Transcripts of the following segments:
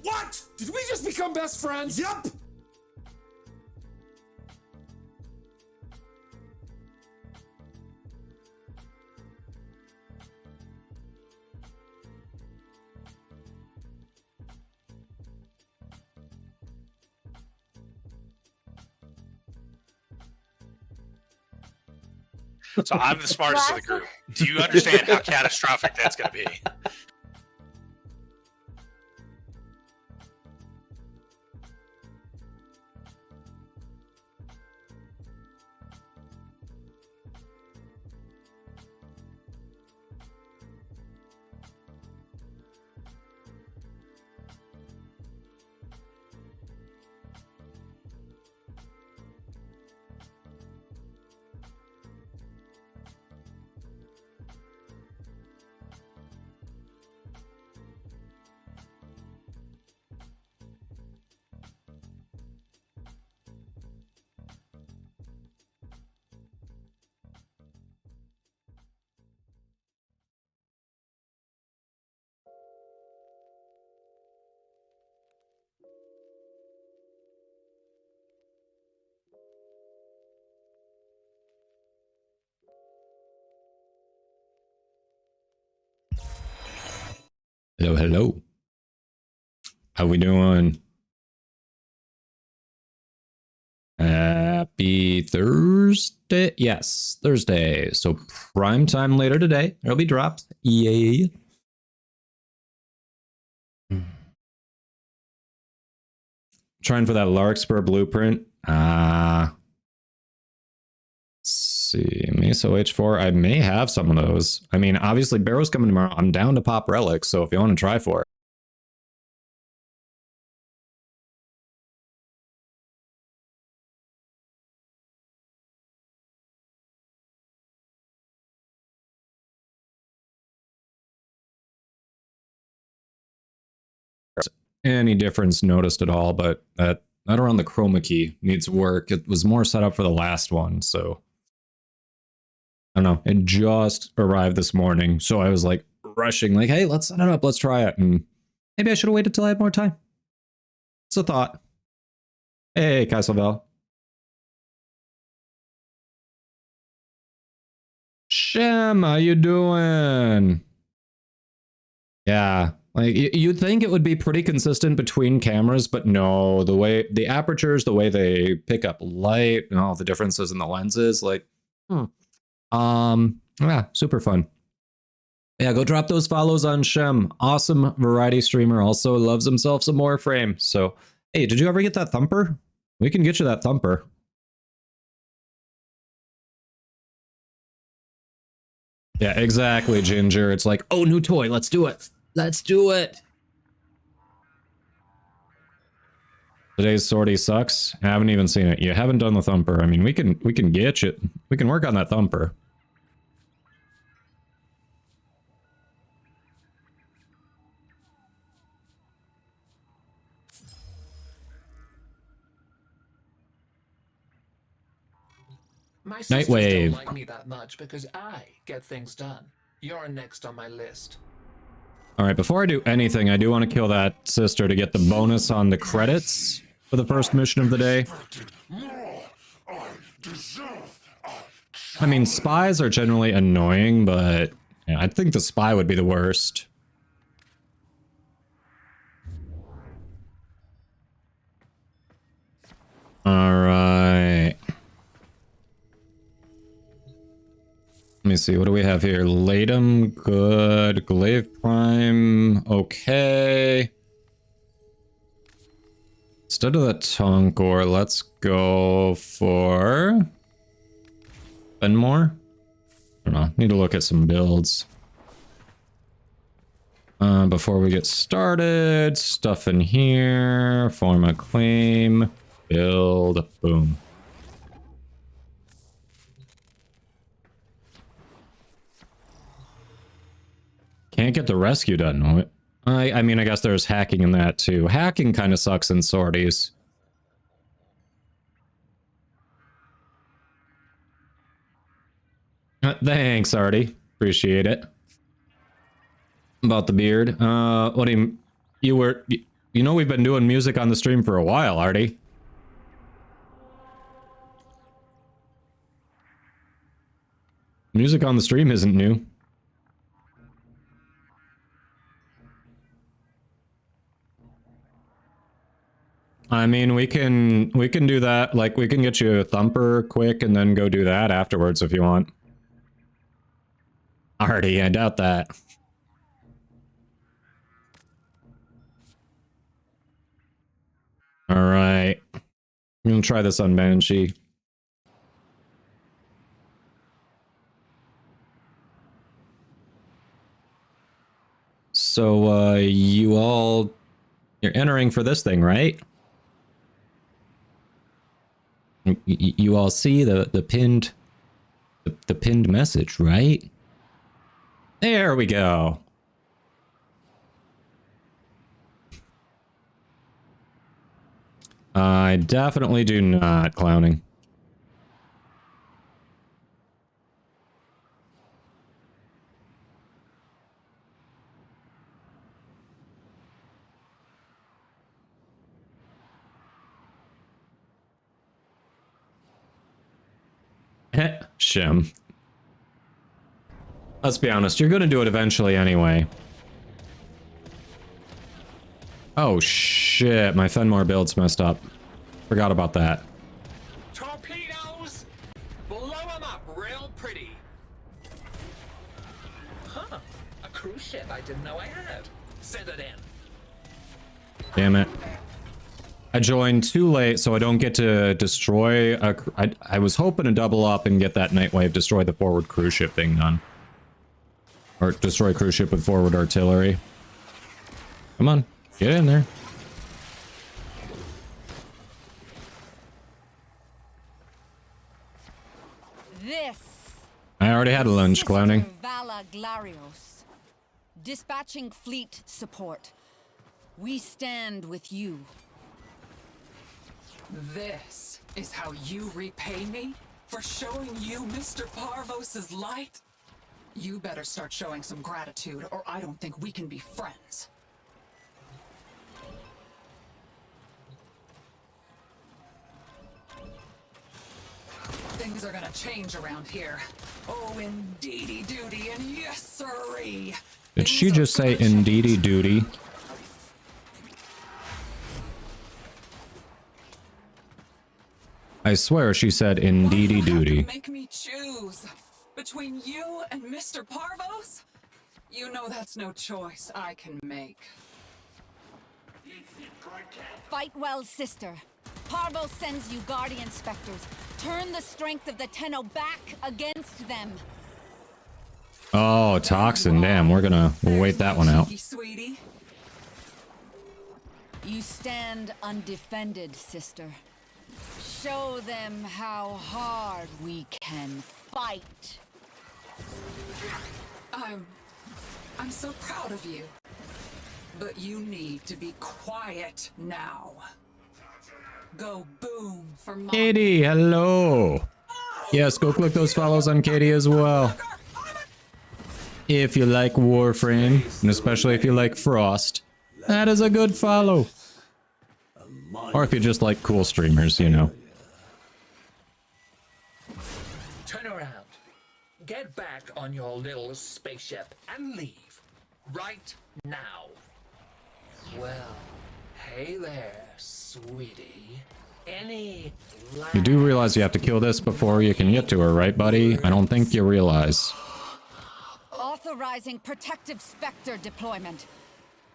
What? Did we just become best friends? Yup! So I'm the smartest of the group. Do you understand how catastrophic that's going to be? Hello, hello. How we doing? Happy Thursday. Yes, Thursday. So prime time later today. It'll be dropped. Yay. Trying for that Larkspur blueprint. See, Meso H4. I may have some of those. I mean, obviously, Baro's coming tomorrow. I'm down to pop Relics, so if you want to try for it. Any difference noticed at all, but that around the chroma key needs work. It was more set up for the last one, so I don't know. It just arrived this morning, so I was like rushing, like, hey, let's set it up, let's try it. And maybe I should have waited till I had more time. It's a thought. Hey, Castleville. Shem, how you doing? Yeah, like you'd think it would be pretty consistent between cameras, but no, the way the apertures, the way they pick up light, and all the differences in the lenses, like, yeah, super fun. Yeah, go drop those follows on Shem. Awesome variety streamer. Also loves himself some Warframe. So, hey, did you ever get that thumper? We can get you that thumper. Yeah, exactly, Ginger. It's like, oh, new toy. Let's do it. Let's do it. Today's sortie sucks. I haven't even seen it. You haven't done the thumper. I mean, we can get you. We can work on that thumper. My sisters Nightwave. don't like me that much because I get things done. You're next on my list. All right, before I do anything, I do want to kill that sister to get the bonus on the credits. for the first mission of the day. I mean, spies are generally annoying, but yeah, I think the spy would be the worst. Alright. Let me see, what do we have here? Latum, good. Glaive Prime, okay. Instead of the Tonkor, let's go for... Fenmore? I don't know, need to look at some builds. Before we get started, stuff in here, form a claim, build, boom. Can't get the rescue done. I mean, I guess there's hacking in that too. Hacking kind of sucks in sorties. Thanks, Artie. Appreciate it. About the beard. What do you know we've been doing music on the stream for a while, Artie. Music on the stream isn't new. I mean, we can do that. Like, we can get you a thumper quick and then go do that afterwards if you want. Artie, I doubt that. Alright. I'm gonna try this on Banshee. So, you're entering for this thing, right? You all see the pinned message, right? There we go. I definitely do not clowning. Shim. Let's be honest, you're gonna do it eventually anyway. Oh shit, my Fenmore build's messed up. Forgot about that. Torpedoes! Blow them up real pretty. Huh, a cruise ship I didn't know I had. Send it in. Damn it. I joined too late, so I don't get to destroy a... I was hoping to double up and get that Nightwave, destroy the forward cruise ship thing done. Or destroy cruise ship with forward artillery. Come on, get in there. This. I already had a lunch, clowning. Vala Glarios. Dispatching fleet support. We stand with you. This is how you repay me? For showing you Mr. Parvos's light? You better start showing some gratitude, or I don't think we can be friends. Things are gonna change around here. Oh, indeedy doody, and yes sirree. Did she just say indeedy doody? I swear she said indeedy doody. Make me choose between you and Mr. Parvos? You know that's no choice I can make. Fight well, sister. Parvos sends you guardian specters. Turn the strength of the Tenno back against them. Oh, toxin. Damn, we're gonna wait that one out. Sweetie. You stand undefended, sister. Show them how hard we can fight. I'm so proud of you. But you need to be quiet now. Go boom for Mom. Katie, hello. Yes, go click those follows on Katie as well. If you like Warframe, and especially if you like Frost, that is a good follow. My Or if you just like cool streamers, you know. Turn around. Get back on your little spaceship and leave. Right now. Well, hey there, sweetie. Any You do realize you have to kill this before you can get to her, right, buddy? I don't think you realize. Authorizing protective Spectre deployment.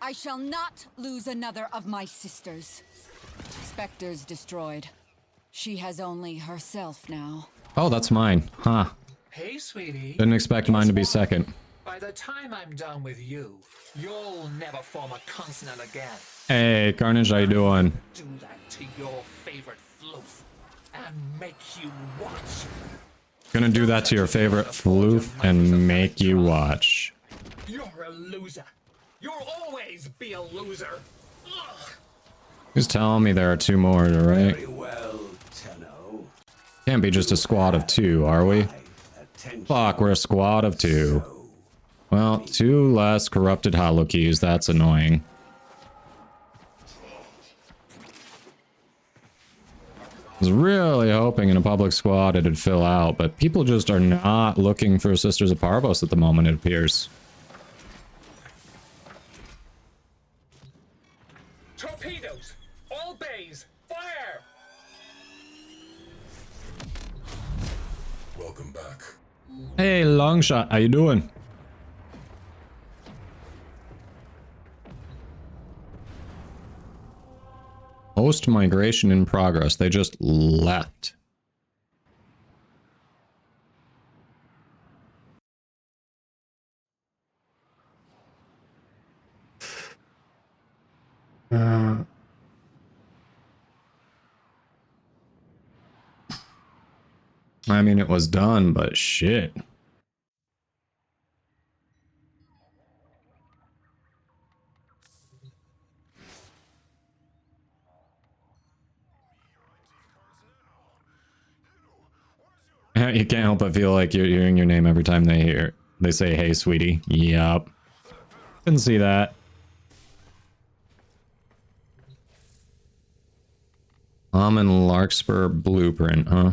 I shall not lose another of my sisters. Spectre's destroyed. She has only herself now. Oh, that's mine. Huh. Hey, sweetie. Didn't expect mine to be second. By the time I'm done with you, you'll never form a consonant again. Hey, Carnage, how you doing? Do that to your favorite floof and make you watch. Gonna do that to your favorite floof and make you watch. You're a loser. You'll always be a loser. Ugh. Who's telling me there are two more, right? Very well, Tenno. Can't be just a squad of two, are we? Fuck, we're a squad of two. Well, two less corrupted holokeys, that's annoying. I was really hoping in a public squad it'd fill out, but people just are not looking for Sisters of Parvos at the moment, it appears. Torpedoes! All bays! Fire! Welcome back. Hey, Longshot, how you doing? Host migration in progress. They just left. I mean, it was done, but shit. You can't help but feel like you're hearing your name every time they say, "Hey, sweetie." Yup. Can see that. Common Larkspur blueprint, huh?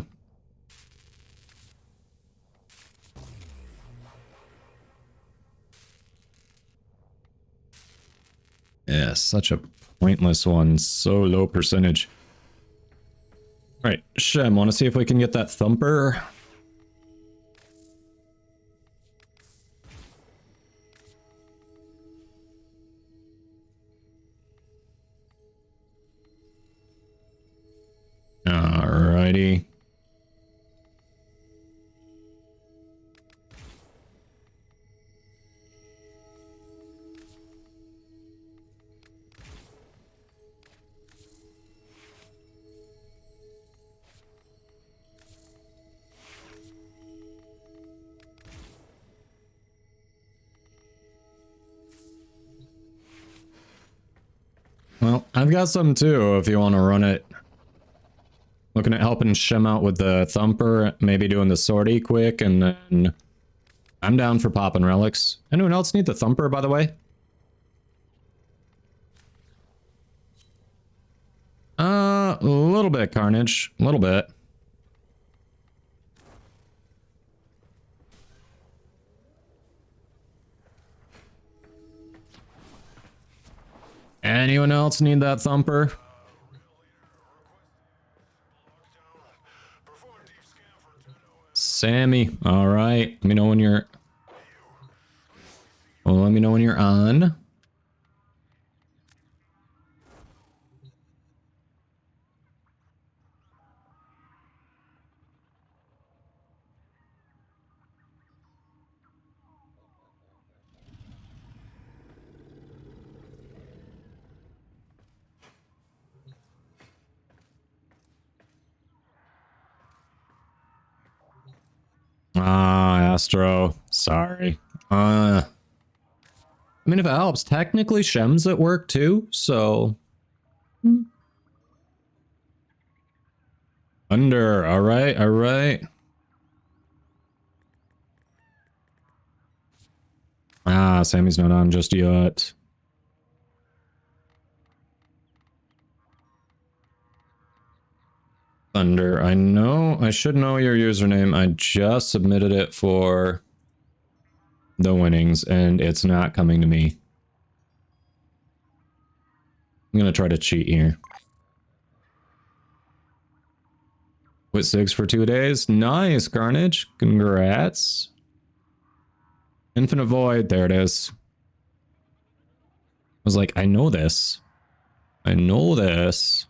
Yeah, such a pointless one. So low percentage. Right, Shem, want to see if we can get that thumper? Alrighty. Well, I've got some too if you want to run it. Looking at helping Shem out with the thumper, maybe doing the sortie quick, and then I'm down for popping relics. Anyone else need the thumper, by the way? A little bit, Carnage. A little bit. Anyone else need that thumper? Sammy, all right. Let me know when you're. Well, let me know when you're on. Ah, Astro. Sorry. I mean, if it helps, technically Shem's at work too, so. Under. All right, all right. Ah, Sammy's not on just yet. Thunder, I know, I should know your username. I just submitted it for the winnings and it's not coming to me. I'm gonna try to cheat here. With 6 for 2 days. Nice, Carnage. Congrats. Infinite Void, there it is. I was like, I know this. I know this.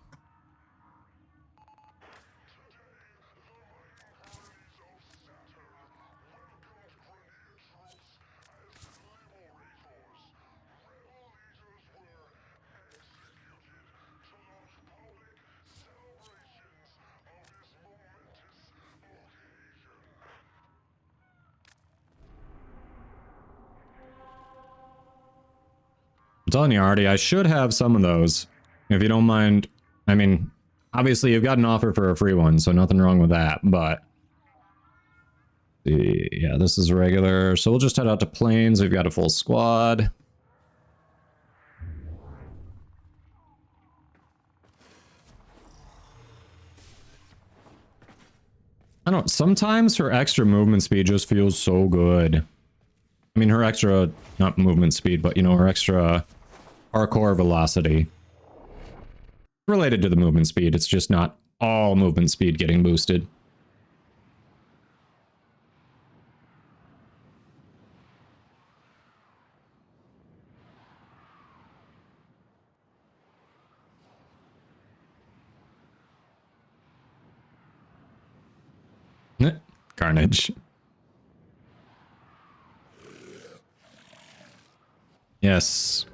I'm telling you, Artie, I should have some of those. If you don't mind. I mean, obviously you've got an offer for a free one, so nothing wrong with that, but... yeah, this is regular. So we'll just head out to Plains. We've got a full squad. I don't... Sometimes her extra movement speed just feels so good. I mean, her extra... Not movement speed, but, you know, her extra... Parkour velocity. Related to the movement speed, it's just not all movement speed getting boosted. Carnage. Yes.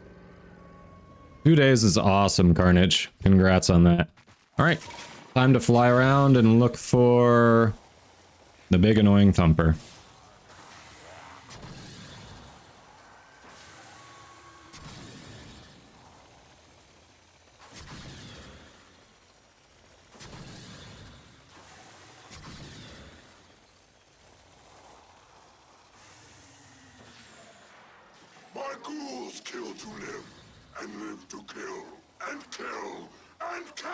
2 days is awesome, Carnage. Congrats on that. Alright. Time to fly around and look for the big annoying thumper. My ghouls kill to live, and live to kill, and kill, and kill!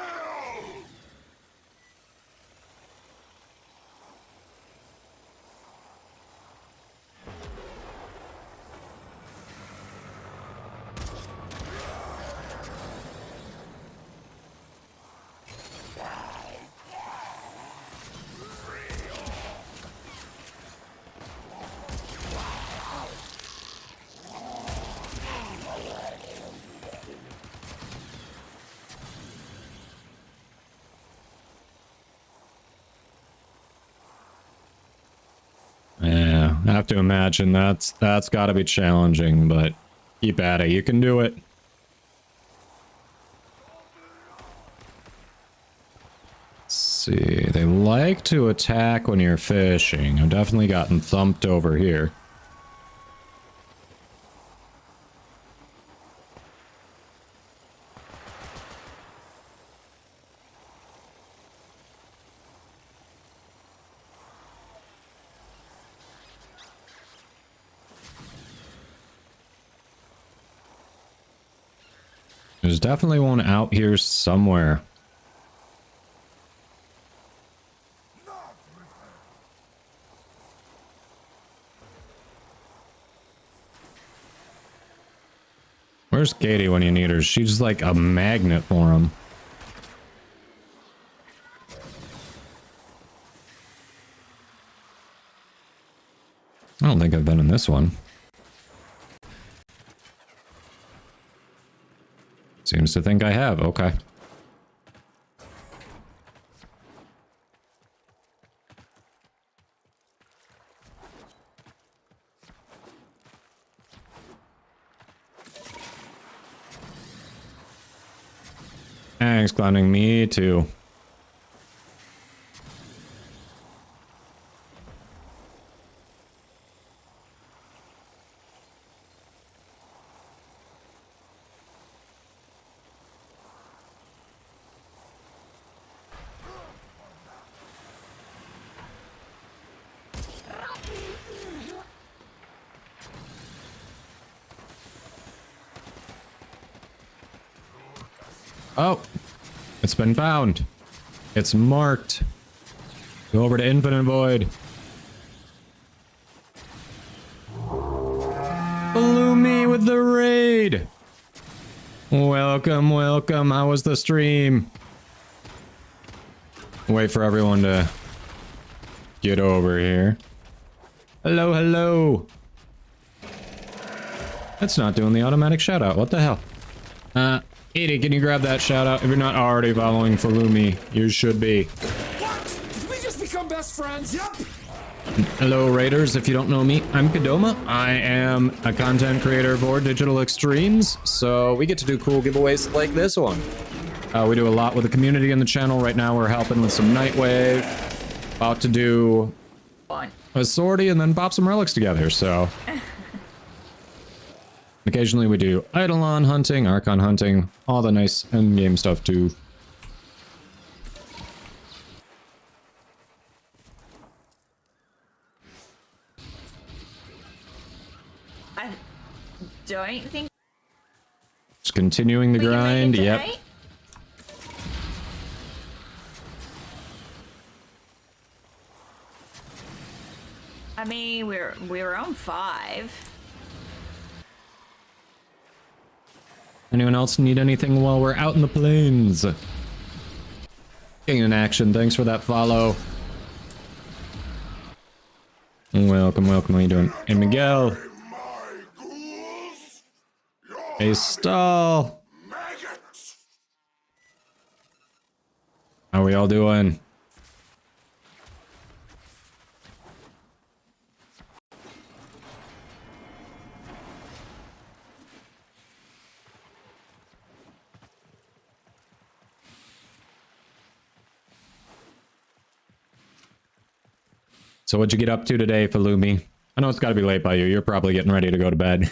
Yeah, I have to imagine that's got to be challenging, but keep at it. You can do it. Let's see. They like to attack when you're fishing. I've definitely gotten thumped over here. There's definitely one out here somewhere. Where's Katie when you need her? She's like a magnet for him. I don't think I've been in this one. Seems to think I have. Okay. Thanks, clowning me too. Oh, it's been found. It's marked. Go over to Infinite Void. Bloomy with the raid. Welcome, welcome. How was the stream? Wait for everyone to get over here. Hello, hello. That's not doing the automatic shout out. What the hell? Edie, can you grab that shout out? If you're not already following Falumi, you should be. What? Did we just become best friends? Yep. Hello, Raiders. If you don't know me, I'm Kadoma. I am a content creator for Digital Extremes, so we get to do cool giveaways like this one. We do a lot with the community in the channel. Right now, we're helping with some Nightwave. About to do a sortie and then pop some relics together, so... Occasionally we do Eidolon hunting, Archon hunting, all the nice endgame stuff too. I don't think... Just continuing the grind, yep. I mean, we were on 5. Anyone else need anything while we're out in the plains? King in action, thanks for that follow. Welcome, welcome, how you doing? Hey, Miguel. Hey, Stall. How we all doing? So what'd you get up to today, Falumi? I know it's got to be late by you. You're probably getting ready to go to bed.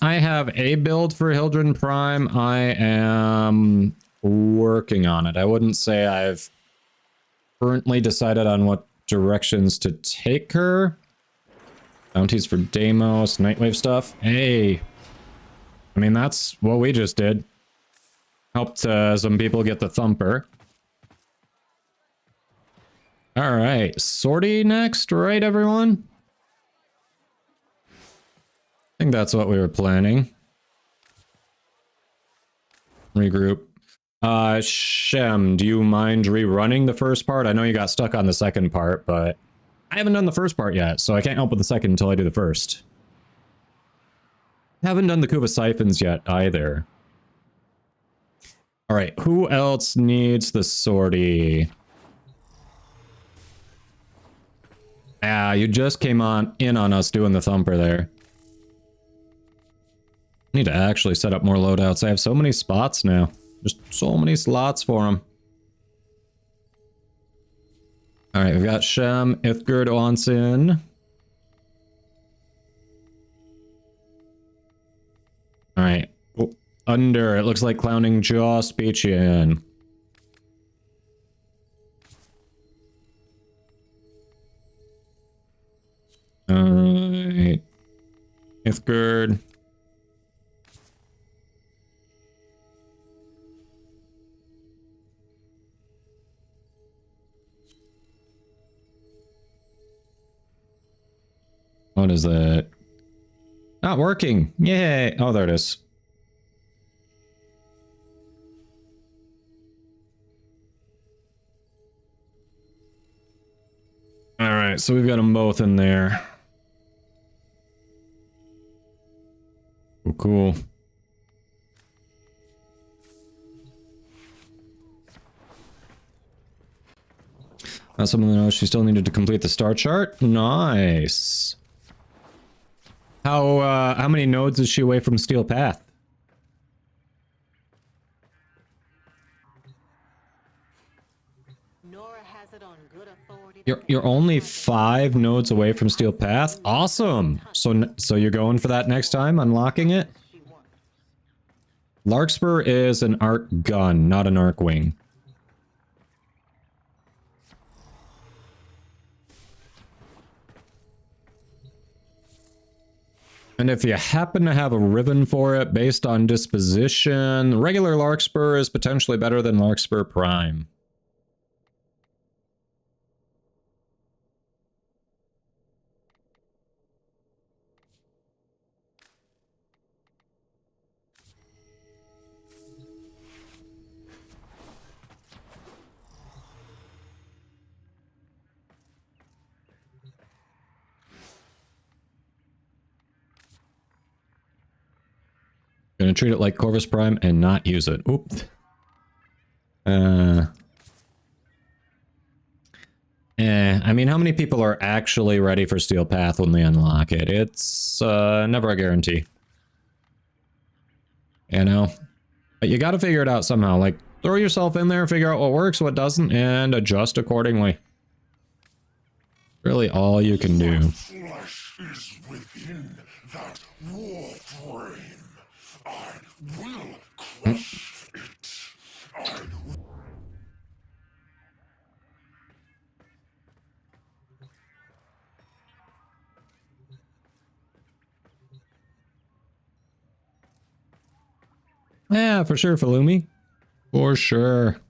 I have a build for Hildren Prime. I am working on it. I wouldn't say I've currently decided on what directions to take her. Bounties for Deimos, Nightwave stuff. Hey. I mean, that's what we just did. Helped some people get the Thumper. All right, sortie next, right, everyone? I think that's what we were planning. Regroup. Shem, do you mind rerunning the first part? I know you got stuck on the second part, but I haven't done the first part yet, so I can't help with the second until I do the first. Haven't done the Kuva Siphons yet, either. All right, who else needs the sortie? Ah, you just came in on us doing the Thumper there. I need to actually set up more loadouts. I have so many spots now. Just so many slots for them. Alright, we've got Shem, Ithgard, Onsen. Alright. Under, it looks like Clowning Jaw, Speechian. Alright. Ithgard. What is that? Not working. Yay. Oh, there it is. All right, so we've got them both in there. Oh, cool. Someone knows she still needed to complete the star chart. Nice. How many nodes is she away from Steel Path? You're only 5 nodes away from Steel Path? Awesome! So you're going for that next time, unlocking it? Larkspur is an arc gun, not an arc wing. And if you happen to have a ribbon for it based on disposition, regular Larkspur is potentially better than Larkspur Prime. Gonna treat it like Corvus Prime and not use it. Oops. I mean, how many people are actually ready for Steel Path when they unlock it? It's never a guarantee. You know? But you gotta figure it out somehow. Like, throw yourself in there, figure out what works, what doesn't, and adjust accordingly. Really all you can do. Flesh is within that Warframe. I will crush it. Yeah, for sure, Falumi. For sure.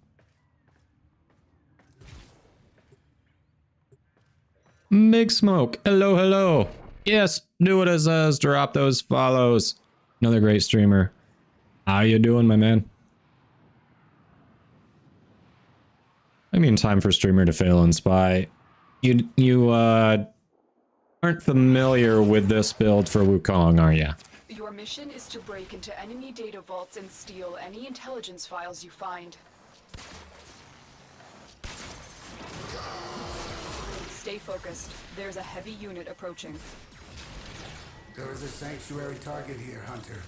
Big Smoke. Hello, hello. Yes, do what it says. Drop those follows. Another great streamer. How you doing, my man? I mean, time for streamer to fail and spy. You aren't familiar with this build for Wukong, are ya? Your mission is to break into enemy data vaults and steal any intelligence files you find. Stay focused. There's a heavy unit approaching. There is a sanctuary target here, Hunter.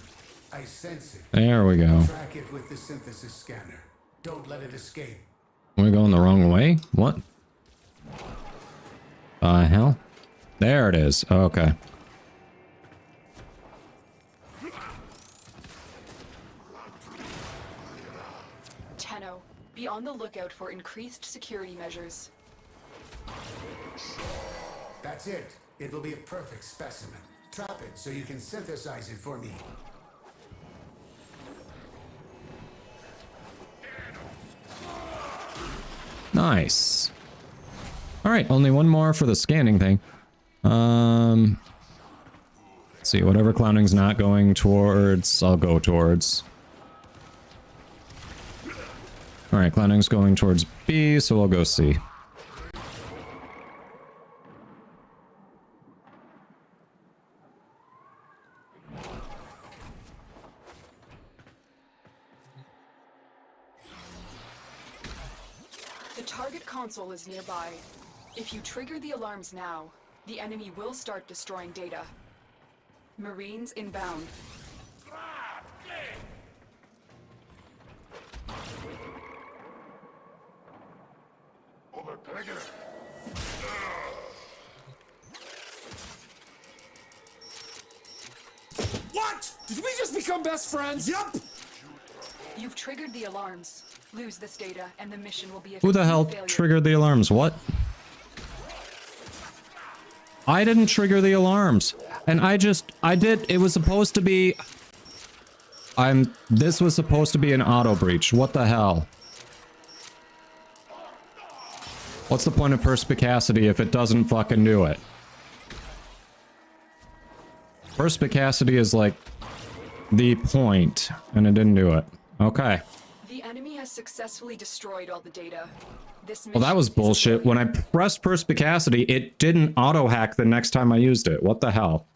I sense it. There we go. Track it with the synthesis scanner. Don't let it escape. We're going the wrong way? What? Hell? There it is. Okay. Tenno, be on the lookout for increased security measures. That's it. It will be a perfect specimen. Trap it so you can synthesize it for me. Nice. All right, only one more for the scanning thing. Let's see, whatever Clowning's not going towards, I'll go towards. All right, Clowning's going towards B, so we'll go C. The target console is nearby. If you trigger the alarms now, the enemy will start destroying data. Marines inbound. What? Did we just become best friends? Yup! You've triggered the alarms. Lose this data, and the mission will be a Who the hell failure. triggered the alarms? What? I didn't trigger the alarms. And I did, it was supposed to be... this was supposed to be an auto breach. What the hell? What's the point of perspicacity if it doesn't fucking do it? Perspicacity is like the point, and it didn't do it. Okay. The enemy has successfully destroyed all the data. This Well, that was mission is bullshit. When I pressed perspicacity, it didn't auto-hack the next time I used it. What the hell?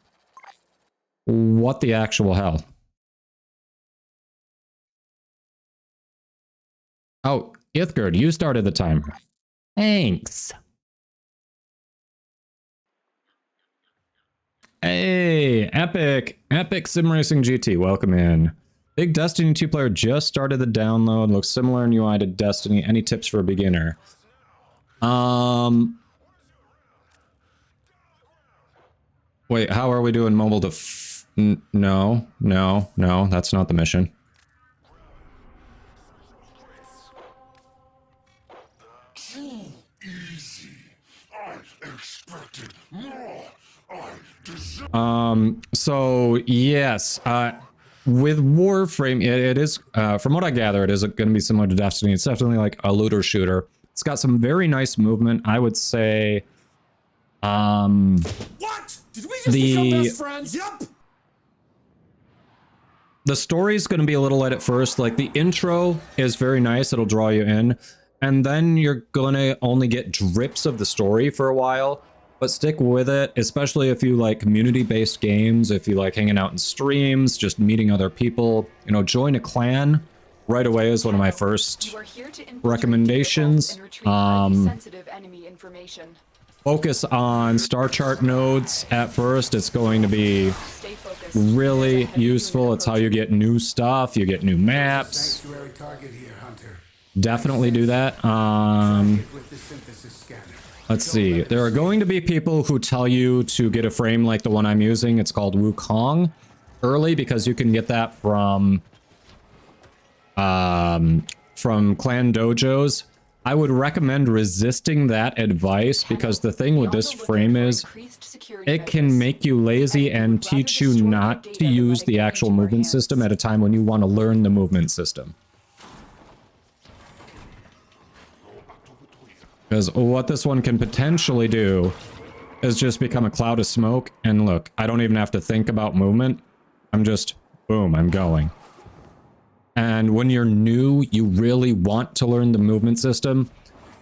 What the actual hell? Oh, Ithgard, you started the timer. Thanks. Hey, Epic Sim Racing GT, welcome in. Big Destiny 2 player just started the download. Looks similar in UI to Destiny. Any tips for a beginner? Wait, how are we doing mobile no, that's not the mission. Too easy. I expected more. I deserve... So yes, with Warframe, it is, from what I gather, it is going to be similar to Destiny. It's definitely like a looter shooter. It's got some very nice movement. I would say, What? Did we just become best friends? Yup. the story's going to be a little light at first. Like the intro is very nice. It'll draw you in. And then you're going to only get drips of the story for a while. But stick with it, especially if you like community-based games, if you like hanging out in streams, just meeting other people. You know, join a clan right away is one of my first recommendations. Focus on star chart nodes at first. It's going to be really useful. It's how you get new stuff. You get new maps. Definitely do that. Let's see. There are going to be people who tell you to get a frame like the one I'm using. It's called Wukong early because you can get that from clan dojos. I would recommend resisting that advice because the thing with this frame is it can make you lazy and teach you not to use the actual movement system at a time when you want to learn the movement system. Because what this one can potentially do is just become a cloud of smoke. And look, I don't even have to think about movement. I'm just, boom, I'm going. And when you're new, you really want to learn the movement system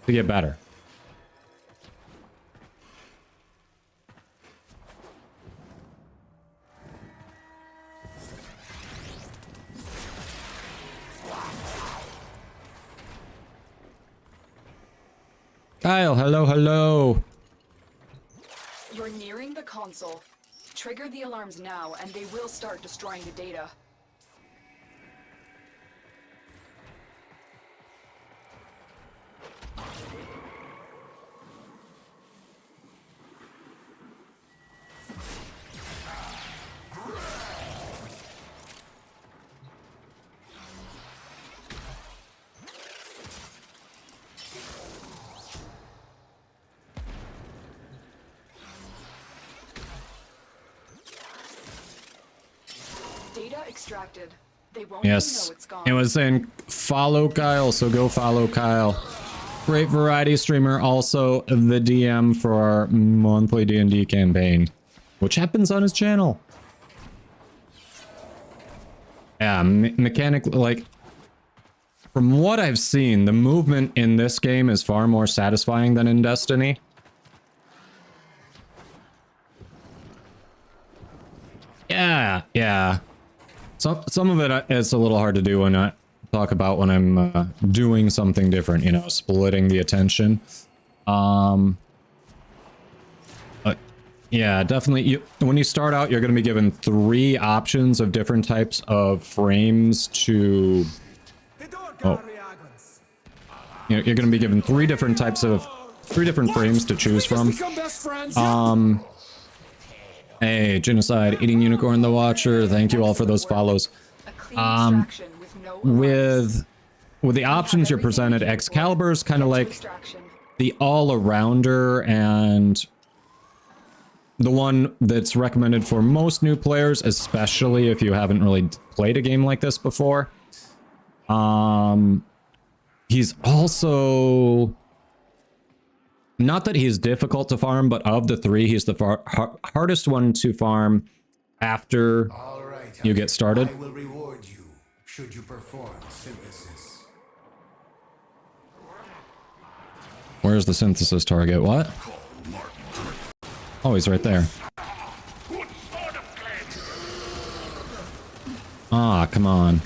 to get better. Kyle, hello, hello. You're nearing the console. Trigger the alarms now, and they will start destroying the data. Data extracted. They won't Yes, even know it's gone. it was saying follow Kyle, so go follow Kyle. Great variety streamer, also the DM for our monthly D&D campaign, which happens on his channel. Yeah, mechanically, like, from what I've seen, the movement in this game is far more satisfying than in Destiny. Yeah. Some of it is a little hard to do when I talk about when I'm doing something different, you know, splitting the attention. But yeah, definitely. When you start out, you're going to be given 3 options of different types of frames to. Oh. You're going to be given 3 different types of 3 different frames to choose from. Hey, Genocide, Eating Unicorn, The Watcher, thank you all for those follows. With the options you're presented, Excalibur is kind of like the all-arounder and the one that's recommended for most new players, especially if you haven't really played a game like this before. He's also... Not that he's difficult to farm, but of the 3, he's the hardest one to farm after you get started. I will reward you should you perform synthesis. Where's the synthesis target? What? Oh, he's right there. Ah, come on.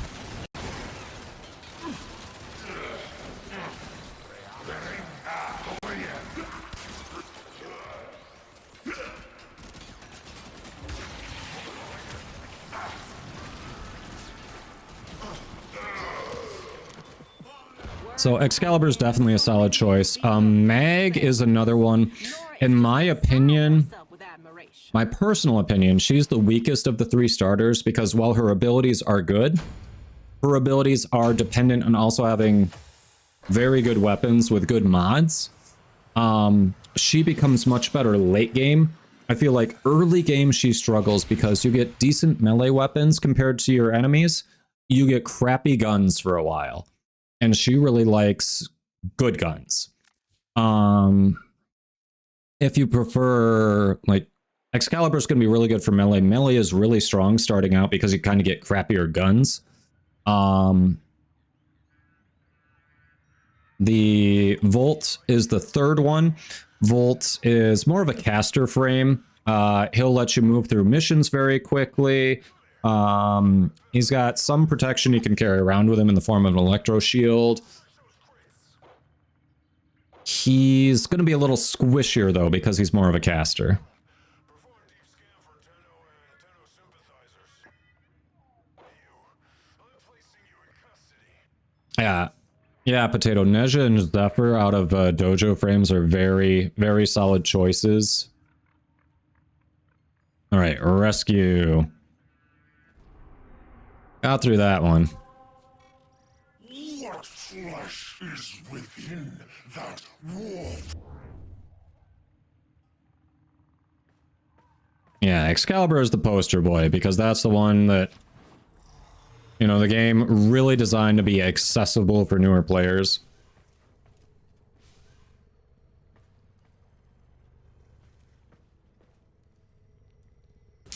So Excalibur is definitely a solid choice. Mag is another one. In my opinion, my personal opinion, she's the weakest of the 3 starters because while her abilities are good, her abilities are dependent on also having very good weapons with good mods. She becomes much better late game I feel like early game she struggles because you get decent melee weapons compared to your enemies. You get crappy guns for a while. And she really likes good guns. If you prefer, like, Excalibur's going to be really good for melee. Melee is really strong starting out because you kind of get crappier guns. The Volt is the third one. Volt is more of a caster frame. He'll let you move through missions very quickly. He's got some protection you can carry around with him in the form of an electro shield. He's going to be a little squishier, though, because he's more of a caster. Yeah, Potato. Neja and Zephyr out of Dojo frames are very, very solid choices. All right, rescue. Got through that one. What flesh is within that wolf? Yeah, Excalibur is the poster boy because that's the one that, you know, the game really designed to be accessible for newer players.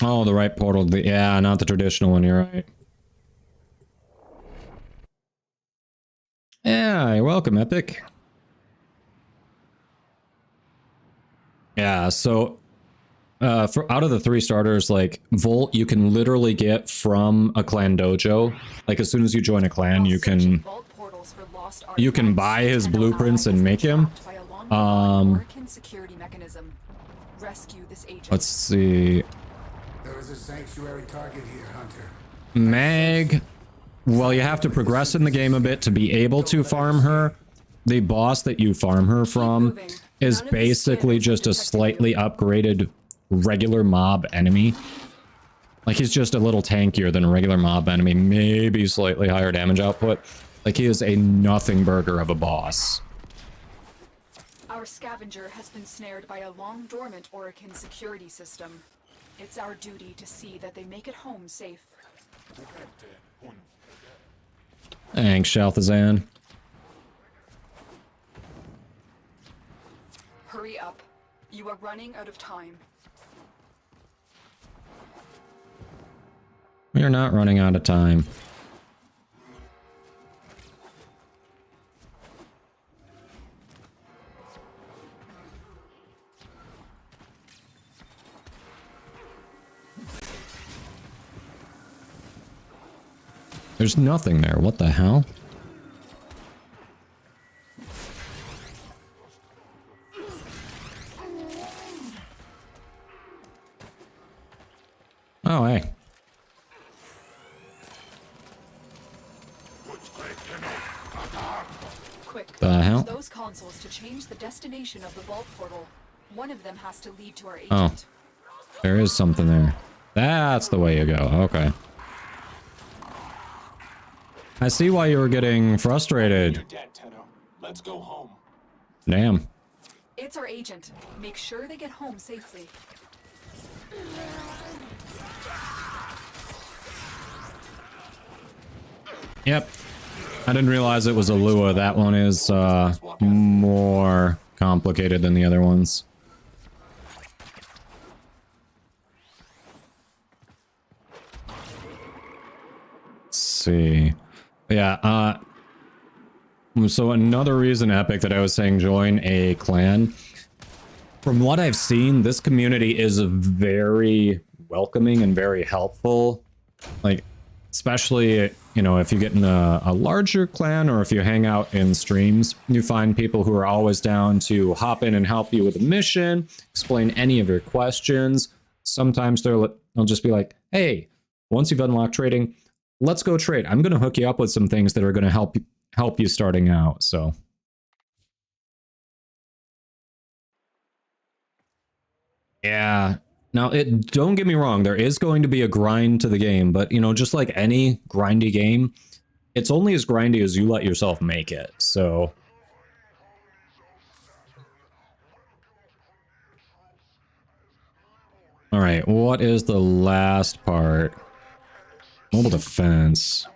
Oh, the right portal. Yeah, not the traditional one, you're right. Yeah, you're welcome, Epic. Yeah, so for out of the 3 starters, like Volt, you can literally get from a clan dojo. Like as soon as you join a clan, you can buy his blueprints and make him. Let's see. There is a sanctuary target here, Hunter. Mag. Well, you have to progress in the game a bit to be able to farm her. The boss that you farm her from is basically just a slightly upgraded regular mob enemy. Like, he's just a little tankier than a regular mob enemy, maybe slightly higher damage output. Like, he is a nothing burger of a boss. Our scavenger has been snared by a long-dormant Orokin security system. It's our duty to see that they make it home safe. Thanks, Shalthazan. Hurry up. You are running out of time. We are not running out of time. There's nothing there. What the hell? Oh, hey. Quick. The hell? Use those consoles to change the destination of the vault portal. One of them has to lead to our agent. Oh. There is something there. That's the way you go. Okay. I see why you were getting frustrated. You're dead, Tenno. Let's go home. Damn. It's our agent. Make sure they get home safely. Yep. I didn't realize it was a Lua. That one is more complicated than the other ones. Let's see. Yeah, so another reason, Epic, that I was saying join a clan. From what I've seen, this community is very welcoming and very helpful. Like, especially, you know, if you get in a larger clan or if you hang out in streams, you find people who are always down to hop in and help you with a mission, explain any of your questions. Sometimes they'll just be like, hey, once you've unlocked trading, let's go trade. I'm going to hook you up with some things that are going to help you starting out. So yeah. Now, don't get me wrong, there is going to be a grind to the game, but you know, just like any grindy game, it's only as grindy as you let yourself make it. So All right, what is the last part? Mobile defense.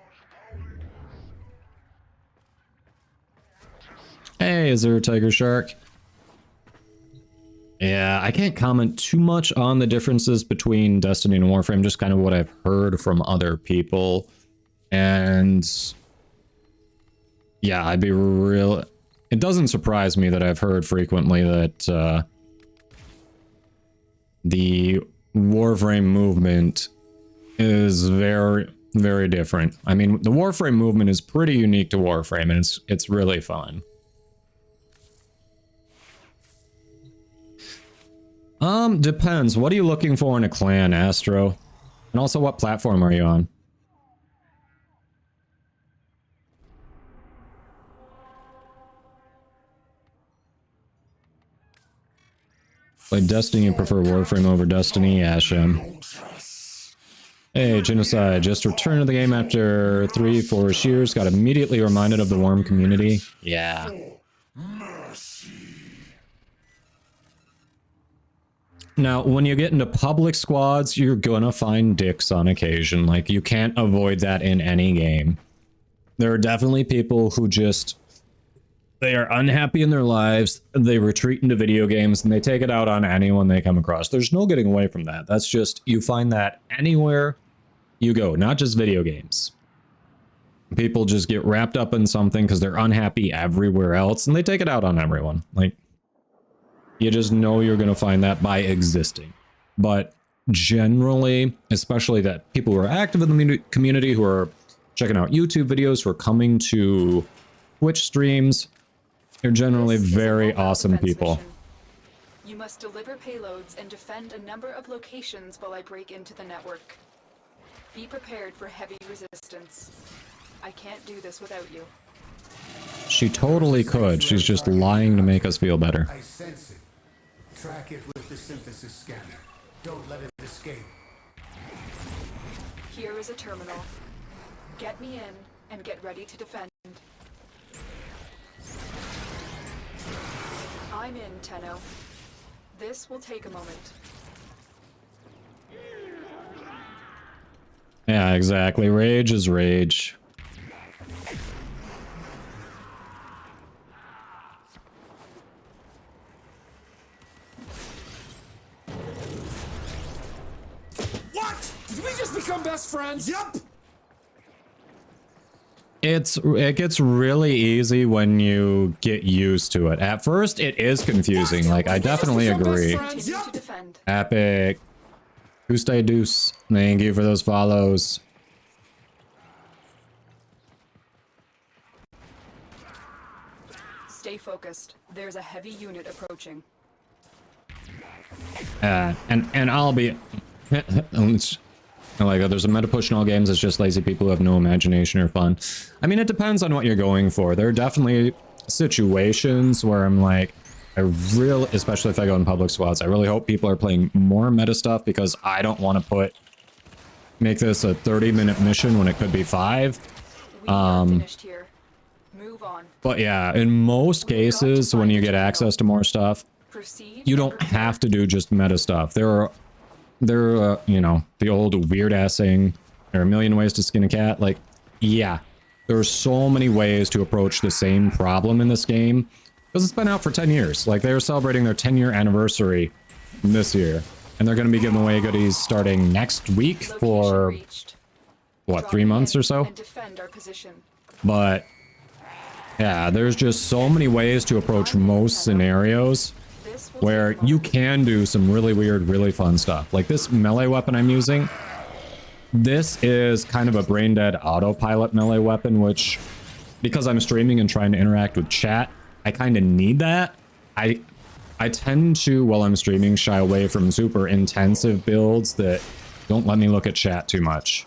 Hey, is there a tiger shark? Yeah, I can't comment too much on the differences between Destiny and Warframe, just kind of what I've heard from other people. And yeah, I'd be real. It doesn't surprise me that I've heard frequently that the Warframe movement is very, very different. I mean, the Warframe movement is pretty unique to Warframe, and it's really fun. Depends. What are you looking for in a clan, Astro? And also, what platform are you on? Play Destiny and prefer Warframe over Destiny, Ashem. Hey, Genocide. Just returned to the game after 3-4 years. Got immediately reminded of the warm community. Yeah. Now, when you get into public squads, you're gonna find dicks on occasion. Like, you can't avoid that in any game. There are definitely people who just... they are unhappy in their lives, they retreat into video games, and they take it out on anyone they come across. There's no getting away from that. That's just... you find that anywhere you go, not just video games. People just get wrapped up in something because they're unhappy everywhere else, and they take it out on everyone. Like... you just know you're going to find that by existing. But generally, especially that people who are active in the community, who are checking out YouTube videos, who are coming to Twitch streams, they're generally very awesome people. Mission. You must deliver payloads and defend a number of locations while I break into the network. Be prepared for heavy resistance. I can't do this without you. She totally could. She's just lying to make us feel better. I sense it. Track it with the synthesis scanner. Don't let it escape. Here is a terminal. Get me in and get ready to defend. I'm in, Tenno. This will take a moment. Yeah, exactly. Rage is rage. Become best friends. Yup. It gets really easy when you get used to it. At first, it is confusing. Like, I definitely agree. Epic. Tuesday Deuce. Thank you for those follows. Stay focused. There's a heavy unit approaching. And I'll be... like, there's a meta push in all games. It's just lazy people who have no imagination or fun. I mean, it depends on what you're going for. There are definitely situations where I'm like, I really, especially if I go in public squads, I really hope people are playing more meta stuff because I don't want to make this a 30-minute mission when it could be 5. Finished here. Move on. But yeah, in most cases, when you get access to more stuff, you don't have to do just meta stuff. There are, you know, the old weird-ass saying, there are a million ways to skin a cat. Like, yeah, there are so many ways to approach the same problem in this game. Because it's been out for 10 years. Like, they were celebrating their 10-year anniversary this year. And they're going to be giving away goodies starting next week for, what, 3 months or so? But, yeah, there's just so many ways to approach most scenarios where you can do some really weird, really fun stuff. Like this melee weapon I'm using, this is kind of a brain-dead autopilot melee weapon, which, because I'm streaming and trying to interact with chat, I kind of need that. I tend to, while I'm streaming, shy away from super intensive builds that don't let me look at chat too much.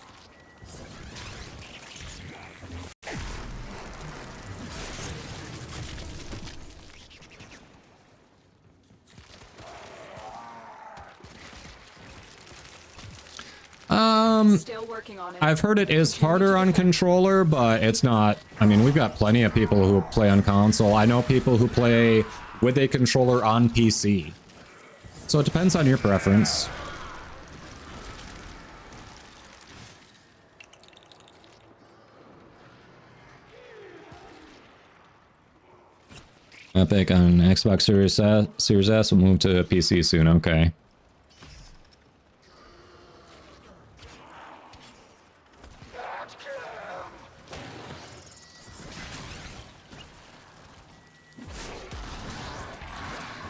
Still working on it. I've heard it is harder on controller, but it's not. I mean, we've got plenty of people who play on console. I know people who play with a controller on PC. So it depends on your preference. Epic on Xbox Series S will move to PC soon. Okay.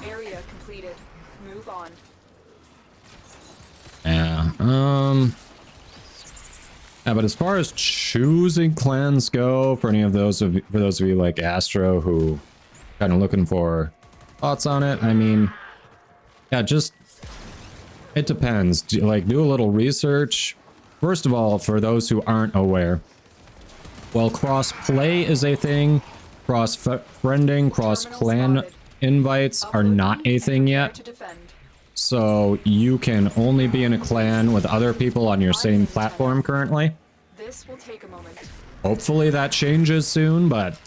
Area completed. Move on. Yeah. Yeah, but as far as choosing clans go, for those of you like Astro who kind of looking for thoughts on it, I mean, yeah, just it depends. Do a little research. First of all, for those who aren't aware, well, cross-play is a thing. Cross-friending, cross-clan invites are not a thing yet. So you can only be in a clan with other people on your same platform currently. This will take a moment. Hopefully that changes soon, but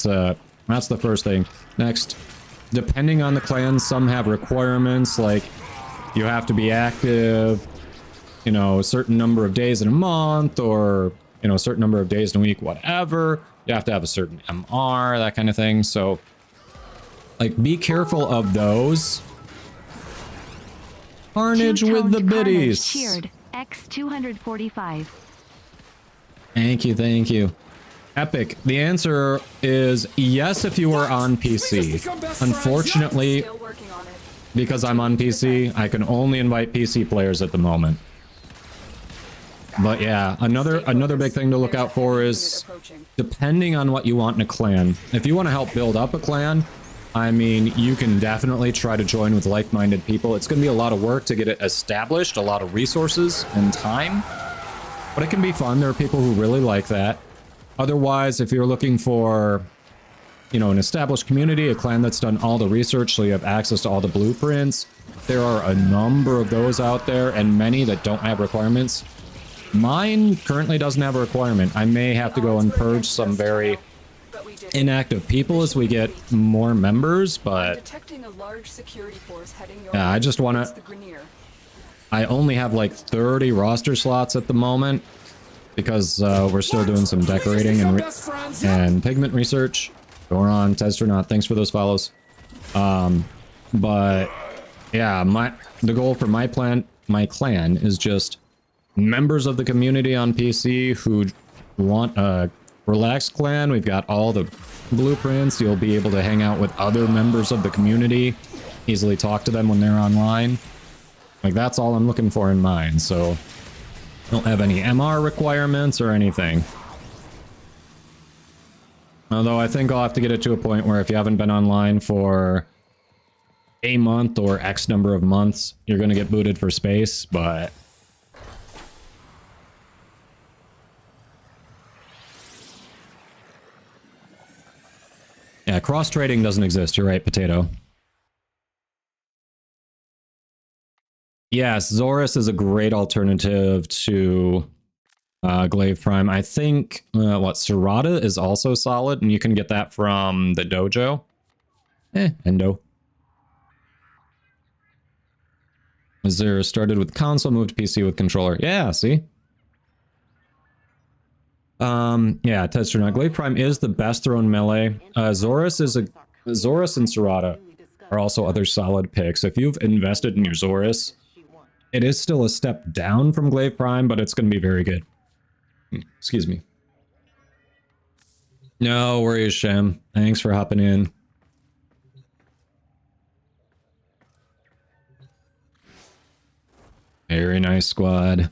that's the first thing. Next, depending on the clan, some have requirements like you have to be active, you know, a certain number of days in a month, or, you know, a certain number of days in a week, whatever. You have to have a certain MR, that kind of thing. So, like, be careful of those. Carnage with the biddies. Cheered. X245. Thank you, thank you. Epic. The answer is yes if you are on PC. Unfortunately, because I'm on PC, I can only invite PC players at the moment. But yeah, another big thing to look out for is, depending on what you want in a clan, if you want to help build up a clan, I mean, you can definitely try to join with like-minded people. It's going to be a lot of work to get it established, a lot of resources and time, but it can be fun. There are people who really like that. Otherwise, if you're looking for, you know, an established community, a clan that's done all the research so you have access to all the blueprints, there are a number of those out there and many that don't have requirements. Mine currently doesn't have a requirement. I may have to go and purge some very inactive people as we get more members, but yeah, I just want to, I only have like 30 roster slots at the moment because we're still doing some decorating and pigment research. Goron, Testronaut, thanks for those follows. But yeah, the goal for my clan is just members of the community on PC who want a relaxed clan. We've got all the blueprints. You'll be able to hang out with other members of the community, easily talk to them when they're online. Like, that's all I'm looking for in mine. So don't have any MR requirements or anything. Although I think I'll have to get it to a point where if you haven't been online for a month or X number of months, you're going to get booted for space, but yeah, cross-trading doesn't exist. You're right, Potato. Yes, Zorus is a great alternative to Glaive Prime. I think, Serrata is also solid, and you can get that from the dojo. Endo. Azure started with console, moved to PC with controller. Yeah, see? Yeah, Testronaut. Glaive Prime is the best thrown melee. Zorus and Serrata are also other solid picks. If you've invested in your Zorus, it is still a step down from Glaive Prime, but it's going to be very good. Excuse me. No worries, Shem. Thanks for hopping in. Very nice, squad.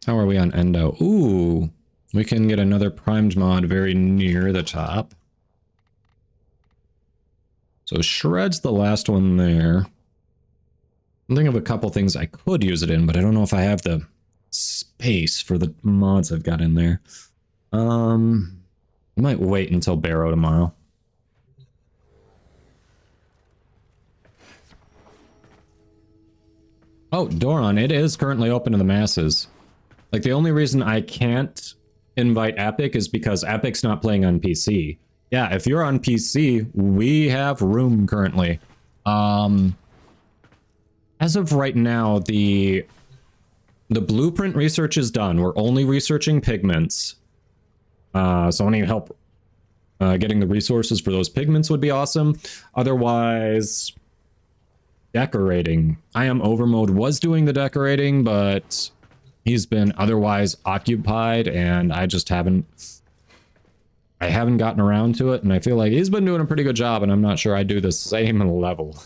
How are we on Endo? Ooh, we can get another primed mod very near the top. So Shred's the last one there. I'm thinking of a couple things I could use it in, but I don't know if I have the space for the mods I've got in there. I might wait until Baro tomorrow. Oh, Doron, it is currently open to the masses. Like, the only reason I can't invite Epic is because Epic's not playing on PC. Yeah, if you're on PC, we have room currently. As of right now, the blueprint research is done. We're only researching pigments. So any help getting the resources for those pigments would be awesome. Otherwise, decorating. I Am Overmode was doing the decorating, but he's been otherwise occupied, and I just haven't gotten around to it, and I feel like he's been doing a pretty good job, and I'm not sure I do the same level.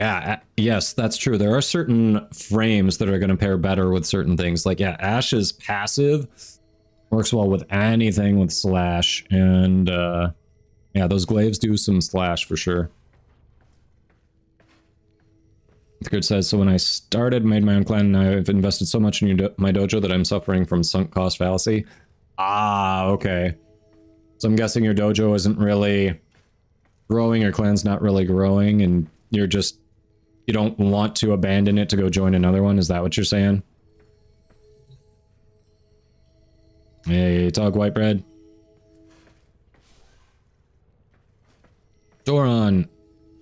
Yeah, yes, that's true. There are certain frames that are going to pair better with certain things. Like, yeah, Ash's passive works well with anything with slash, and yeah, those glaives do some slash for sure. The good says, so when I started, made my own clan, and I've invested so much in my dojo that I'm suffering from sunk cost fallacy. Ah, okay. So I'm guessing your dojo isn't really growing, your clan's not really growing, and you don't want to abandon it to go join another one? Is that what you're saying? Hey, Tog White Bread. Doron,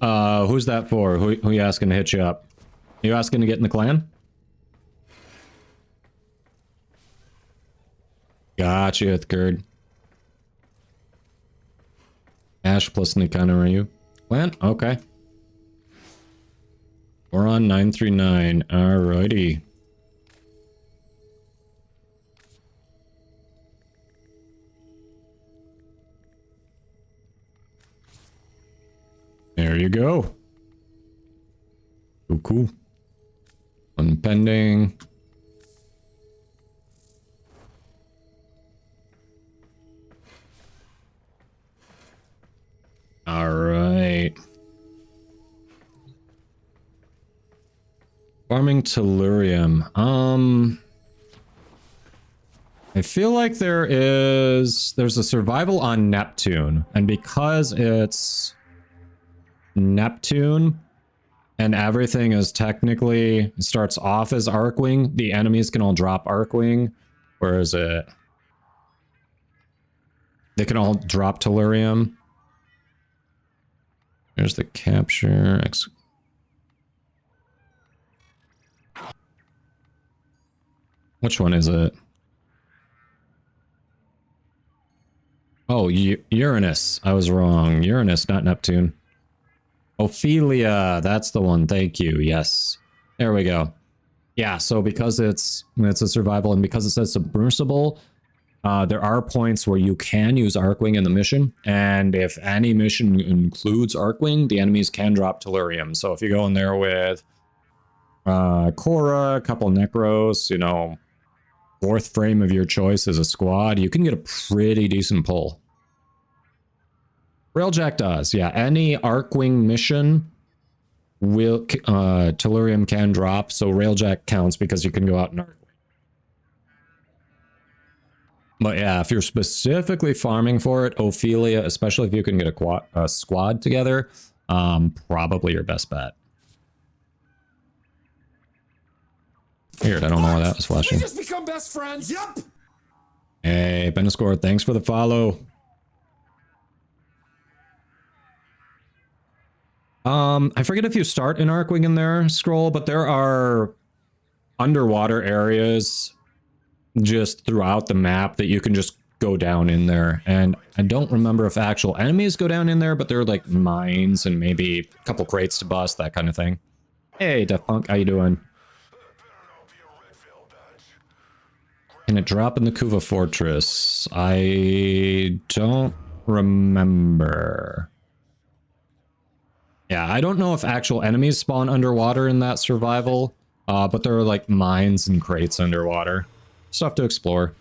who's that for? Who you asking to hit you up? You asking to get in the clan? Gotcha, Ithgerd. Ash plus Nikana, are you? Clan? Okay. We're on 939. Alrighty. There you go. Oh, cool. Unpending. All right. Farming tellurium. I feel like there's a survival on Neptune, and because it's Neptune and everything is technically starts off as Arcwing, the enemies can all drop Arcwing. Where is it? They can all drop tellurium. There's the capture. Which one is it? Oh, Uranus. I was wrong. Uranus, not Neptune. Ophelia, that's the one. Thank you. Yes. There we go. Yeah, so because it's a survival and because it says submersible, there are points where you can use Arcwing in the mission, and if any mission includes Arcwing, the enemies can drop tellurium. So if you go in there with Korra, a couple Necros, you know, fourth frame of your choice as a squad, you can get a pretty decent pull. Railjack does, yeah. Any Arcwing mission will tellurium can drop, so Railjack counts because you can go out and Arcwing. But yeah, if you're specifically farming for it, Ophelia, especially if you can get a squad together, probably your best bet. Weird, I don't know why that was flashing. We just become best friends. Yup. Hey, Benescore, thanks for the follow. I forget if you start an Arcwing in there, Scroll, but there are underwater areas just throughout the map that you can just go down in there. And I don't remember if actual enemies go down in there, but there are like mines and maybe a couple crates to bust, that kind of thing. Hey, Def Punk, how you doing? Can it drop in the Kuva Fortress? I don't remember. Yeah, I don't know if actual enemies spawn underwater in that survival, but there are like mines and crates underwater. Stuff to explore.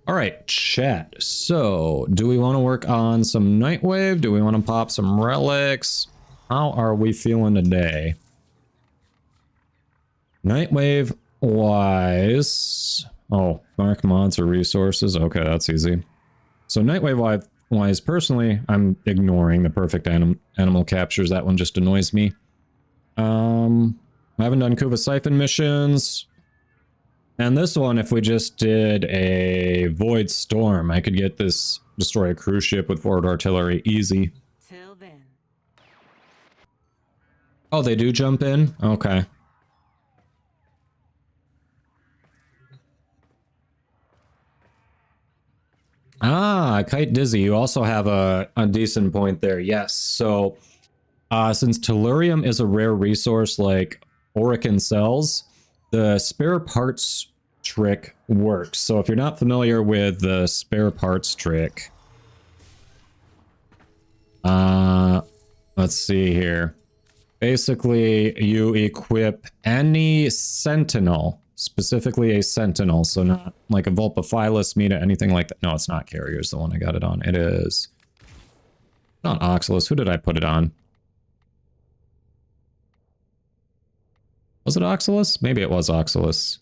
All right, chat. So, do we want to work on some Nightwave? Do we want to pop some relics? How are we feeling today? Nightwave wise. Oh, mark mods or resources. Okay, that's easy. So Nightwave wise, personally, I'm ignoring the perfect animal captures. That one just annoys me. I haven't done Kuva Siphon missions. And this one, if we just did a Void Storm, I could get this, destroy a cruise ship with forward artillery, easy. Till then. Oh, they do jump in? Okay. Ah, Kite Dizzy, you also have a decent point there. Yes. So, since Tellurium is a rare resource like Orican cells, the spare parts trick works. So if you're not familiar with the spare parts trick, let's see here. Basically, you equip any sentinel, specifically a sentinel, so not like a Vulpaphyllus, Meta, anything like that. No, it's not Carrier's the one I got it on. It is not Oxalis. Who did I put it on? Was it Oxalis? Maybe it was Oxalis.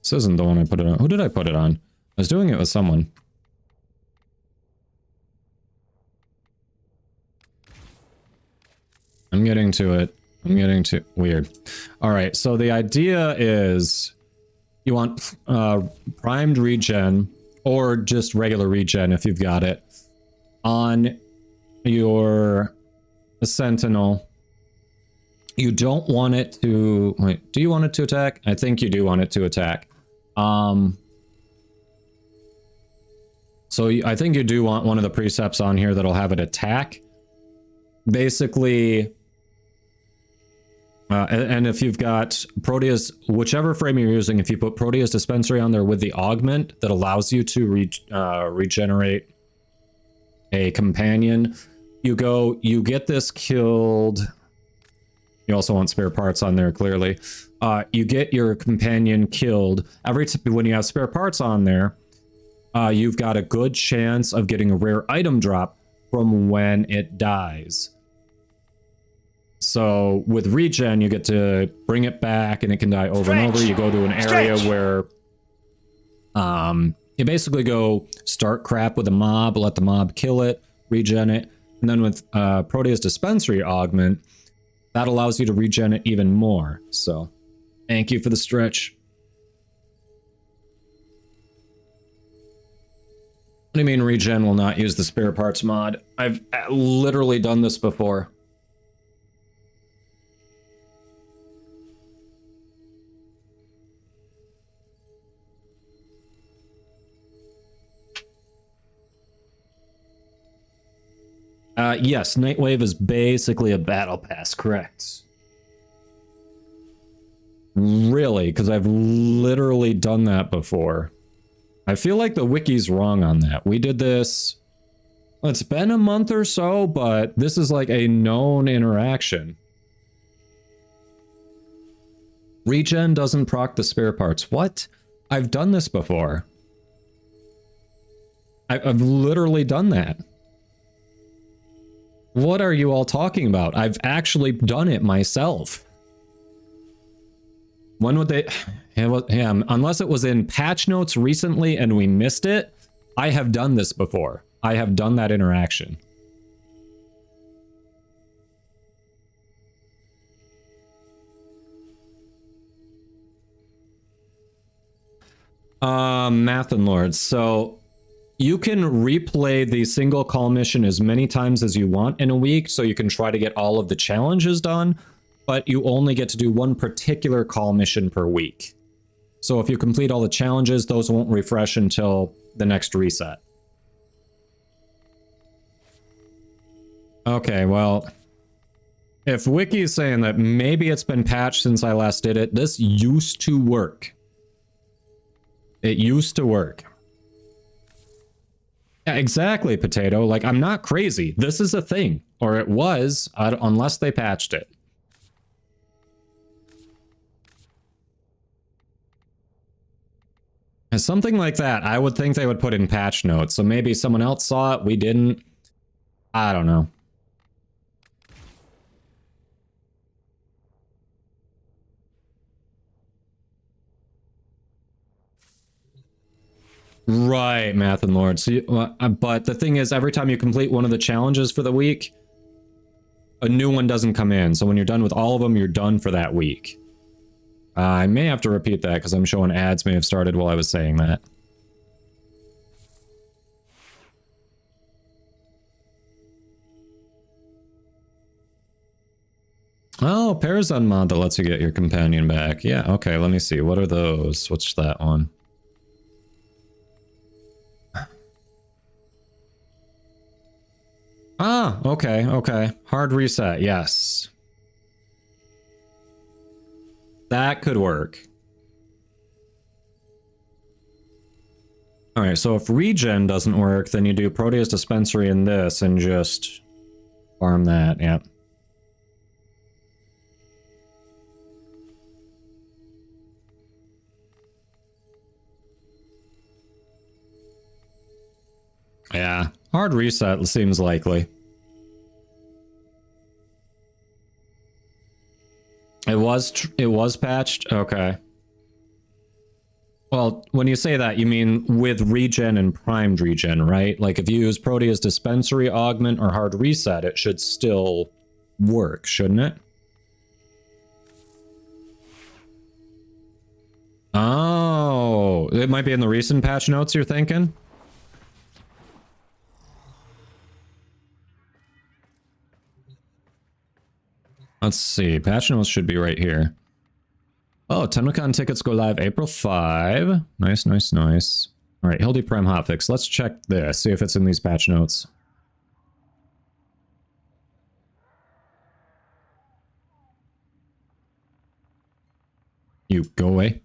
This isn't the one I put it on. Who did I put it on? I was doing it with someone. I'm getting to it. I'm getting to... Weird. Alright, so the idea is you want primed regen, or just regular regen if you've got it, on your Sentinel. You don't want it to... Wait, do you want it to attack? I think you do want it to attack. So I think you do want one of the precepts on here that'll have it attack. Basically... and if you've got Proteus, whichever frame you're using, if you put Proteus Dispensary on there with the augment that allows you to regenerate a companion, you get this killed. You also want spare parts on there, clearly. You get your companion killed. When you have spare parts on there, you've got a good chance of getting a rare item drop from when it dies. So with regen, you get to bring it back and it can die over and over. You go to an area where you basically go start crap with a mob, let the mob kill it, regen it. And then with Proteus Dispensary Augment, that allows you to regen it even more. So thank you for the stretch. What do you mean regen will not use the spare parts mod? I've literally done this before. Yes, Nightwave is basically a battle pass, correct. Really? Because I've literally done that before. I feel like the wiki's wrong on that. We did this... It's been a month or so, but this is like a known interaction. Regen doesn't proc the spare parts. What? I've done this before. I've literally done that. What are you all talking about? I've actually done it myself. When would they... Yeah, unless it was in patch notes recently and we missed it, I have done this before. I have done that interaction. Math and Lords. So... you can replay the single call mission as many times as you want in a week, so you can try to get all of the challenges done, but you only get to do one particular call mission per week. So if you complete all the challenges, those won't refresh until the next reset. Okay, well, if Wiki is saying that maybe it's been patched since I last did it, this used to work. It used to work. Yeah, exactly, Potato. Like, I'm not crazy. This is a thing. Or it was, unless they patched it. And something like that, I would think they would put in patch notes. So maybe someone else saw it, we didn't. I don't know. Right, Math and Lord. So but the thing is, every time you complete one of the challenges for the week, a new one doesn't come in. So when you're done with all of them, you're done for that week. I may have to repeat that because I'm showing ads may have started while I was saying that. Oh, Parazon mod that lets you get your companion back. Yeah, okay, let me see. What are those? What's that one? Ah, okay, okay. Hard reset, yes. That could work. Alright, so if regen doesn't work, then you do Proteus Dispensary in this and just farm that, yeah. Yeah, hard reset seems likely. It was patched? Okay. Well, when you say that, you mean with regen and primed regen, right? Like if you use Proteus Dispensary, Augment, or Hard Reset, it should still work, shouldn't it? Oh, it might be in the recent patch notes you're thinking? Let's see, patch notes should be right here. Oh, TennoCon tickets go live April 5. Nice, nice, nice. All right, Hildy Prime hotfix. Let's check this, see if it's in these patch notes. You go away.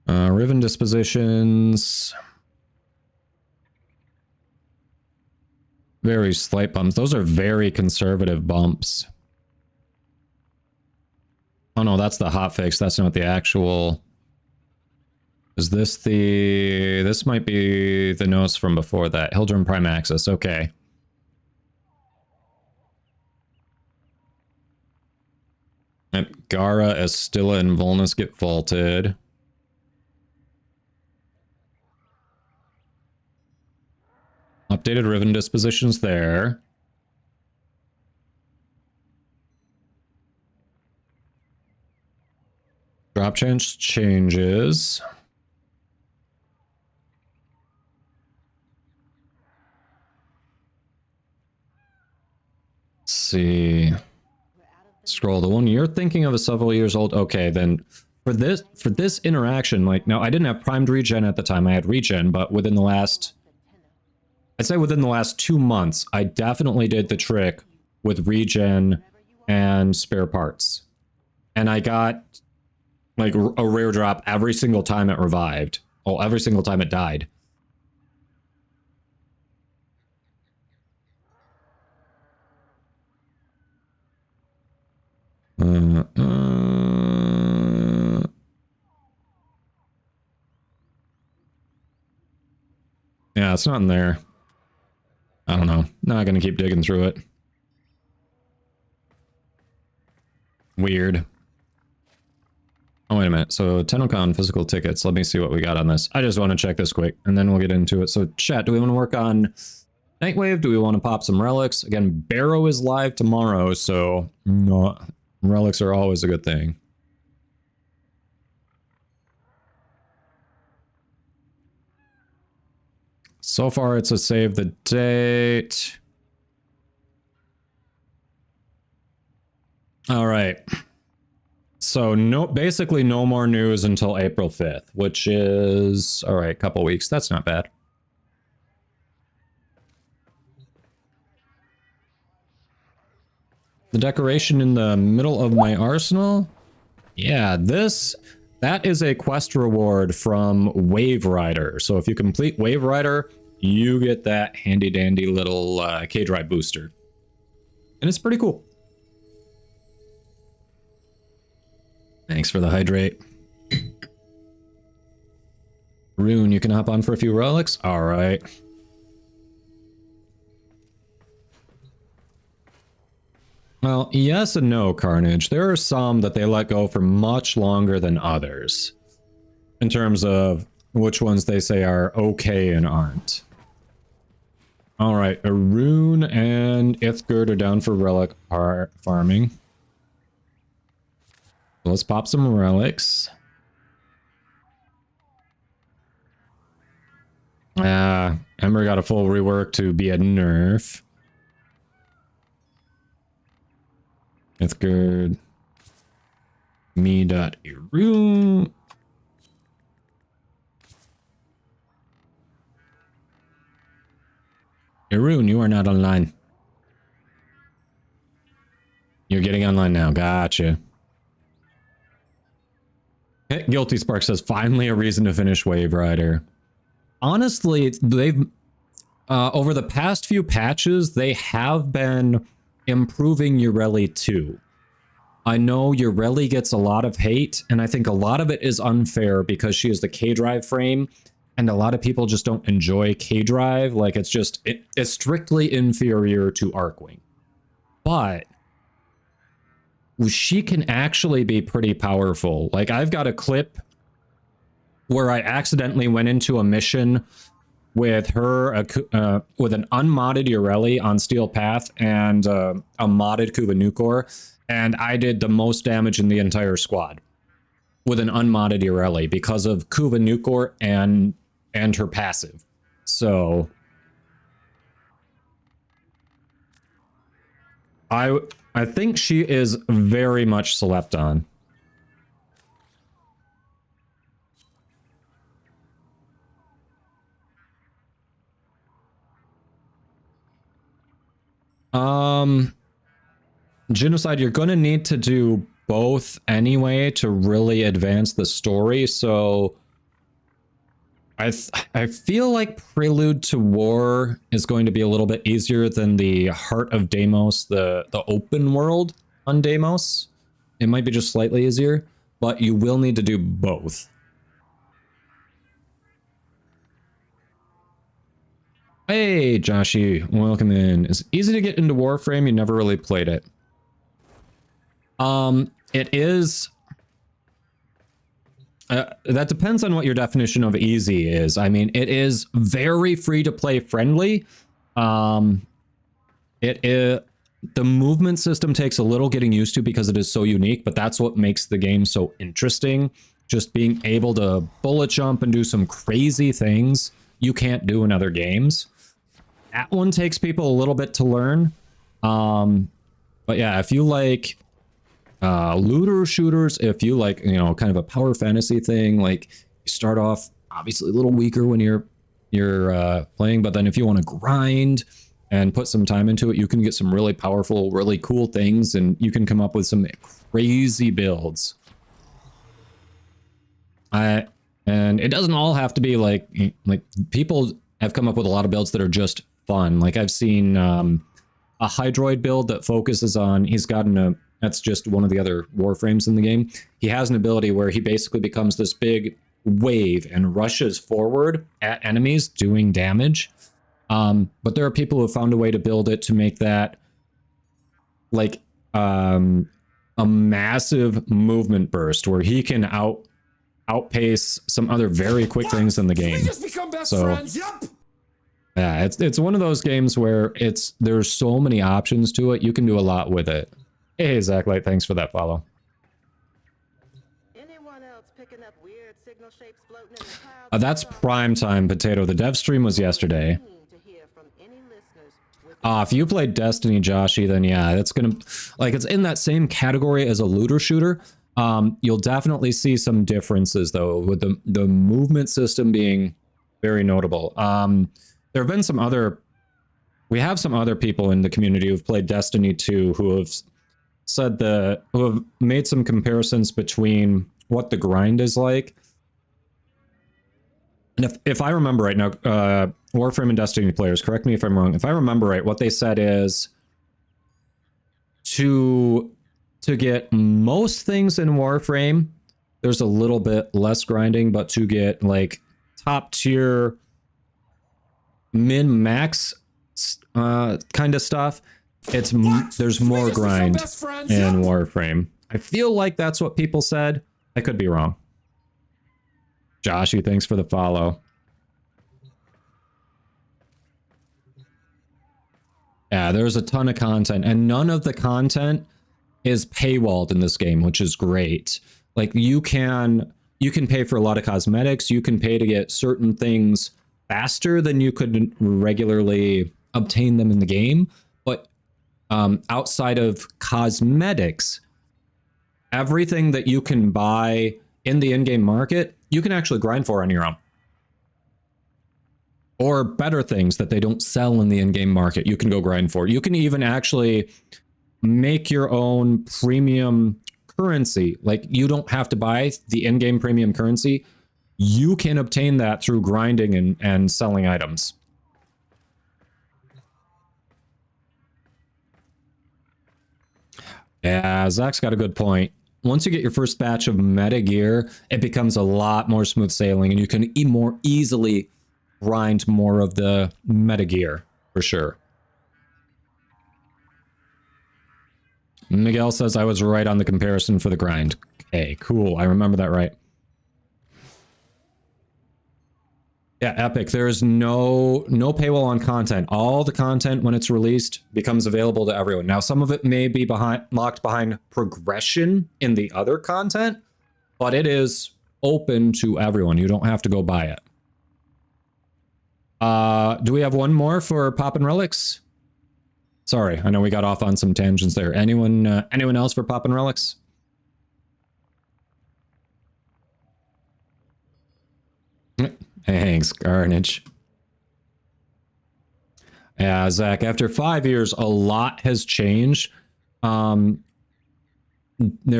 Riven dispositions. Very slight bumps. Those are very conservative bumps. Oh no, that's the hotfix. That's not the actual... Is this the... This might be the notes from before that. Hildrum Prime Access, okay. And Gara, Estilla, and Volnus get vaulted. Updated Riven dispositions there. Drop chance changes. Let's see. Scroll. The one you're thinking of is several years old. Okay, then for this interaction, like, now I didn't have primed regen at the time. I had regen, but within the last, I'd say within the last 2 months, I definitely did the trick with regen and spare parts. And I got like a rare drop every single time it revived. Oh, every single time it died. Yeah, it's not in there. I don't know. Not gonna keep digging through it. Weird. Oh, wait a minute. So, TennoCon physical tickets. Let me see what we got on this. I just want to check this quick, and then we'll get into it. So, chat, do we want to work on Nightwave? Do we want to pop some relics? Again, Baro is live tomorrow, so no, relics are always a good thing. So far, it's a save the date. All right. So basically no more news until April 5th, which is, all right, a couple weeks. That's not bad. The decoration in the middle of my arsenal? Yeah, that is a quest reward from Wave Rider. So if you complete Wave Rider, you get that handy dandy little K-Drive booster. And it's pretty cool. Thanks for the hydrate. Rune, you can hop on for a few relics? Alright. Well, yes and no, Carnage. There are some that they let go for much longer than others. In terms of which ones they say are okay and aren't. Alright, Arun and Ithgard are down for relic farming. Let's pop some relics. Ember got a full rework to be a nerf. Mythgard. Me.eru. Arun, you are not online. You're getting online now. Gotcha. Guilty Spark says, finally a reason to finish Wave Rider. Honestly, they've over the past few patches, they have been improving Ureli too. I know Ureli gets a lot of hate, and I think a lot of it is unfair because she is the K-Drive frame, and a lot of people just don't enjoy K-Drive. Like, it's just, it's strictly inferior to Arcwing. But she can actually be pretty powerful. Like, I've got a clip where I accidentally went into a mission with her, with an unmodded Ureli on Steel Path and a modded Kuvanukor, and I did the most damage in the entire squad with an unmodded Ureli because of Kuvanukor and her passive. So I think she is very much slept on. Genocide, you're going to need to do both anyway to really advance the story, so I feel like Prelude to War is going to be a little bit easier than the Heart of Deimos, the open world on Deimos. It might be just slightly easier, but you will need to do both. Hey, Joshy, welcome in. Is it easy to get into Warframe? You never really played it. It is... that depends on what your definition of easy is. I mean, it is very free-to-play friendly. The movement system takes a little getting used to because it is so unique, but that's what makes the game so interesting. Just being able to bullet jump and do some crazy things you can't do in other games. That one takes people a little bit to learn. But yeah, if you like looter shooters, if you like, you know, kind of a power fantasy thing, like you start off obviously a little weaker when you're playing, but then if you want to grind and put some time into it, you can get some really powerful, really cool things, and you can come up with some crazy builds. And it doesn't all have to be like people have come up with a lot of builds that are just fun. Like I've seen a Hydroid build that focuses on, he's gotten a, that's just one of the other Warframes in the game. He has an ability where he basically becomes this big wave and rushes forward at enemies doing damage. But there are people who have found a way to build it to make that like a massive movement burst where he can outpace some other very quick things in the game. We just become best So friends. Yep. yeah, it's one of those games where there's so many options to it. You can do a lot with it. Hey, Zachlight, thanks for that follow. Anyone else picking up weird signal shapes floating in the clouds? That's prime time, Potato. The dev stream was yesterday. If you played Destiny, Joshy, then yeah, that's gonna, like, it's in that same category as a looter shooter. You'll definitely see some differences though, with the movement system being very notable. There have been some other, we have some other people in the community who've played Destiny 2 who have said who have made some comparisons between what the grind is like. And if I remember right now, Warframe and Destiny players, correct me if I'm wrong. If I remember right, what they said is to get most things in Warframe, there's a little bit less grinding, but to get like top tier min-max kind of stuff, there's more grind in Warframe. I feel like that's what people said. I could be wrong. Joshy, thanks for the follow. Yeah, there's a ton of content, and none of the content is paywalled in this game, which is great. Like you can pay for a lot of cosmetics, you can pay to get certain things faster than you could regularly obtain them in the game, but outside of cosmetics, everything that you can buy in the in-game market, you can actually grind for on your own. Or better things that they don't sell in the in-game market, you can go grind for. You can even actually make your own premium currency. Like, you don't have to buy the in-game premium currency. You can obtain that through grinding and selling items. Yeah, Zach's got a good point. Once you get your first batch of meta gear, it becomes a lot more smooth sailing, and you can more easily grind more of the meta gear, for sure. Miguel says I was right on the comparison for the grind. Okay, cool. I remember that right. Yeah, Epic. There's no paywall on content. All the content, when it's released, becomes available to everyone. Now, some of it may be locked behind progression in the other content, but it is open to everyone. You don't have to go buy it. Do we have one more for Poppin' Relics? Sorry, I know we got off on some tangents there. Anyone else for Poppin' Relics? Thanks, Carnage. Yeah, Zach, after 5 years, a lot has changed. There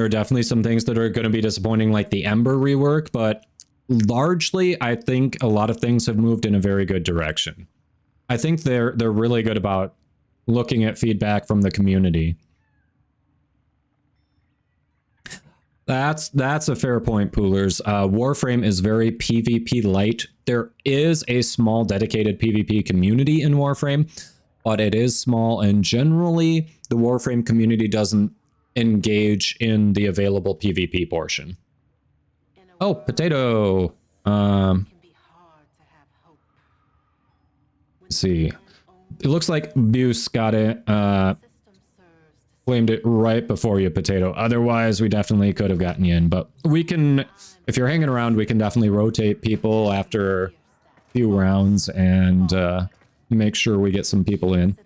are definitely some things that are going to be disappointing, like the Ember rework, but largely, I think a lot of things have moved in a very good direction. I think they're really good about looking at feedback from the community. That's a fair point, Poolers. Warframe is very PvP light. There is a small dedicated PvP community in Warframe, but it is small, and generally the Warframe community doesn't engage in the available PvP portion. Oh, Potato. Let's see. It looks like Buse got it. Claimed it right before you, Potato. Otherwise, we definitely could have gotten you in. But we can, if you're hanging around, we can definitely rotate people after a few rounds and make sure we get some people in.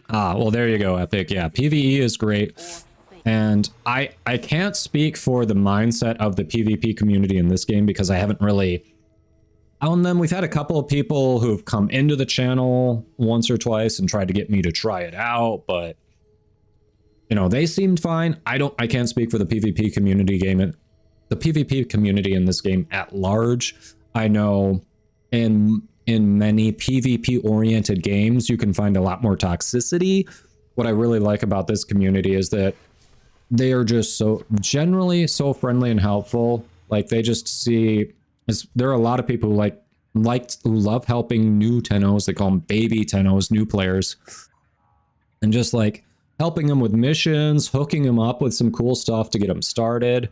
Ah, well, there you go, Epic. Yeah, PvE is great. And I can't speak for the mindset of the PvP community in this game because I haven't really found them. We've had a couple of people who've come into the channel once or twice and tried to get me to try it out, but you know, they seemed fine. I can't speak for the PvP community the PvP community in this game at large. I know in many PvP oriented games, you can find a lot more toxicity. What I really like about this community is that they are just generally so friendly and helpful. Like, they just see, there are a lot of people who who love helping new Tennos. They call them baby Tennos, new players, and just like helping them with missions, hooking them up with some cool stuff to get them started.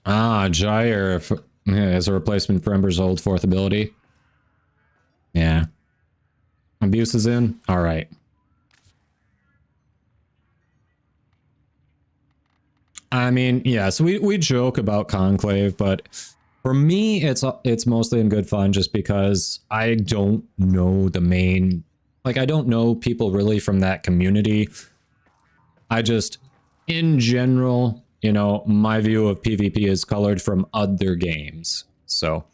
Ah, Gyre as a replacement for Ember's old 4th ability. Yeah. Abuse is in? Alright. I mean, yeah, so we joke about Conclave, but for me, it's mostly in good fun just because I don't know the main... Like, I don't know people really from that community. I just, in general, you know, my view of PvP is colored from other games. So,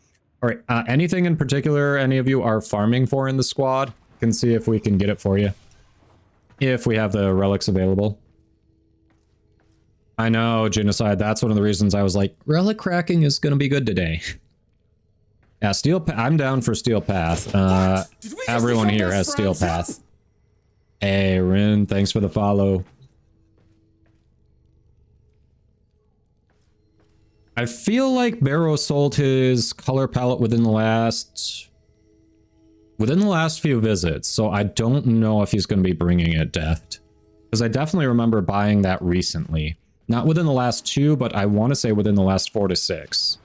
all right, anything in particular any of you are farming for in the squad? Can see if we can get it for you. If we have the relics available. I know, Genocide, that's one of the reasons I was like, relic cracking is going to be good today. Yeah, I'm down for Steel Path. Everyone here has Steel Path. Hey, Rin, thanks for the follow. I feel like Baro sold his color palette within the last few visits, so I don't know if he's going to be bringing it deft. Because I definitely remember buying that recently. Not within the last 2, but I want to say within the last 4 to 6.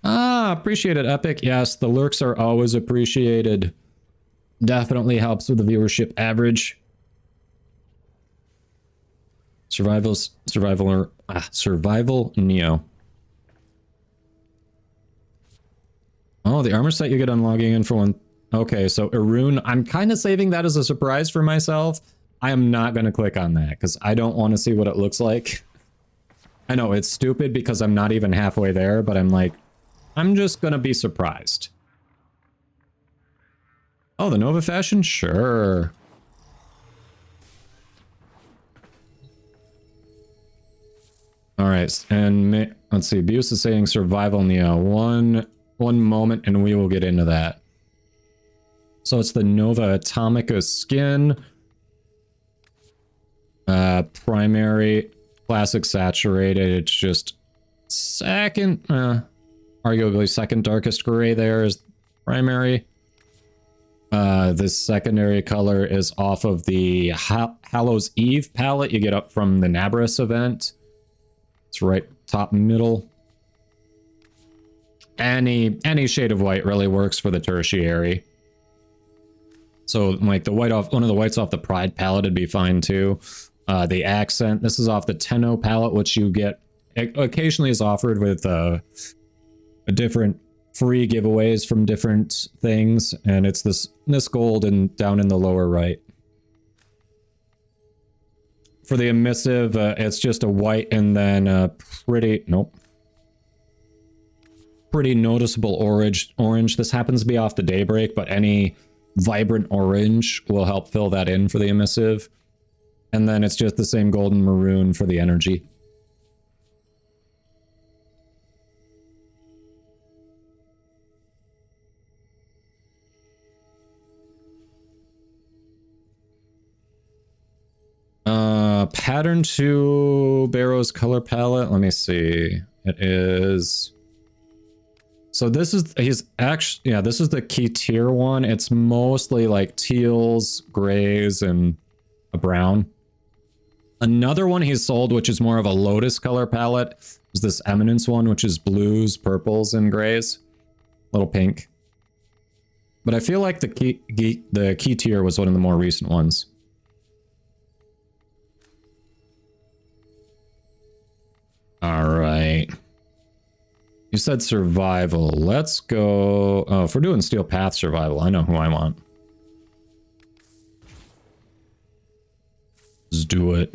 Ah, appreciate it, Epic. Yes, the lurks are always appreciated. Definitely helps with the viewership average. Survival Neo. Oh, the armor set you get on logging in for one. Okay, so Arun, I'm kind of saving that as a surprise for myself. I am not going to click on that because I don't want to see what it looks like. I know it's stupid because I'm not even halfway there, but I'm like, I'm just going to be surprised. Oh, the Nova fashion? Sure. All right, and let's see. Buse is saying survival Neo. One moment, and we will get into that. So it's the Nova Atomica skin. Primary, classic saturated. It's just second, arguably second darkest gray there is primary. This secondary color is off of the Hallows Eve palette you get up from the Nabris event. It's right top middle. Any shade of white really works for the tertiary. So like the white off, one of the whites off the Pride palette would be fine too. The accent, this is off the Tenno palette, which you get occasionally is offered with a different free giveaways from different things, and it's this gold and down in the lower right. For the emissive, it's just a white and then a pretty noticeable orange. This happens to be off the Daybreak, but any vibrant orange will help fill that in for the emissive. And then it's just the same golden maroon for the energy. Pattern to Baro's color palette. Let me see. It is... So this is, he's actually, yeah, this is the key tier one. It's mostly like teals, grays, and a brown. Another one he's sold, which is more of a Lotus color palette, is this Eminence one, which is blues, purples, and grays. Little pink. But I feel like the key tier was one of the more recent ones. All right. You said survival. Let's go... Oh, if we're doing Steel Path survival, I know who I want. Let's do it.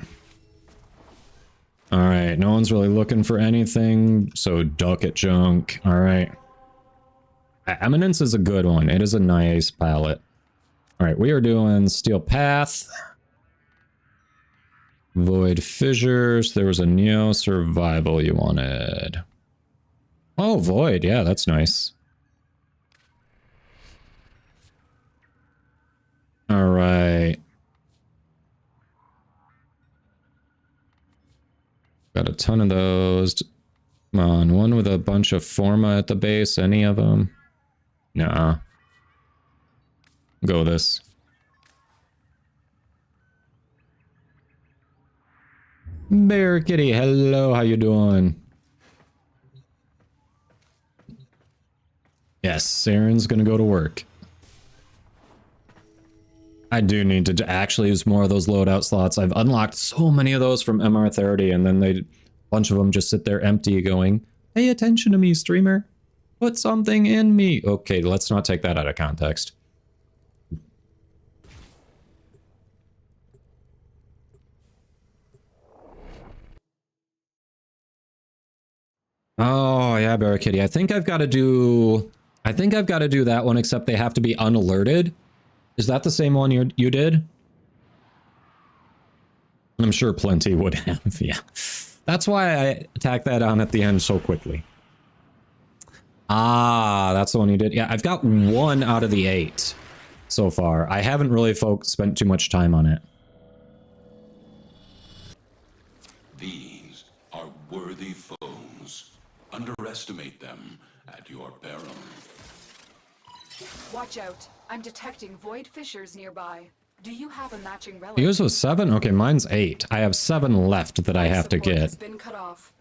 Alright, no one's really looking for anything, so duck it, junk. Alright. Eminence is a good one. It is a nice palette. Alright, we are doing Steel Path. Void Fissures. There was a Neo survival you wanted. Oh, Void. Yeah, that's nice. All right. Got a ton of those. Come on, one with a bunch of Forma at the base. Any of them? Nah. Go with this. Bear Kitty, hello, how you doing? Yes, Saren's gonna go to work. I do need to actually use more of those loadout slots. I've unlocked so many of those from MR30, and then a bunch of them just sit there empty going, pay attention to me, streamer. Put something in me. Okay, let's not take that out of context. Oh, yeah, Barakitty. I think I've got to do that one, except they have to be unalerted. Is that the same one you did? I'm sure plenty would have, yeah. That's why I tacked that on at the end so quickly. Ah, that's the one you did. Yeah, I've got 1 out of the 8 so far. I haven't really spent too much time on it. These are worthy foes. Underestimate them at your peril. Watch out. I'm detecting void fissures nearby. Do you have a matching relic? Yours was 7? Okay, mine's 8. I have 7 left that I have to get. Been cut off.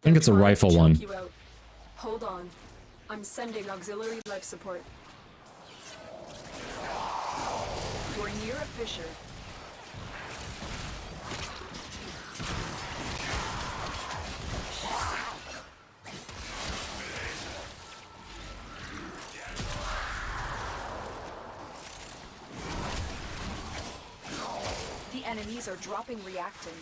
I think it's a rifle one. Hold on. I'm sending auxiliary life support. We're near a fissure. The enemies are dropping reactant.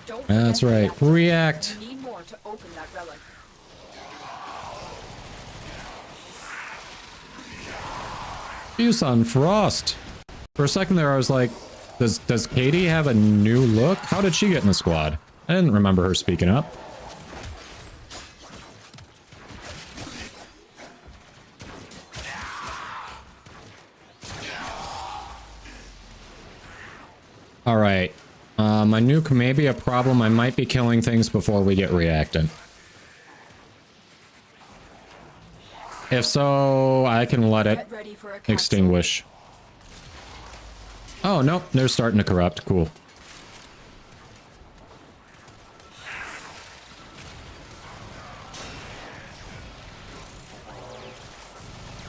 Don't That's forget right. reactant. React. You need more to open that relic. Use on Frost. For a second there, I was like, does Katie have a new look? How did she get in the squad? I didn't remember her speaking up. Alright. My nuke may be a problem. I might be killing things before we get reactant. If so, I can let it extinguish. Oh, nope. They're starting to corrupt. Cool.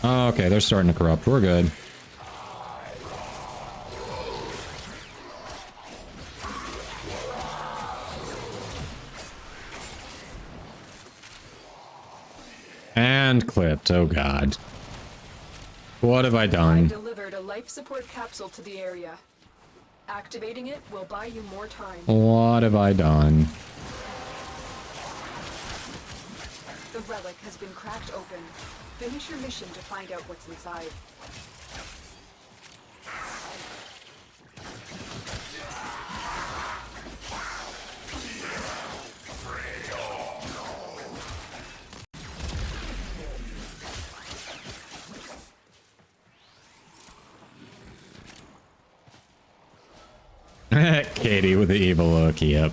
Okay, they're starting to corrupt. We're good. And clipped. Oh god. What have I done? I delivered a life support capsule to the area. Activating it will buy you more time. What have I done? The relic has been cracked open. Finish your mission to find out what's inside. Katie with the evil look, yep.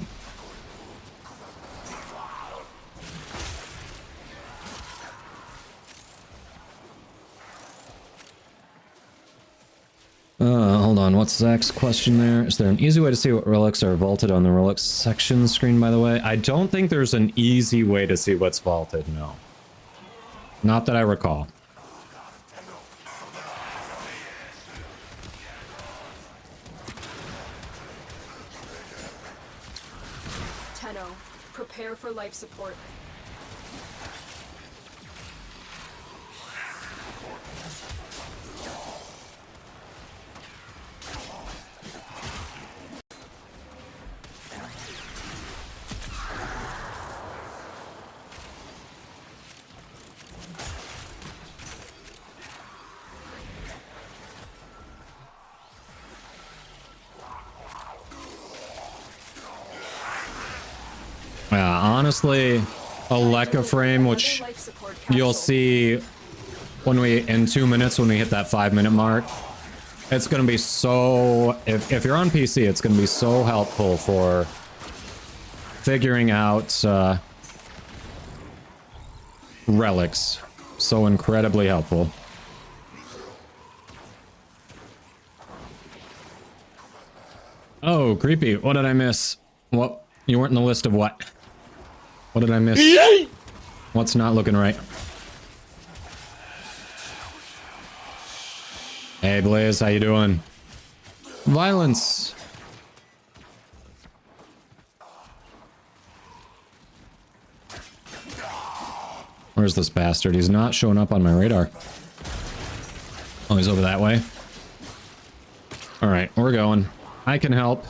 Hold on, what's Zach's question there? Is there an easy way to see what relics are vaulted on the relics section screen, by the way? I don't think there's an easy way to see what's vaulted, no. Not that I recall. Prepare for life support. Yeah, honestly, a Lekka frame, which you'll see when in 2 minutes when we hit that 5-minute mark, it's going to be so, if you're on PC, it's going to be so helpful for figuring out relics. So incredibly helpful. Oh, creepy. What did I miss? What? You weren't in the list of what? What did I miss? What's not looking right? Hey, Blaze, how you doing? Violence. Where's this bastard? He's not showing up on my radar. Oh, he's over that way. Alright, we're going. I can help.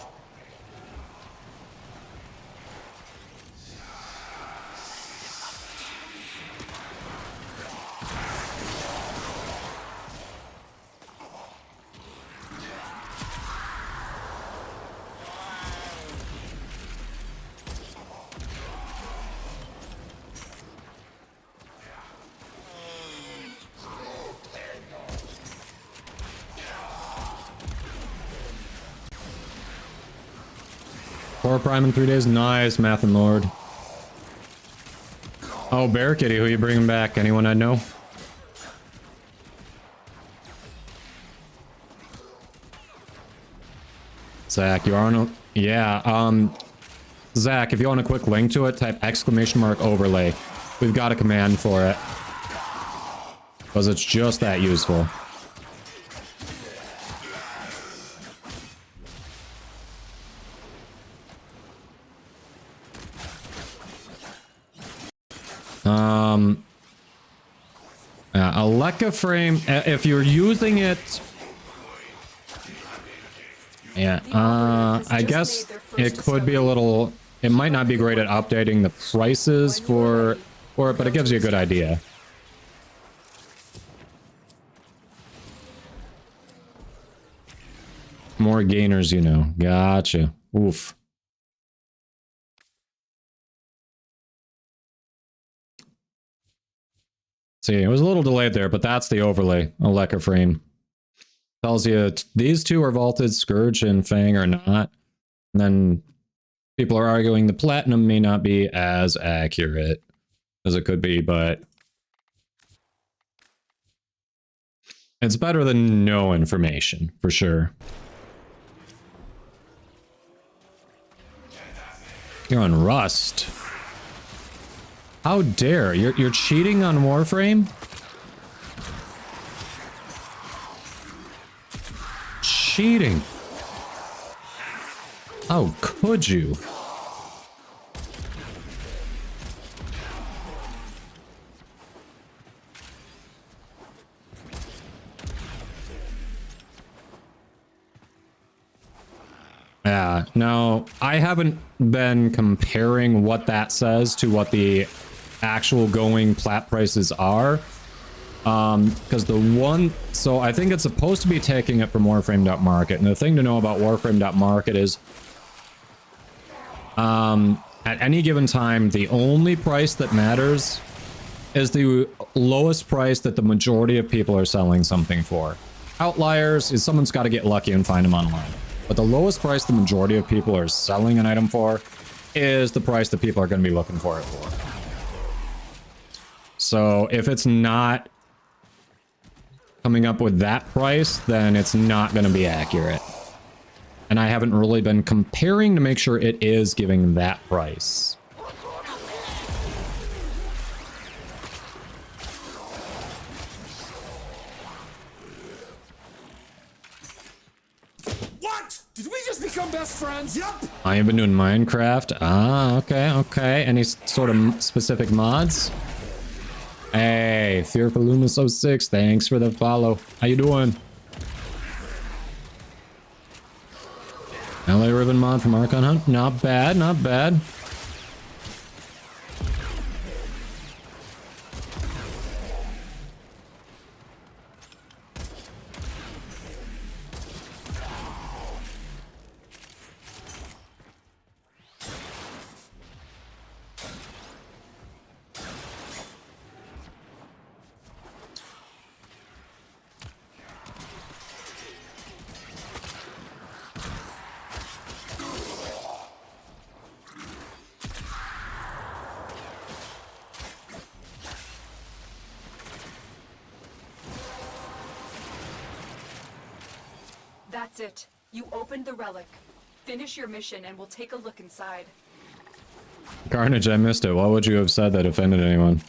Prime in 3 days. Nice, Math and Lord. Oh, Bear Kitty, who you bringing back? Anyone I know? Zach, you are on a... Yeah, Zach, if you want a quick link to it, type !overlay. We've got a command for it. Because it's just that useful. A Leica frame, if you're using it, yeah, I guess it could be a little, it might not be great at updating the prices for it, but it gives you a good idea. More gainers, you know. Gotcha. Oof. See, it was a little delayed there, but that's the overlay. A Leica frame. Tells you these two are vaulted, Scourge and Fang are not. And then people are arguing the Platinum may not be as accurate as it could be, but it's better than no information, for sure. You're on Rust. How dare you're cheating on Warframe? Cheating. How could you? Yeah, no, I haven't been comparing what that says to what the actual going plat prices are. Because the one, so I think it's supposed to be taking it from Warframe.market, and the thing to know about Warframe.market is at any given time, the only price that matters is the lowest price that the majority of people are selling something for. Outliers is someone's got to get lucky and find them online. But the lowest price the majority of people are selling an item for is the price that people are going to be looking for it for. So if it's not coming up with that price, then it's not going to be accurate. And I haven't really been comparing to make sure it is giving that price. Did we just become best friends? Yup. I have been doing Minecraft. Ah, okay. Any sort of specific mods? Hey, Fearfullumus06, thanks for the follow. How you doing? LA Ribbon mod from Archon Hunt. Not bad, not bad. That's it. You opened the relic. Finish your mission and we'll take a look inside. Carnage, I missed it. What would you have said that offended anyone?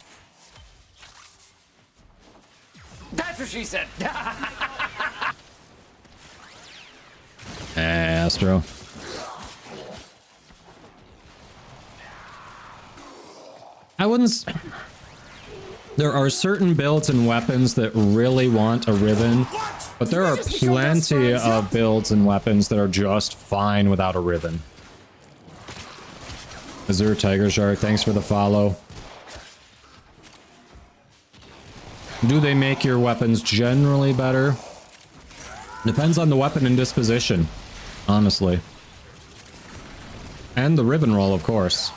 That's what she said. Astro. I wouldn't... There are certain builds and weapons that really want a ribbon, but there are plenty of builds and weapons that are just fine without a ribbon. Azure Tiger Shark, thanks for the follow. Do they make your weapons generally better? Depends on the weapon and disposition, honestly. And the ribbon roll, of course.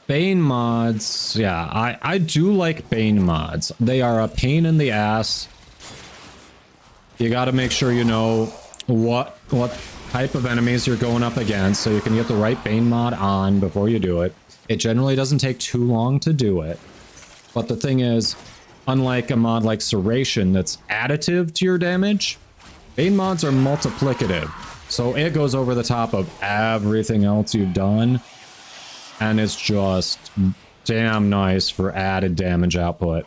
Bane mods, yeah, I do like Bane mods. They are a pain in the ass. You gotta make sure you know what type of enemies you're going up against so you can get the right Bane mod on before you do it. It generally doesn't take too long to do it. But the thing is, unlike a mod like Serration that's additive to your damage, Bane mods are multiplicative. So it goes over the top of everything else you've done. And it's just damn nice for added damage output.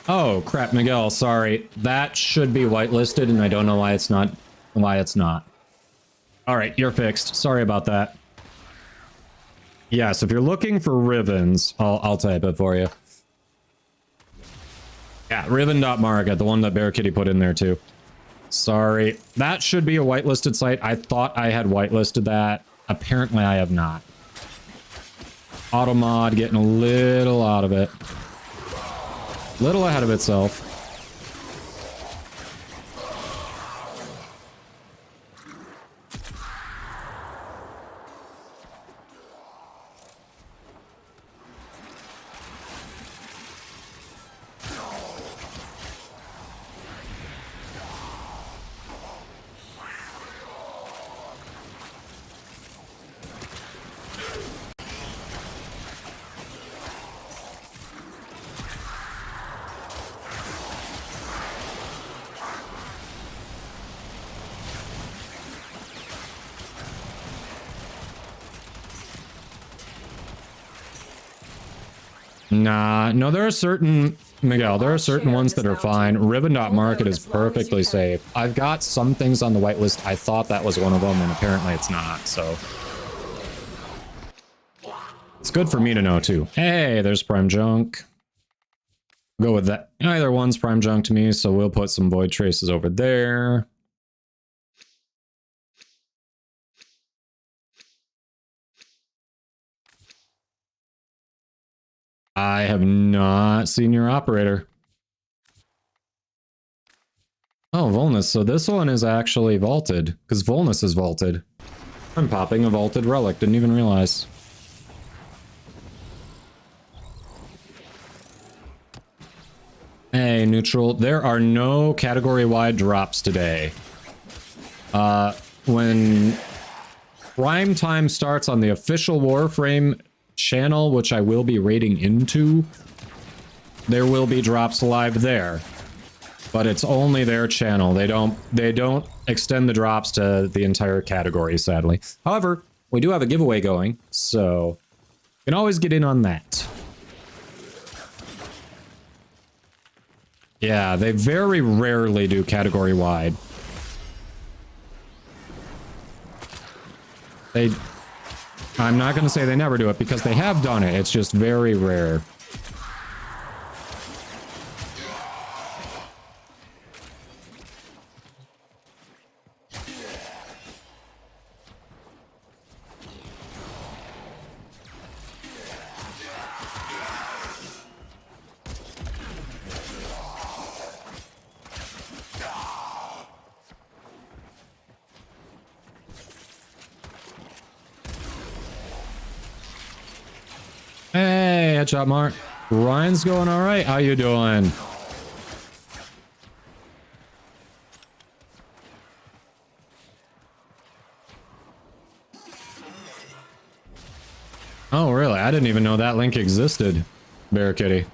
Oh, crap, Miguel, sorry. That should be whitelisted, and I don't know why it's not. All right, you're fixed. Sorry about that. Yes, if you're looking for Rivens, I'll type it for you. Yeah, Riven.market, the one that Bear Kitty put in there too. Sorry. That should be a whitelisted site. I thought I had whitelisted that. Apparently I have not. Automod getting a little out of it. Little ahead of itself. Nah, no, there are certain, Miguel, there are certain ones that are fine. Ribbon.market is perfectly safe. I've got some things on the whitelist. I thought that was one of them, and apparently it's not, so. It's good for me to know, too. Hey, there's Prime Junk. Go with that. Either one's Prime Junk to me, so we'll put some Void Traces over there. I have not seen your operator. Oh, Volnus. So this one is actually vaulted, because Volnus is vaulted. I'm popping a vaulted relic. Didn't even realize. Hey, neutral. There are no category-wide drops today. When prime time starts on the official Warframe channel, which I will be raiding into, there will be drops live there, but it's only their channel. They don't extend the drops to the entire category, sadly. However, we do have a giveaway going, so you can always get in on that. Yeah, they very rarely do category wide. I'm not going to say they never do it, because they have done it. It's just very rare. Hey, headshot Mark. Ryan's going all right. How you doing? Oh, really? I didn't even know that link existed, Bear Kitty.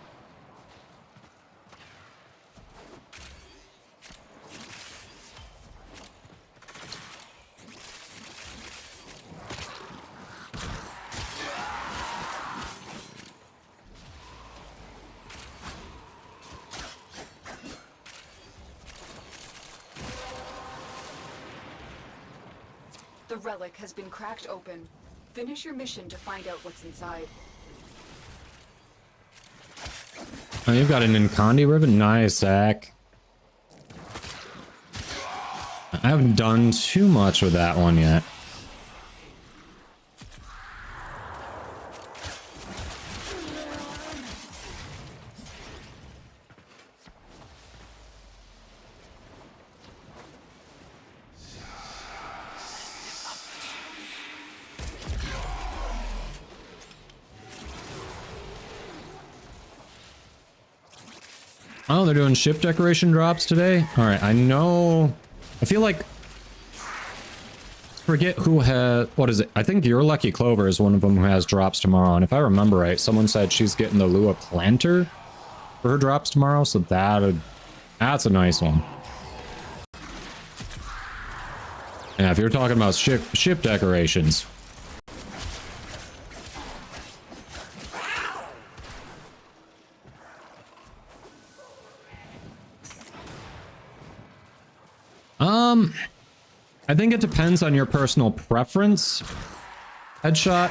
The relic has been cracked open. Finish your mission to find out what's inside. Oh, you've got an Incondi ribbon? Nice, Zach. I haven't done too much with that one yet. Oh, they're doing ship decoration drops today? Alright, I know... I feel like... Forget who had... What is it? I think Your Lucky Clover is one of them who has drops tomorrow. And if I remember right, someone said she's getting the Lua Planter for her drops tomorrow. So that's a nice one. Yeah, if you're talking about ship decorations... I think it depends on your personal preference. Headshot.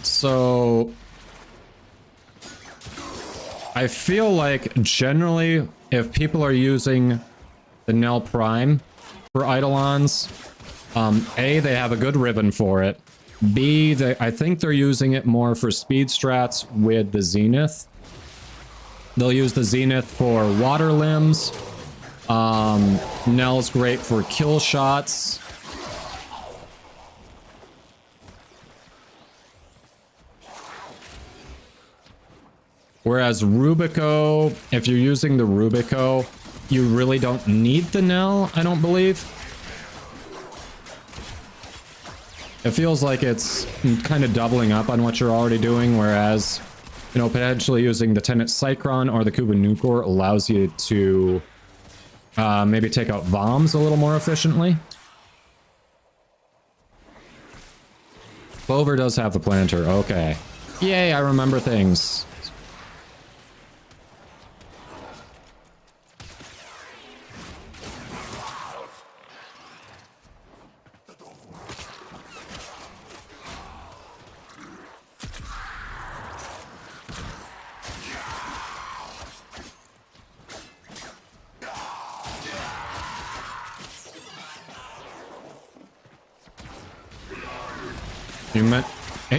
So I feel like generally if people are using the Nell Prime for Eidolons, A, they have a good ribbon for it. B, I think they're using it more for speed strats with the Zenith. They'll use the Zenith for water limbs. Nell's great for kill shots. Whereas Rubico, if you're using the Rubico, you really don't need the Nell, I don't believe. It feels like it's kind of doubling up on what you're already doing, whereas, you know, potentially using the Tenet Cycron or the Kuba Nucor allows you to maybe take out bombs a little more efficiently. Clover does have the planter, okay. Yay, I remember things.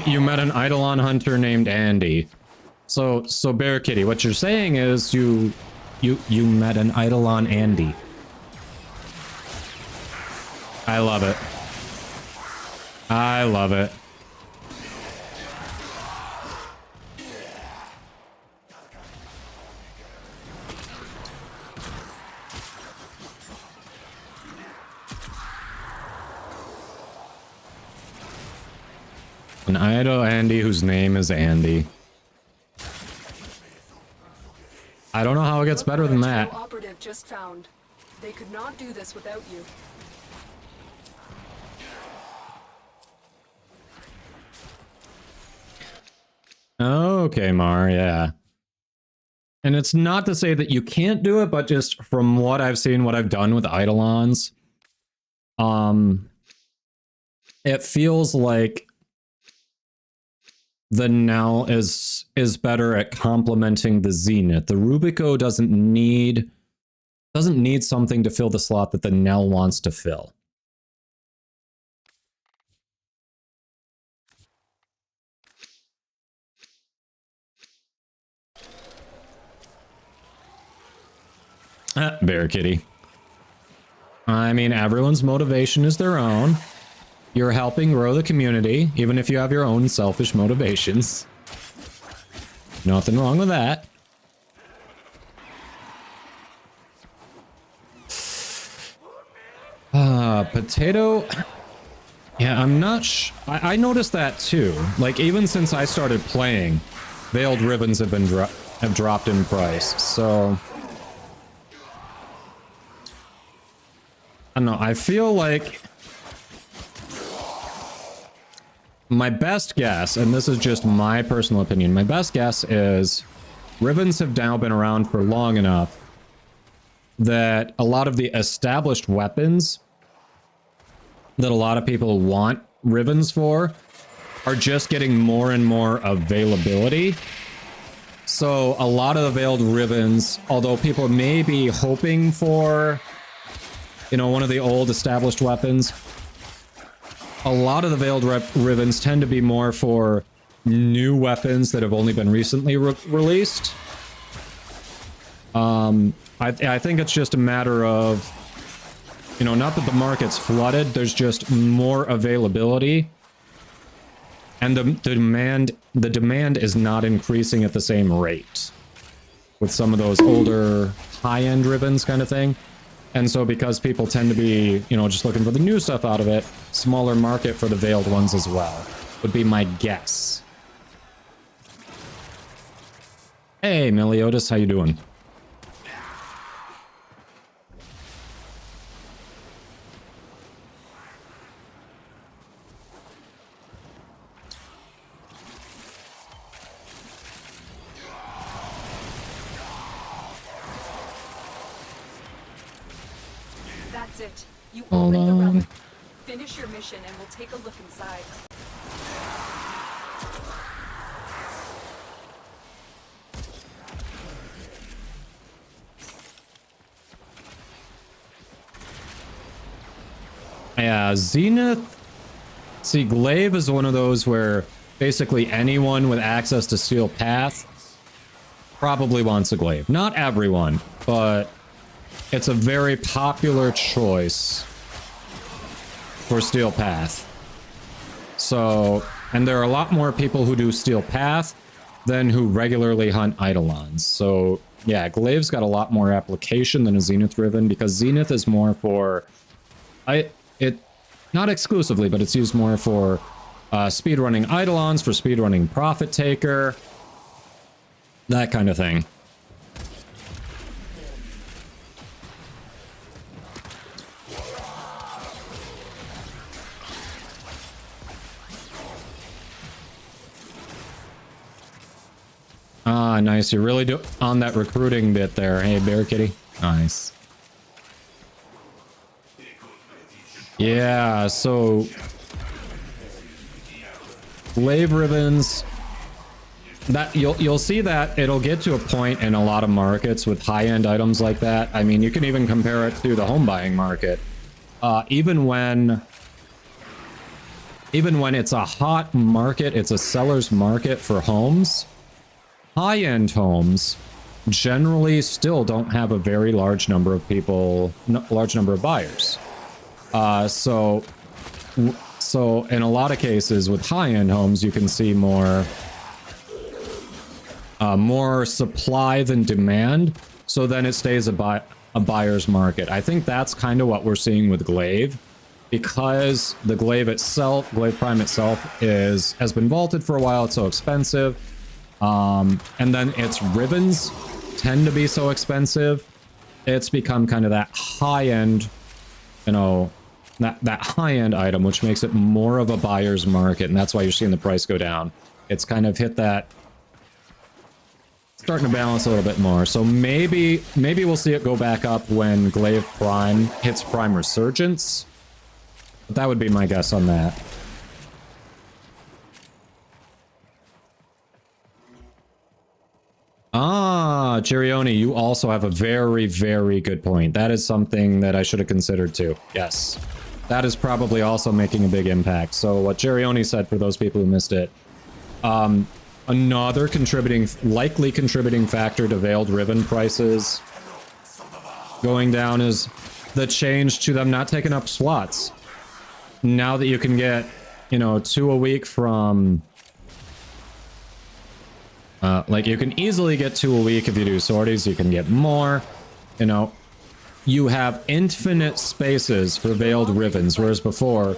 You met an Eidolon hunter named Andy. So Bear Kitty, what you're saying is you met an Eidolon Andy. I love it. I love it. An Idol Andy whose name is Andy. I don't know how it gets better than that. Operative just found. They could not do this without you. Okay, Mar, yeah. And it's not to say that you can't do it, but just from what I've seen, what I've done with Eidolons, it feels like the Nell is better at complementing the Zenith. The Rubico doesn't need something to fill the slot that the Nell wants to fill. Bear Kitty. I mean, everyone's motivation is their own. You're helping grow the community, even if you have your own selfish motivations. Nothing wrong with that. Potato. Yeah, I'm not I noticed that too. Like, even since I started playing, Veiled Ribbons have been have dropped in price, so I don't know, I feel like my best guess, and this is just my personal opinion, my best guess is ribbons have now been around for long enough that a lot of the established weapons that a lot of people want ribbons for are just getting more and more availability. So a lot of the Veiled Ribbons, although people may be hoping for, you know, one of the old established weapons, a lot of the Veiled Ribbons tend to be more for new weapons that have only been recently released. I think it's just a matter of, you know, not that the market's flooded, there's just more availability. And the demand is not increasing at the same rate with some of those older high-end ribbons kind of thing. And so because people tend to be, you know, just looking for the new stuff out of it, smaller market for the Veiled ones as well, would be my guess. Hey, Meliodas, how you doing? That's it. You Hold open the on. relic, finish your mission, and we'll take a look inside. Yeah, Zenith. See, Glaive is one of those where basically anyone with access to Steel Path probably wants a Glaive. Not everyone, but it's a very popular choice for Steel Path. So, and there are a lot more people who do Steel Path than who regularly hunt Eidolons. So, yeah, Glaive's got a lot more application than a Zenith Riven, because Zenith is more for... not exclusively, but it's used more for speedrunning Eidolons, for speedrunning Profit Taker, that kind of thing. Ah, nice. You're really on that recruiting bit there. Hey, Bear Kitty. Nice. Yeah, so Glaive Ribbons, that you'll see that it'll get to a point in a lot of markets with high-end items like that. I mean, you can even compare it to the home buying market. Even when it's a hot market, it's a seller's market for homes, high-end homes generally still don't have a very large number of people, large number of buyers. So in a lot of cases with high-end homes, you can see more supply than demand. So then it stays a buyer's market. I think that's kind of what we're seeing with Glaive, because the Glaive itself, Glaive Prime itself, has been vaulted for a while. It's so expensive, and then its ribbons tend to be so expensive. It's become kind of that high-end, you know, that high-end item, which makes it more of a buyer's market, and that's why you're seeing the price go down. It's kind of hit that, starting to balance a little bit more. So maybe we'll see it go back up when Glaive Prime hits Prime Resurgence. But that would be my guess on that. Ah, Gerioni, you also have a very, very good point. That is something that I should have considered too. Yes. That is probably also making a big impact. So what Gerioni said, for those people who missed it, another likely contributing factor to Veiled Ribbon prices going down is the change to them not taking up slots. Now that you can get, 2 a week from... like, you can easily get 2 a week if you do sorties. You can get more, You have infinite spaces for Veiled Ribbons, whereas before,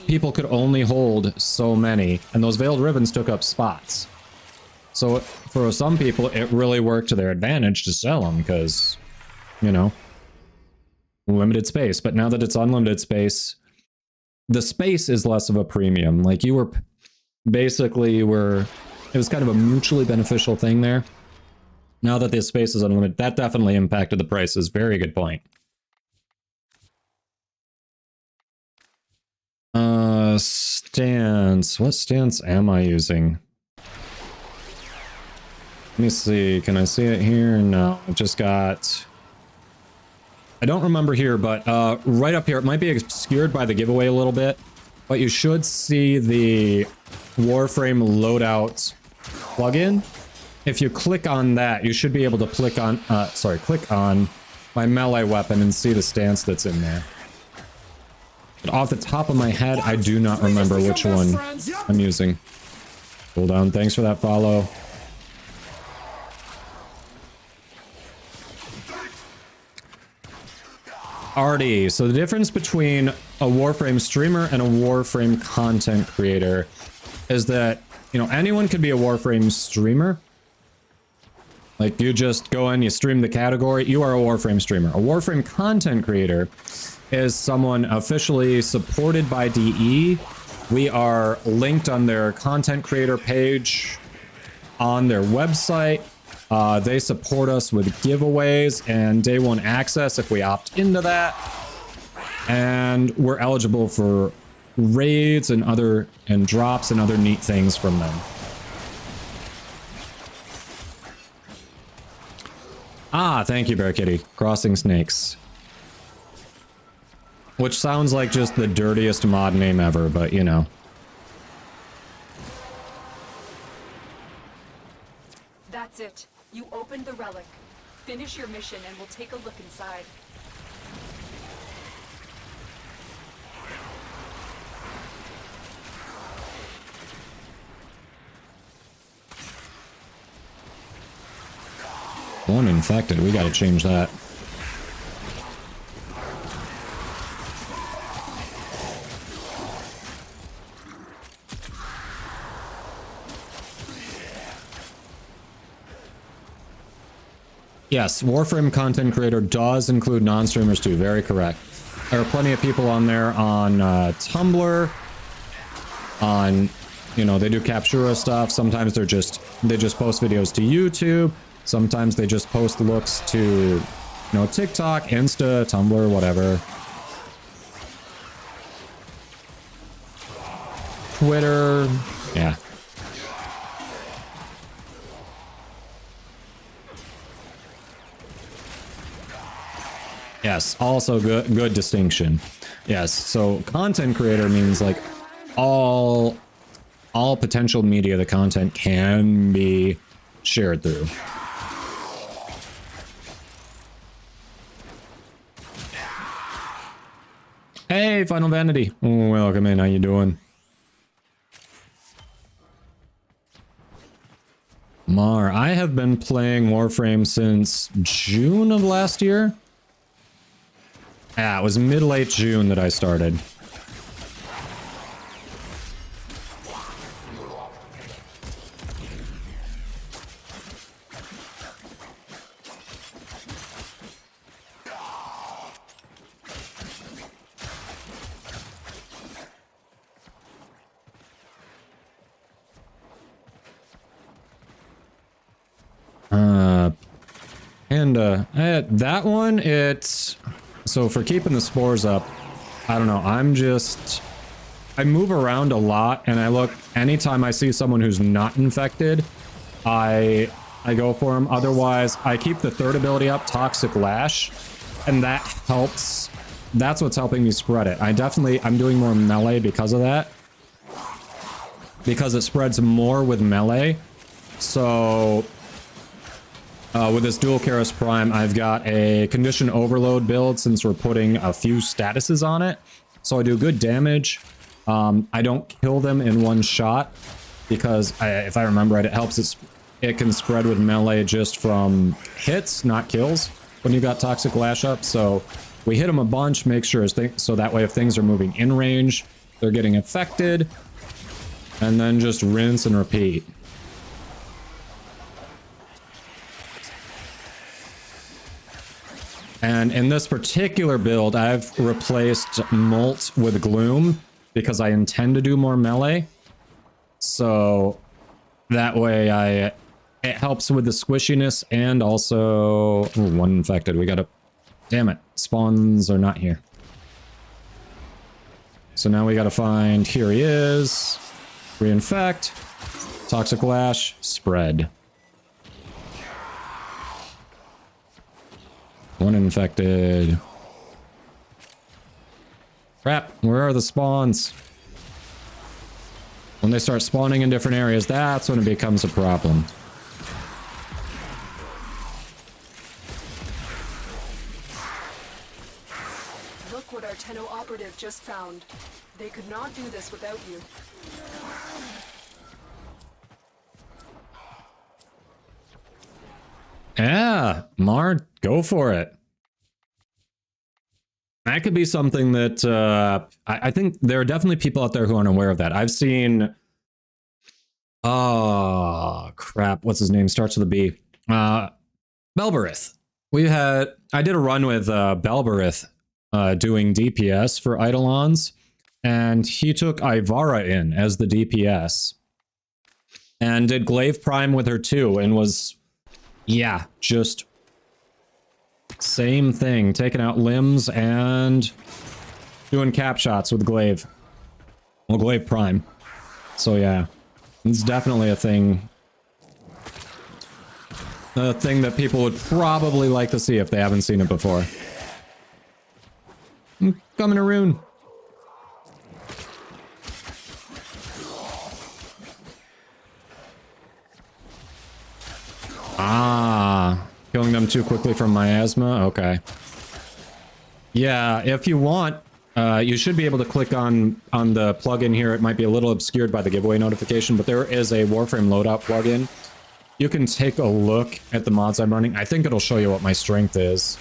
people could only hold so many, and those Veiled Ribbons took up spots. So for some people, it really worked to their advantage to sell them, because, limited space. But now that it's unlimited space, the space is less of a premium. Like, it was kind of a mutually beneficial thing there. Now that the space is unlimited, that definitely impacted the prices. Very good point. Stance. What stance am I using? Let me see. Can I see it here? No, I just got... I don't remember here, but right up here, it might be obscured by the giveaway a little bit, but you should see the Warframe loadout plugin. If you click on that, you should be able to click on my melee weapon and see the stance that's in there. But off the top of my head, I do not remember which one I'm using. Hold on, thanks for that follow. Artie, so the difference between a Warframe streamer and a Warframe content creator is that, anyone could be a Warframe streamer. Like, you just go in, you stream the category, you are a Warframe streamer. A Warframe content creator is someone officially supported by DE. We are linked on their content creator page on their website. They support us with giveaways and day one access if we opt into that. And we're eligible for raids and drops and other neat things from them. Ah, thank you, Bear Kitty. Crossing Snakes. Which sounds like just the dirtiest mod name ever, but you know. That's it. You opened the relic. Finish your mission and we'll take a look inside. One infected. We gotta change that. Yes, Warframe content creator does include non-streamers too. Very correct. There are plenty of people on there on Tumblr. On, you know, they do Captura stuff. Sometimes they just post videos to YouTube. Sometimes they just post looks to, you know, TikTok, Insta, Tumblr, whatever. Twitter, yeah. Yes, also good distinction. Yes, so content creator means like all potential media the content can be shared through. Hey, Final Vanity. Welcome in. How you doing? Mar, I have been playing Warframe since June of last year. Yeah, it was mid-late June that I started. That one, it's... So for keeping the spores up, I don't know, I move around a lot, and I look, anytime I see someone who's not infected, I go for them. Otherwise, I keep the third ability up, Toxic Lash, and that helps. That's what's helping me spread it. I'm doing more melee because of that. Because it spreads more with melee. So... with this dual Karis Prime, I've got a condition overload build since we're putting a few statuses on it. So I do good damage. I don't kill them in one shot because if I remember right, it helps it can spread with melee just from hits, not kills when you got Toxic Lash up. So we hit them a bunch, make sure so that way if things are moving in range, they're getting affected, and then just rinse and repeat. And in this particular build, I've replaced Molt with Gloom because I intend to do more melee. So that way it helps with the squishiness and also... Ooh, one infected. We gotta... Damn it. Spawns are not here. So now we gotta find... Here he is. Reinfect. Toxic Lash. Spread. One infected. Crap, where are the spawns? When they start spawning in different areas, that's when it becomes a problem. Look what our Tenno operative just found. They could not do this without you. Yeah, Mar, go for it. That could be something that I think there are definitely people out there who aren't aware of that. I've seen... Oh, crap. What's his name? Starts with a B. Belberith. I did a run with Belberith doing DPS for Eidolons, and he took Ivara in as the DPS. And did Glaive Prime with her too, and was... Yeah, just same thing, taking out limbs and doing cap shots with Glaive. Well, Glaive Prime. So yeah, it's definitely a thing. A thing that people would probably like to see if they haven't seen it before. I'm coming to Rune. Ah, killing them too quickly from miasma. Okay. Yeah, if you want, you should be able to click on the plugin here. It might be a little obscured by the giveaway notification, but there is a Warframe loadout plugin. You can take a look at the mods I'm running. I think it'll show you what my strength is.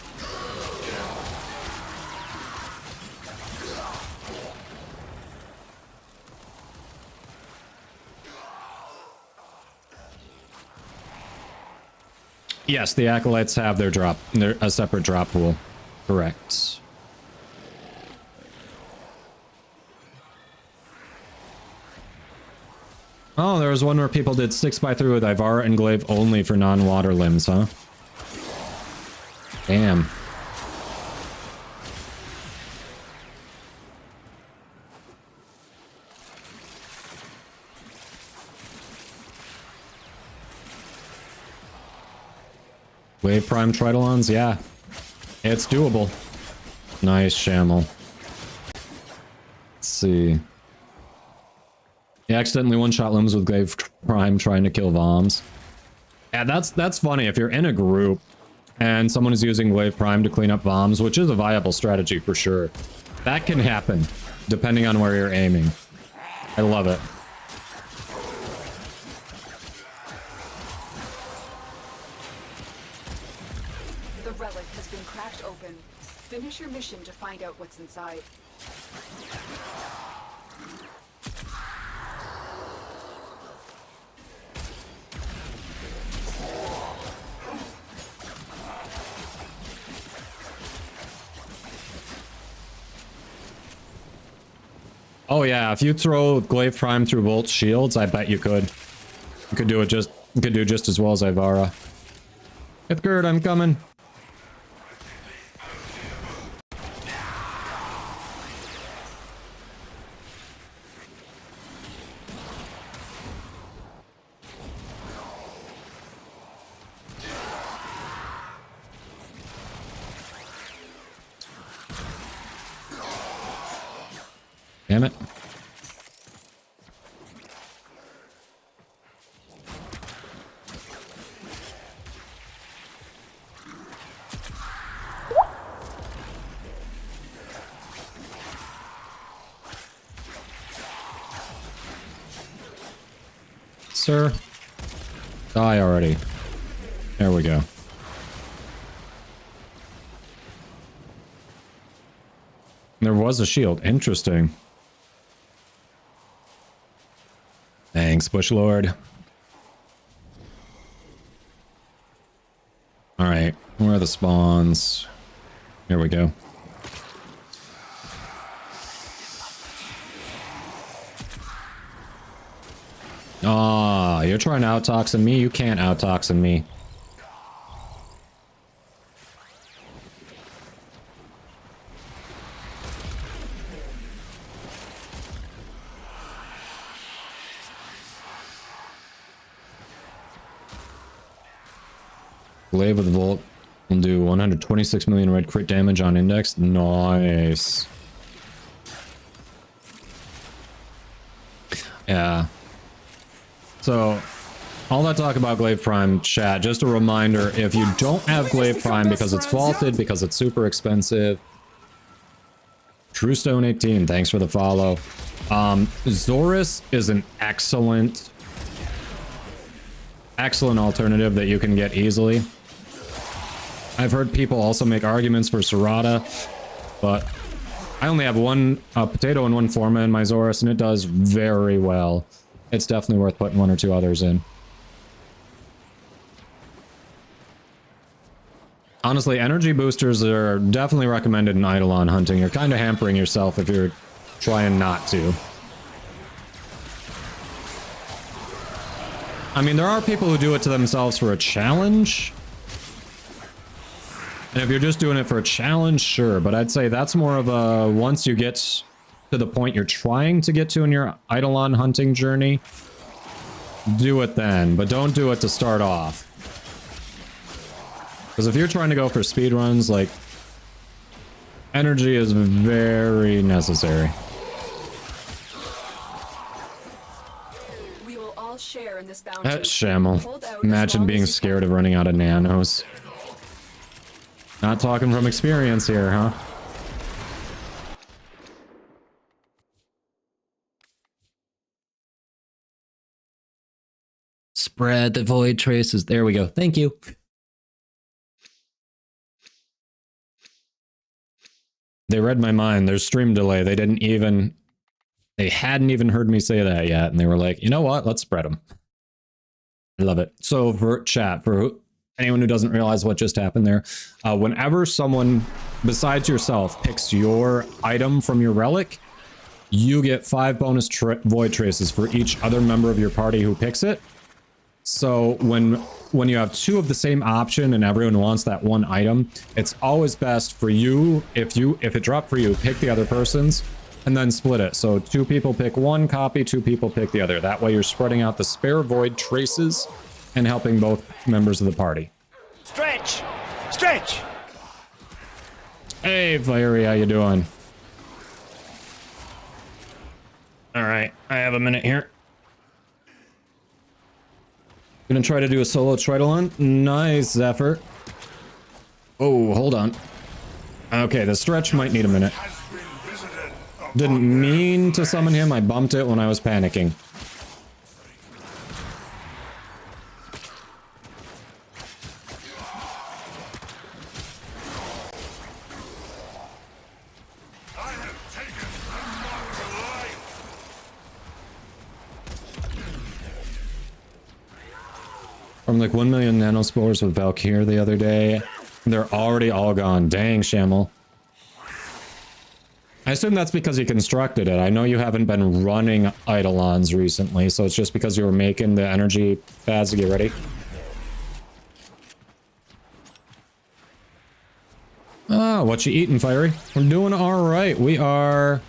Yes, the Acolytes have their drop. They're a separate drop pool. Correct. Oh, there was one where people did 6x3 with Ivara and Glaive only for non-water limbs, huh? Damn. Wave Prime Tridolons? Yeah. It's doable. Nice, Shamel. Let's see. He accidentally one-shot limbs with Glaive Prime trying to kill Voms. Yeah, that's funny. If you're in a group and someone is using Glaive Prime to clean up Voms, which is a viable strategy for sure, that can happen, depending on where you're aiming. I love it. The relic has been cracked open. Finish your mission to find out what's inside. Oh yeah, if you throw Glaive Prime through Volt's shields, I bet you could. You could do it just as well as Ivara. Ithgard, I'm coming. Damn it. Sir, die already. There we go. There was a shield. Interesting. Thanks, Bush Lord. Alright, where are the spawns? Here we go. Ah, you're trying to out-toxin me? You can't out-toxin me. Glaive with Volt will do 126 million red crit damage on index. Nice. Yeah. So, all that talk about Glaive Prime, chat, just a reminder, if you don't have Glaive Prime because it's faulted, because it's super expensive, TrueStone18, thanks for the follow. Zorus is an excellent alternative that you can get easily. I've heard people also make arguments for Serrata, but I only have one potato and one Forma in my Zorus, and it does very well. It's definitely worth putting one or two others in. Honestly, energy boosters are definitely recommended in Eidolon hunting. You're kind of hampering yourself if you're trying not to. I mean, there are people who do it to themselves for a challenge. And if you're just doing it for a challenge, sure. But I'd say that's more of a once you get to the point you're trying to get to in your Eidolon hunting journey, do it then. But don't do it to start off. Because if you're trying to go for speedruns, like, energy is very necessary. We will all share in this bounty. That's Shamel. Hold out as Imagine long being as you scared of running out of nanos. Not talking from experience here, huh? Spread the void traces. There we go. Thank you. They read my mind. There's stream delay. They hadn't even heard me say that yet. And they were like, you know what? Let's spread them. I love it. So for chat, for anyone who doesn't realize what just happened there, whenever someone besides yourself picks your item from your relic, you get 5 bonus void traces for each other member of your party who picks it. So when you have 2 of the same option and everyone wants that one item, it's always best for you, if it dropped for you, pick the other person's and then split it. So 2 people pick one copy, 2 people pick the other. That way you're spreading out the spare void traces and helping both members of the party. Stretch! Stretch! Hey, Fiery, how you doing? All right, I have a minute here. Gonna try to do a solo Eidolon. Nice, Zephyr. Oh, hold on. Okay, the stretch might need a minute. Didn't mean to summon him. I bumped it when I was panicking. From like 1 million nanospores with Valkyr the other day. They're already all gone. Dang, Shamel. I assume that's because you constructed it. I know you haven't been running Eidolons recently, so it's just because you were making the energy pads to get ready. Ah, what you eating, Fiery? We're doing alright. We are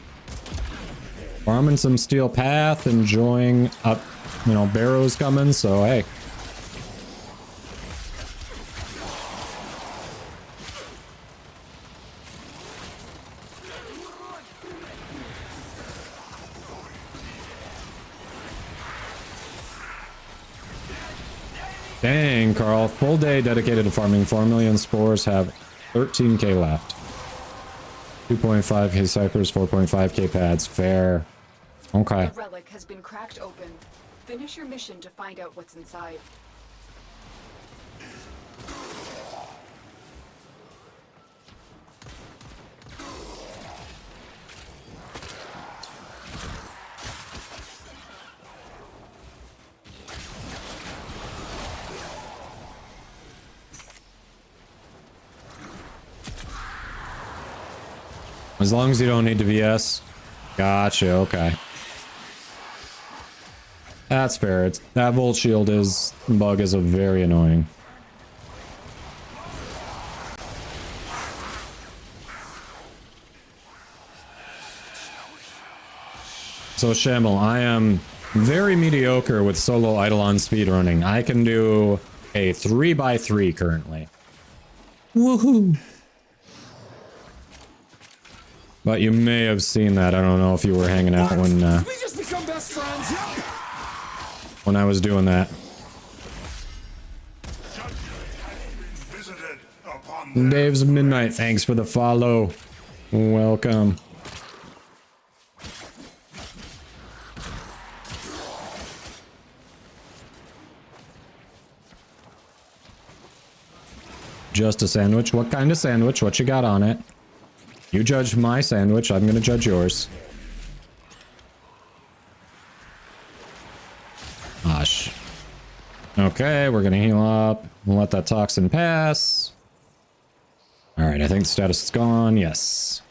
farming some steel path, enjoying up, you know, Baro's coming, so hey. Dang, Carl. Full day dedicated to farming. 4 million spores, have 13k left. 2.5k ciphers, 4.5k pads. Fair. Okay. The relic has been cracked open. Finish your mission to find out what's inside. As long as you don't need to VS. Gotcha, okay. That's fair. That Volt Shield bug is very annoying. So Shamel, I am very mediocre with solo Eidolon speedrunning. I can do a 3x3 currently. Woohoo! But you may have seen that. I don't know if you were hanging out when we just become best friends. Yep. When I was doing that. Dave's Midnight, thanks for the follow. Welcome. Just a sandwich? What kind of sandwich? What you got on it? You judge my sandwich, I'm gonna judge yours. Gosh. Okay, we're gonna heal up. We'll let that toxin pass. Alright, I think the status is gone. Yes.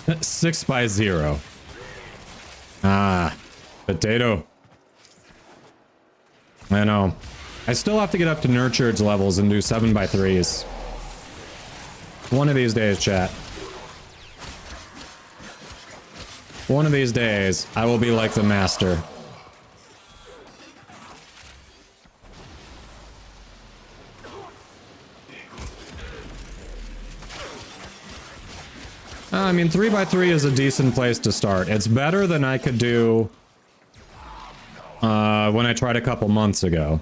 6x0. Ah, potato. I know. I still have to get up to Nurtured's levels and do 7x3s. One of these days, chat. One of these days, I will be like the master. I mean, 3x3 is a decent place to start. It's better than I could do when I tried a couple months ago.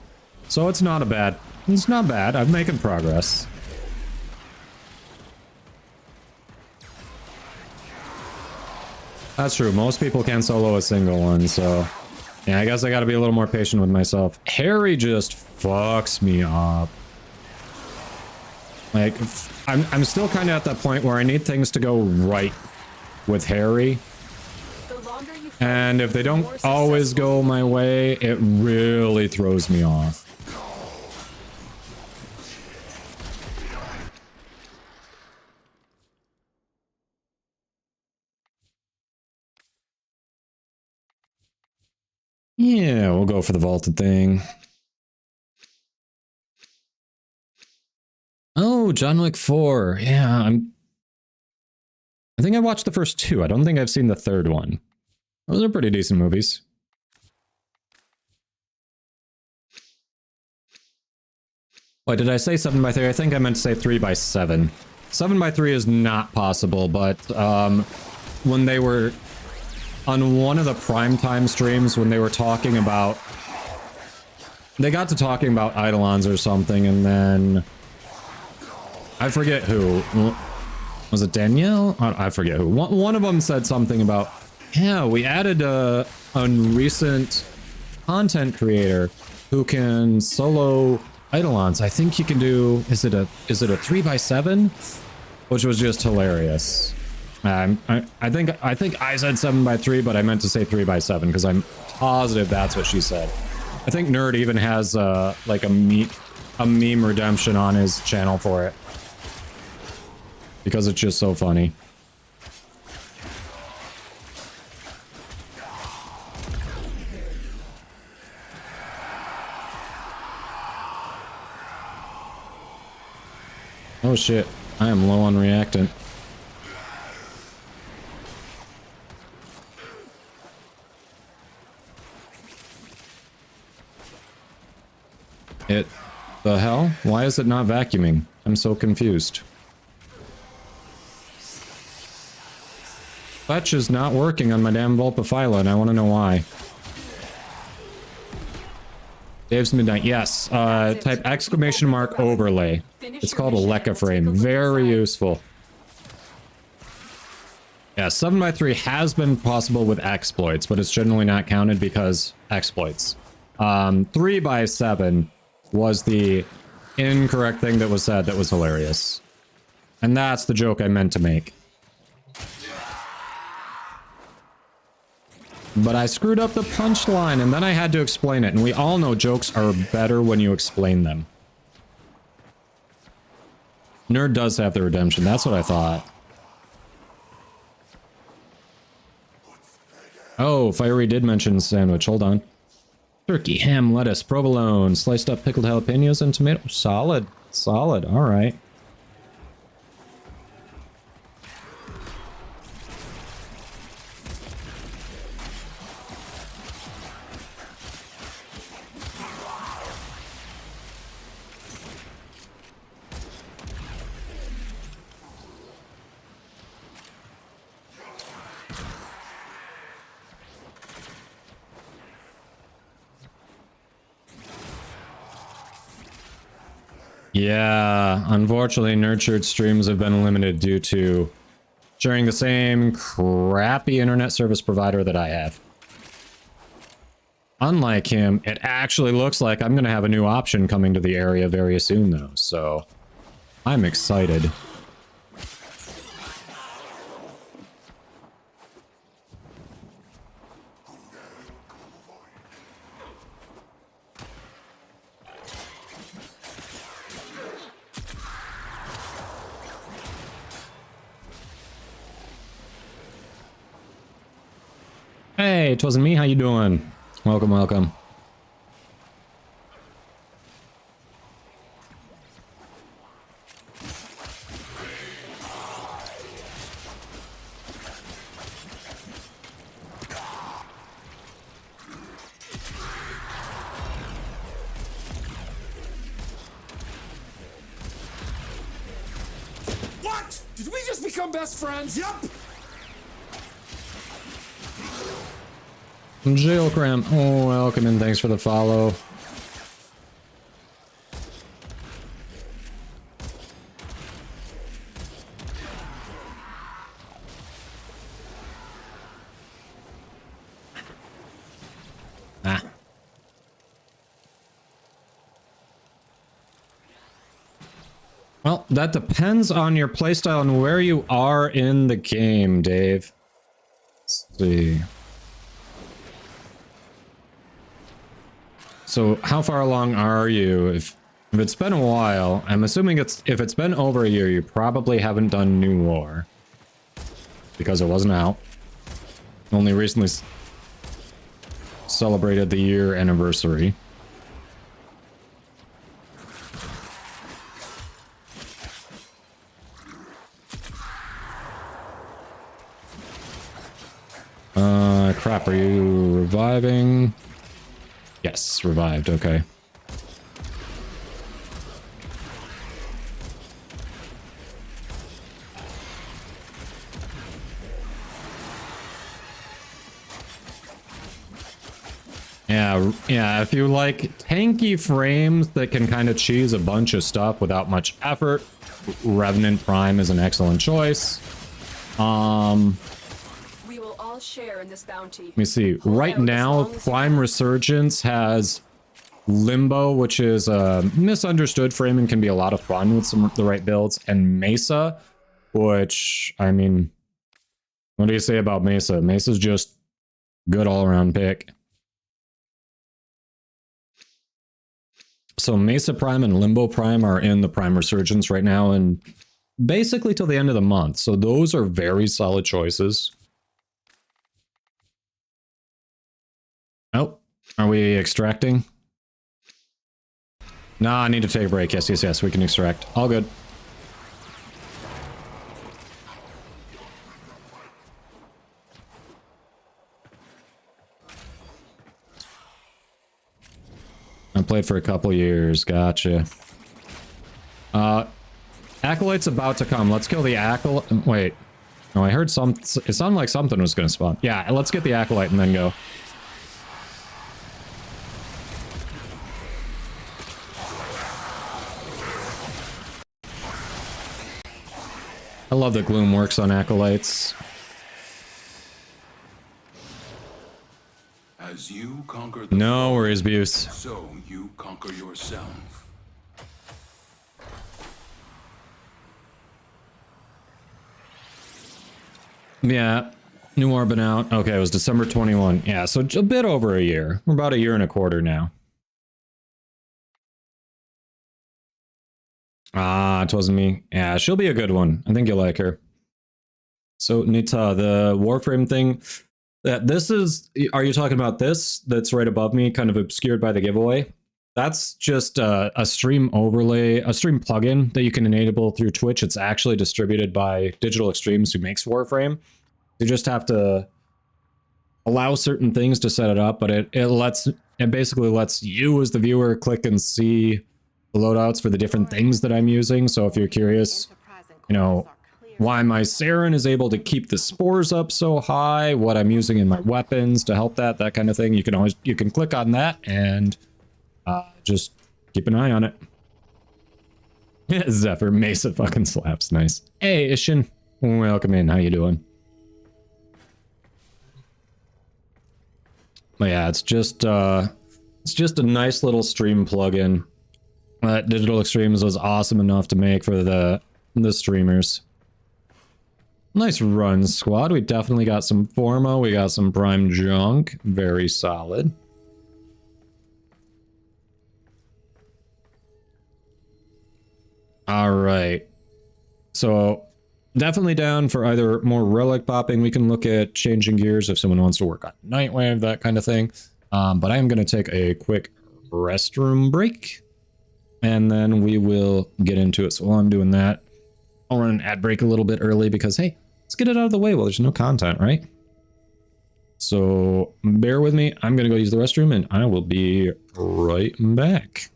So it's not bad. It's not bad. I'm making progress. That's true. Most people can't solo a single one, so... Yeah, I guess I gotta be a little more patient with myself. Harry just fucks me up. Like, I'm still kind of at that point where I need things to go right with Harry. And if they don't always go my way, it really throws me off. Yeah, we'll go for the vaulted thing. Oh, John Wick 4. Yeah, I think I watched the first two. I don't think I've seen the third one. Those are pretty decent movies. Wait, did I say 7x3? I think I meant to say 3x7. 7x3 is not possible, but when they were on one of the primetime streams, when they were talking about... They got to talking about Eidolons or something, and then... I forget who. Was it Danielle? I forget who. One of them said something about, yeah, we added a recent content creator who can solo Eidolons. I think you can do, is it a 3x7? Which was just hilarious. I think I said 7x3, but I meant to say 3x7 because I'm positive that's what she said. I think Nerd even has like a meme redemption on his channel for it. Because it's just so funny. Oh shit, I am low on reactant. The hell? Why is it not vacuuming? I'm so confused. Fetch is not working on my damn Vulpaphyla, and I want to know why. Dave's Midnight, yes. Type exclamation mark overlay. It's called a Lekka frame. Very useful. Yeah, 7x3 has been possible with exploits, but it's generally not counted because exploits. 3x7 was the incorrect thing that was said that was hilarious. And that's the joke I meant to make. But I screwed up the punchline, and then I had to explain it. And we all know jokes are better when you explain them. Nerd does have the redemption. That's what I thought. Oh, Fiery did mention sandwich. Hold on. Turkey, ham, lettuce, provolone, sliced up pickled jalapenos, and tomato. Solid. Solid. All right. Yeah, unfortunately, Nurtured streams have been limited due to sharing the same crappy internet service provider that I have. Unlike him, it actually looks like I'm going to have a new option coming to the area very soon, though, so I'm excited. Hey, it wasn't me. How you doing? Welcome, welcome. What? Did we just become best friends? Yup. Jail Cram. Oh, welcome and thanks for the follow. Ah. Well, that depends on your playstyle and where you are in the game, Dave. Let's see. So how far along are you? If it's been a while, I'm assuming if it's been over a year, you probably haven't done New War. Because it wasn't out. Only recently celebrated the year anniversary. Crap, are you reviving? Yes, revived, okay. Yeah, if you like tanky frames that can kind of cheese a bunch of stuff without much effort, Revenant Prime is an excellent choice. We will all share in this bounty. Let me see. Right now, Prime Resurgence has Limbo, which is a misunderstood frame and can be a lot of fun with the right builds, and Mesa, which, I mean, what do you say about Mesa? Mesa's just good all-around pick. So Mesa Prime and Limbo Prime are in the Prime Resurgence right now, and basically till the end of the month. So those are very solid choices. Oh, are we extracting? Nah, I need to take a break. Yes, yes, yes, we can extract. All good. I played for a couple years. Gotcha. Acolyte's about to come. Let's kill the Acolyte. Wait. No, I heard some... It sounded like something was going to spawn. Yeah, let's get the Acolyte and then go. I love that Gloom works on Acolytes. As you conquer the No worries, Buse. so you conquer yourself. Yeah, New War been out. Okay, it was December 21. Yeah, so a bit over a year. We're about a year and a quarter now. Ah, it wasn't me. Yeah, she'll be a good one. I think you'll like her. So, Nita, the Warframe thing... This is... Are you talking about this? That's right above me, kind of obscured by the giveaway? That's just a stream overlay, a stream plugin that you can enable through Twitch. It's actually distributed by Digital Extremes, who makes Warframe. You just have to allow certain things to set it up, but it basically lets you as the viewer click and see the loadouts for the different things that I'm using. So if you're curious, you know, why my Saren is able to keep the spores up so high, what I'm using in my weapons to help that kind of thing, you can click on that and just keep an eye on it. Zephyr Mesa fucking slaps. Nice. Hey, Ishin. Welcome in. How you doing? But yeah, it's just a nice little stream plugin that Digital Extremes was awesome enough to make for the streamers. Nice run, squad. We definitely got some Forma. We got some Prime Junk. Very solid. All right. So definitely down for either more relic popping. We can look at changing gears if someone wants to work on Nightwave, that kind of thing. But I am going to take a quick restroom break, and then we will get into it. So while I'm doing that, I'll run an ad break a little bit early because, hey, let's get it out of the way while there's no content, right? So bear with me. I'm going to go use the restroom, and I will be right back.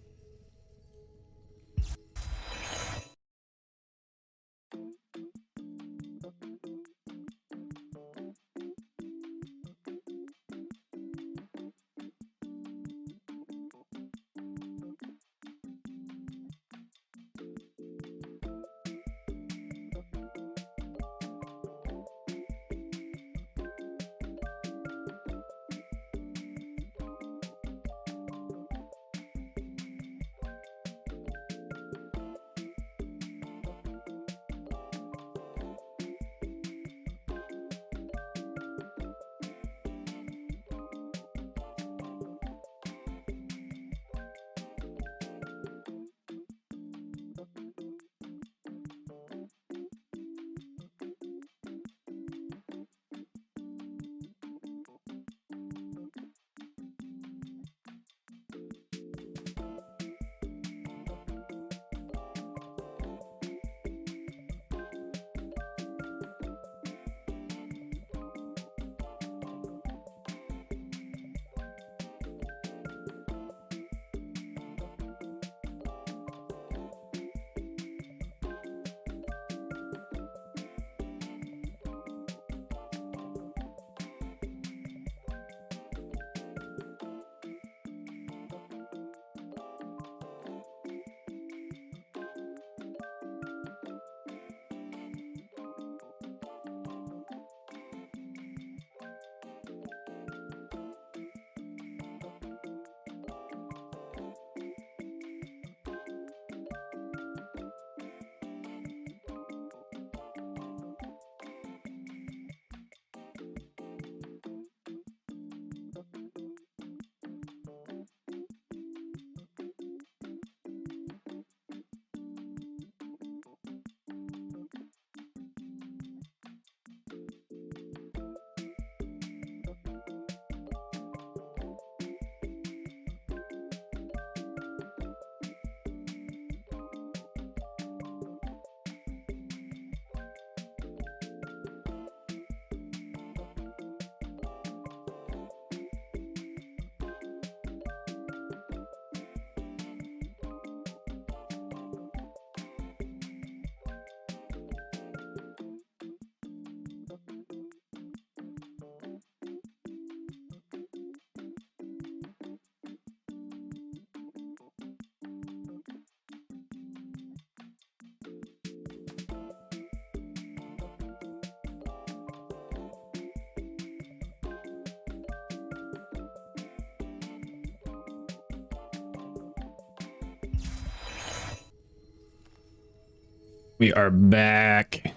We are back.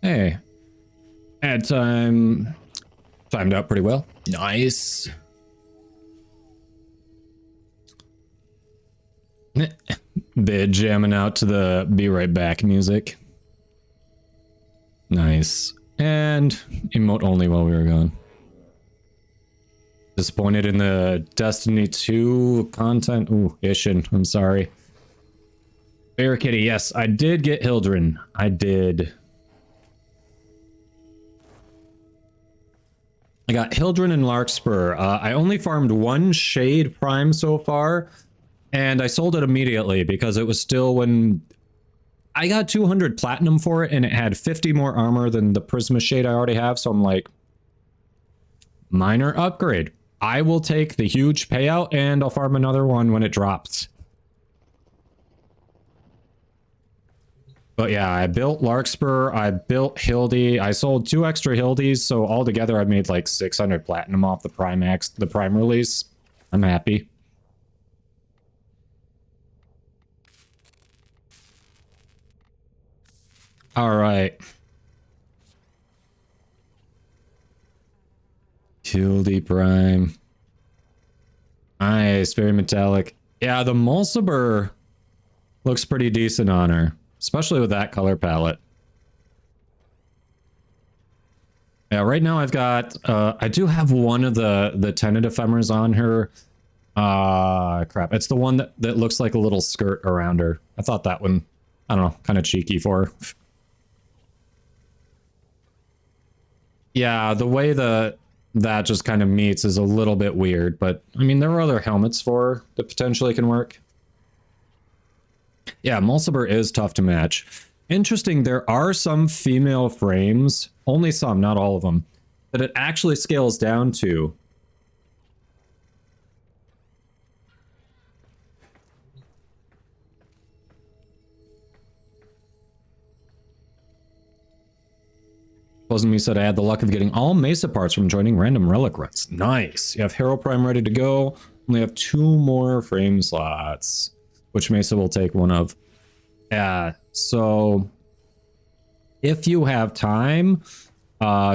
Hey. Ad time. Timed out pretty well. Nice. Bit jamming out to the be right back music. Nice. And emote only while we were gone. Disappointed in the Destiny 2 content. Ooh, Ishin, I'm sorry. Bear Kitty, yes, I did get Hildren. I did. I got Hildren and Larkspur. I only farmed one Shade Prime so far, and I sold it immediately because it was still when... I got 200 Platinum for it, and it had 50 more armor than the Prisma Shade I already have, so I'm like... Minor upgrade. I will take the huge payout, and I'll farm another one when it drops. But yeah, I built Larkspur, I built Hildy, I sold 2 extra Hildies, so altogether I made like 600 Platinum off the Prime release. I'm happy. Alright. Hildy Prime. Nice, very metallic. Yeah, the Mulciber looks pretty decent on her. Especially with that color palette. Yeah, right now I've got, I do have one of the tenant ephemers on her. Crap. It's the one that looks like a little skirt around her. I thought that one, I don't know, kind of cheeky for her. Yeah, the way that just kind of meets is a little bit weird, but I mean, there are other helmets for her that potentially can work. Yeah, Mulciber is tough to match. Interesting, there are some female frames, only some, not all of them, that it actually scales down to. Me said I had the luck of getting all Mesa parts from joining random relic runs. Nice. You have Hero Prime ready to go. Only have 2 more frame slots, which Mesa will take one of. Yeah, so if you have time,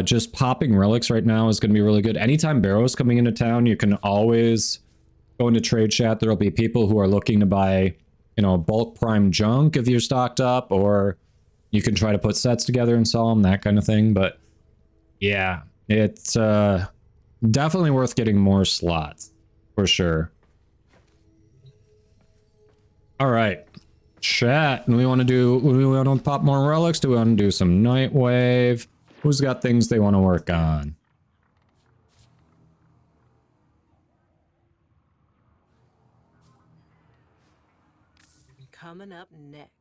just popping relics right now is going to be really good. Anytime Baro's coming into town, you can always go into trade chat. There'll be people who are looking to buy, you know, bulk prime junk if you're stocked up, or you can try to put sets together and sell them, that kind of thing. But yeah, it's definitely worth getting more slots for sure. All right, chat. Do we want to pop more relics? Do we want to do some Nightwave? Who's got things they want to work on? Coming up next.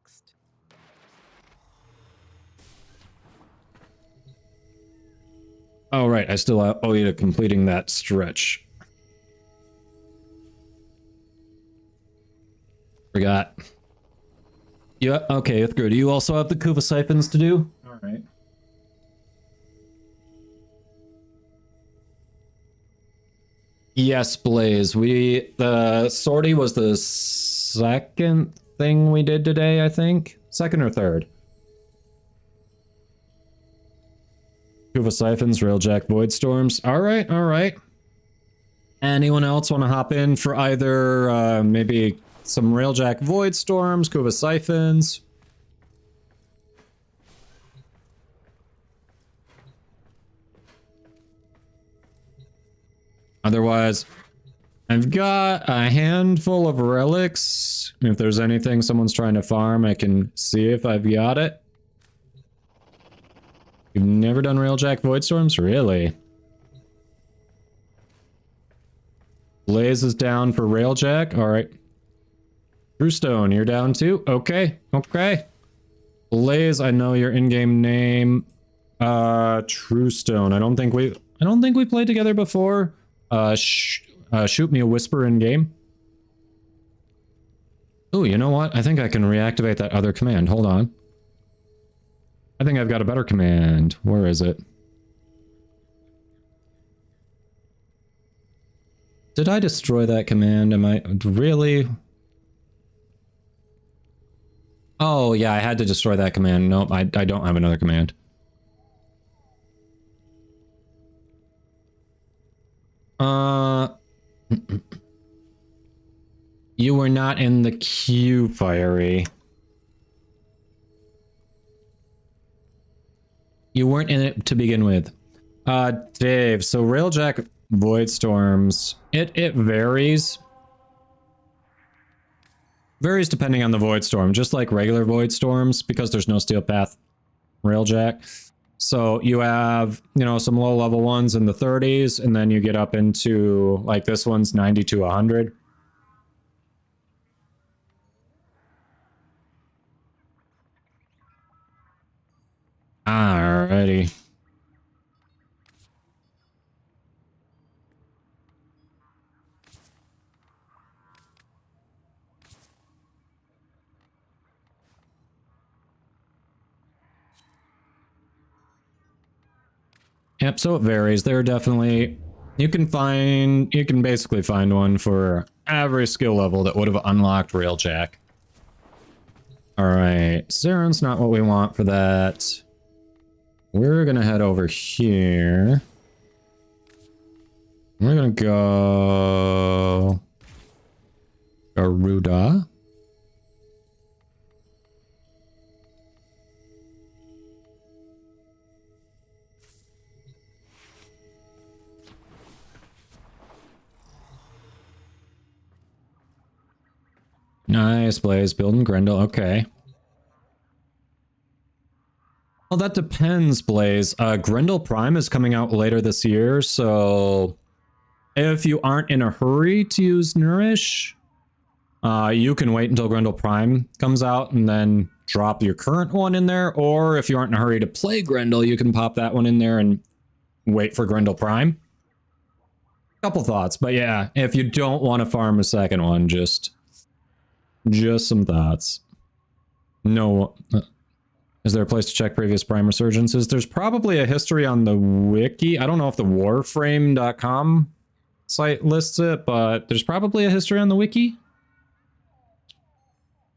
Oh, right. I still owe you to completing that stretch. Forgot. Yeah, okay, Ithgir, do you also have the Kuva siphons to do? All right. Yes, Blaze. The sortie was the second thing we did today, I think. Second or third. Kuva Siphons, Railjack Voidstorms. Alright, alright. Anyone else want to hop in for either maybe some Railjack Voidstorms, Kuva Siphons? Otherwise, I've got a handful of relics. If there's anything someone's trying to farm, I can see if I've got it. You've never done Railjack Voidstorms? Really? Blaze is down for Railjack. Alright. Truestone, you're down too? Okay. Okay. Blaze, I know your in-game name. Truestone. I don't think we played together before. Shoot me a whisper in-game. Oh, you know what? I think I can reactivate that other command. Hold on. I think I've got a better command. Where is it? Did I destroy that command? Am I really? Oh, yeah, I had to destroy that command. Nope, I don't have another command. You were not in the queue, Fiery. You weren't in it to begin with. Dave, so Railjack Voidstorms, it varies. Varies depending on the Voidstorm, just like regular Voidstorms, because there's no Steel Path Railjack. So you have, you know, some low level ones in the 30s, and then you get up into, like this one's 90 to 100. Alrighty. Yep, so it varies. There are definitely, you can basically find one for every skill level that would have unlocked Railjack. Alright, Zaren's not what we want for that. We're gonna head over here. We're gonna go Garuda. Nice, Blaze. Building Grendel. Okay. Well, that depends, Blaze. Grendel Prime is coming out later this year, so if you aren't in a hurry to use Nourish, you can wait until Grendel Prime comes out and then drop your current one in there, or if you aren't in a hurry to play Grendel, you can pop that one in there and wait for Grendel Prime. Couple thoughts, but yeah, if you don't want to farm a second one, just some thoughts. No... Is there a place to check previous Prime resurgences? There's probably a history on the wiki. I don't know if the Warframe.com site lists it, but there's probably a history on the wiki.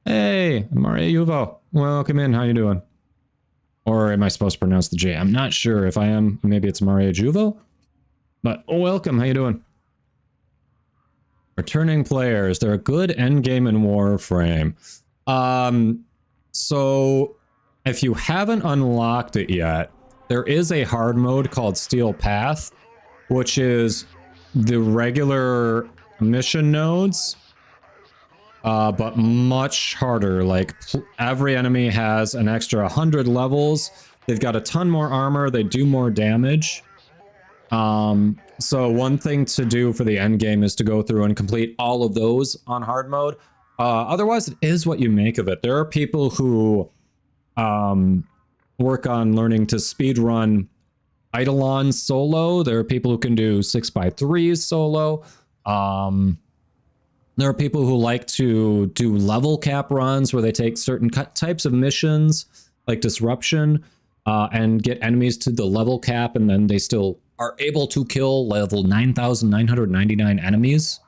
Hey, Maria Yuvo. Welcome in. How you doing? Or am I supposed to pronounce the J? I'm not sure. If I am, maybe it's Maria Juvo. But welcome. How you doing? Returning players. They're a good endgame in Warframe. So... if you haven't unlocked it yet, there is a hard mode called Steel Path, which is the regular mission nodes, but much harder. Like, every enemy has an extra 100 levels. They've got a ton more armor. They do more damage. So one thing to do for the end game is to go through and complete all of those on hard mode. Otherwise, it is what you make of it. There are people who... work on learning to speedrun Eidolons solo. There are people who can do 6x3s solo. There are people who like to do level cap runs where they take certain types of missions, like Disruption, and get enemies to the level cap, and then they still are able to kill level 9,999 enemies.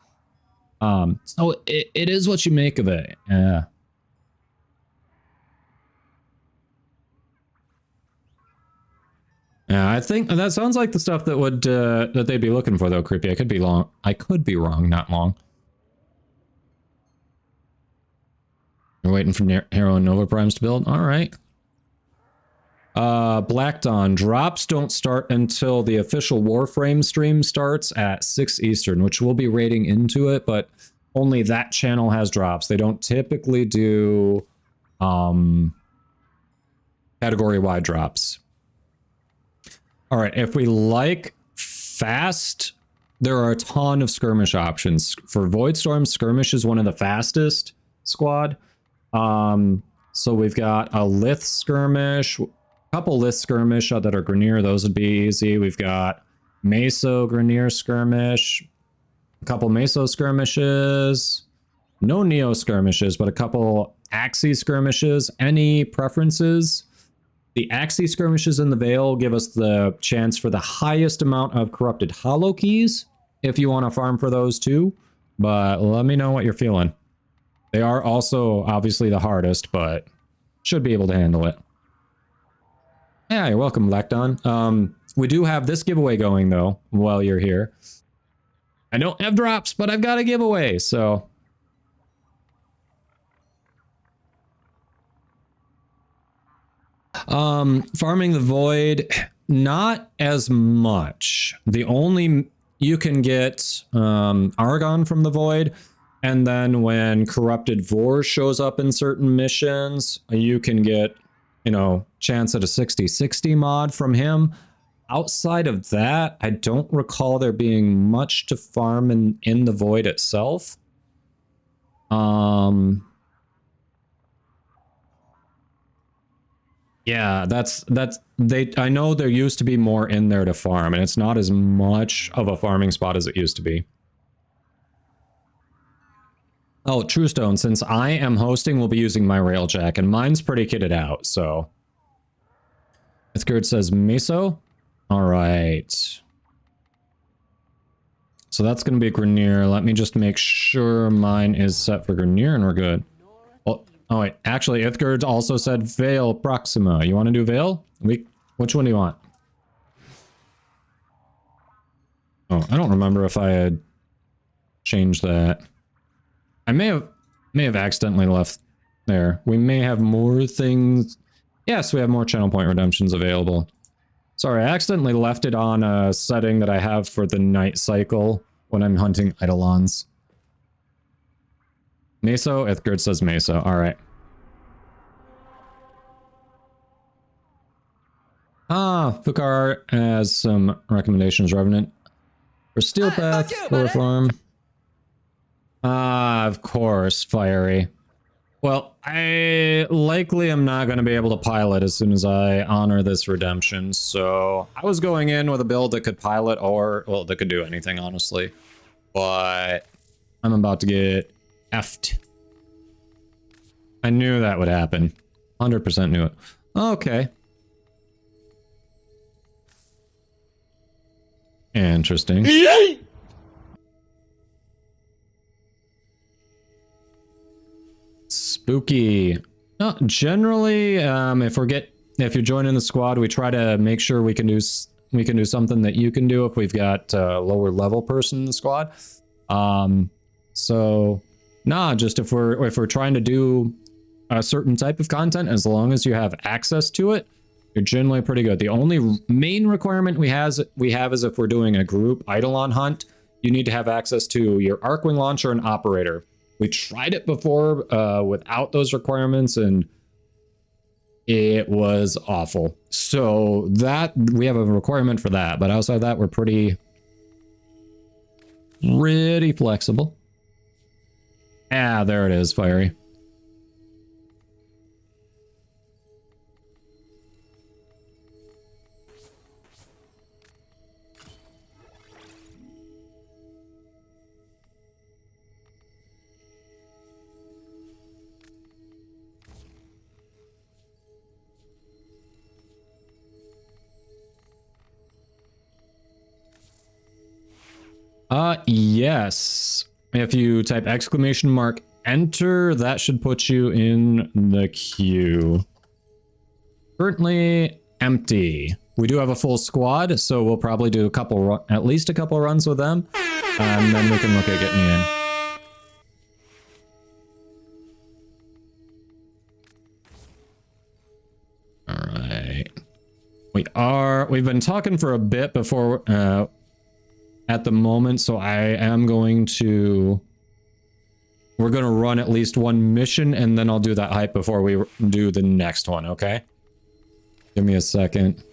So it is what you make of it. Yeah. Yeah, I think that sounds like the stuff that would that they'd be looking for, though. Creepy. I could be long. I could be wrong. Not long. We're waiting for Hero and Nova Primes to build. All right. Black Dawn drops don't start until the official Warframe stream starts at 6 Eastern, which we'll be raiding into it, but only that channel has drops. They don't typically do category-wide drops. All right, if we like fast, there are a ton of skirmish options. For Voidstorm, skirmish is one of the fastest squad. So we've got a Lith skirmish, a couple Lith skirmish that are Grineer, those would be easy. We've got Meso Grineer skirmish, a couple Meso skirmishes, no Neo skirmishes, but a couple Axie skirmishes. Any preferences? The Axie skirmishes in the Vale give us the chance for the highest amount of corrupted hollow keys, if you want to farm for those too. But let me know what you're feeling. They are also obviously the hardest, but should be able to handle it. Yeah, you're welcome, Black Dawn. We do have this giveaway going, though, while you're here. I don't have drops, but I've got a giveaway, so... farming the Void, not as much. The only... You can get Argon from the Void, and then when Corrupted Vor shows up in certain missions, you can get, you know, chance at a 60-60 mod from him. Outside of that, I don't recall there being much to farm in the Void itself. Yeah, I know there used to be more in there to farm, and it's not as much of a farming spot as it used to be. Oh, Truestone, since I am hosting, we'll be using my Railjack, and mine's pretty kitted out, so... Mythgird says Meso. Alright. So that's going to be Grineer. Let me just make sure mine is set for Grineer, and we're good. Oh wait, actually, Ithgard also said Vale Proxima. You want to do Vale? Which one do you want? Oh, I don't remember if I had changed that. I may have accidentally left there. We may have more things. Yes, we have more channel point redemptions available. Sorry, I accidentally left it on a setting that I have for the night cycle when I'm hunting Eidolons. Meso? Ithgard says Meso. All right. Ah, Fukar has some recommendations, Revenant. For Steel Path, Warframe. Ah, of course, Fiery. Well, I likely am not going to be able to pilot as soon as I honor this redemption, so I was going in with a build that could pilot or, well, that could do anything, honestly. But I'm about to get effed. I knew that would happen. 100% knew it. Okay. Interesting. Yay! Spooky. No, generally, if you're joining the squad, we try to make sure we can do something that you can do if we've got a lower level person in the squad. So nah, just if we're trying to do a certain type of content, as long as you have access to it, you're generally pretty good. The only main requirement we have is if we're doing a group Eidolon hunt, you need to have access to your Arcwing launcher and operator. We tried it before without those requirements, and it was awful. So that we have a requirement for that, but outside of that, we're pretty flexible. Ah, there it is, Fiery. Yes. If you type !enter, that should put you in the queue. Currently empty. We do have a full squad, so we'll probably do at least a couple runs with them, and then we can look at getting you in. All right. We've been talking for a bit before, at the moment, so we're going to run at least one mission, and then I'll do that hype before we do the next one, okay? Give me a second.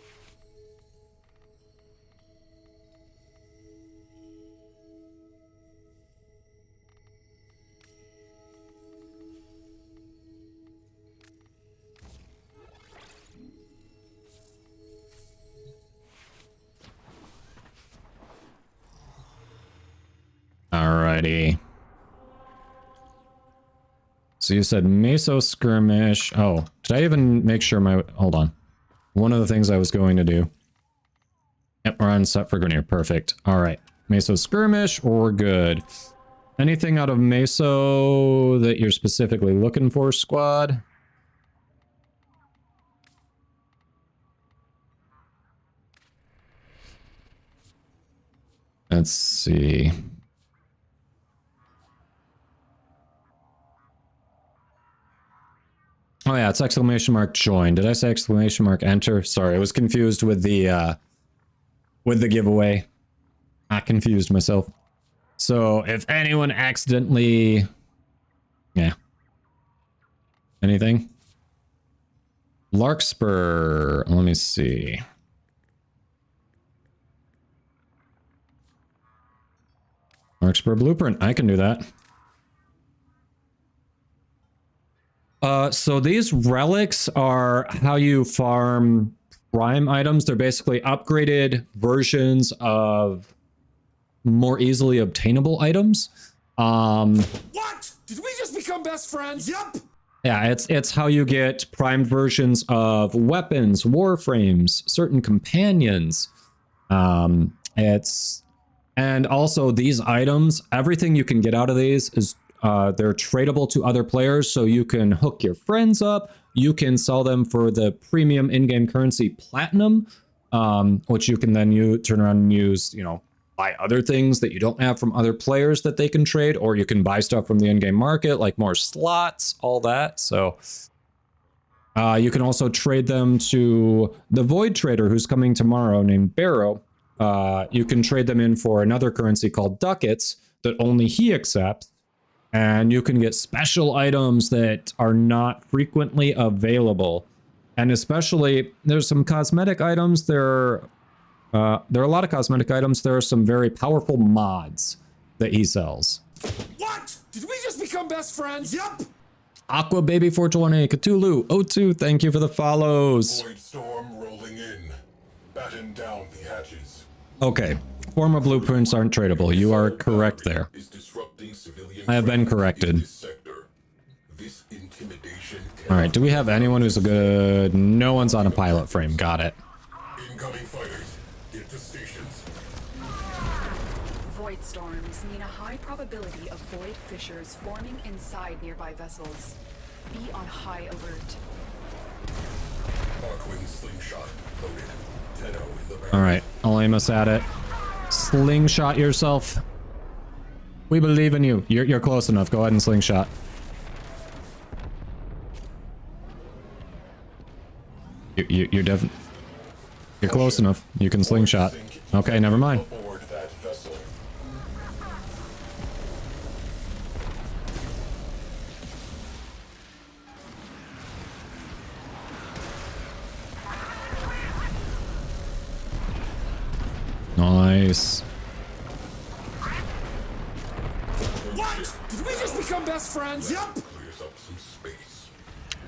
Alrighty. So you said Meso skirmish. Oh, did I even make sure hold on. One of the things I was going to do. Yep, we're on set for Grenier. Perfect. Alright. Meso skirmish, we're good. Anything out of Meso that you're specifically looking for, squad? Let's see. Oh yeah, it's !join. Did I say !enter? Sorry, I was confused with the giveaway. I confused myself. So if anyone accidentally, yeah. Anything? Larkspur. Let me see. Larkspur blueprint. I can do that. So these relics are how you farm prime items. They're basically upgraded versions of more easily obtainable items. What? Did we just become best friends? Yup. Yeah, it's how you get primed versions of weapons, warframes, certain companions. And also these items, everything you can get out of these is they're tradable to other players, so you can hook your friends up. You can sell them for the premium in-game currency platinum, which you can then turn around and use, buy other things that you don't have from other players that they can trade, or you can buy stuff from the in-game market, like more slots, all that. So you can also trade them to the Void Trader who's coming tomorrow named Baro. You can trade them in for another currency called ducats that only he accepts. And you can get special items that are not frequently available. And especially, there's some cosmetic items. There are a lot of cosmetic items. There are some very powerful mods that he sells. What? Did we just become best friends? Yup. Aqua Baby 420, Cthulhu, O2, thank you for the follows. Void storm rolling in. Batten down the hatches. Okay, former blueprints aren't tradable. You are correct there. I have been corrected. Alright, do we have anyone who's a good... No one's on a pilot frame, got it. Incoming fighters, get to stations. Void storms mean a high probability of void fissures forming inside nearby vessels. Be on high alert. Arcwing slingshot loaded. 10-0 in the barrel. Alright, I'll aim us at it. Slingshot yourself. We believe in you. You're close enough. Go ahead and slingshot. You're definitely... You're close enough. You can slingshot. Okay, never mind. Nice. What? Did we just become best friends? Yup.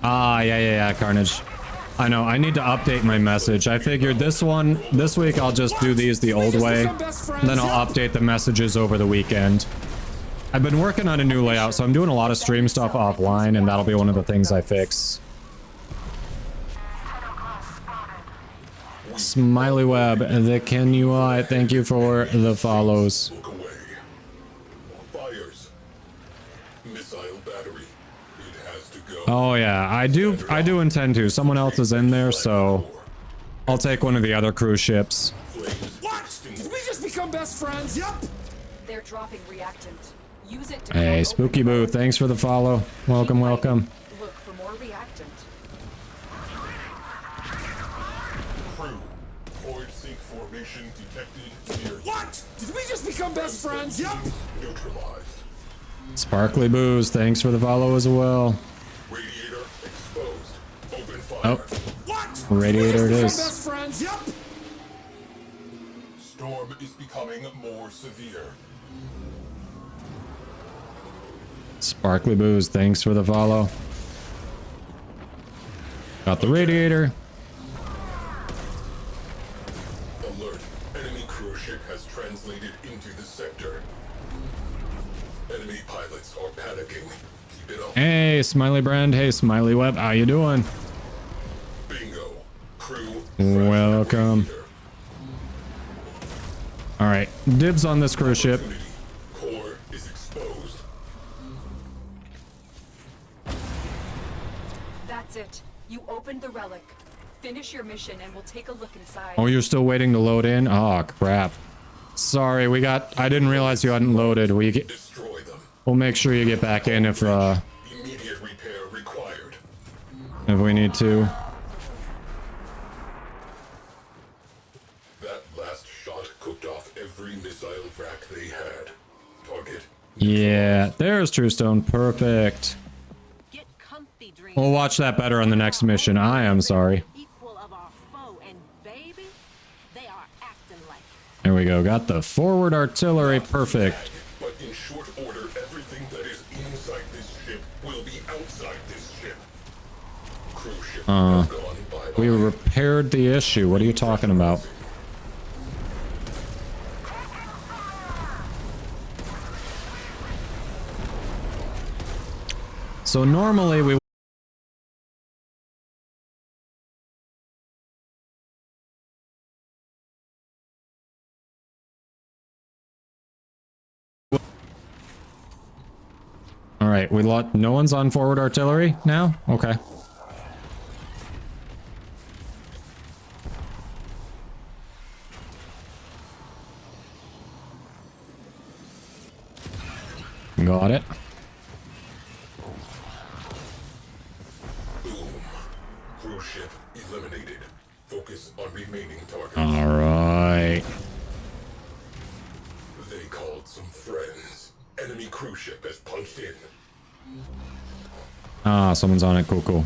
Ah, yeah, Carnage. I know, I need to update my message. I figured this week I'll just do these the old way. Then I'll update the messages over the weekend. I've been working on a new layout, so I'm doing a lot of stream stuff offline, and that'll be one of the things I fix. Smiley Web, the Can UI, thank you for the follows. Oh yeah, I do intend to. Someone else is in there, so I'll take one of the other cruise ships. What? Did we just become best friends? Yup. They're dropping reactant. Use it to Hey, Spooky Boo, thanks for the follow. Welcome, welcome. look for more reactant. Crew, void sink formation detected near. What? Did we just become best friends? Yup. Neutralized. Sparkly Booze, thanks for the follow as well. Radiator exposed. Open fire. Oh, what? Radiator it is. Best friends. Yup. Storm is becoming more severe. Sparkly Booze, thanks for the follow. Got the radiator. Alert. Enemy cruise ship has translated into the sector. Enemy pilots are panicking. Keep it up. Hey, Smiley Brand. Hey, Smiley Web. How you doing? Bingo. Crew. Welcome. All right, dibs on this cruise ship. Core is exposed. That's it. You opened the relic. Finish your mission and we'll take a look inside. Oh, you're still waiting to load in? Oh, crap. Sorry, I didn't realize you hadn't loaded. We'll make sure you get back in if Immediate repair required. if we need to. That last shot cooked off every missile rack they had. Target. Yeah, there's True Stone. Perfect. We'll watch that better on the next mission. I am sorry. There we go. Got the forward artillery. Perfect. But in short order, everything that is inside this ship will be outside this ship. Cruise ship has gone bye-bye. We repaired the issue. What are you talking about? So normally we All right, no one's on forward artillery now? Okay. Got it. Boom. Cruise ship eliminated. Focus on remaining targets. All right. They called some friends. Enemy cruise ship has punched in. Ah, someone's on it. Cool, cool.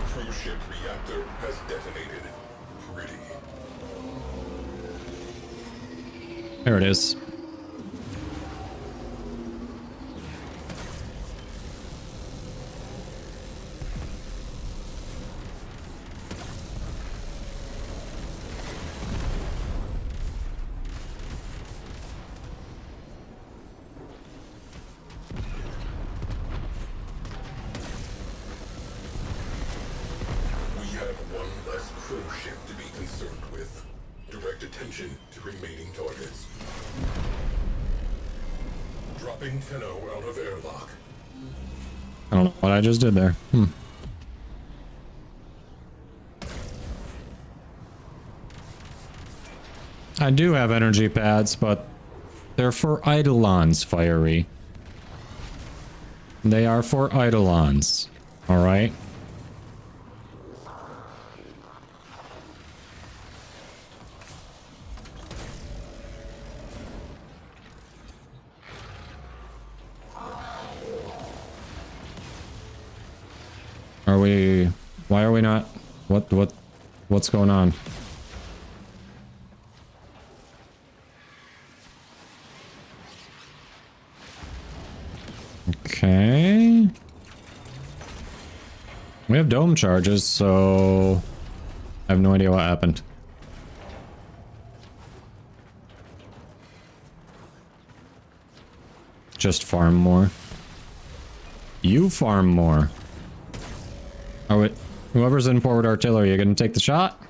Cruise ship reactor has detonated. Pretty. There it is. Attention to remaining targets. Dropping Tenno out of airlock. I don't know what I just did there. I do have energy pads, but they're for Eidolons, Fiery. They are for Eidolons. Alright? Are we... Why are we not... What's going on? Okay. We have dome charges, so... I have no idea what happened. Just farm more. You farm more. Are we... Whoever's in forward artillery, you gonna take the shot?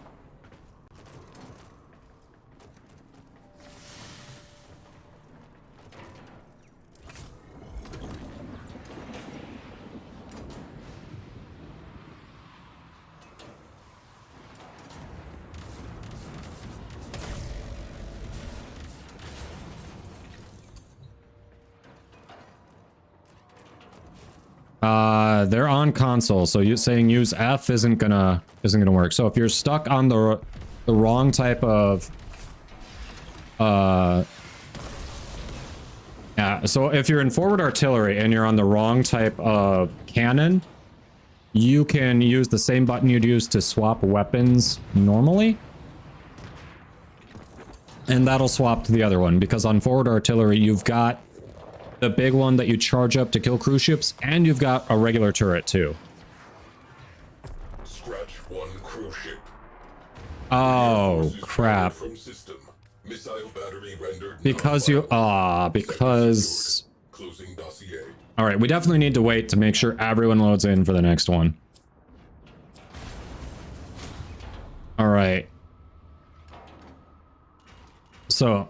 They're on console, so you saying use F isn't gonna work. So if you're stuck on the wrong type of yeah, so if you're in forward artillery and you're on the wrong type of cannon, you can use the same button you'd use to swap weapons normally. And that'll swap to the other one, because on forward artillery you've got the big one that you charge up to kill cruise ships, and you've got a regular turret too. Scratch one cruise ship. Oh, crap. From system. Missile battery rendered Because you... because... Closing dossier. Alright, we definitely need to wait to make sure everyone loads in for the next one. Alright. So...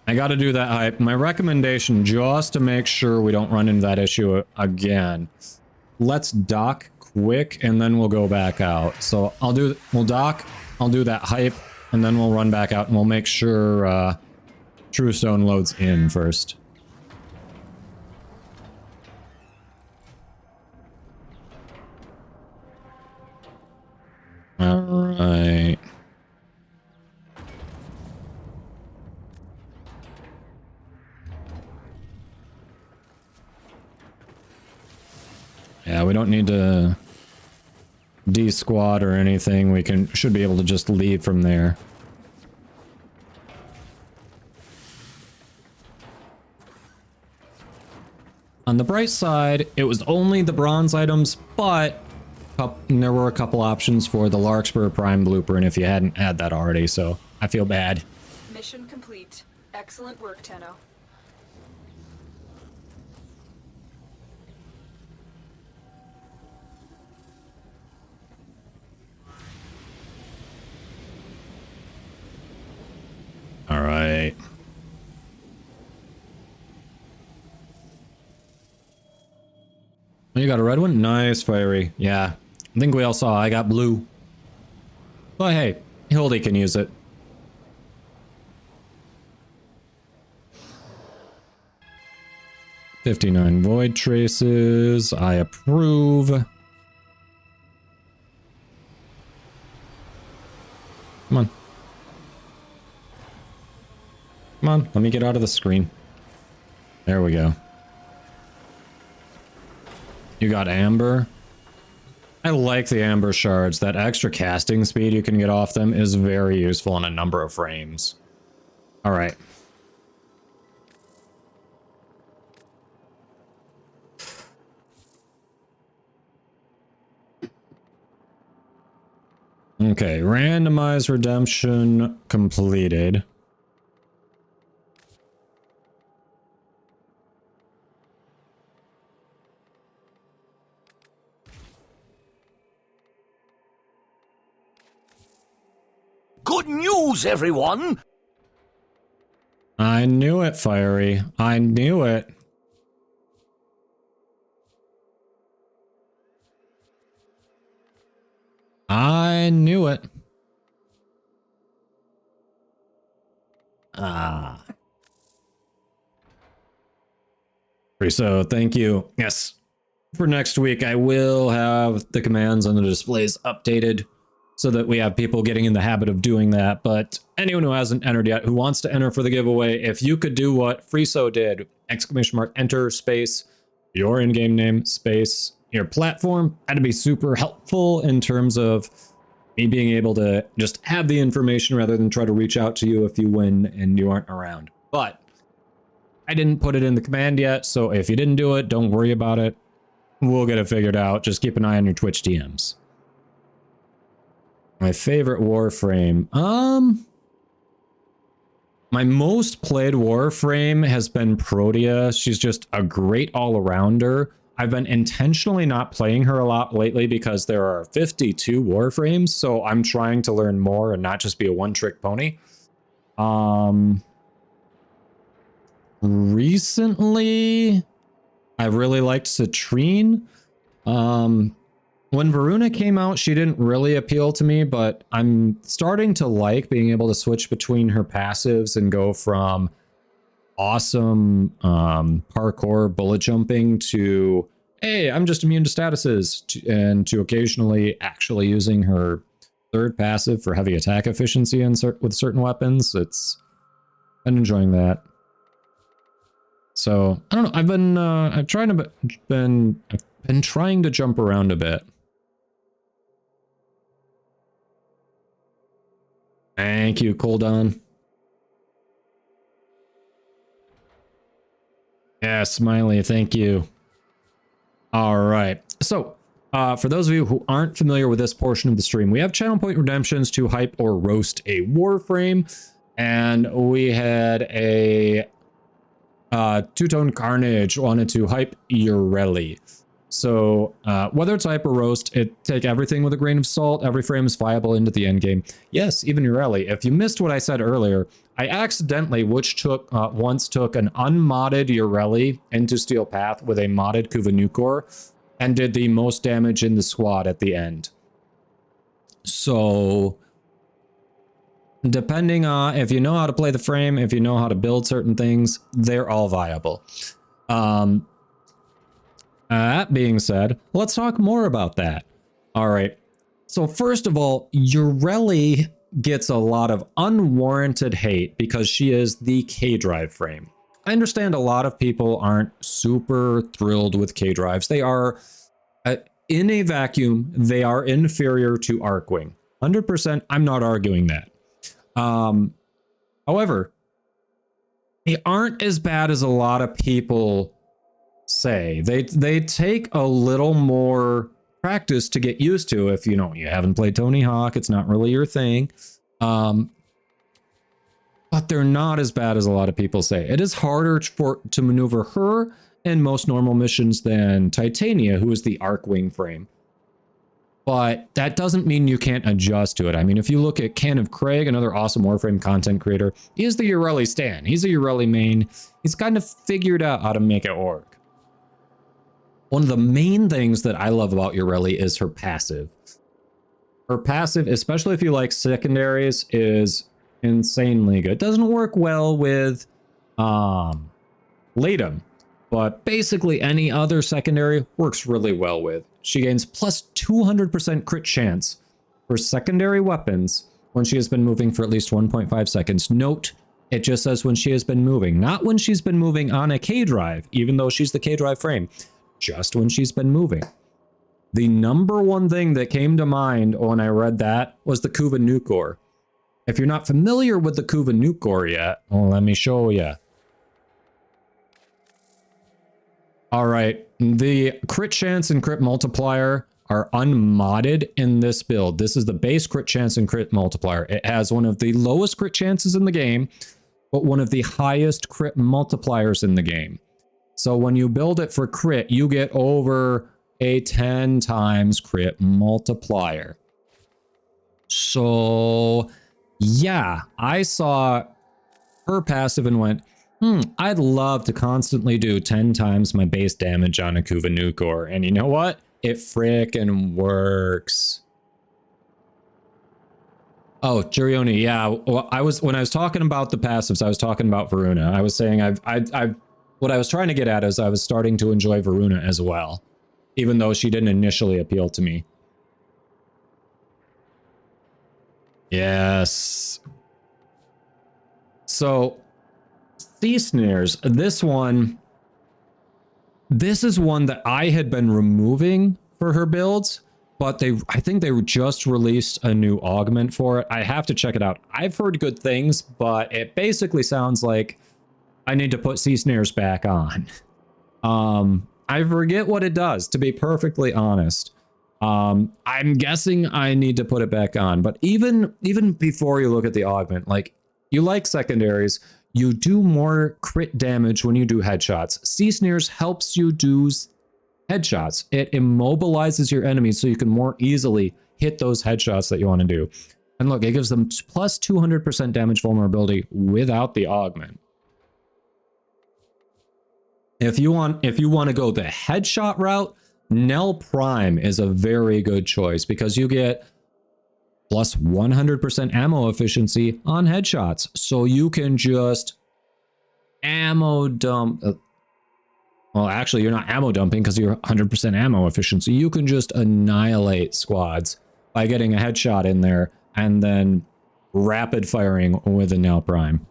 I gotta do that hype. My recommendation, just to make sure we don't run into that issue again, let's dock quick and then we'll go back out. So we'll dock, I'll do that hype, and then we'll run back out and we'll make sure True Stone loads in first. Alright. Yeah, we don't need to de-squad or anything. We should be able to just leave from there. On the bright side, it was only the bronze items, but there were a couple options for the Larkspur Prime Blueprint if you hadn't had that already, so I feel bad. Mission complete. Excellent work, Tenno. All right. You got a red one? Nice, Fiery. Yeah. I think we all saw I got blue. But hey, Hildy can use it. $59 void traces. I approve. Come on. Come Come on, let me get out of the screen. There we go. You got Amber. I like the Amber shards. That extra casting speed you can get off them is very useful in a number of frames. All right. Okay, randomized redemption completed. Good news, everyone! I knew it, Fiery. I knew it. I knew it. Ah. So, thank you. Yes. For next week, I will have the commands on the displays updated so that we have people getting in the habit of doing that. But anyone who hasn't entered yet, who wants to enter for the giveaway, if you could do what Friso did, ! Enter space, your in-game name, space, your platform, that'd be super helpful in terms of me being able to just have the information rather than try to reach out to you if you win and you aren't around. But I didn't put it in the command yet, so if you didn't do it, don't worry about it. We'll get it figured out. Just keep an eye on your Twitch DMs. My favorite Warframe. My most played Warframe has been Protea. She's just a great all-arounder. I've been intentionally not playing her a lot lately because there are 52 Warframes, so I'm trying to learn more and not just be a one-trick pony. Recently, I really liked Citrine. When Varuna came out, she didn't really appeal to me, but I'm starting to like being able to switch between her passives and go from awesome parkour bullet jumping to, hey, I'm just immune to statuses, and to occasionally actually using her third passive for heavy attack efficiency with certain weapons. It's been enjoying that. So I don't know. I've been trying to jump around a bit. Thank you, Coldon. Yeah, Smiley, thank you. All right. So, for those of you who aren't familiar with this portion of the stream, we have channel point redemptions to hype or roast a Warframe, and we had a Two-Tone Carnage wanted to hype Ureli. So, whether it's hype or roast, take everything with a grain of salt. Every frame is viable into the end game. Yes, even Ureli. If you missed what I said earlier, I accidentally once took an unmodded Ureli into Steel Path with a modded Kuvanukor and did the most damage in the squad at the end. So, depending on if you know how to play the frame, if you know how to build certain things, they're all viable. That being said, let's talk more about that. All right. So first of all, Ureli gets a lot of unwarranted hate because she is the K-Drive frame. I understand a lot of people aren't super thrilled with K-Drives. They are, in a vacuum, they are inferior to Arcwing. 100%, I'm not arguing that. However, they aren't as bad as a lot of people say. They take a little more practice to get used to. If you haven't played Tony Hawk, it's not really your thing. But they're not as bad as a lot of people say. It is harder to maneuver her in most normal missions than Titania, who is the Arcwing frame. But that doesn't mean you can't adjust to it. I mean, if you look at Can of Craig, another awesome Warframe content creator, he is the Ureli stan. He's a Ureli main. He's kind of figured out how to make it work. One of the main things that I love about Ureli is her passive. Her passive, especially if you like secondaries, is insanely good. It doesn't work well with Latum, but basically any other secondary works really well with. She gains plus 200% crit chance for secondary weapons when she has been moving for at least 1.5 seconds. Note, It just says when she has been moving, not when she's been moving on a K drive, even though she's the K drive frame, just when she's been moving. The number one thing that came to mind when I read that was the Kuva nuke core. If you're not familiar with the Kuva nuke core yet, well, let me show you. All right, the crit chance and crit multiplier are unmodded in this build. This is the base crit chance and crit multiplier. It has one of the lowest crit chances in the game, but one of the highest crit multipliers in the game. So when you build it for crit, you get over a 10 times crit multiplier. So yeah, I saw her passive and went, I'd love to constantly do 10 times my base damage on a Kuva nuke core. And you know what? It frickin' works. Oh, Jirioni, yeah. Well, when I was talking about the passives, I was talking about Varuna. I was saying what I was trying to get at is I was starting to enjoy Varuna as well, even though she didn't initially appeal to me. Yes. So, Sea Snares, this is one that I had been removing for her builds, but I think they just released a new augment for it. I have to check it out. I've heard good things, but it basically sounds like I need to put Sea Snares back on. I forget what it does, to be perfectly honest. I'm guessing I need to put it back on, but even before you look at the augment, like, you like secondaries, you do more crit damage when you do headshots. Sea Snares helps you do headshots. It immobilizes your enemies so you can more easily hit those headshots that you want to do. And look, it gives them plus 200% damage vulnerability without the augment. If you want to go the headshot route, Nell Prime is a very good choice because you get plus 100% ammo efficiency on headshots. So you can just ammo dump. Well, actually, you're not ammo dumping because you're 100% ammo efficiency. You can just annihilate squads by getting a headshot in there and then rapid firing with a Nell Prime.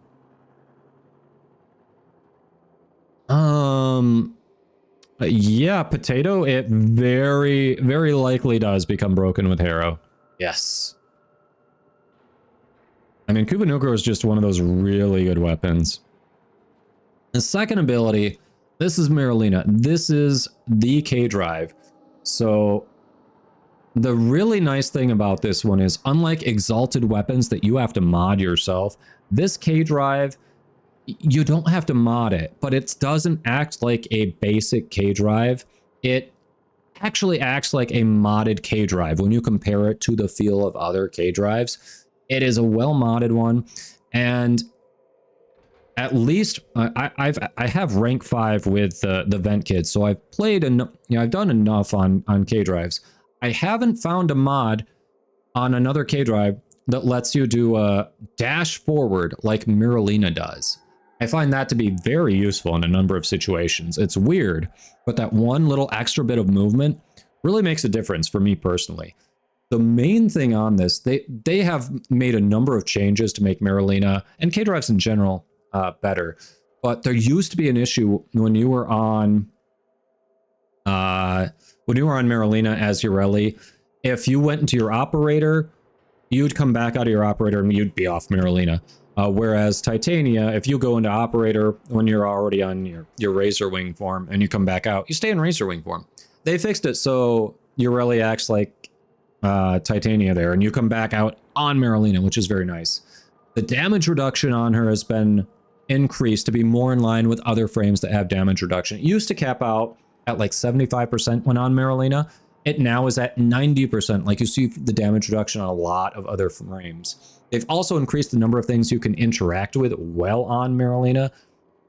Yeah, Potato, it very, very likely does become broken with Harrow. Yes. I mean, Kuva nuke core is just one of those really good weapons. The second ability, this is Marilena. This is the K drive. So the really nice thing about this one is, unlike exalted weapons that you have to mod yourself, this K drive, you don't have to mod it, but it doesn't act like a basic K drive. It actually acts like a modded K drive when you compare it to the feel of other K drives. It is a well-modded one, and at least I have rank 5 with the Vent Kit, so I've played enough. I've done enough on K drives. I haven't found a mod on another K drive that lets you do a dash forward like Marilena does. I find that to be very useful in a number of situations. It's weird, but that one little extra bit of movement really makes a difference for me personally. The main thing on this, they have made a number of changes to make Marilena and K drives in general better. But there used to be an issue when you were on Marilena as Urelli. If you went into your operator, you'd come back out of your operator and you'd be off Marilena. Whereas Titania, if you go into operator when you're already on your Razor Wing form and you come back out, you stay in Razor Wing form. They fixed it so Urelli acts like Titania there, and you come back out on Marilena, which is very nice. The damage reduction on her has been increased to be more in line with other frames that have damage reduction. It used to cap out at like 75% when on Marilena. It now is at 90%. Like, you see the damage reduction on a lot of other frames. They've also increased the number of things you can interact with while on Marilena.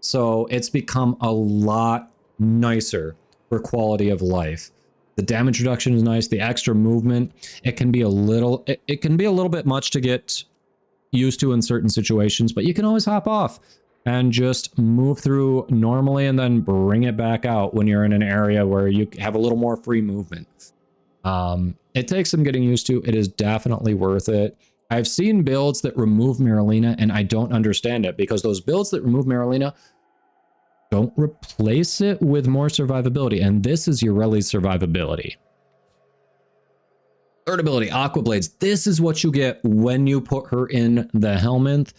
So it's become a lot nicer for quality of life. The damage reduction is nice. The extra movement, it can be a little bit much to get used to in certain situations, but you can always hop off and just move through normally and then bring it back out when you're in an area where you have a little more free movement. It takes some getting used to. It is definitely worth it. I've seen builds that remove Marilena, and I don't understand it, because those builds that remove Marilena don't replace it with more survivability, and this is your Reli's survivability. Third ability, Aqua Blades. This is what you get when you put her in the helmet,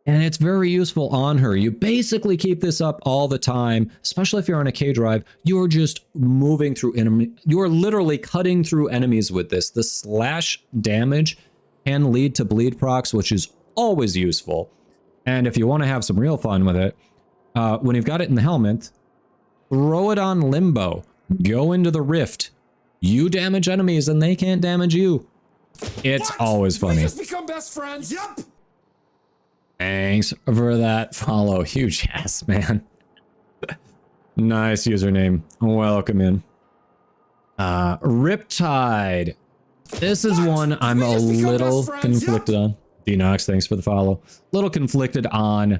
and it's very useful on her. You basically keep this up all the time, especially if you're on a K drive. You're just moving through enemy. You're literally cutting through enemies with this. The slash damage can lead to bleed procs, which is always useful. And if you want to have some real fun with it, when you've got it in the helmet, throw it on Limbo. Go into the Rift. You damage enemies and they can't damage you. It's always funny. We just become best friends. Yup. Thanks for that follow. Huge ass, man. Nice username. Welcome in. Riptide. This is one I'm a little conflicted on. Denox, thanks for the follow. Little conflicted on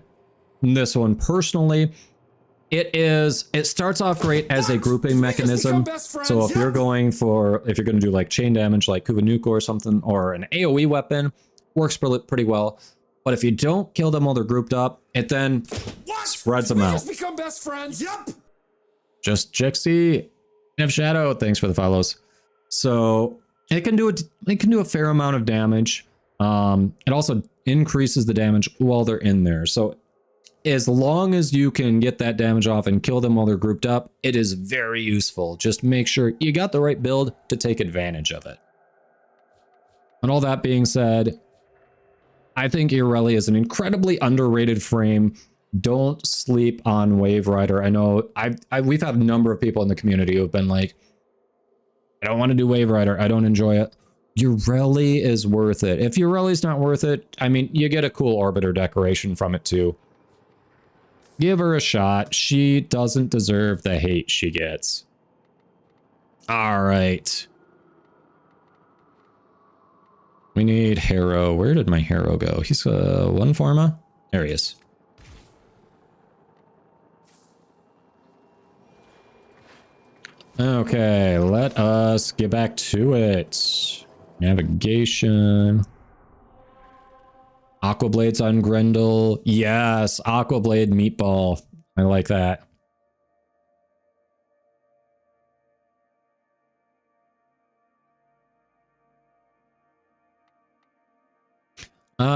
this one personally. It starts off great as a grouping mechanism. So if you're going to do like chain damage like Kuvanuka or something, or an AoE weapon, works pretty well. But if you don't kill them while they're grouped up, it then spreads them out. Just become best friends. Yup. Just Jixie, Nev Shadow, thanks for the follows. So it can do a fair amount of damage. It also increases the damage while they're in there. So as long as you can get that damage off and kill them while they're grouped up, it is very useful. Just make sure you got the right build to take advantage of it. And all that being said, I think Ireli is an incredibly underrated frame. Don't sleep on Wave Rider. I know we've had a number of people in the community who have been like, I don't want to do Wave Rider. I don't enjoy it. Ireli is worth it. If Ireli's not worth it, I mean, you get a cool Orbiter decoration from it too. Give her a shot. She doesn't deserve the hate she gets. All right. We need Harrow. Where did my Harrow go? He's one Pharma? There he is. Okay, let us get back to it. Navigation. Aqua Blades on Grendel. Yes, Aqua Blade Meatball. I like that.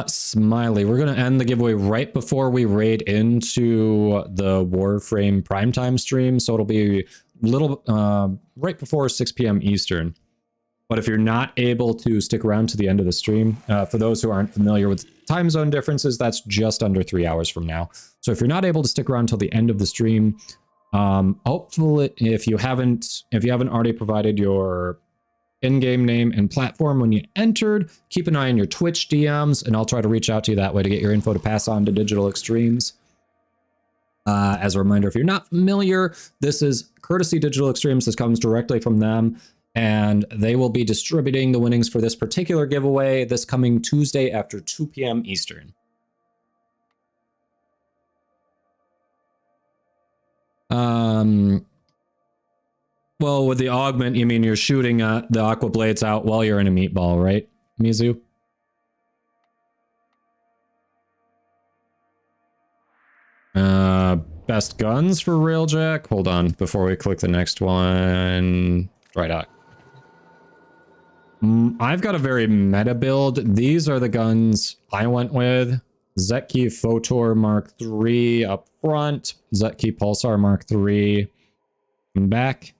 Smiley, we're going to end the giveaway right before we raid into the Warframe primetime stream. So it'll be right before 6 p.m. Eastern. But if you're not able to stick around to the end of the stream, for those who aren't familiar with time zone differences, that's just under 3 hours from now. So if you're not able to stick around till the end of the stream, hopefully if you haven't already provided your in-game name and platform when you entered, keep an eye on your Twitch DMs, and I'll try to reach out to you that way to get your info to pass on to Digital Extremes. As a reminder, if you're not familiar, this is courtesy Digital Extremes. This comes directly from them, and they will be distributing the winnings for this particular giveaway this coming Tuesday after 2 p.m. Eastern. Well, with the augment, you mean you're shooting the Aqua Blades out while you're in a meatball, right, Mizu? Best guns for Railjack? Hold on, before we click the next one. Right out. I've got a very meta build. These are the guns I went with. Zetki Photor Mark III up front. Zetki Pulsar Mark III back.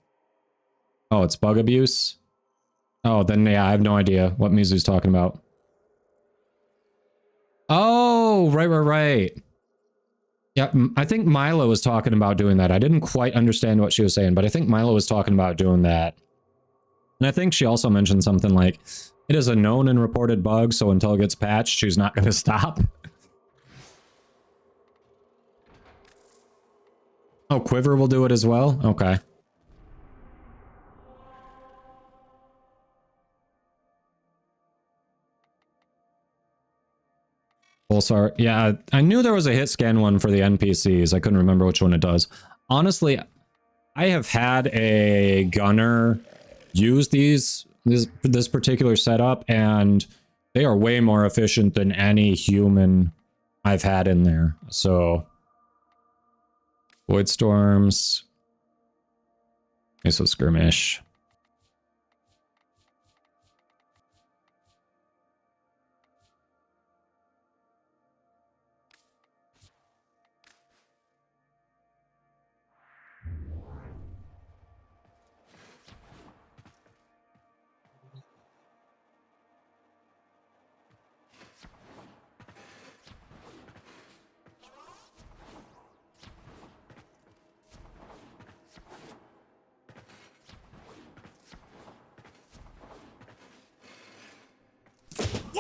Oh, it's bug abuse? Oh, then yeah, I have no idea what Mizu's talking about. Oh, right. Yeah, I think Milo was talking about doing that. I didn't quite understand what she was saying, but I think Milo was talking about doing that. And I think she also mentioned something like, it is a known and reported bug, so until it gets patched, she's not going to stop. Oh, Quiver will do it as well? Okay. Pulsar. Yeah, I knew there was a hit scan one for the NPCs. I couldn't remember which one it does. Honestly, I have had a gunner use this particular setup, and They are way more efficient than any human I've had in there. So, Void Storms. Okay, so Skirmish.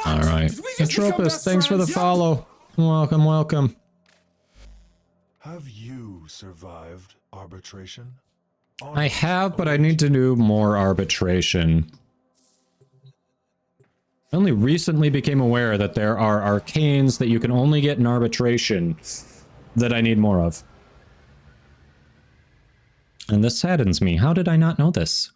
All right. Atropus, thanks for the follow. Welcome, welcome. Have you survived arbitration? I have, but I need to do more arbitration. I only recently became aware that there are arcanes that you can only get in arbitration that I need more of. And this saddens me. How did I not know this?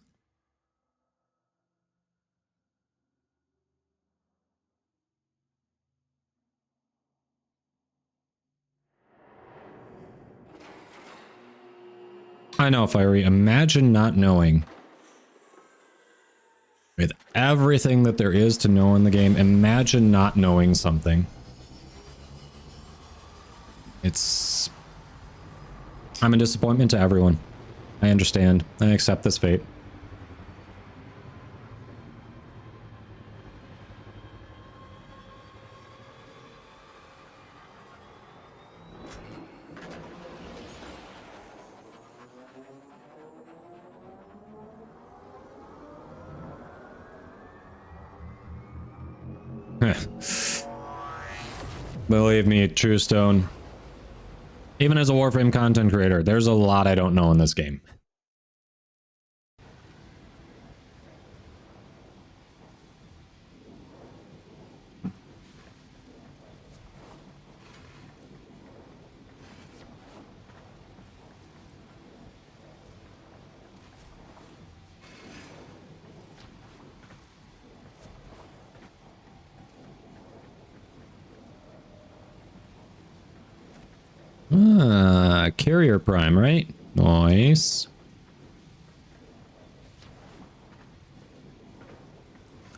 I know, Fiery. Imagine not knowing. With everything that there is to know in the game, imagine not knowing something. I'm a disappointment to everyone. I understand. I accept this fate. Believe me, True Stone. Even as a Warframe content creator, there's a lot I don't know in this game. Carrier Prime, right? Nice.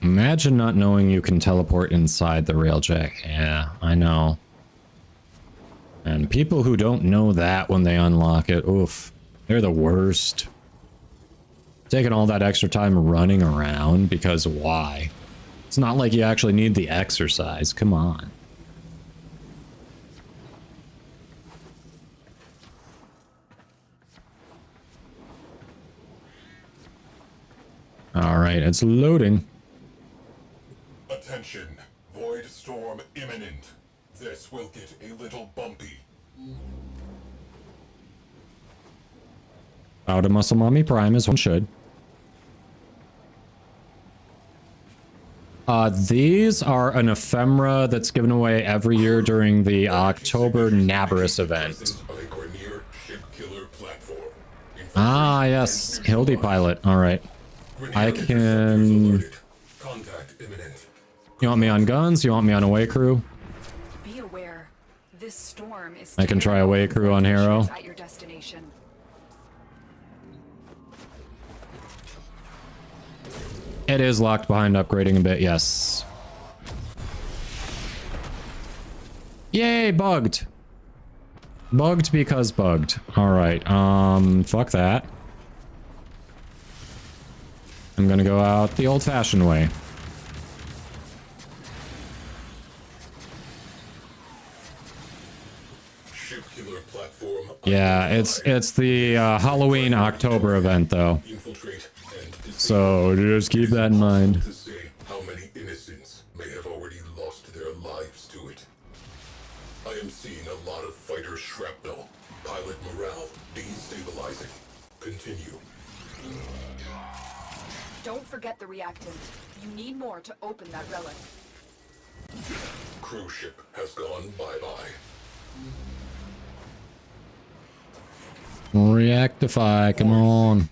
Imagine not knowing you can teleport inside the railjack. Yeah, I know. And people who don't know that when they unlock it, oof, they're the worst. Taking all that extra time running around, because why? It's not like you actually need the exercise, come on. Alright, it's loading. Attention, void storm imminent. This will get a little bumpy. Out of Muscle Mommy Prime as one should. These are an ephemera that's given away every year during the October Nabarus event. Ah, yes. Hildy Pilot. Alright. I can... You want me on guns? You want me on away crew? Be aware, this storm is I can try away crew on Harrow. at your destination. It is locked behind upgrading a bit, yes. Yay, bugged. Bugged because bugged. Alright, fuck that. I'm gonna go out the old-fashioned way. Yeah, it's the Halloween October event though. So just keep that in mind. How many innocents may have already lost their lives to it. I am seeing a lot of fighter shrapnel. Pilot morale destabilizing. Continue. Don't forget the reactant. You need more to open that relic. Cruise ship has gone bye-bye. Reactify, come on.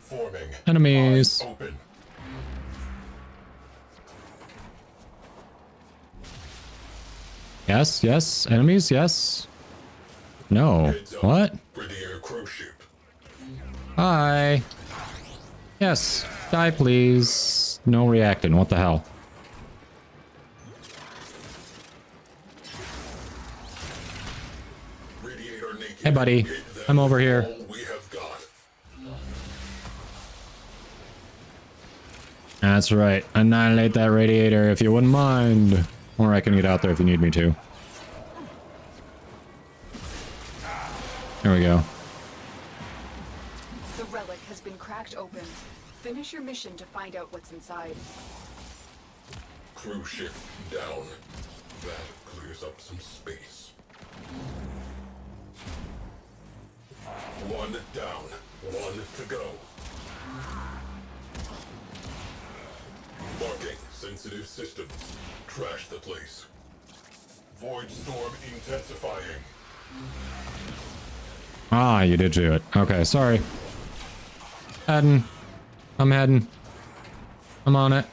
Enemies. Yes, yes. Enemies, yes. No. What? Hi. Yes. Die, please. No reacting. What the hell? Hey, buddy. I'm over here. That's right. Annihilate that radiator if you wouldn't mind. Or I can get out there if you need me to. There we go. The relic has been cracked open. Finish your mission to find out what's inside. Cruise ship down. That clears up some space. One down. One to go. Marking sensitive systems. Trash the place. Void storm intensifying. Ah, you did do it. Okay, sorry. Heading. I'm heading. I'm on it.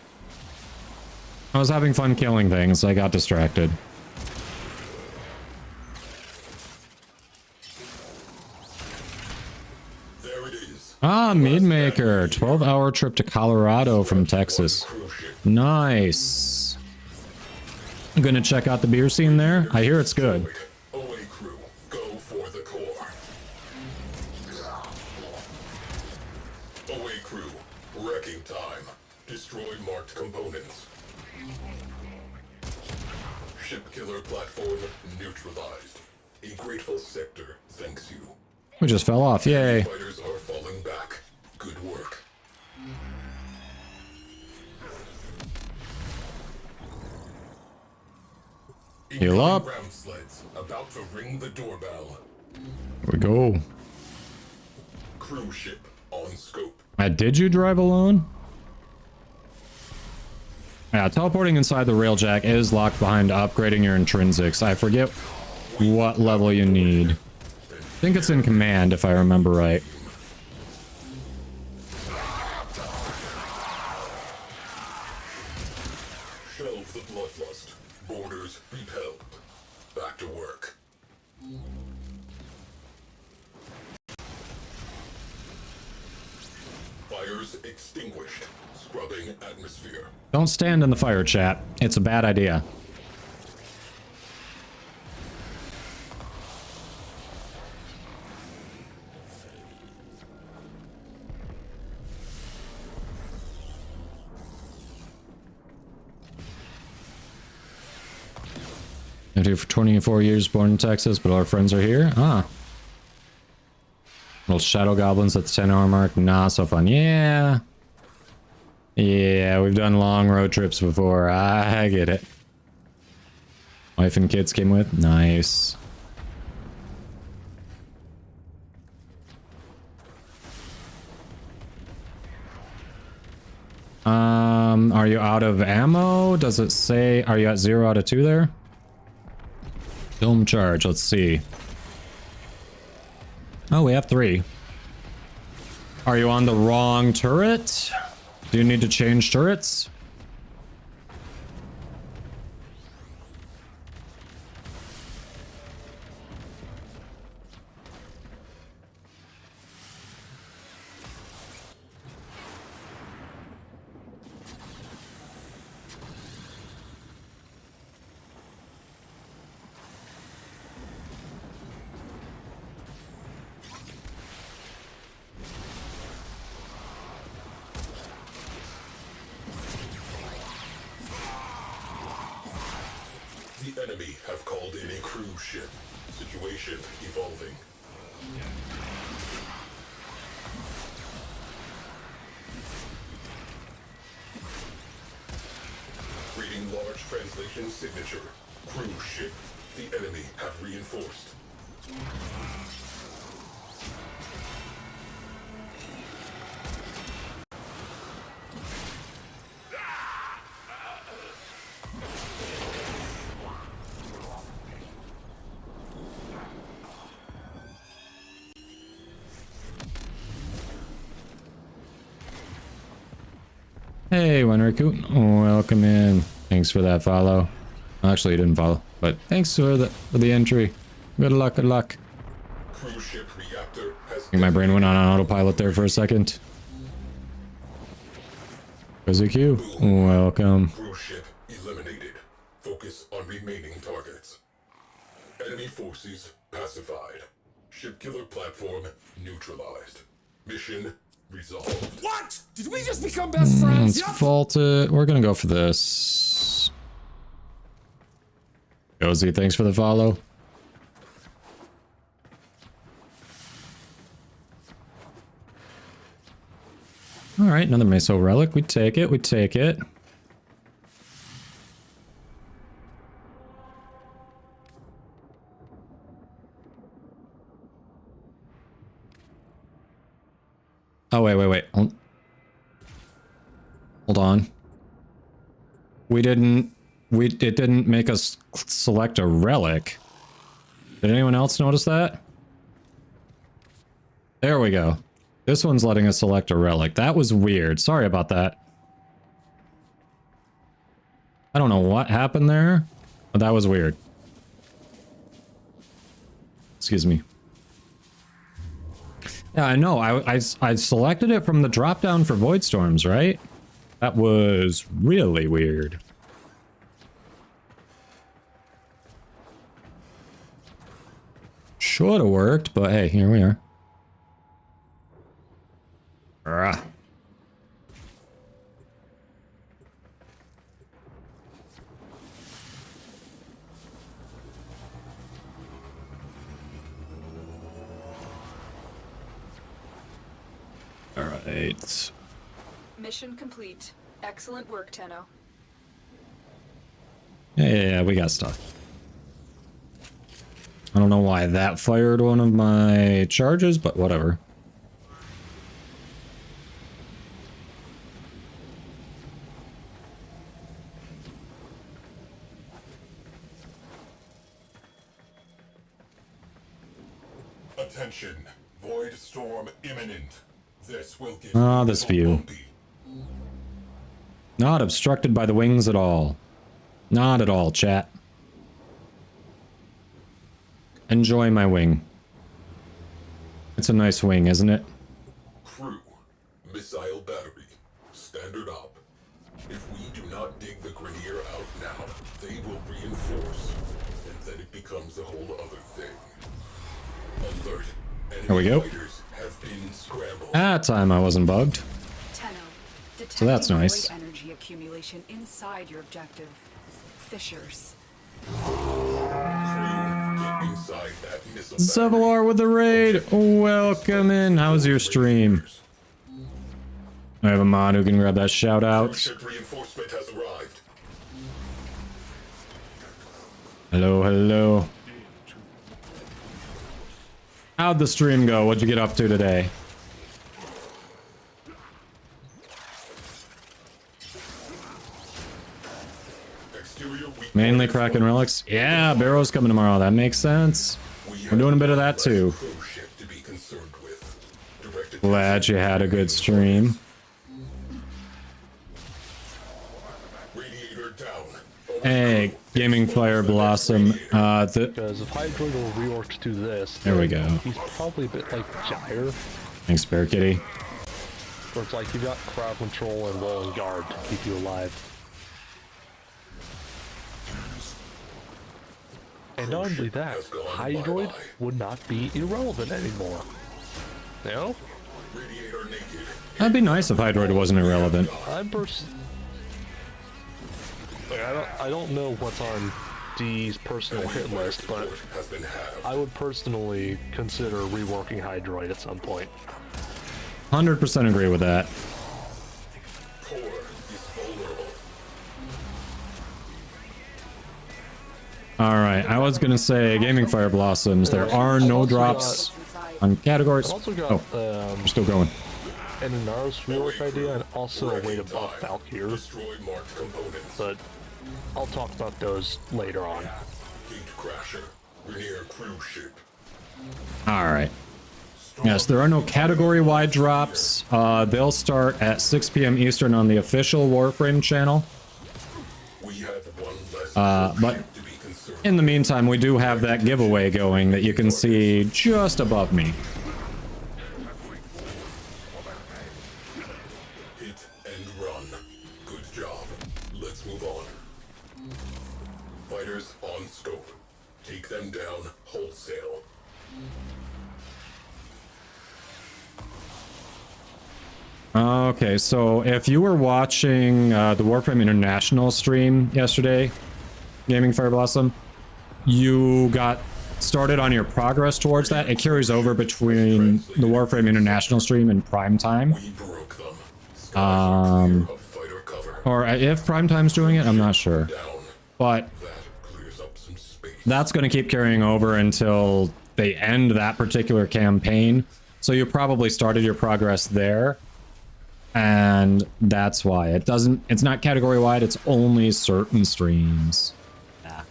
I was having fun killing things. I got distracted. There it is. Ah, Mead Maker. 12-hour trip to Colorado from Texas. Nice. I'm gonna check out the beer scene there. I hear it's good. Away crew. Go for the core. Away crew. Wrecking time. Destroy marked components. Ship killer platform neutralized. A grateful sector thanks you. We just fell off. Yay. Fighters are falling back. Good work. Heal up. Ground sleds about to ring the doorbell. Here we go. Cruise ship on scope. Did you drive alone? Yeah, teleporting inside the railjack is locked behind upgrading your intrinsics. I forget what level you need. I think it's in command, if I remember right. Shelve the bloodlust. Borders repelled. Back to work. Fires extinguished. Scrubbing atmosphere. Don't stand in the fire, chat. It's a bad idea. Lived here for 24 years, born in Texas, but all our friends are here. Ah. Little shadow goblins at the 10-hour mark. Nah, so fun. Yeah. Yeah, we've done long road trips before. I get it. Wife and kids came with. Nice. Are you out of ammo? Does it say, are you at 0 out of 2 there? Film charge, let's see. Oh, we have 3. Are you on the wrong turret? Do you need to change turrets? The enemy have called in a cruise ship. Situation evolving. Reading large translation signature. Cruise ship. The enemy have reinforced. Hey, Wenriku. Welcome in. Thanks for that follow. Actually, he didn't follow. But thanks for the entry. Good luck, good luck. Cruise ship reactor has I think my brain went on autopilot there for a second. Q. Welcome. Cruise ship eliminated. Focus on remaining targets. Enemy forces pacified. Ship killer platform neutralized. Mission resolved. What? Did we just become best friends? Let's vault it. We're gonna go for this. Cozy, thanks for the follow. All right, another Meso relic. We take it. We take it. Oh, wait. Hold on. It didn't make us select a relic. Did anyone else notice that? There we go. This one's letting us select a relic. That was weird. Sorry about that. I don't know what happened there, but that was weird. Excuse me. Yeah, I know. I selected it from the drop-down for Void Storms, right? That was really weird. Should have worked, but hey, here we are. Rah. All right. Mission complete. Excellent work, Tenno. Yeah, we got stuff. I don't know why that fired one of my charges, but whatever. Attention. Void storm imminent. This will give this view. Not obstructed by the wings at all. Not at all, chat. Enjoy my wing. It's a nice wing, isn't it? Crew. Missile battery. Standard op. If we do not dig the Grenier out now, they will reinforce. And then it becomes a whole other thing. Alert. There we go. Fighters have been scrambled. That time I wasn't bugged. Tenno, So that's nice. void energy accumulation inside your objective. Fissures. Inside that missile Sevalar with the raid. Welcome in. How's your stream? I have a mod who can grab that shout out. ship reinforcement has arrived. Hello, hello. How'd the stream go? What'd you get up to today? Mainly Kraken Relics? Yeah, Baro's coming tomorrow. That makes sense. We're doing a bit of that too. Glad you had a good stream. Hey, Gaming Fire Blossom. Because if Hydroid will rework to this, there we go. He's probably a bit like Gyre. Thanks, Bear Kitty. Where it's like you got crowd control and wall and guard to keep you alive. And not only that, Hydroid would not be irrelevant anymore. You know? That'd be nice if Hydroid wasn't irrelevant. I don't know what's on D's personal hit list, but I would personally consider reworking Hydroid at some point. 100% agree with that. Alright, I was gonna say, Gaming Fire Blossoms, there are no drops on categories. Oh, we're still going. And a Naros rework idea, and also a way to buff Valkyr. But I'll talk about those later on. Alright. Yes, there are no category-wide drops. They'll start at 6 p.m. Eastern on the official Warframe channel. But in the meantime, we do have that giveaway going that you can see just above me. Hit and run. Good job. Let's move on. Fighters on scope. Take them down wholesale. Okay, so if you were watching the Warframe International stream yesterday, Gaming Fire Blossom, you got started on your progress towards that. It carries over between the Warframe International stream and Prime Time. Or if Prime Time's doing it, I'm not sure. But that's going to keep carrying over until they end that particular campaign. So you probably started your progress there. And that's why it's not category wide, it's only certain streams. Yeah.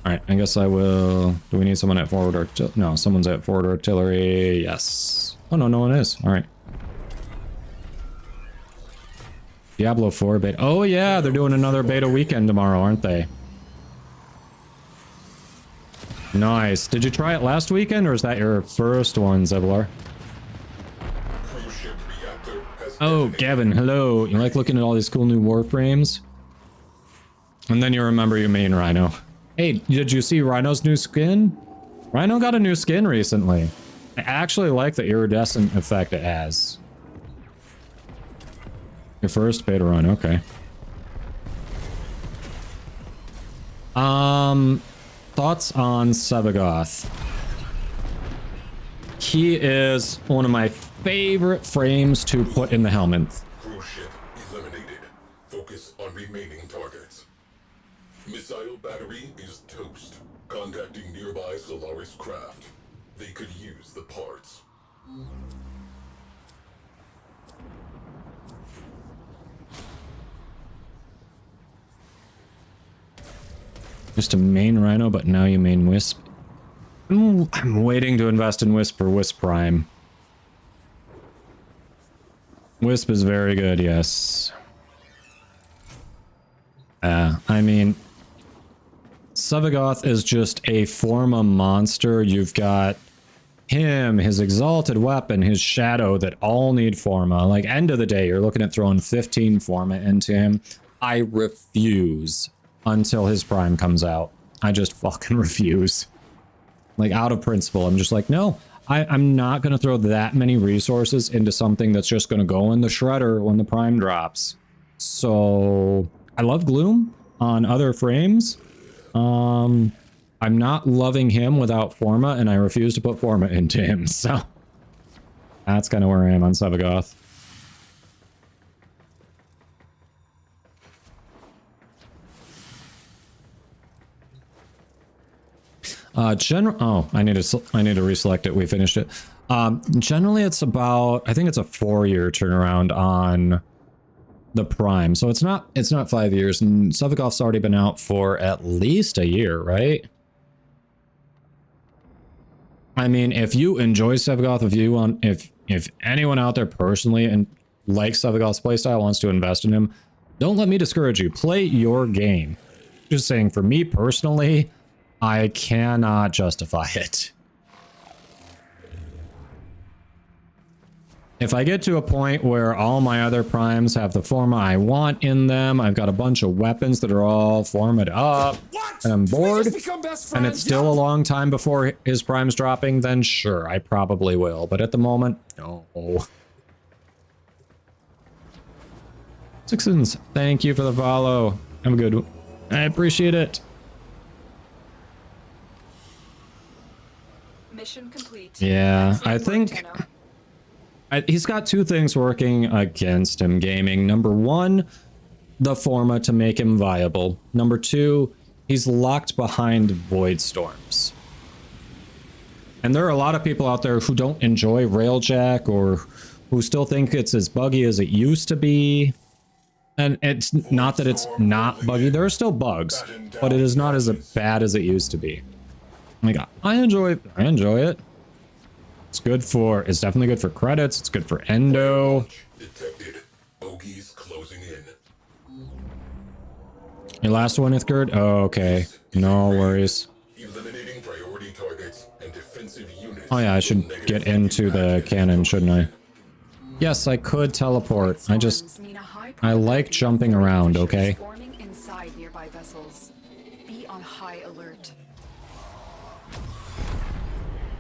Alright, I guess I will. Do we need someone at forward artillery? No, someone's at forward artillery. Yes. Oh no, no one is. Alright. Diablo 4 beta. Oh yeah, they're doing another beta weekend tomorrow, aren't they? Nice. Did you try it last weekend, or is that your first one, Zeblar? Oh, Gavin, hello. You like looking at all these cool new Warframes? And then you remember your main Rhino. Hey, did you see Rhino's new skin? Rhino got a new skin recently. I actually like the iridescent effect it has. Your first beta run, okay. Thoughts on Sevagoth? He is one of my favorite frames to put in the helmet. Cruise ship eliminated. Focus on remaining targets. Missile battery is toast. Contacting nearby Solaris craft. They could use the parts. Just a main Rhino, but now you main Wisp. I'm waiting to invest in Wisp for Wisp Prime. Wisp is very good, yes. I mean, Sevagoth is just a Forma monster. You've got him, his exalted weapon, his shadow that all need Forma. Like, end of the day, you're looking at throwing 15 Forma into him. I refuse until his Prime comes out. I just fucking refuse. Like, out of principle, I'm just like, no, I'm not going to throw that many resources into something that's just going to go in the shredder when the Prime drops. So, I love Gloom on other frames. I'm not loving him without Forma, and I refuse to put Forma into him, so that's kind of where I am on Sevagoth. I need to reselect it. We finished it. Generally it's about, I think it's a 4-year turnaround on the Prime. So it's not 5 years, and Sevagoth's already been out for at least a year, right? I mean, if you enjoy Sevagoth, if anyone out there personally and likes Sevagoth's playstyle, wants to invest in him, don't let me discourage you. Play your game. Just saying, for me personally, I cannot justify it. If I get to a point where all my other primes have the Forma I want in them, I've got a bunch of weapons that are all formed up, and I'm bored, and it's still a long time before his prime's dropping, then sure, I probably will. But at the moment, no. Sixons, thank you for the follow. Have a good one. I appreciate it. Mission complete. Yeah, I think he's got two things working against him, gaming. Number one, the Forma to make him viable. Number two, he's locked behind Void Storms. And there are a lot of people out there who don't enjoy Railjack or who still think it's as buggy as it used to be. And it's not that it's not buggy. There are still bugs, but it is not as bad as it used to be. Like, I enjoy it. It's definitely good for credits. It's good for endo. Detected. Bogies closing in. Your last one, Ithgard? Oh, okay. No worries. Eliminating priority targets and defensive units. Oh yeah, I should get into the cannon, shouldn't I? Yes, I could teleport. I like jumping around, okay? Forming inside nearby vessels. Be on high alert.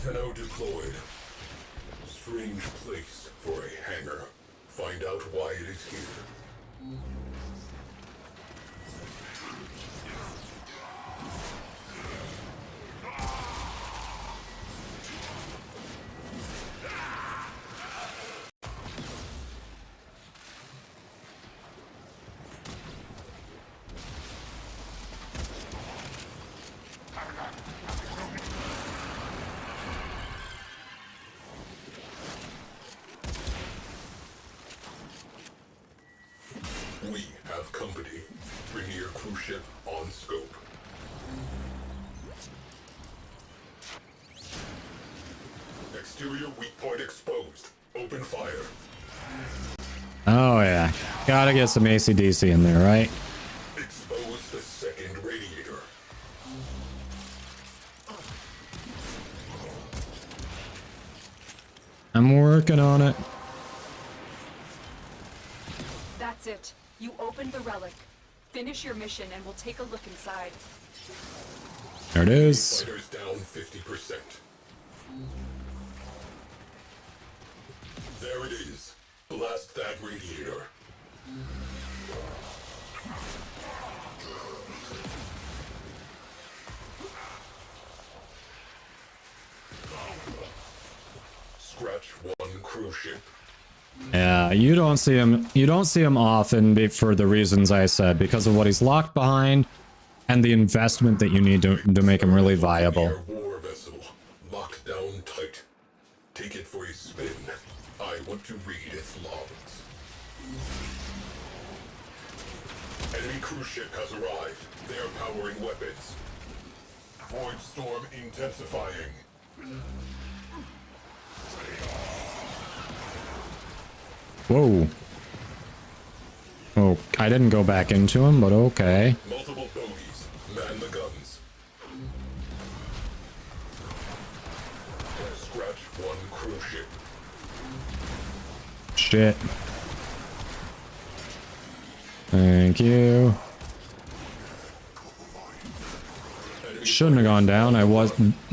Tenno deployed. Strange place for a hangar. Find out why it is here. We have company. Premier cruise ship on scope. Exterior weak point exposed. Open fire. Oh yeah. Gotta get some AC/DC in there, right? Expose the second radiator. I'm working on it. That's it. You opened the relic. Finish your mission and we'll take a look inside. There it is. Fighters down 50%. There it is. Blast that radiator. Scratch one cruise ship. Yeah, you don't see him often for the reasons I said, because of what he's locked behind and the investment that you need to make him really viable. War vessel. Locked down tight. Take it for a spin. I want to read its logs. Enemy cruise ship has arrived. They are powering weapons. Void storm intensifying. Whoa. Oh, I didn't go back into him, but okay. Multiple bogies. Man the guns. Scratch one cruise ship. Shit. Thank you. Shouldn't have gone down.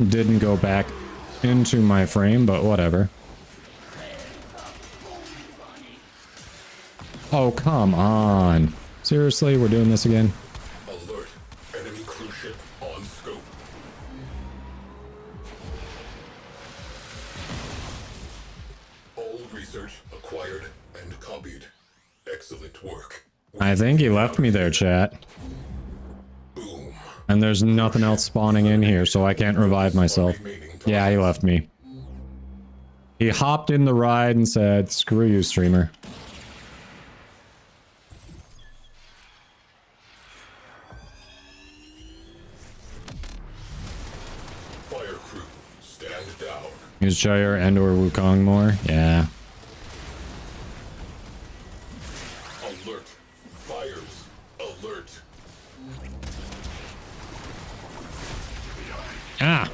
Didn't go back into my frame, but whatever. Oh, come on. Seriously, we're doing this again? Alert. Enemy cruise ship on scope. All research acquired and copied. Excellent work. I think he left me there, chat. And there's nothing else spawning in here, so I can't revive myself. Yeah, he left me. He hopped in the ride and said, screw you, streamer. Fire crew, stand down. Use Gyre and or Wukong more? Yeah. Alert. Fires. Alert. Ah!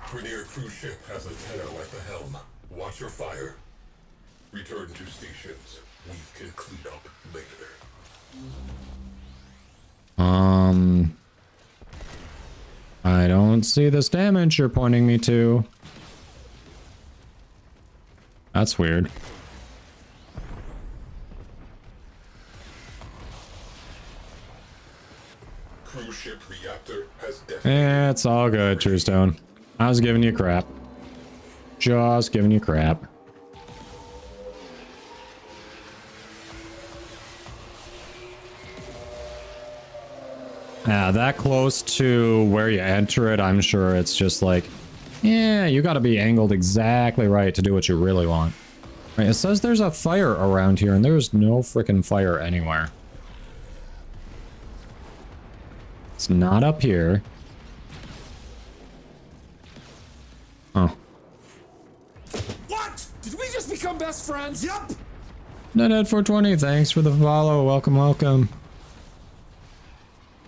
Premier cruise ship has a Tenno at the helm. Watch your fire. Return to stations. We can clean up later. I don't see this damage you're pointing me to. That's weird. Cruise ship reactor has Eh, it's all good, Truestone. I was giving you crap. Just giving you crap. Yeah, that close to where you enter it, I'm sure it's just like, yeah, you gotta be angled exactly right to do what you really want. Right, it says there's a fire around here, and there's no freaking fire anywhere. It's not up here. Oh. What? Did we just become best friends? Yup. Nuthead420, thanks for the follow. Welcome, welcome.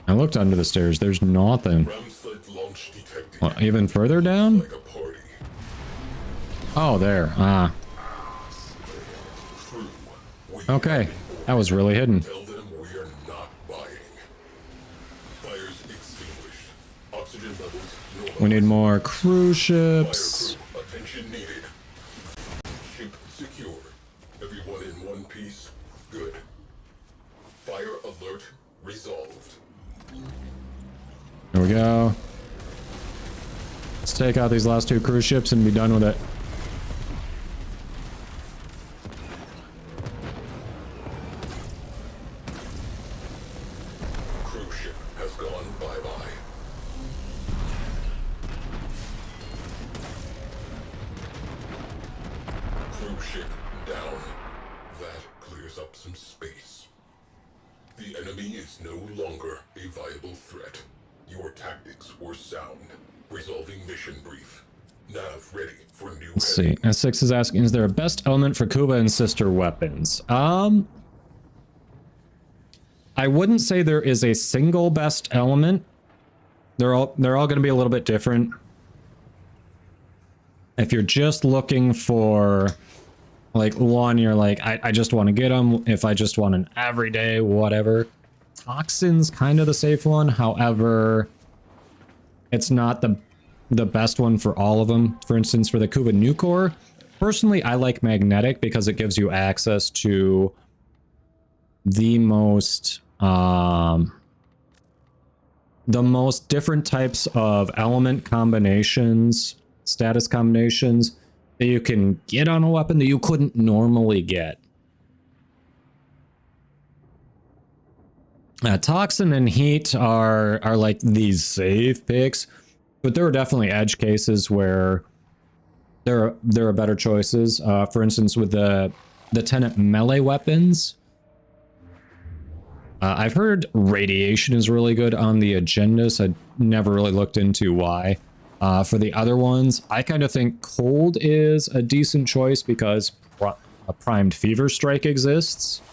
I looked under the stairs. There's nothing. What, even further down? Oh, there. Ah. Okay. That was really hidden. We need more cruise ships. Attention needed. Ship secure. Everyone in one piece. Good. Fire alert resolved. There we go. Let's take out these last 2 cruise ships and be done with it. Cruise ship has gone bye-bye. Cruise ship down. That clears up some space. The enemy is no longer a viable threat. Your tactics were sound. Resolving mission brief. Nav ready for new. Let's see. S6 is asking, is there a best element for Kuba and sister weapons? I wouldn't say there is a single best element. They're all going to be a little bit different. If you're just looking for like one, you're like, I just want to get them. If I just want an everyday whatever, Toxin's kind of the safe one. However, it's not the best one for all of them. For instance, for the Kuba Nucor, personally, I like Magnetic because it gives you access to the most different types of element combinations, status combinations that you can get on a weapon that you couldn't normally get. Toxin and Heat are like these safe picks, but there are definitely edge cases where there are better choices. For instance, with the Tenet melee weapons, I've heard Radiation is really good on the Agendas. I never really looked into why. For the other ones, I kind of think Cold is a decent choice because a Primed Fever Strike exists.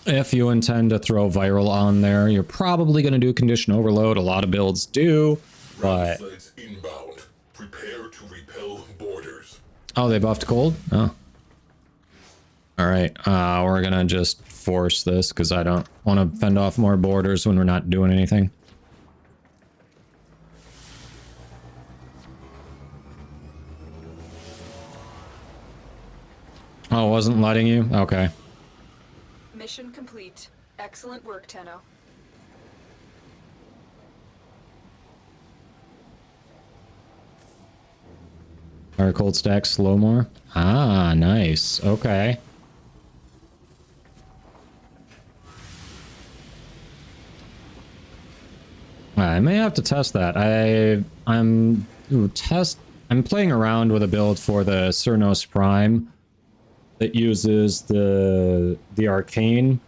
If you intend to throw Viral on there, you're probably going to do Condition Overload. A lot of builds do, but... Inbound. Prepare to repel borders. Oh, they buffed Cold? Oh. Alright, we're going to just force this because I don't want to fend off more borders when we're not doing anything. Oh, it wasn't letting you? Okay. Mission complete. Excellent work, Tenno. Our cold stack slow more. Ah, nice. Okay. I may have to test that. I'm playing around with a build for the Cernos Prime that uses the arcane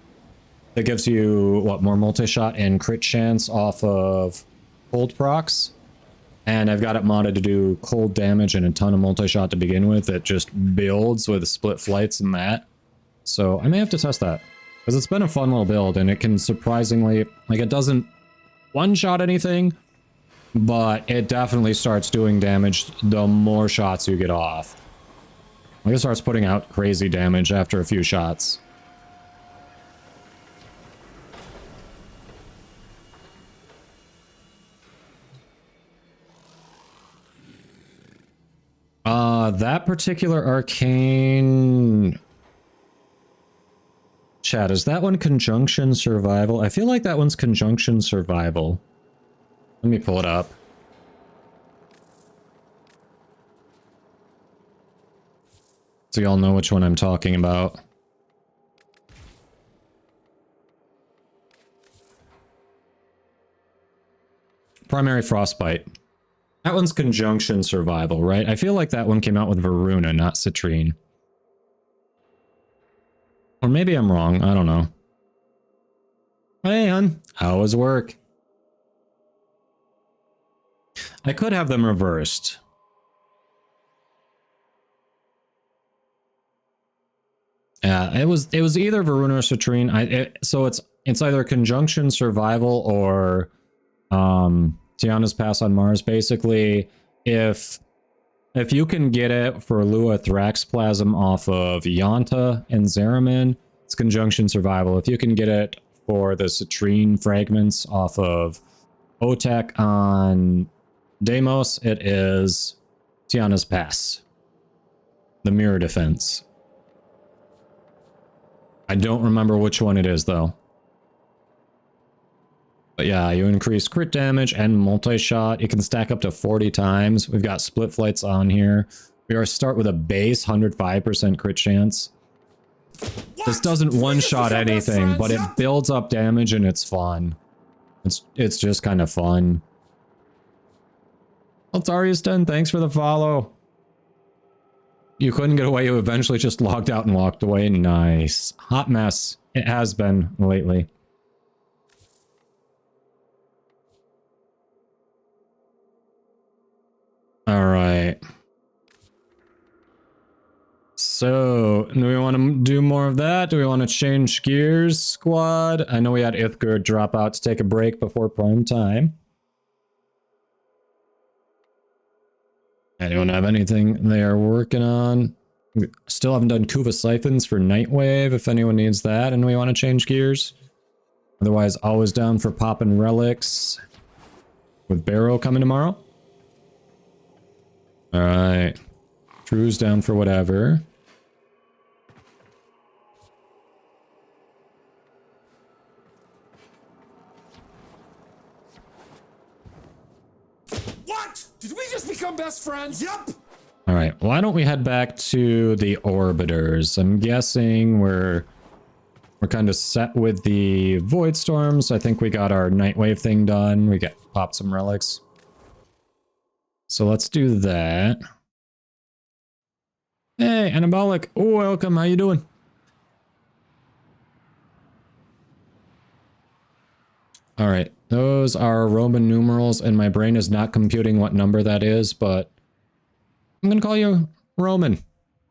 that gives you what, more multi-shot and crit chance off of cold procs. And I've got it modded to do cold damage and a ton of multi-shot to begin with. It just builds with split flights and that. So I may have to test that because it's been a fun little build and it can surprisingly, like, it doesn't one-shot anything, but it definitely starts doing damage the more shots you get off. Like, it starts putting out crazy damage after a few shots. That particular arcane... Chat, is that one Conjunction Survival? I feel like that one's Conjunction Survival. Let me pull it up. So y'all know which one I'm talking about. Primary Frostbite. That one's Conjunction Survival, right? I feel like that one came out with Varuna, not Citrine. Or maybe I'm wrong. I don't know. Hey, hon. How was work? I could have them reversed. Yeah, it was either Varuna or Citrine. So it's either Conjunction Survival or Tiana's Pass on Mars. Basically, if you can get it for Lua Thraxplasm off of Yanta and Zeramin, it's Conjunction Survival. If you can get it for the Citrine fragments off of Otek on Deimos, it is Tiana's Pass. The Mirror Defense. I don't remember which one it is, though. But yeah, you increase crit damage and multi-shot. You can stack up to 40 times. We've got split flights on here. We are start with a base 105% crit chance. What? This doesn't one-shot anything, but it builds up damage and it's fun. It's just kind of fun. Altariuston, thanks for the follow. You couldn't get away, you eventually just logged out and walked away. Nice. Hot mess. It has been lately. Alright. So, do we want to do more of that? Do we want to change gears, squad? I know we had Ithgard drop out to take a break before prime time. Anyone have anything they are working on? We still haven't done Kuva Siphons for Nightwave, if anyone needs that and we want to change gears. Otherwise, always down for popping Relics with Baro coming tomorrow. Alright. Drew's down for whatever. What? Did we just become best friends? Yup! Alright, why don't we head back to the Orbiters? I'm guessing we're kind of set with the Void Storms. I think we got our Nightwave thing done. We popped some Relics. So let's do that. Hey, Anabolic. Oh, welcome. How you doing? All right. Those are Roman numerals, and my brain is not computing what number that is, but I'm going to call you Roman.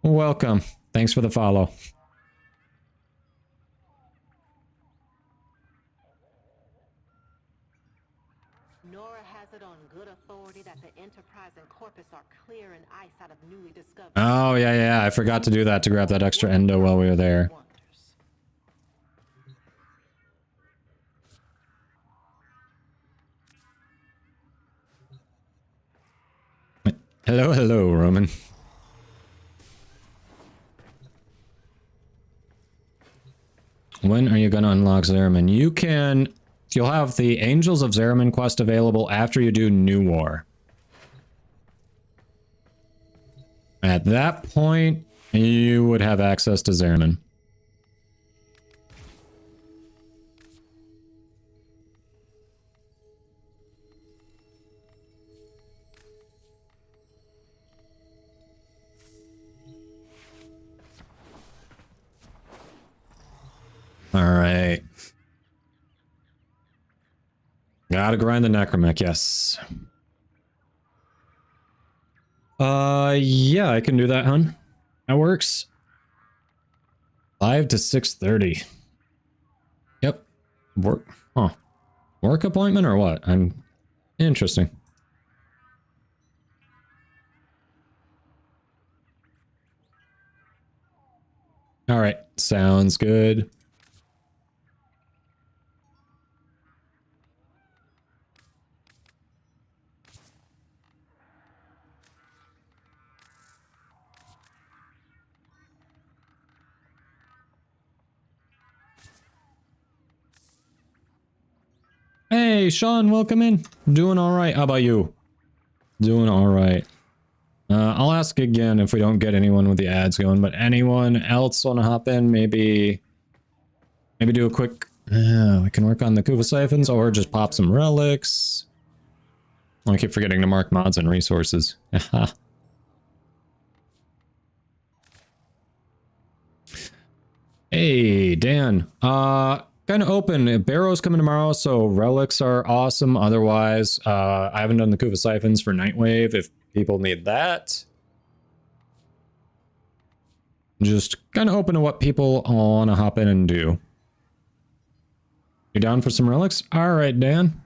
Welcome. Thanks for the follow. Oh, yeah. I forgot to do that to grab that extra endo while we were there. Hello, Roman. When are you going to unlock Zeramin? You'll have the Angels of Zeramin quest available after you do New War. At that point, you would have access to Zeramin. Alright. Gotta grind the Necromech, yes. Yeah, I can do that, hun. That works. 5 to 6:30. Yep. Work. Huh. Work appointment or what? Interesting. Alright, sounds good. Hey, Sean, welcome in. Doing all right. How about you? Doing all right. I'll ask again if we don't get anyone with the ads going, but anyone else want to hop in? Maybe do a quick... we can work on the Kuva Siphons or just pop some Relics. I keep forgetting to mark mods and resources. Hey, Dan. Kind of open. Baro's coming tomorrow, so relics are awesome. Otherwise, I haven't done the Kuva siphons for Nightwave if people need that. Just kind of open to what people want to hop in and do. You down for some relics? All right, Dan.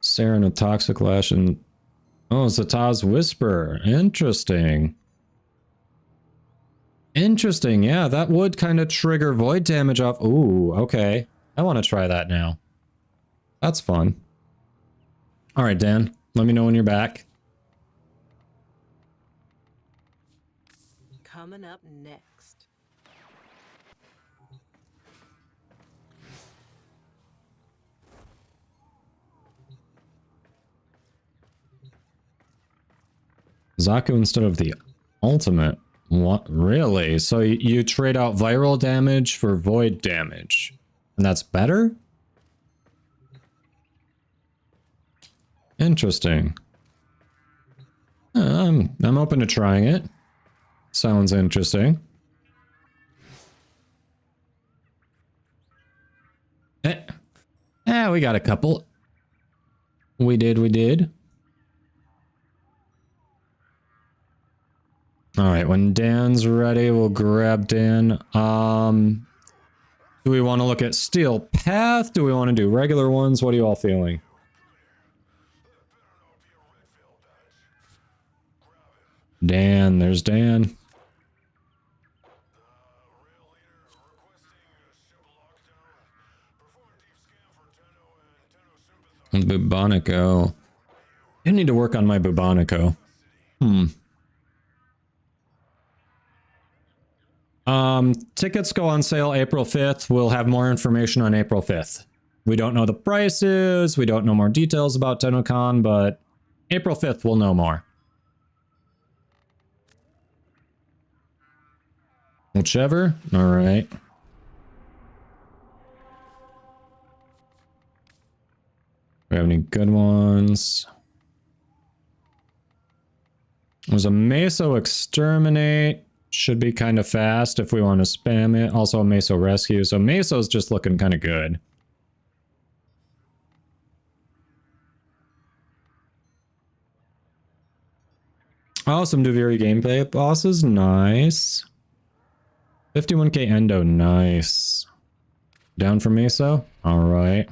Saren a Toxic Lash and... Oh, Zataz Whisper. Interesting. Interesting, yeah, that would kind of trigger void damage off. Ooh, okay. I want to try that now. That's fun. All right, Dan. Let me know when you're back. Coming up next. Zaku instead of the ultimate. What? Really? So you trade out viral damage for void damage. And that's better? Interesting. I'm open to trying it. Sounds interesting. We got a couple. We did. Alright, when Dan's ready, we'll grab Dan. Do we want to look at Steel Path? Do we want to do regular ones? What are you all feeling? Dan, there's Dan. Bubonico. I need to work on my Bubonico. Tickets go on sale April 5th. We'll have more information on April 5th. We don't know the prices. We don't know more details about TennoCon, but April 5th we'll know more. Whichever. All right. We have any good ones? There's a Meso Exterminate. Should be kind of fast if we want to spam it. Also a Meso Rescue. So Meso's just looking kind of good. Oh, some Duviri gameplay bosses. Nice. 51k Endo. Nice. Down for Meso? Alright.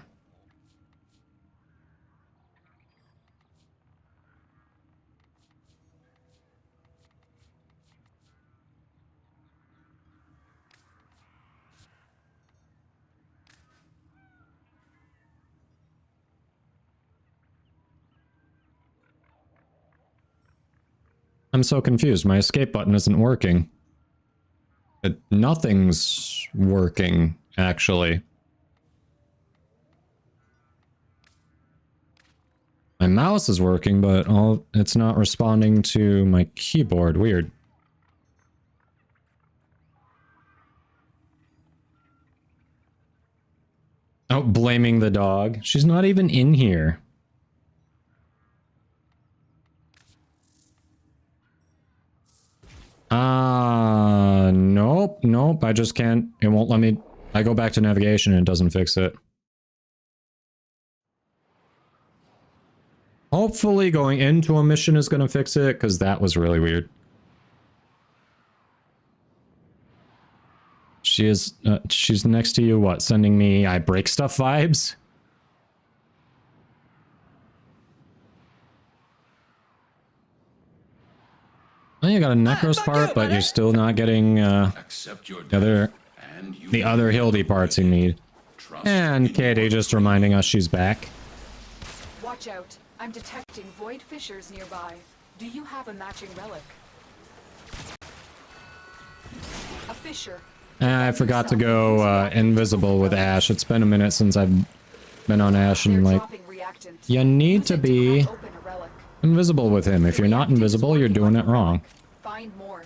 I'm so confused. My escape button isn't working. Nothing's working, actually. My mouse is working, but it's not responding to my keyboard. Weird. Oh, blaming the dog. She's not even in here. Nope, I just can't, it won't let me, I go back to navigation and it doesn't fix it. Hopefully going into a mission is going to fix it, because that was really weird. She's next to you, what, sending me I break stuff vibes? Well, you got a Necros part, but you're still not getting the other Hildy parts you need. And Katie just reminding us she's back. Watch out. I'm detecting void fissures nearby. Do you have a matching relic? A fissure. I forgot to go invisible with Ash. It's been a minute since I've been on Ash, and like, you need to be invisible with him. If you're not invisible, you're doing it wrong. Find more.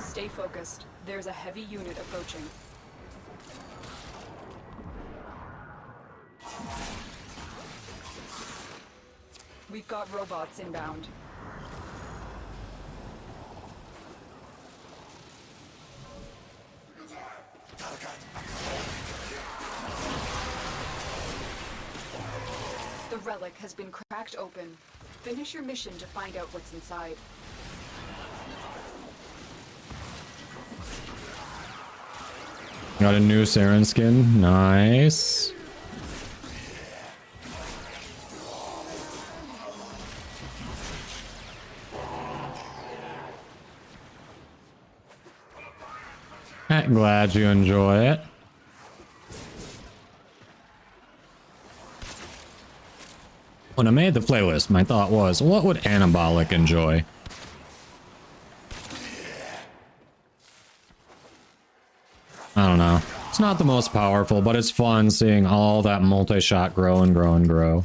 Stay Stay focused. There's a heavy unit approaching. We've got robots inbound. The relic has been cracked open. Finish your mission to find out what's inside. Got a new Saren skin. Nice. Glad you enjoy it. When I made the playlist, my thought was, what would Anabolic enjoy? I don't know. It's not the most powerful, but it's fun seeing all that multi-shot grow and grow and grow.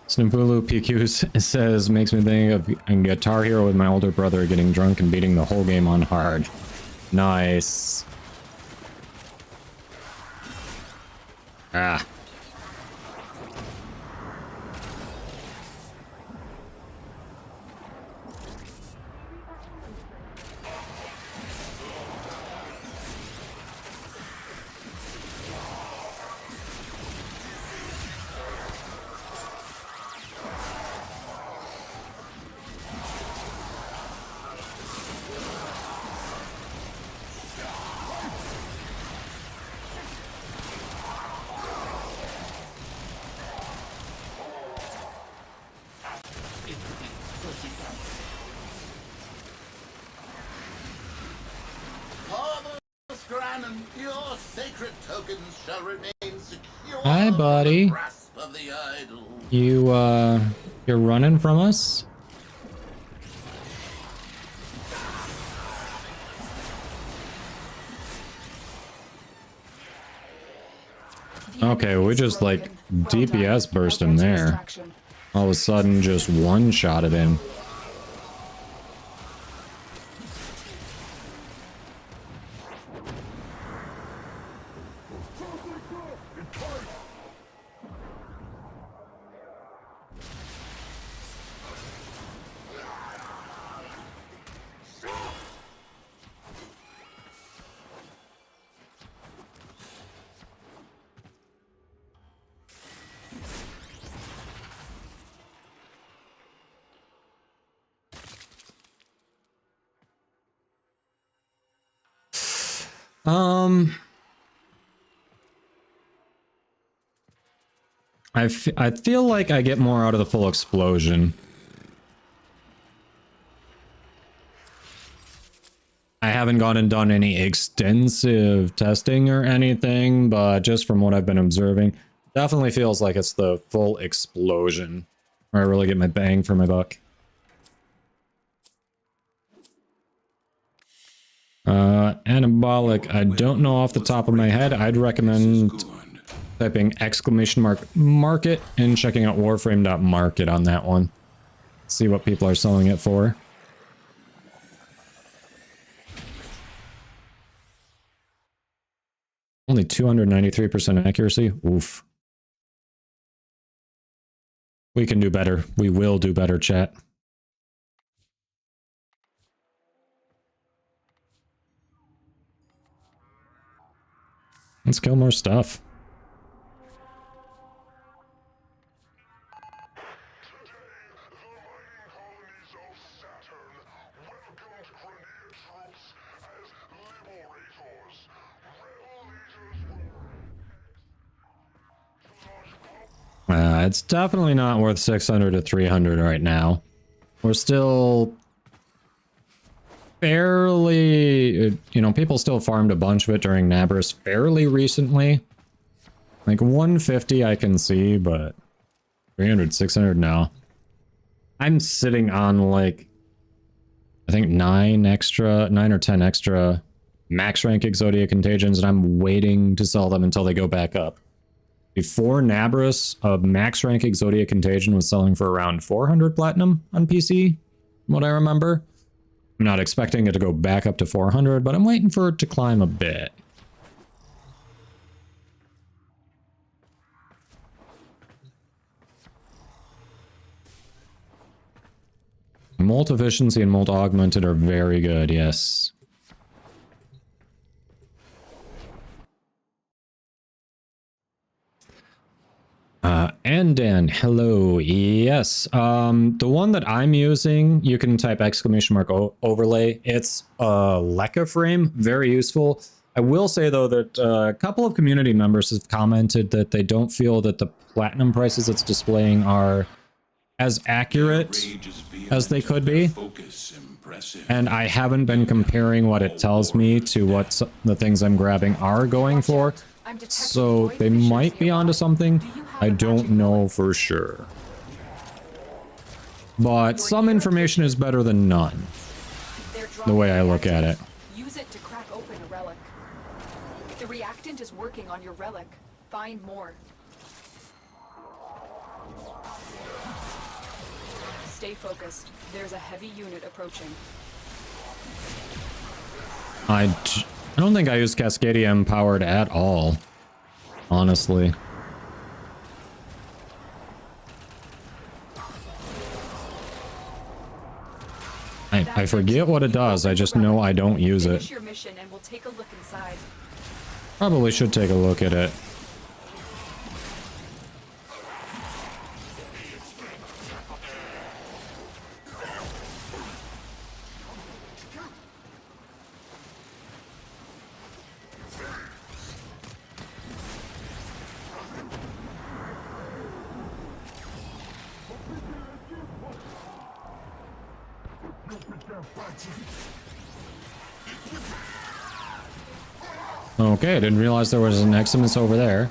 Snimpulu PQ says, makes me think of a Guitar Hero with my older brother getting drunk and beating the whole game on hard. Nice. Ah. Your sacred tokens shall remain secure. Hi, buddy. Grasp of the idol. You're running from us? Okay, we just like DPS burst in there. All of a sudden, just one-shotted him. I feel like I get more out of the full explosion. I haven't gone and done any extensive testing or anything, but just from what I've been observing, definitely feels like it's the full explosion where I really get my bang for my buck. Anabolic, I don't know off the top of my head. I'd recommend typing !market and checking out warframe.market on that one. See what people are selling it for. Only 293% accuracy? Oof. We can do better. We will do better, chat. Let's kill more stuff. It's definitely not worth 600 to 300 right now. We're still fairly, you know, people still farmed a bunch of it during Nabris fairly recently. Like 150 I can see, but 300, 600 no. I'm sitting on like, I think 9 or 10 extra max rank Exodia Contagions, and I'm waiting to sell them until they go back up. Before Nabris, a max rank Exodia Contagion was selling for around 400 platinum on PC, from what I remember. I'm not expecting it to go back up to 400, but I'm waiting for it to climb a bit. Molt efficiency and molt augmented are very good, yes. And Dan, hello, yes. The one that I'm using, you can type ! overlay. It's Leica frame, very useful. I will say though that a couple of community members have commented that they don't feel that the platinum prices it's displaying are as accurate as they could be. And I haven't been comparing what it tells me to what the things I'm grabbing are going for. So they might be onto something. I don't know for sure. But some information is better than none. The way I look at it. Use it to crack open a relic. The reactant is working on your relic. Find more. Stay focused. There's a heavy unit approaching. I don't think I use Cascadia powered at all, honestly. I forget what it does, I just know I don't use it. Finish your mission and we'll take a look inside. Probably should take a look at it. Okay, I didn't realize there was an Eximus over there.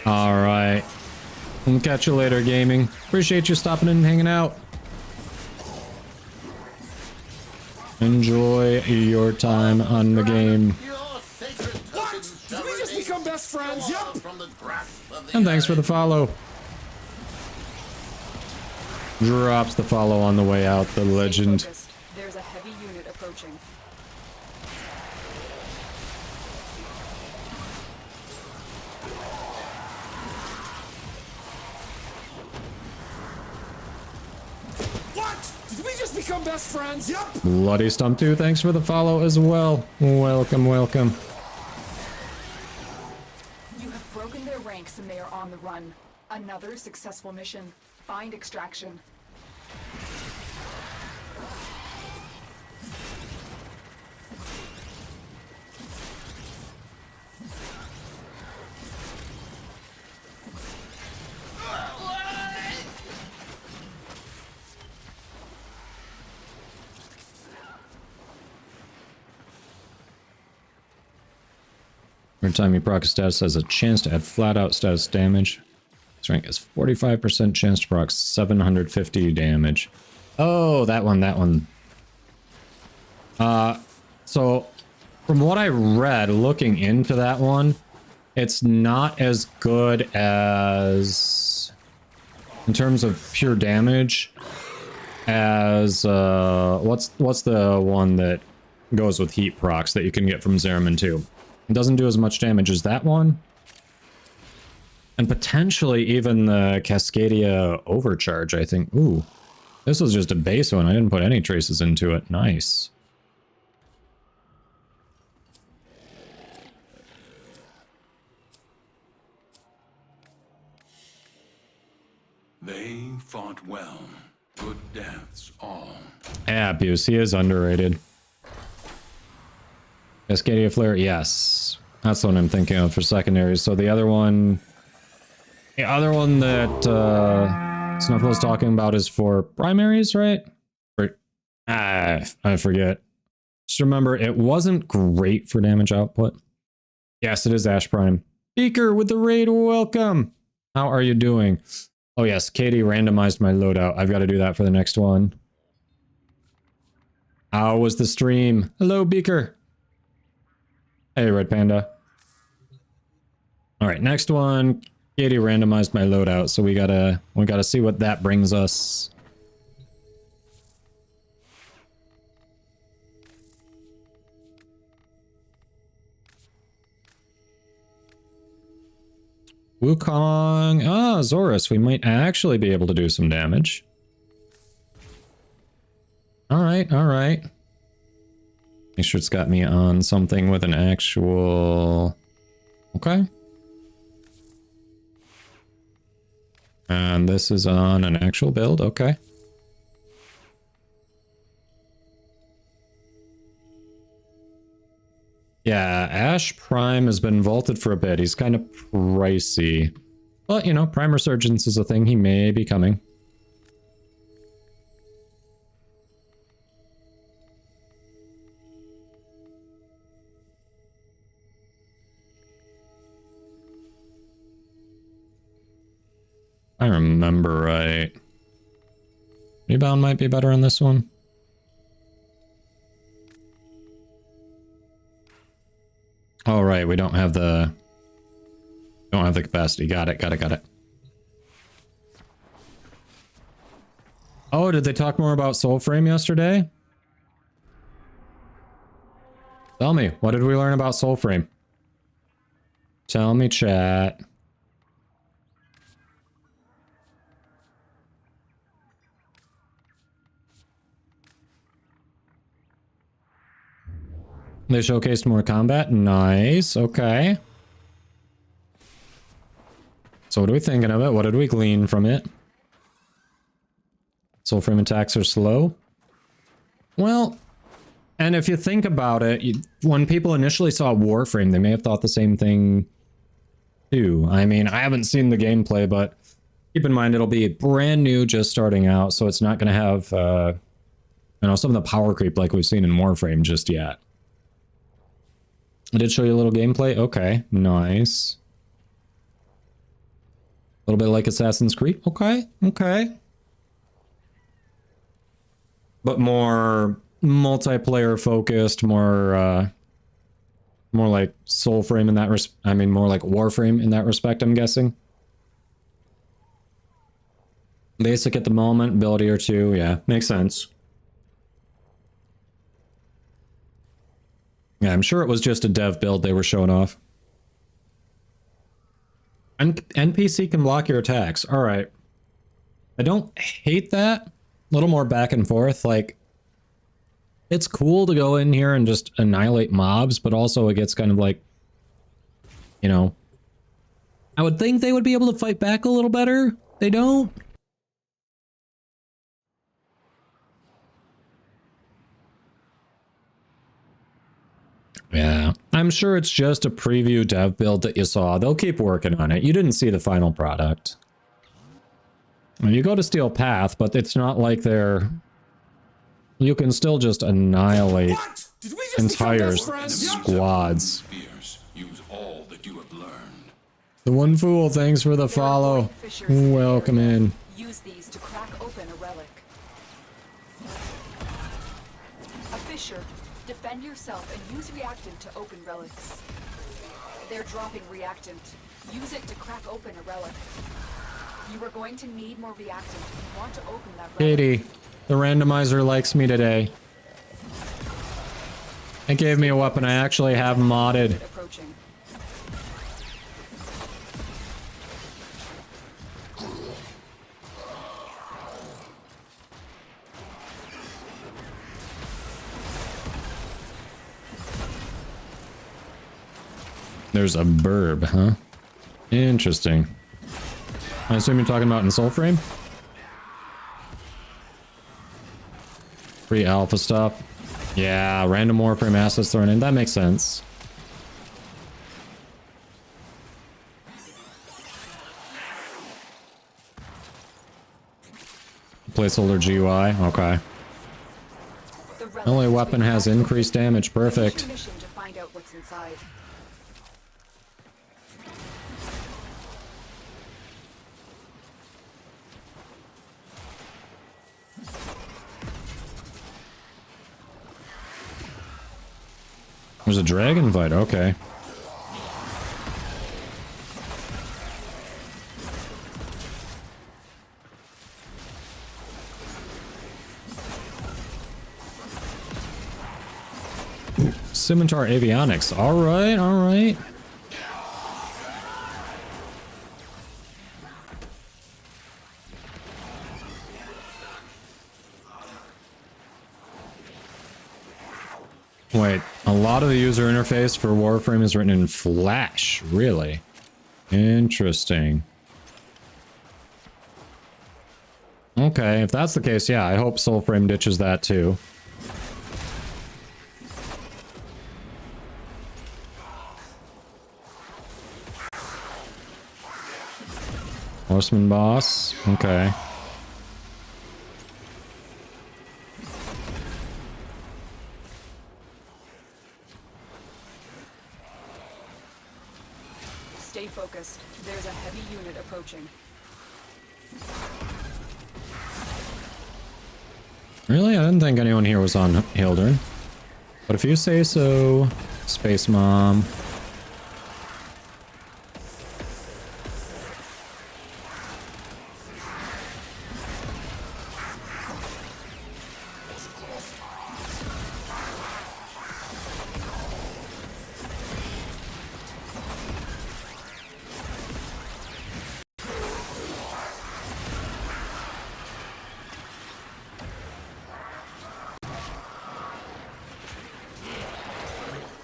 Alright. We'll catch you later, gaming. Appreciate you stopping in and hanging out. Enjoy your time on the game. What? Did we just become best friends? Yep. And thanks for the follow. Drops the follow on the way out, the legend. There's a heavy unit approaching. What? Did we just become best friends? Yep. Bloody Stump 2, thanks for the follow as well. Welcome, welcome. You have broken their ranks and they are on the run. Another successful mission. Find extraction. Every time you proc a status has a chance to add flat out status damage. This rank has 45% chance to proc 750 damage. Oh, that one. So from what I read, looking into that one, it's not as good as, in terms of pure damage, as, what's the one that goes with heat procs that you can get from Zeraman 2? It doesn't do as much damage as that one. And potentially even the Cascadia Overcharge, I think. Ooh, this was just a base one. I didn't put any traces into it. Nice. They fought well. Good deaths all. Yeah, Abuse, he is underrated. Cascadia Flare, yes. That's the one I'm thinking of for secondaries. So the other one... The other one that Snuffle's talking about is for primaries, right? I forget. Just remember, it wasn't great for damage output. Yes, it is Ash Prime. Beaker with the raid, welcome! How are you doing? Oh yes, Katie randomized my loadout. I've got to do that for the next one. How was the stream? Hello, Beaker. Hey, Red Panda. Alright, next one. Katie randomized my loadout, so we gotta see what that brings us. Wukong. Ah, Zorus. We might actually be able to do some damage. Alright, alright. Make sure it's got me on something with an actual... Okay. And this is on an actual build. Okay. Yeah, Ash Prime has been vaulted for a bit. He's kind of pricey. But, you know, Prime Resurgence is a thing. He may be coming. I remember right. Rebound might be better on this one. Oh, right, we don't have the capacity. Got it. Oh, did they talk more about Soulframe yesterday? Tell me, what did we learn about Soulframe? Tell me, chat. They showcased more combat. Nice. Okay. So what are we thinking of it? What did we glean from it? Soulframe attacks are slow. Well, and if you think about it, when people initially saw Warframe, they may have thought the same thing too. I mean, I haven't seen the gameplay, but keep in mind it'll be brand new, just starting out, so it's not going to have, you know, some of the power creep like we've seen in Warframe just yet. I did show you a little gameplay. Okay, nice. A little bit like Assassin's Creed. Okay, okay. But more multiplayer focused, more like Soulframe in that more like Warframe in that respect, I'm guessing. Basic at the moment, ability or two, yeah, makes sense. Yeah, I'm sure it was just a dev build they were showing off. NPC can block your attacks. All right. I don't hate that. A little more back and forth. Like, it's cool to go in here and just annihilate mobs, but also it gets kind of like, you know, I would think they would be able to fight back a little better. They don't. Yeah, I'm sure it's just a preview dev build that you saw. They'll keep working on it. You didn't see the final product. I mean, you go to Steel Path, but it's not like they're... You can still just annihilate entire squads. Use all that you have learned. The One Fool, thanks for the follow. Welcome in. Use these to crack open a relic. A fissure. Defend yourself and use reactant to open relics. They're dropping reactant. Use it to crack open a relic. You are going to need more reactant if you want to open that relic. Katie, the randomizer likes me today. It gave me a weapon I actually have modded. Approaching. There's a burb, huh? Interesting. I assume you're talking about in Soulframe? Free alpha stuff. Yeah, random Warframe assets thrown in. That makes sense. Placeholder GUI. Okay. Only weapon has increased damage. Perfect. Mission to find out what's inside. There's a dragon fight. Okay. Scimitar Avionics. Alright, alright. Wait, a lot of the user interface for Warframe is written in Flash. Really? Interesting. Okay, if that's the case, yeah, I hope Soulframe ditches that too. Horseman boss. Okay. Stay focused. There's a heavy unit approaching. Really? I didn't think anyone here was on Hildern. But if you say so, Space Mom.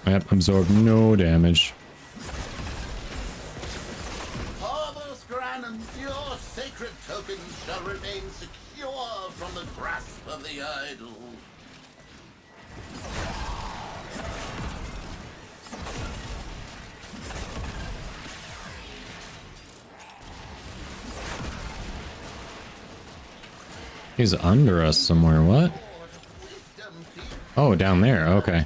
Yep, absorb no damage. Harvest Granon, your sacred tokens shall remain secure from the grasp of the idol. He's under us somewhere. What? Oh, down there. Okay.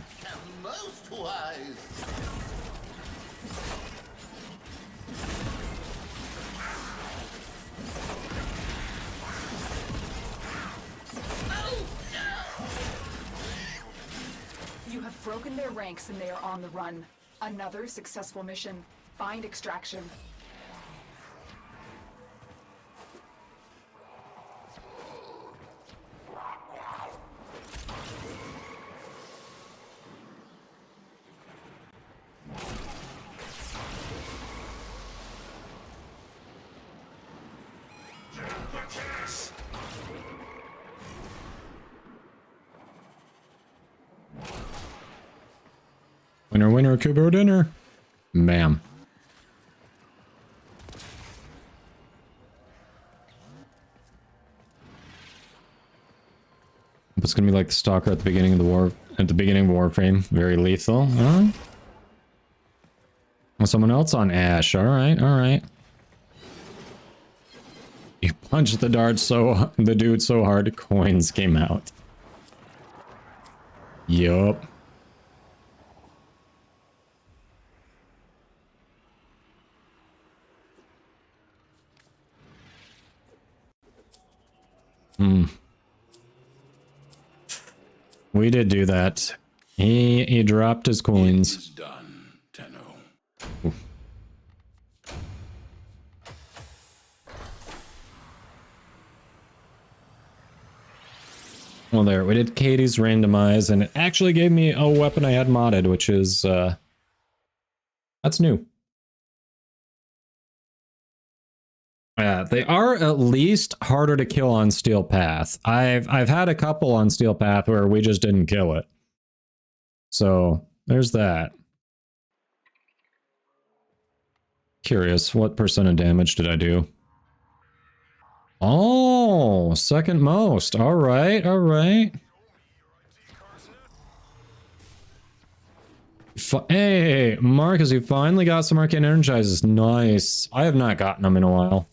You have broken their ranks and they are on the run. Another successful mission. Find extraction. Winner, winner, Kubo dinner. Bam. It's gonna be like the stalker at the beginning of the Warframe. Very lethal. Huh? Oh, someone else on Ash. Alright, alright. You punched the dude so hard, coins came out. Yup. We did do that. He dropped his coins. Done, Tenno. Oof. Well, there, we did Katie's randomize, and it actually gave me a weapon I had modded, which is, that's new. Yeah, they are at least harder to kill on Steel Path. I've had a couple on Steel Path where we just didn't kill it. So, there's that. Curious, what percent of damage did I do? Oh, second most. All right, all right. Hey, Marcus, you finally got some Arcane Energizes. Nice. I have not gotten them in a while.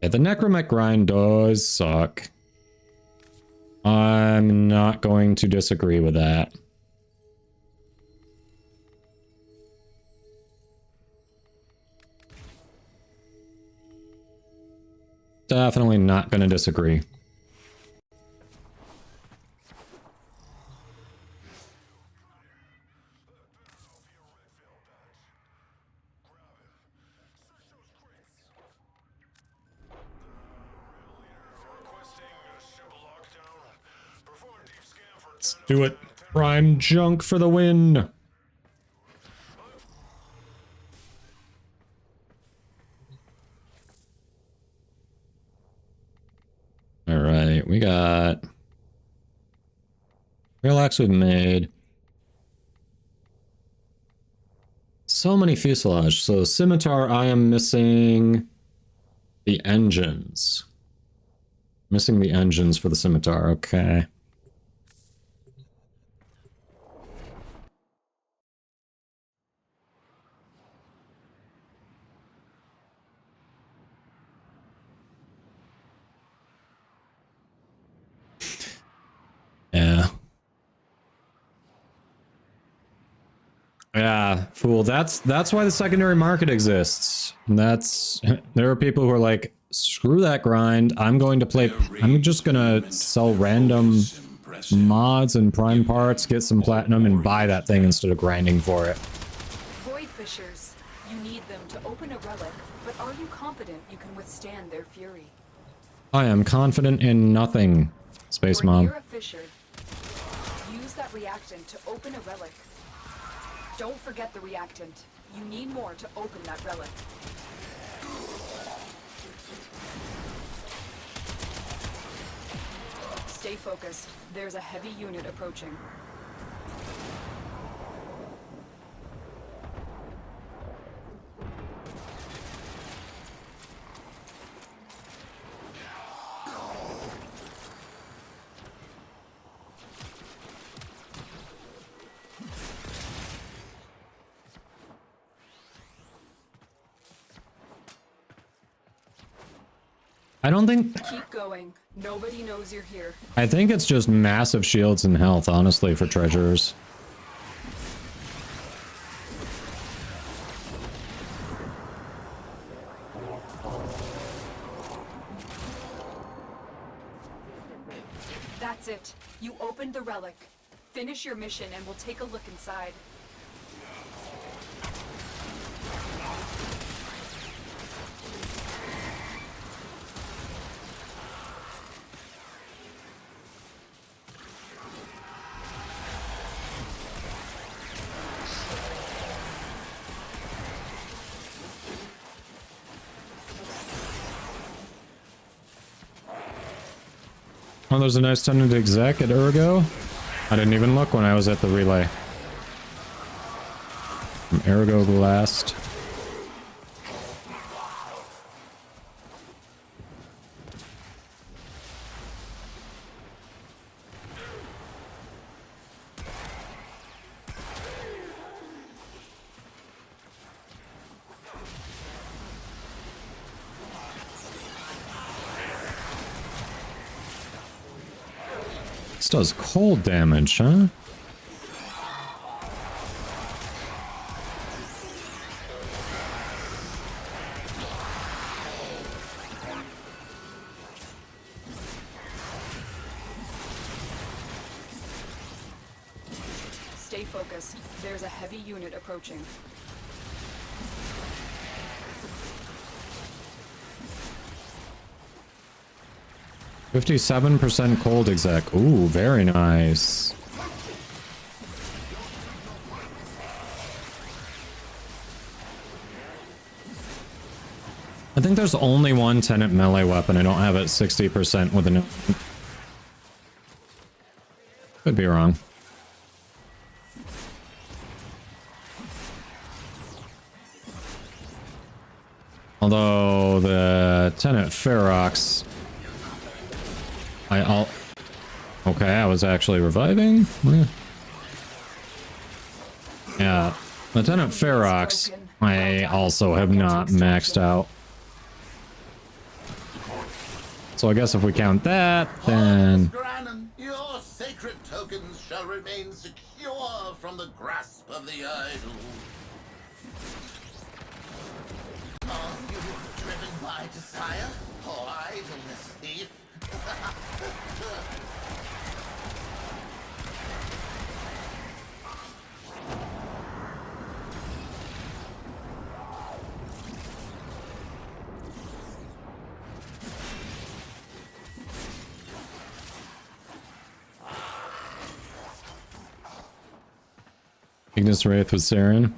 Yeah, the Necromech grind does suck. I'm not going to disagree with that. Definitely not going to disagree. Let's do it. Prime junk for the win. All right, we got Relics we've made. So many fuselage. So Scimitar, I am missing the engines. Missing the engines for the Scimitar, okay. Yeah. Yeah, fool. That's why the secondary market exists. There are people who are like, screw that grind. I'm just gonna sell random mods and prime parts, get some platinum, and buy that thing instead of grinding for it. Void Fishers, you need them to open a relic, but are you confident you can withstand their fury? I am confident in nothing, Space Mom. You're a fisher. Use that reactant to open a relic. Don't forget the reactant. You need more to open that relic. Stay focused. There's a heavy unit approaching. I don't think... Keep going. Nobody knows you're here. I think it's just massive shields and health, honestly, for treasures. That's it. You opened the relic. Finish your mission and we'll take a look inside. Oh, there's a nice tenant exec at Ergo. I didn't even look when I was at the relay. From Ergo Blast. This does cold damage, huh? Stay focused. There's a heavy unit approaching. %57% cold exec. Ooh, very nice. I think there's only one tenant melee weapon. I don't have it 60% with an... Could be wrong. Although the tenant Ferox... Okay, I was actually reviving? Yeah. Lieutenant Ferox, I also have not maxed out. So I guess if we count that, then... Your sacred tokens shall remain secure from the grasp of the idol. Are you driven by desire, or idleness, thief? Ignis Wraith with Saren.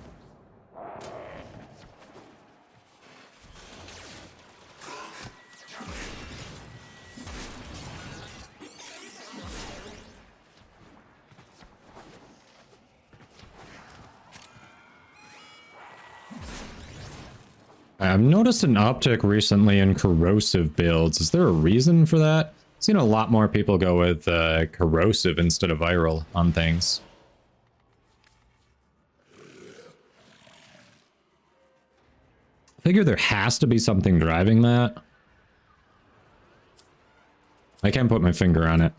I've noticed an uptick recently in corrosive builds. Is there a reason for that? I've seen a lot more people go with corrosive instead of viral on things. I figure there has to be something driving that. I can't put my finger on it.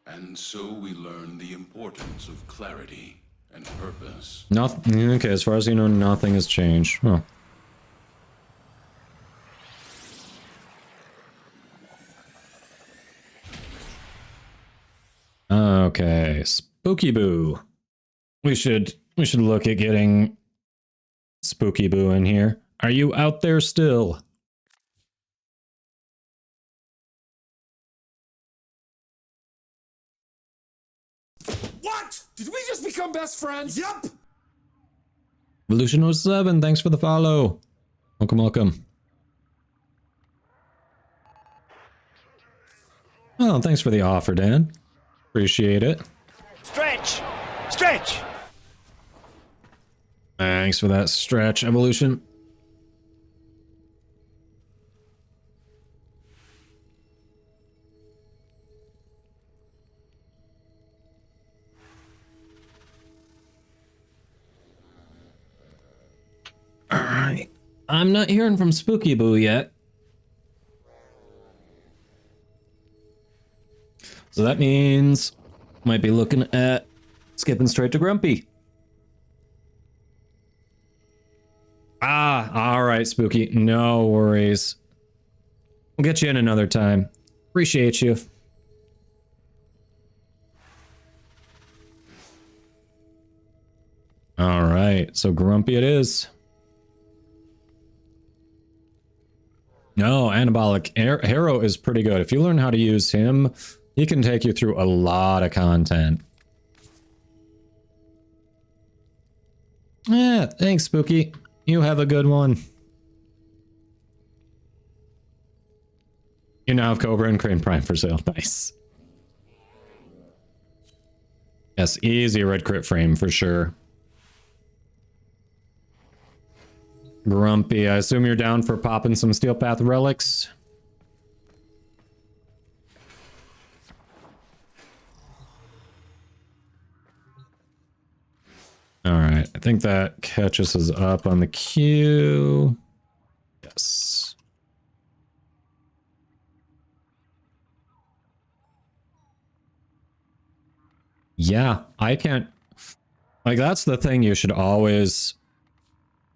And so we learn the importance of clarity and purpose. Nothing. Okay, as far as you know, nothing has changed. Huh. Okay, Spooky Boo. We should look at getting Spooky Boo in here. Are you out there still? What? Did we just become best friends? Yup. Evolution 07, thanks for the follow. Welcome, welcome. Oh, thanks for the offer, Dan. Appreciate it. Stretch! Stretch! Thanks for that stretch, Evolution. Alright. I'm not hearing from Spooky Boo yet. So that means might be looking at skipping straight to Grumpy. Ah, alright, Spooky. No worries. We'll get you in another time. Appreciate you. Alright, so Grumpy it is. No, Anabolic Hero is pretty good. If you learn how to use him, he can take you through a lot of content. Yeah, thanks, Spooky. You have a good one. You now have Cobra and Crane Prime for sale. Nice. Yes, easy red crit frame for sure. Grumpy, I assume you're down for popping some Steel Path relics? Alright, I think that catches us up on the queue. Yes. Yeah, I can't... Like, that's the thing you should always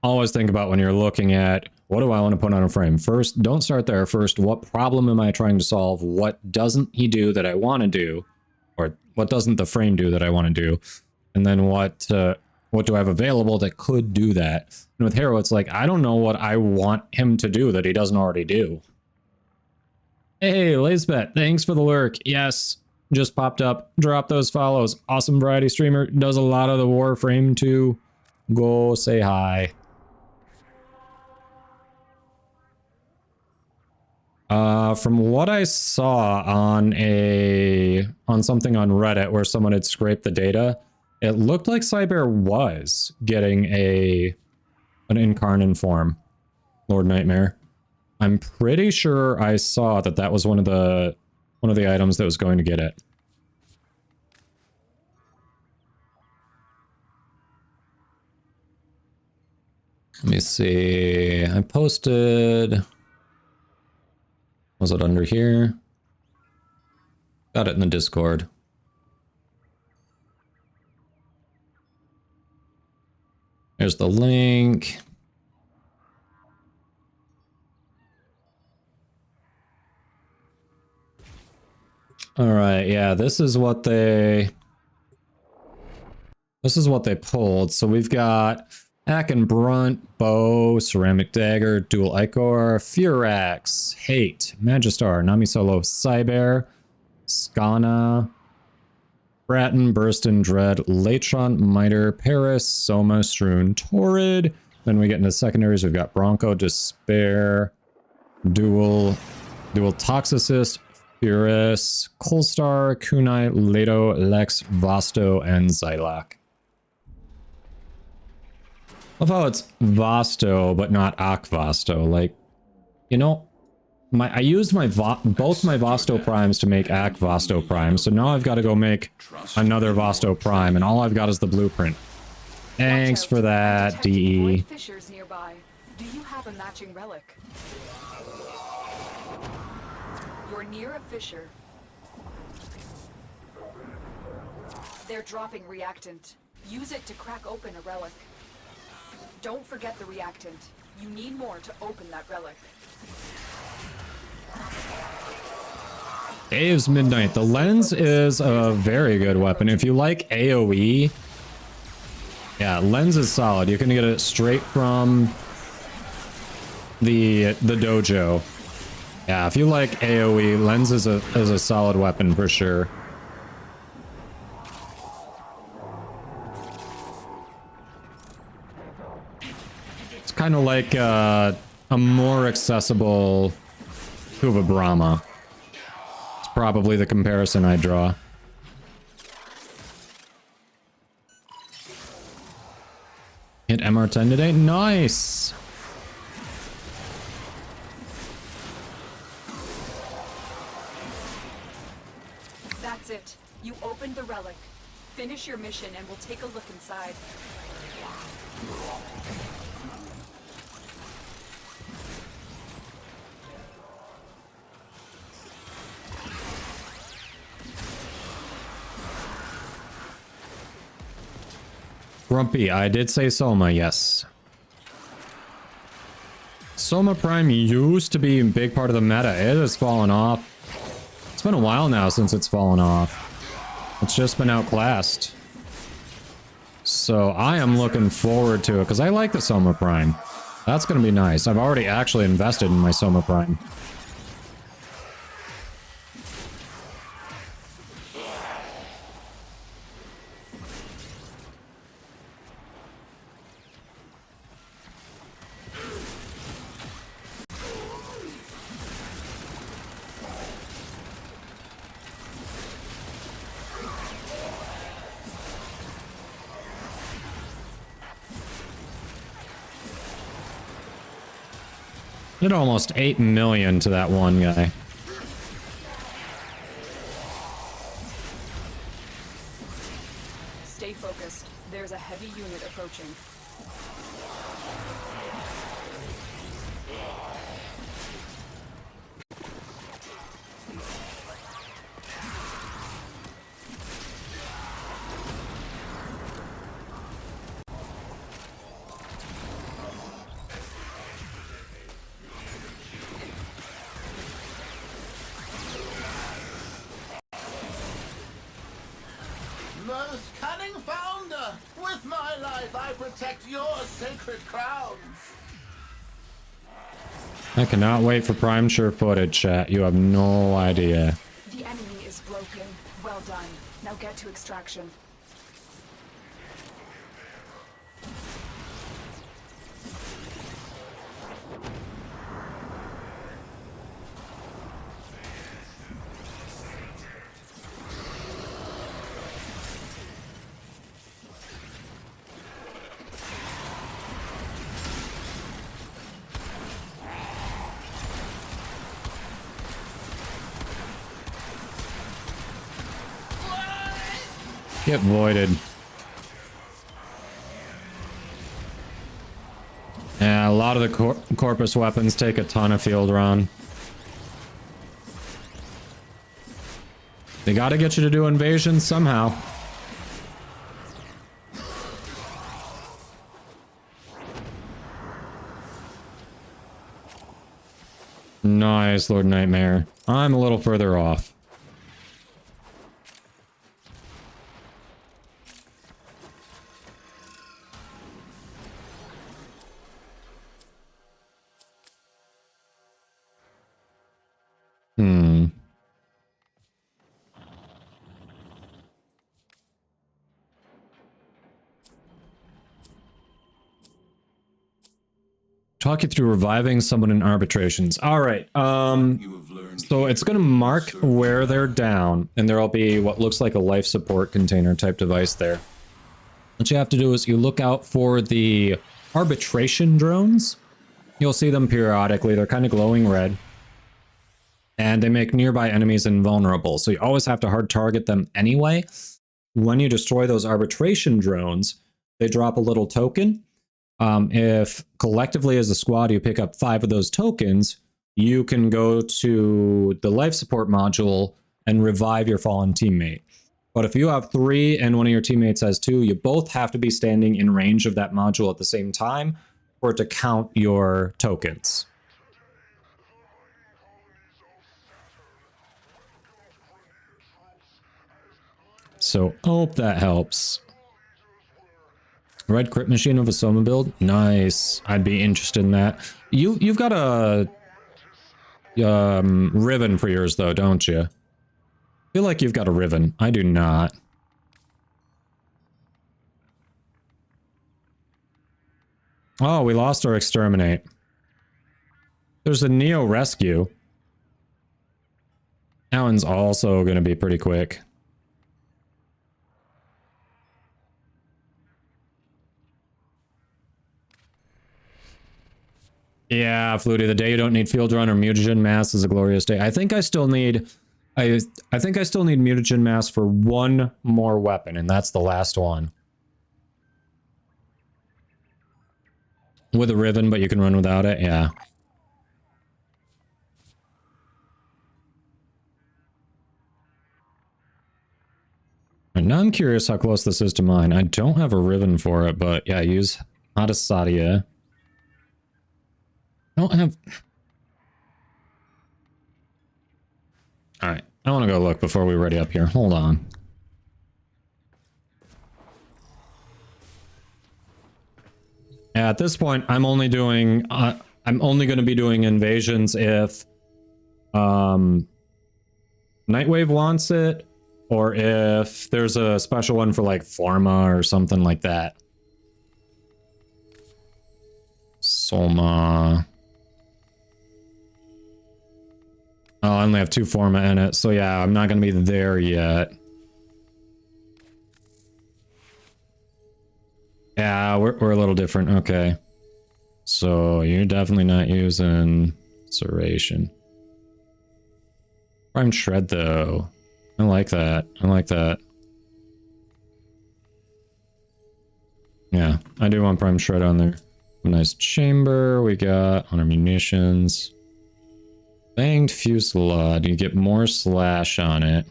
think about when you're looking at What do I want to put on a frame? First, don't start there. First, what problem am I trying to solve? What doesn't he do that I want to do? Or what doesn't the frame do that I want to do? And then what do I have available that could do that? And with Hero, it's like, I don't know what I want him to do that he doesn't already do. Hey, Lisbeth, thanks for the lurk. Yes, just popped up. Drop those follows. Awesome variety streamer. Does a lot of the Warframe too. Go say hi. From what I saw on something on Reddit where someone had scraped the data, it looked like Cyber was getting an Incarnate form, Lord Nightmare. I'm pretty sure I saw that was one of the items that was going to get it. Let me see. I posted. Was it under here? Got it in the Discord. There's the link. All right, yeah, this is what they pulled. So we've got Hack and Brunt, Bow, Ceramic Dagger, Dual Ichor, Furax, Hate, Magistar, Nami Solo, Cyber, Skana, Bratton, Burston, Dread, Latron, Miter, Paris, Soma, Strewn, Torrid. Then we get into secondaries. We've got Bronco, Despair, Dual Toxicist, Furus, Colstar, Kunai, Leto, Lex, Vasto, and Xylock. Love how it's Vasto, but not Akvasto. Like, you know, I used both my Vasto primes to make Akvasto prime, so now I've got to go make another Vasto prime, and all I've got is the blueprint. Thanks for that, DE. Fissures nearby. Do you have a matching relic? You're near a fissure. They're dropping reactant. Use it to crack open a relic. Don't forget the reactant. You need more to open that relic. Dave's Midnight. The lens is a very good weapon. If you like AoE, yeah, lens is solid. You can get it straight from the dojo. Yeah, if you like AoE, lens is a solid weapon for sure. It's kind of like a more accessible Kuva Brahma. It's probably the comparison I draw. Hit MR10 today? Nice! That's it. You opened the relic. Finish your mission and we'll take a look inside. Grumpy, I did say Soma, yes. Soma Prime used to be a big part of the meta. It has fallen off. It's been a while now since it's fallen off. It's just been outclassed. So I am looking forward to it, because I like the Soma Prime. That's going to be nice. I've already actually invested in my Soma Prime. Did almost 8 million to that one guy. Stay focused. There's a heavy unit approaching. I protect your sacred crowns. I cannot wait for Prime Sure footage, chat. You have no idea. The enemy is broken. Well done. Now get to extraction. Get voided. Yeah, a lot of the corpus weapons take a ton of field run. They gotta get you to do invasions somehow. Nice, Lord Nightmare. I'm a little further off. Talk you through reviving someone in arbitrations. All right. So it's going to mark where they're down, and there'll be what looks like a life support container type device there. What you have to do is you look out for the arbitration drones. You'll see them periodically. They're kind of glowing red. And they make nearby enemies invulnerable. So you always have to hard target them anyway. When you destroy those arbitration drones, they drop a little token. If collectively as a squad you pick up 5 of those tokens, you can go to the life support module and revive your fallen teammate. But if you have 3 and one of your teammates has 2, you both have to be standing in range of that module at the same time for it to count your tokens. So I hope that helps. Red crit machine of a Soma build? Nice. I'd be interested in that. You've got a Riven for yours though, don't you? I feel like you've got a Riven. I do not. Oh, we lost our exterminate. There's a Neo rescue. That one's also going to be pretty quick. Yeah, Flutie, the day you don't need field run or mutagen mass is a glorious day. I think I still need I think I still need mutagen mass for one more weapon, and that's the last one. With a Riven, but you can run without it, yeah. And now I'm curious how close this is to mine. I don't have a Riven for it, but yeah, use Hadasadia. I don't have... Alright, I want to go look before we ready up here. Hold on. Yeah, at this point, I'm only doing... I'm only going to be doing invasions if... Nightwave wants it, or if there's a special one for, like, Pharma or something like that. Soma... Oh, I only have 2 Forma in it, so yeah, I'm not going to be there yet. Yeah, we're a little different. Okay. So you're definitely not using Serration. Prime Shred, though. I like that. I like that. Yeah, I do want Prime Shred on there. A nice chamber we got on our munitions. Banged Fusillade, you get more slash on it.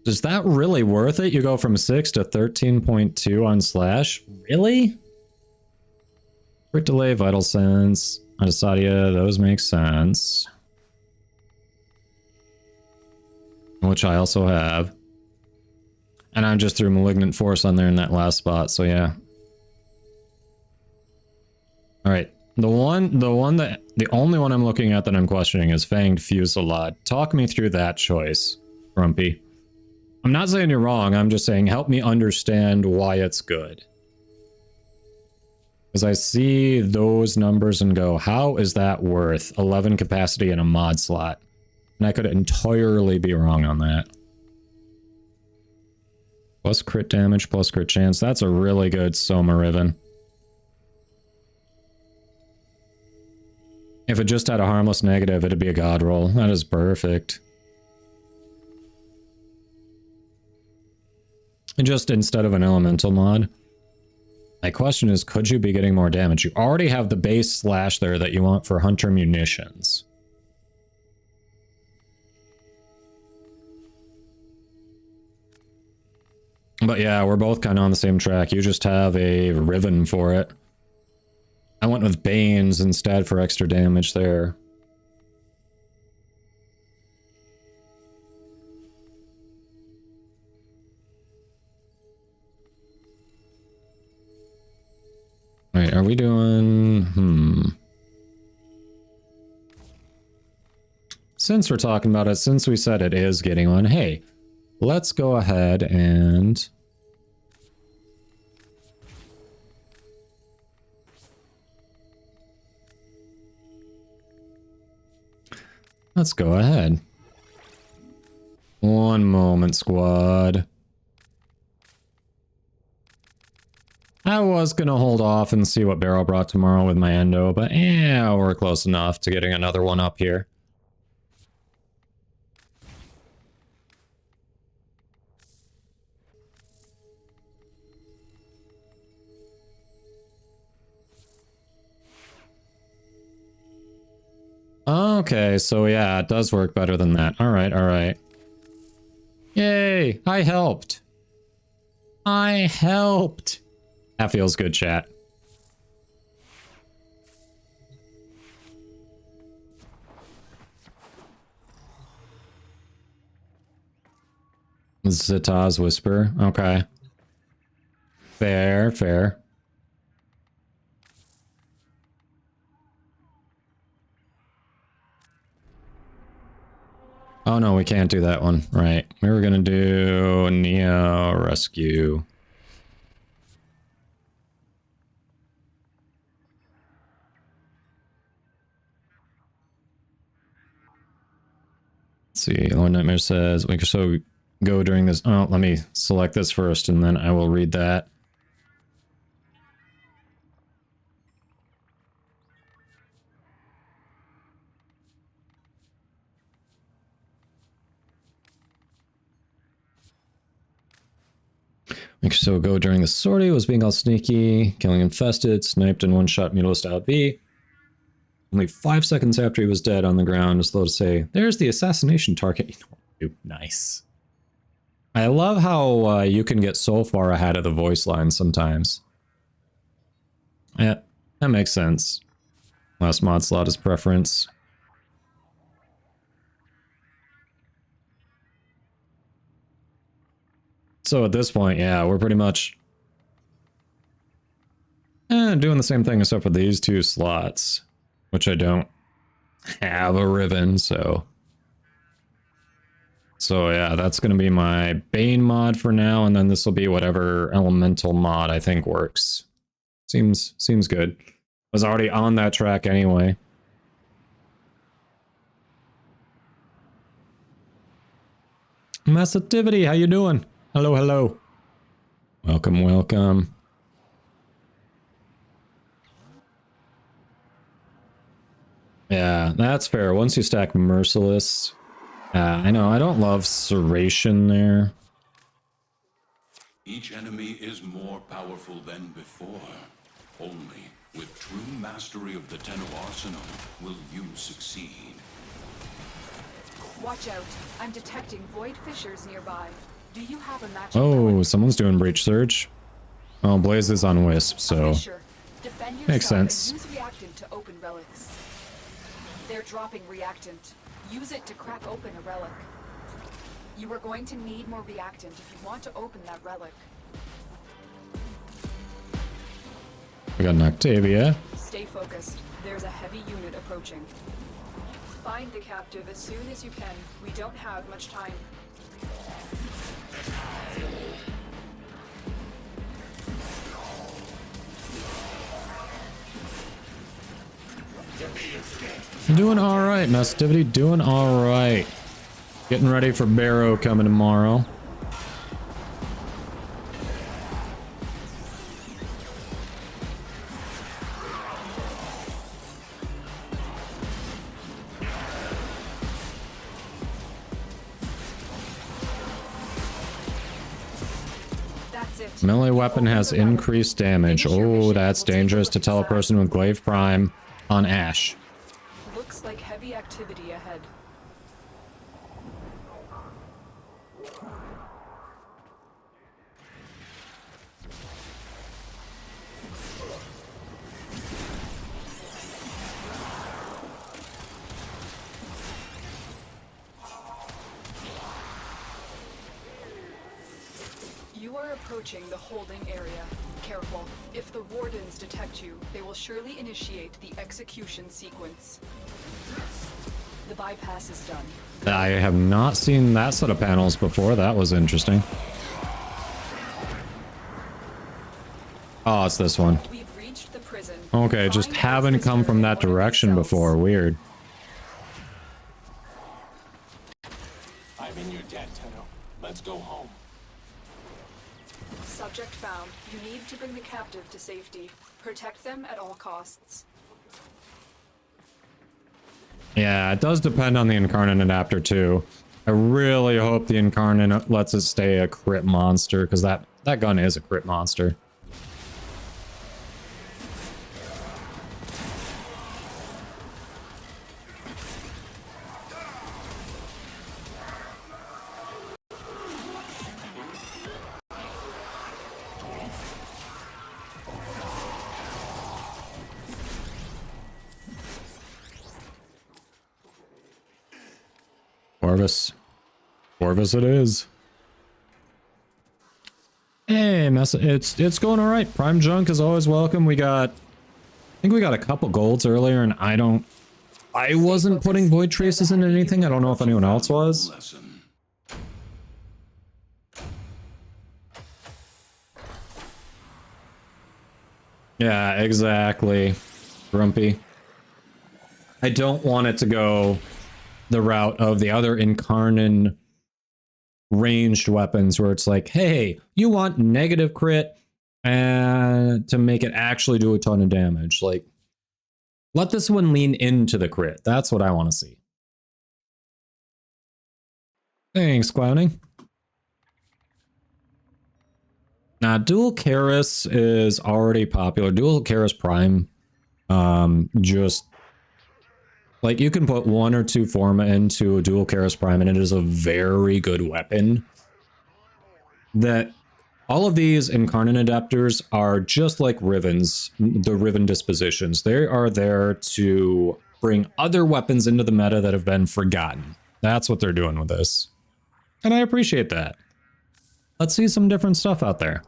Is that really worth it? You go from 6 to 13.2 on slash? Really? Crit delay, vital sense, Adasadia, those make sense. Which I also have. And I just threw Malignant Force on there in that last spot, so yeah. Alright. The only one I'm looking at that I'm questioning is Fanged Fusillade. Talk me through that choice, Grumpy. I'm not saying you're wrong, I'm just saying help me understand why it's good. Because I see those numbers and go, how is that worth 11 capacity in a mod slot? And I could entirely be wrong on that. Plus crit damage, plus crit chance. That's a really good Soma Riven. If it just had a harmless negative, it'd be a god roll. That is perfect. And just instead of an elemental mod. My question is, could you be getting more damage? You already have the base slash there that you want for Hunter munitions. But yeah, we're both kind of on the same track. You just have a Riven for it. I went with Banes instead for extra damage there. Alright, are we doing... Since we're talking about it, since we said it is getting one, hey, let's go ahead and... Let's go ahead. One moment, squad. I was gonna hold off and see what Baro brought tomorrow with my endo, but yeah, we're close enough to getting another one up here. Okay, so yeah, it does work better than that. Alright, alright. Yay! I helped! I helped! That feels good, chat. Zeta's Whisper. Okay. Fair, fair. Oh no, we can't do that one. Right. We were gonna do Neo Rescue. Let's see. Lord Nightmare says we could so go during this. Oh, let me select this first and then I will read that. So go during the sortie, was being all sneaky, killing infested, sniped and one-shot Mutalist out B. Only 5 seconds after he was dead on the ground, slow to say, there's the assassination target. Nice. I love how you can get so far ahead of the voice line sometimes. Yeah, that makes sense. Last mod slot is preference. So at this point, yeah, we're pretty much doing the same thing except for these 2 slots, which I don't have a Riven, so yeah, that's going to be my Bane mod for now, and then this will be whatever elemental mod I think works. Seems good. I was already on that track anyway. Massitivity, how you doing? Hello, hello. Welcome, welcome. Yeah, that's fair. Once you stack Merciless... I know, I don't love Serration there. Each enemy is more powerful than before. Only with true mastery of the Tenno arsenal will you succeed. Watch out. I'm detecting void fissures nearby. Do you have a match? Oh, someone's doing Breach Surge. Oh, Blaze is on Wisp, so makes sense. Use reactant to open relics. They're dropping reactant. Use it to crack open a relic. You are going to need more reactant if you want to open that relic. We got an Octavia. Stay focused. There's a heavy unit approaching. Find the captive as soon as you can. We don't have much time. Doing alright, Massivity, doing alright. Getting ready for Baro coming tomorrow. Melee weapon has increased damage. Oh, that's dangerous to tell a person with Glaive Prime on Ash. Looks like heavy activity ahead. You are approaching the holding area. Careful. If the wardens detect you, they will surely initiate the execution sequence. The bypass is done. I have not seen that set of panels before. That was interesting. Oh, it's this one. We've reached the prison. Okay, just haven't come from that direction before. Weird. I'm in your debt, Tenno. Let's go home. Subject found. You need to bring the captive to safety. Protect them at all costs. Yeah, it does depend on the Incarnate Adapter too. I really hope the Incarnate lets it stay a crit monster, because that gun is a crit monster. Corvus it is. Hey, it's going all right. Prime junk is always welcome. I think we got a couple golds earlier, and I wasn't putting void traces into anything. I don't know if anyone else was. Yeah, exactly. Grumpy. I don't want it to go the route of the other Incarnon ranged weapons where it's like, hey, you want negative crit and to make it actually do a ton of damage. Like, let this one lean into the crit. That's what I want to see. Thanks, Clowning. Now, Dual Karis is already popular. Dual Karis Prime, just like, you can put 1 or 2 Forma into a Dual Karis Prime, and it is a very good weapon. That all of these Incarnate Adapters are just like Rivens, the Riven dispositions. They are there to bring other weapons into the meta that have been forgotten. That's what they're doing with this. And I appreciate that. Let's see some different stuff out there.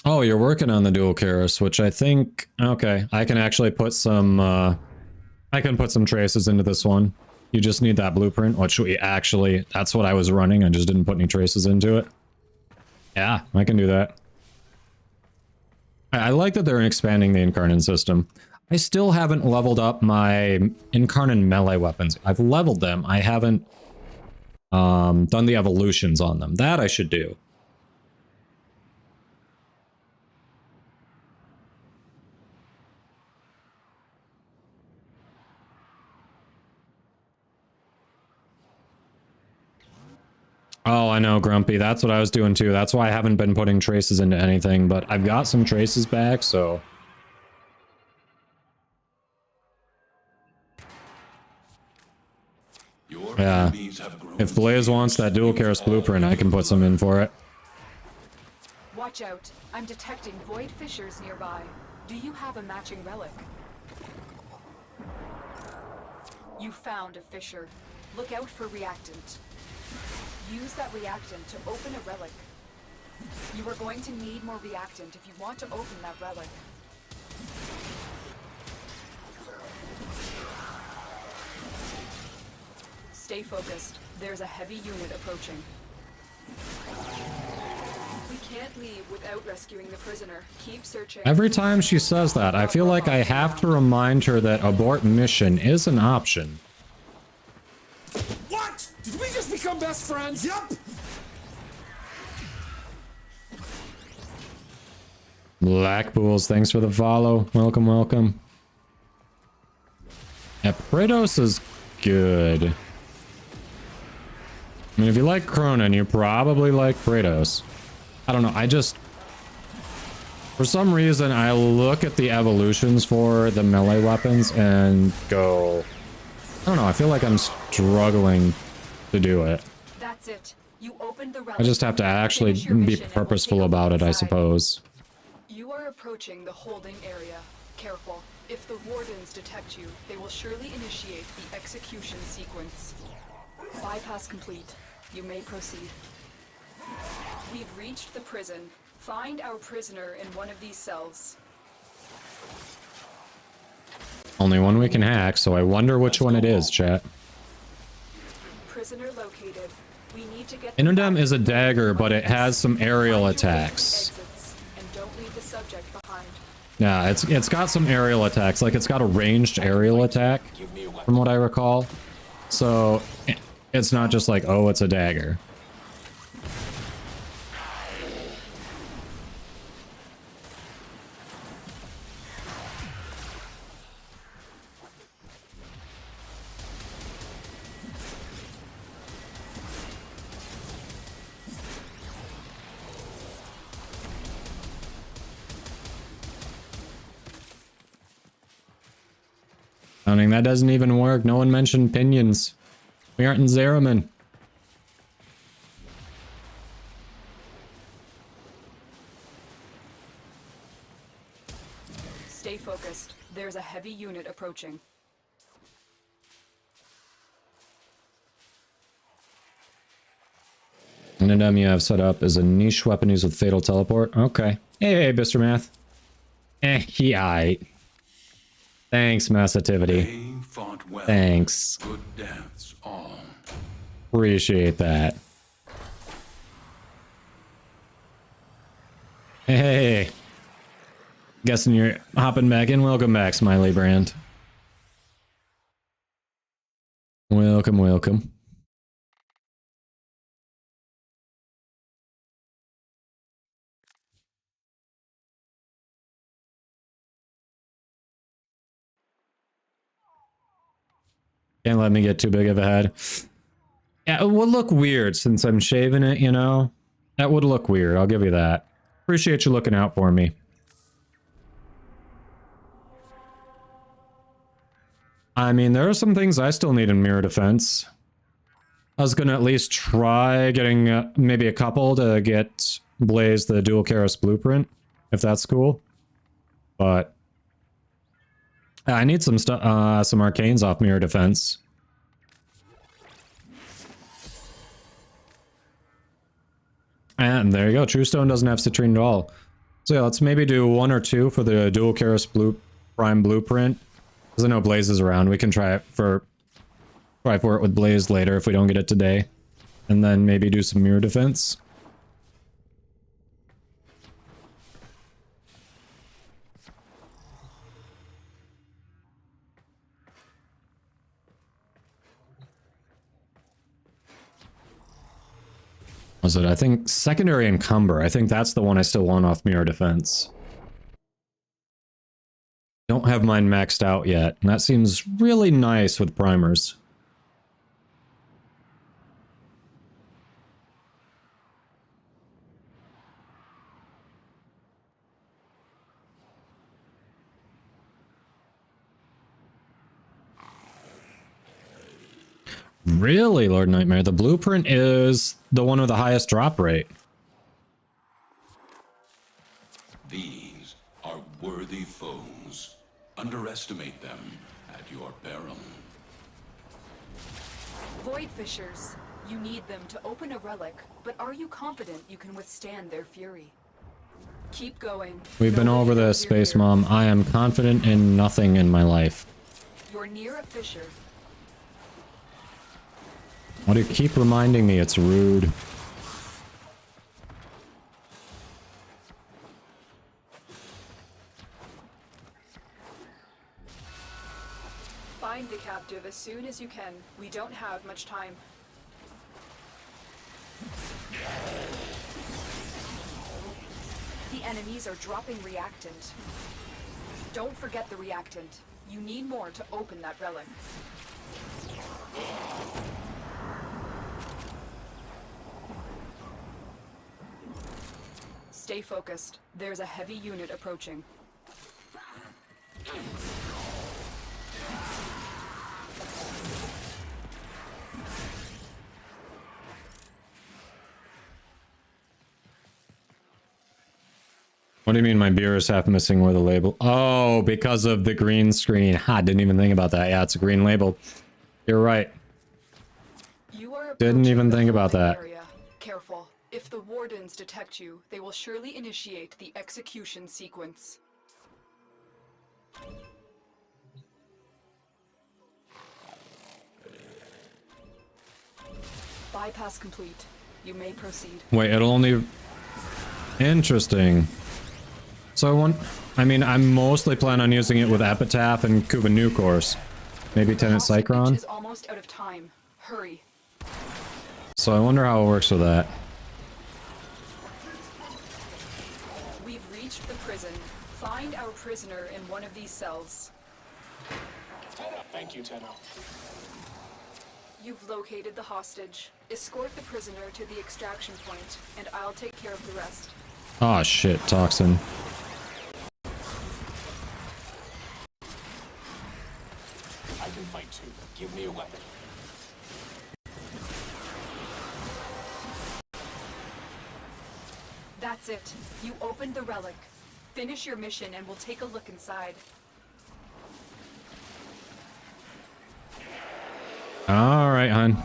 Oh, you're working on the Dual Karis, which I think, okay, I can actually put some, I can put some traces into this one. You just need that blueprint, which we actually, that's what I was running. I just didn't put any traces into it. Yeah, I can do that. I like that they're expanding the Incarnate system. I still haven't leveled up my Incarnate melee weapons. I've leveled them. I haven't done the evolutions on them. That I should do. Oh, I know, Grumpy. That's what I was doing too. That's why I haven't been putting traces into anything, but I've got some traces back, so... Yeah. If Blaze wants that Dual Karis blueprint, I can put some in for it. Watch out. I'm detecting void fissures nearby. Do you have a matching relic? You found a fissure. Look out for reactant. Use that reactant to open a relic. You are going to need more reactant if you want to open that relic. Stay focused. There's a heavy unit approaching. We can't leave without rescuing the prisoner. Keep searching. Every time she says that, I feel like I have to remind her that abort mission is an option. What? Did we just become best friends? Yup! Black Bulls, thanks for the follow. Welcome, welcome. Yeah, Kratos is good. I mean, if you like Cronin, you probably like Kratos. I don't know, I just... For some reason, I look at the evolutions for the melee weapons and go... I don't know, I feel like I'm struggling to do it. That's it. You opened the relic. I just have to actually be purposeful about it, I suppose. You are approaching the holding area. Careful. If the wardens detect you, they will surely initiate the execution sequence. Bypass complete. You may proceed. We've reached the prison. Find our prisoner in one of these cells. Only one we can hack, so I wonder which one it is, chat. Prisoner located. We need to get Inodem is a dagger, but it has some aerial attacks. and don't leave the subject behind. Yeah, it's got some aerial attacks. Like, it's got a ranged aerial attack, from what I recall. So, it's not just like, oh, it's a dagger. That doesn't even work. No one mentioned pinions. We aren't in Zeraman. Stay focused. There's a heavy unit approaching. Inodem you have set up is a niche weapon used with fatal teleport. Okay. Hey, Mr. Math. He aight. Thanks, Massativity. Well. Thanks. Good deaths all. Appreciate that. Hey. Guessing you're hopping back in. Welcome back, Smiley Brand. Welcome, welcome. Can't let me get too big of a head. Yeah, it would look weird since I'm shaving it, you know? That would look weird, I'll give you that. Appreciate you looking out for me. I mean, there are some things I still need in mirror defense. I was gonna at least try getting maybe a couple to get Blaze the dual Karis blueprint, if that's cool. But I need some stuff, some arcanes off mirror defense. And there you go. True Stone doesn't have citrine at all. So yeah, let's maybe do 1 or 2 for the dual Karis prime blueprint. Because I know Blaze is around. We can try it for it with Blaze later if we don't get it today. And then maybe do some mirror defense. Was it? I think secondary encumber. I think that's the one I still want off mirror defense. Don't have mine maxed out yet, and that seems really nice with primers. Really, Lord Nightmare? The blueprint is the one with the highest drop rate. foes. Underestimate them at your peril. Void Fishers. You need them to open a relic, but are you confident you can withstand their fury? Keep going. We've been over this, Space Mom. I am confident in nothing in my life. You're near a fissure. Why do you keep reminding me? It's rude. Find the captive as soon as you can. We don't have much time. The enemies are dropping reactant. Don't forget the reactant. You need more to open that relic. Stay focused. There's a heavy unit approaching. What do you mean my beer is half missing with a label? Oh, because of the green screen. Ha, didn't even think about that. Yeah, it's a green label. You're right. Didn't even think about that. Careful. If the wardens detect you, they will surely initiate the execution sequence. Bypass complete. You may proceed. Wait, it'll only... Interesting. So I mostly plan on using it with Epitaph and Kuva New Course. Maybe Tenant Cycron? Is almost out of time. Hurry. So I wonder how it works with that. We've reached the prison. Find our prisoner in one of these cells. Thank you, Tenno. You've located the hostage. Escort the prisoner to the extraction point, and I'll take care of the rest. Oh shit, Toxin. I can fight too. Give me a weapon. That's it. You opened the relic. Finish your mission and we'll take a look inside. Alright, hon.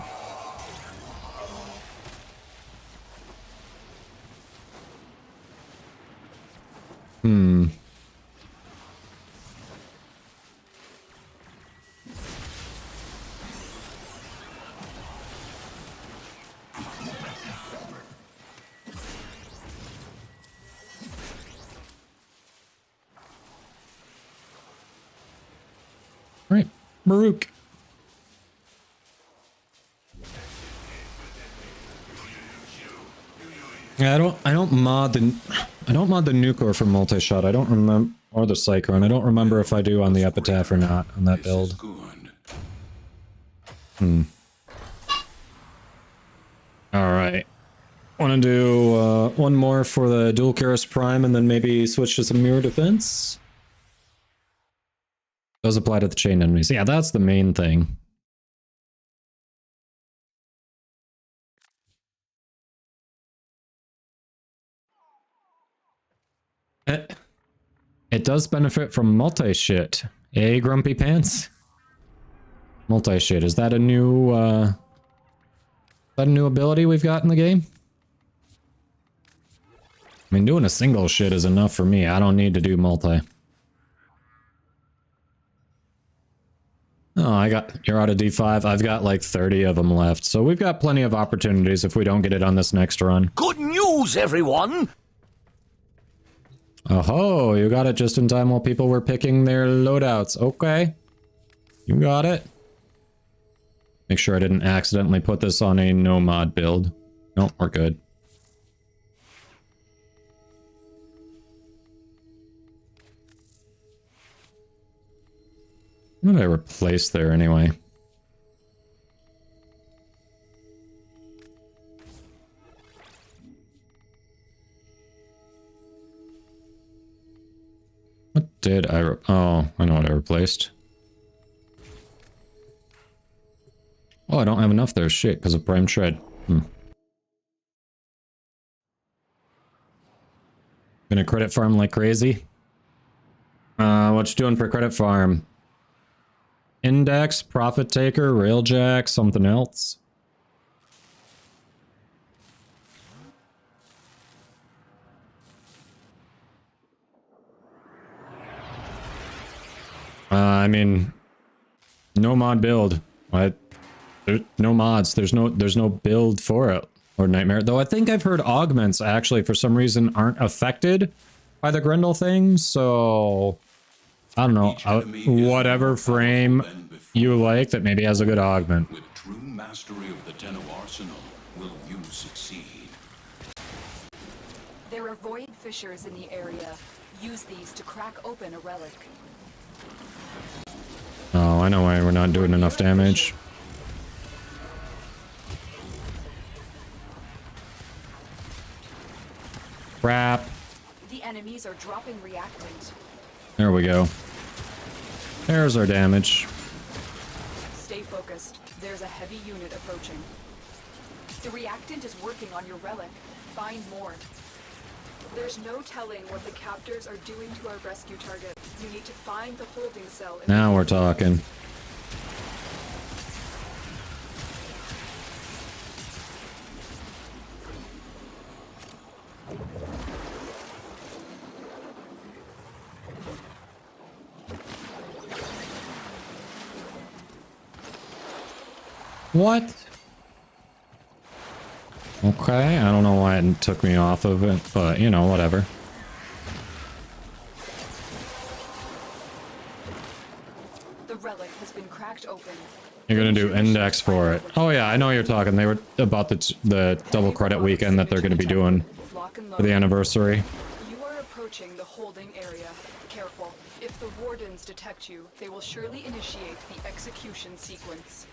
Right, Baruch. Yeah, I don't mod the Nucor for multi-shot. I don't remember, or the Cyclone. I don't remember if I do on the Epitaph or not on that build. Alright. Want to do one more for the Dual Keras Prime and then maybe switch to some mirror defense? Does apply to the chain enemies. Yeah, that's the main thing. It does benefit from multi-shit. Eh, Grumpy Pants? Multi-shit, is that a new, ability we've got in the game? I mean, doing a single shit is enough for me. I don't need to do multi. Oh, you're out of D5. I've got like 30 of them left. So we've got plenty of opportunities if we don't get it on this next run. Good news, everyone! Oh, you got it just in time while people were picking their loadouts. Okay. You got it. Make sure I didn't accidentally put this on a no mod build. Nope, we're good. What did I replace there anyway? What did I oh, I know what I replaced. Oh, I don't have enough there. Shit, because of Prime Shred. Gonna credit farm like crazy. What you doing for credit farm? Index, profit taker, railjack, something else. I mean, no mod build. There's no mods. There's no build for it or nightmare. Though I think I've heard augments actually for some reason aren't affected by the Grendel thing. So I don't know. Whatever frame you like that maybe has a good augment. With true mastery of the Tenno arsenal, will you succeed? There are void fissures in the area. Use these to crack open a relic. Oh, I know why we're not doing enough damage. Crap. The enemies are dropping reactant. There we go. There's our damage. Stay focused. There's a heavy unit approaching. The reactant is working on your relic. Find more. There's no telling what the captors are doing to our rescue target. You need to find the holding cell. Now we're talking. What? Okay, I don't know why it took me off of it, but you know, whatever. The relic has been cracked open. You're gonna do index for it. Oh yeah, I know you're talking. They were about the double credit weekend that they're gonna be doing for the anniversary. You are approaching the holding area. Careful. If the wardens detect you, they will surely initiate the execution sequence.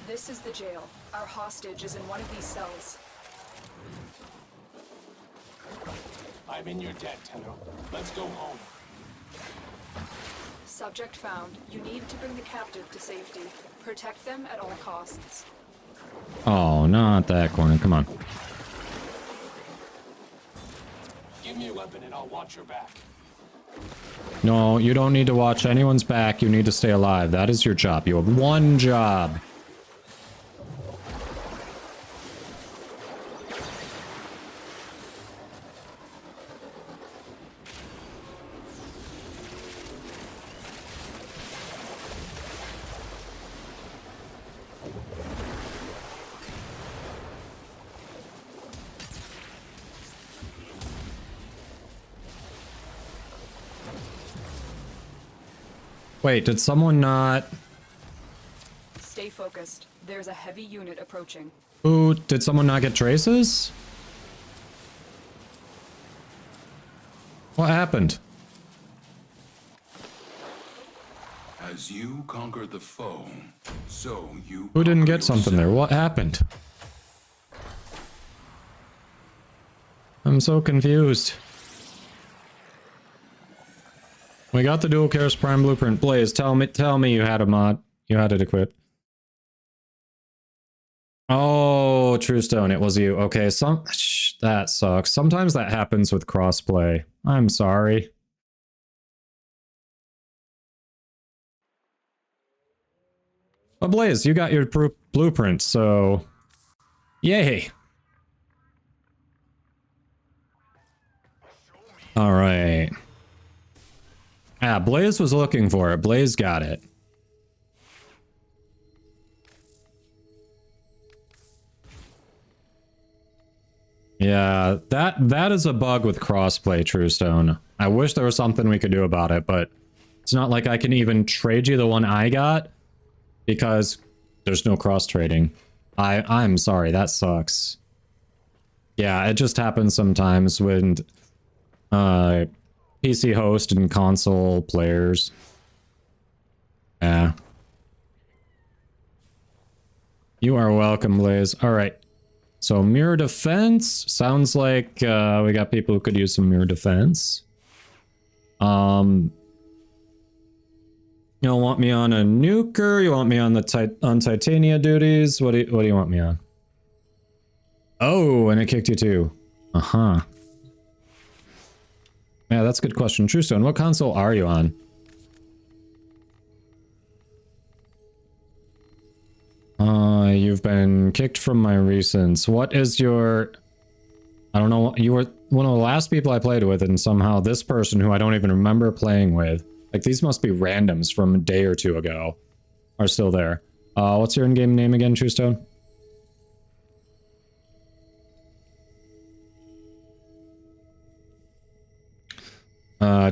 This is the jail. Our hostage is in one of these cells. I'm in your debt, Tenno. Let's go home. Subject found. You need to bring the captive to safety. Protect them at all costs. Oh, not that corner. Come on. Give me a weapon and I'll watch your back. No, you don't need to watch anyone's back. You need to stay alive. That is your job. You have one job. Wait, did someone not... Stay focused. There's a heavy unit approaching. Ooh, did someone not get traces? What happened? As you conquer the foe, so you... Who didn't get something there? What happened? I'm so confused. We got the dual Karis Prime blueprint. Blaze, tell me you had a mod. You had it equipped. Oh, True Stone, it was you. Okay, that sucks. Sometimes that happens with crossplay. I'm sorry. But Blaze, you got your blueprint, so yay. All right. Ah, Blaze was looking for it. Blaze got it. Yeah, that is a bug with crossplay, Truestone. I wish there was something we could do about it, but it's not like I can even trade you the one I got because there's no cross trading. I'm sorry, that sucks. Yeah, it just happens sometimes when PC host and console players. Yeah. You are welcome, Blaze. All right. So mirror defense sounds like we got people who could use some mirror defense. You don't want me on a nuker? You want me on the on Titania duties? What do you want me on? Oh, and it kicked you too. Uh-huh. Yeah, that's a good question. Truestone, what console are you on? You've been kicked from my recents. What is your... I don't know, you were one of the last people I played with, and somehow this person who I don't even remember playing with, like these must be randoms from a day or two ago, are still there. What's your in-game name again, Truestone?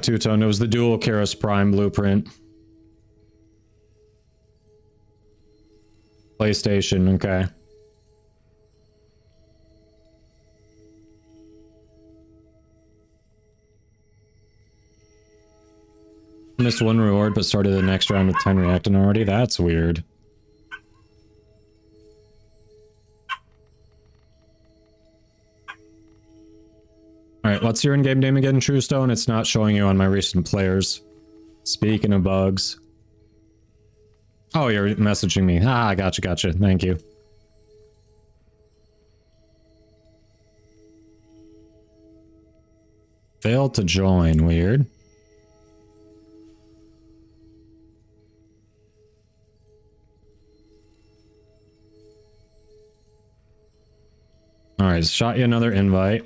Two-Tone, it was the dual Karis Prime blueprint. PlayStation, okay. Missed one reward, but started the next round with 10 reacting already? That's weird. Alright, what's your in-game name again, Truestone? It's not showing you on my recent players. Speaking of bugs. Oh, you're messaging me. Ah, gotcha, gotcha. Thank you. Failed to join. Weird. Alright, shot you another invite.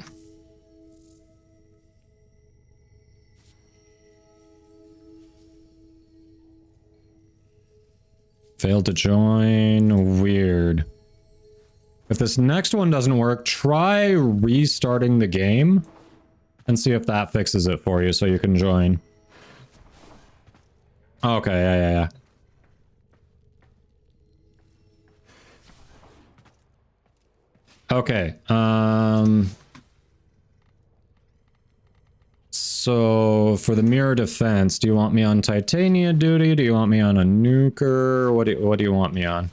Failed to join. Weird. If this next one doesn't work, try restarting the game and see if that fixes it for you so you can join. Okay, yeah. Okay, so for the mirror defense, do you want me on Titania duty? Do you want me on a nuker? What do you want me on?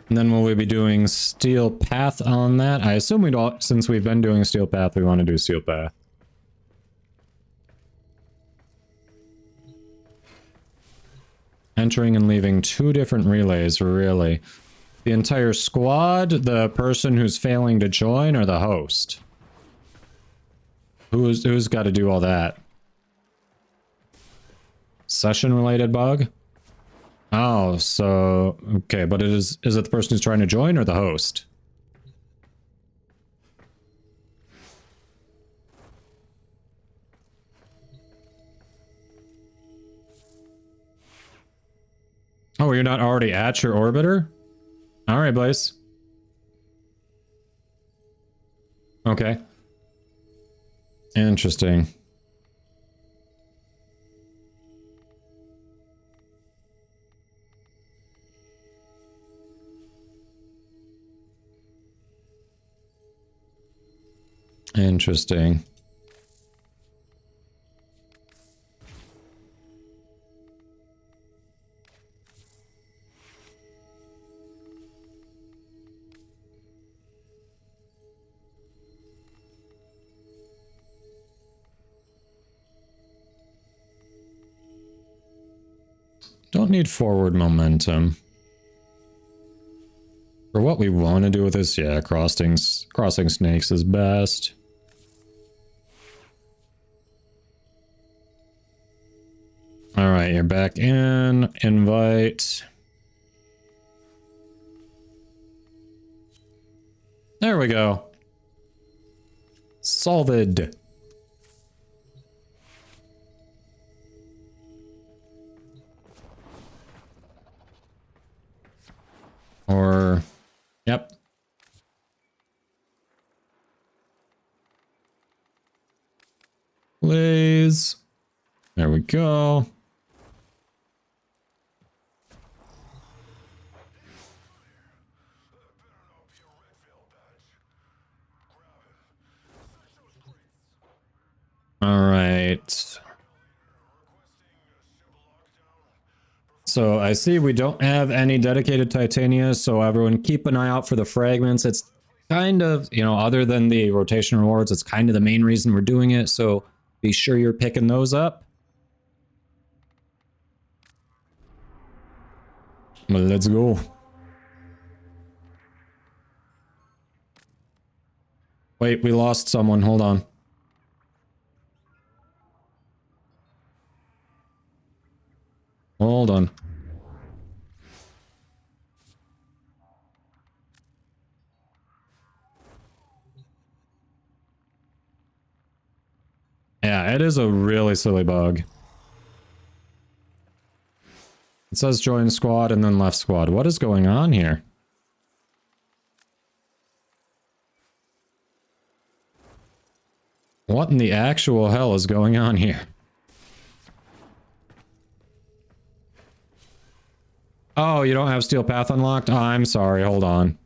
And then will we be doing Steel Path on that? I assume we'd all, since we've been doing Steel Path, we want to do Steel Path. Entering and leaving 2 different relays, really. The entire squad, the person who's failing to join, or the host? Who's got to do all that? Session-related bug? Oh, so... Okay, but is it the person who's trying to join or the host? Oh, you're not already at your orbiter? Alright, Blaze. Okay. Interesting. Interesting. Don't need forward momentum. For what we want to do with this, yeah, crossing snakes is best. Alright, you're back in. Invite. There we go. Solved. Or... Yep. Please. There we go. All right. So I see we don't have any dedicated Titania, so everyone keep an eye out for the fragments. It's kind of, you know, other than the rotation rewards, it's kind of the main reason we're doing it, so be sure you're picking those up. Well, let's go. Wait, we lost someone. Hold on. Hold on. Yeah, it is a really silly bug. It says join squad and then left squad. What is going on here? What in the actual hell is going on here? Oh, you don't have Steel Path unlocked? Oh, I'm sorry, hold on.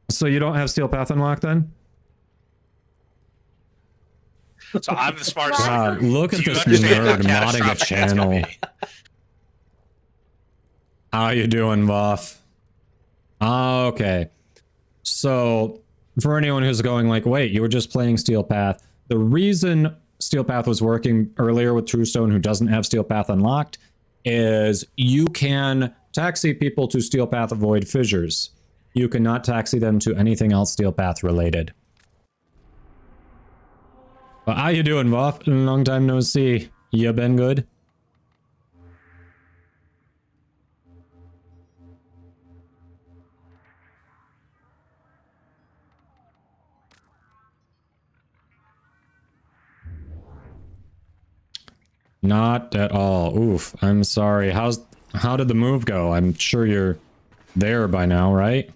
So you don't have Steel Path unlocked then? So I'm the smartest. God, look at this nerd modding a channel. How you doing, Buff? Okay. So, for anyone who's going like, wait, you were just playing Steel Path. The reason Steel Path was working earlier with Truestone, who doesn't have Steel Path unlocked, is you can taxi people to Steel Path avoid fissures. You cannot taxi them to anything else Steel Path related. But how you doing, Buff? Long time no see. You been good? Not at all. Oof, I'm sorry. How did the move go? I'm sure you're there by now, right?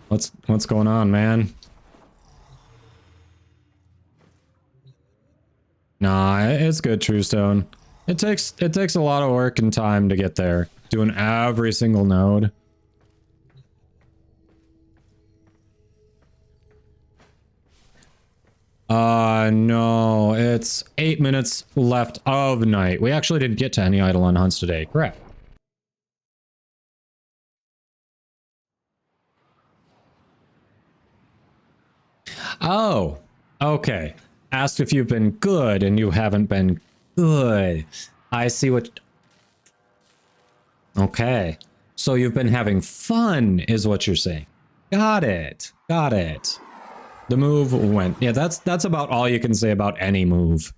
What's going on, man? Nah, it's good, Truestone. It takes a lot of work and time to get there, doing every single node. No, it's 8 minutes left of night. We actually didn't get to any Eidolon hunts today. Crap. Oh, okay. Asked if you've been good, and you haven't been good. I see what... Okay. So you've been having fun, is what you're saying. Got it. Got it. The move went... Yeah, that's about all you can say about any move.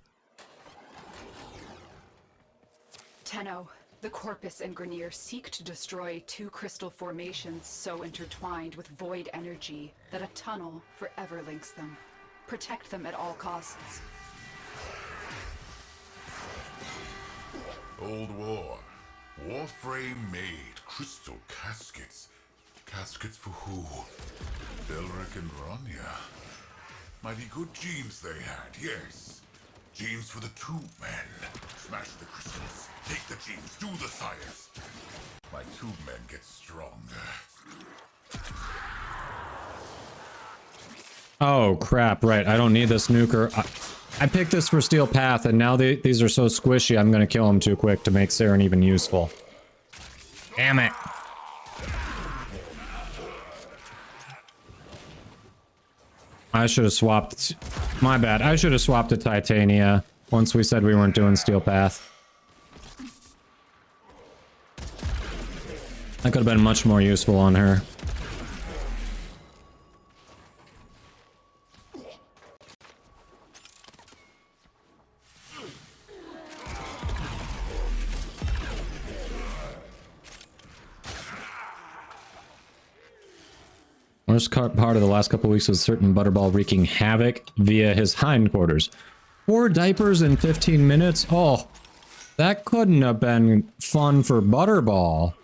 Tenno, the Corpus and Grineer seek to destroy two crystal formations so intertwined with void energy that a tunnel forever links them. Protect them at all costs. Old war. Warframe made crystal caskets. Caskets for who? Belric and Rania. Mighty good genes they had, yes. Genes for the tube men. Smash the crystals. Take the genes. Do the science. My tube men get stronger. Oh, crap. Right. I don't need this nuker. I picked this for Steel Path, and now these are so squishy, I'm going to kill them too quick to make Saren even useful. Damn it. I should have swapped... My bad. I should have swapped to Titania once we said we weren't doing Steel Path. That could have been much more useful on her. Worst part of the last couple weeks was certain Butterball wreaking havoc via his hindquarters. 4 diapers in 15 minutes? Oh, that couldn't have been fun for Butterball.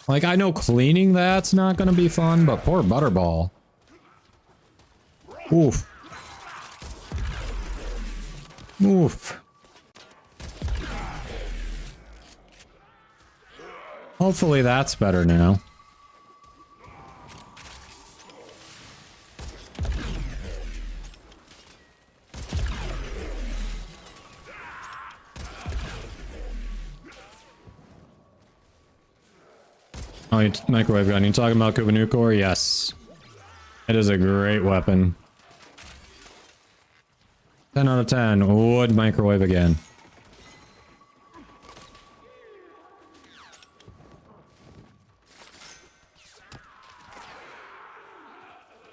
Like, I know cleaning that's not gonna be fun, but poor Butterball. Oof. Oof. Hopefully that's better now. Oh, microwave gun. You talking about Kubanukor? Yes. It is a great weapon. 10 out of 10. Would microwave again.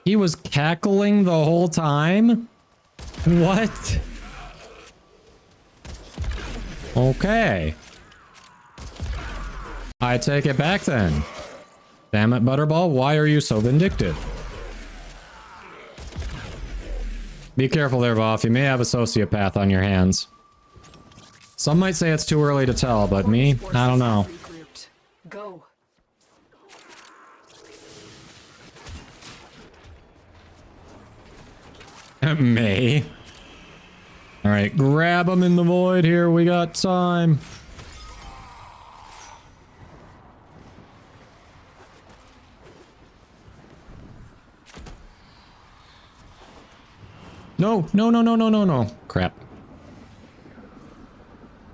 He was cackling the whole time? What? Okay. I take it back then. Damn it, Butterball, why are you so vindictive? Be careful there, Voff. You may have a sociopath on your hands. Some might say it's too early to tell, but me, I don't know. Go. May. Alright, grab him in the void here. We got time. No, no, no, no, no, no, no. Crap.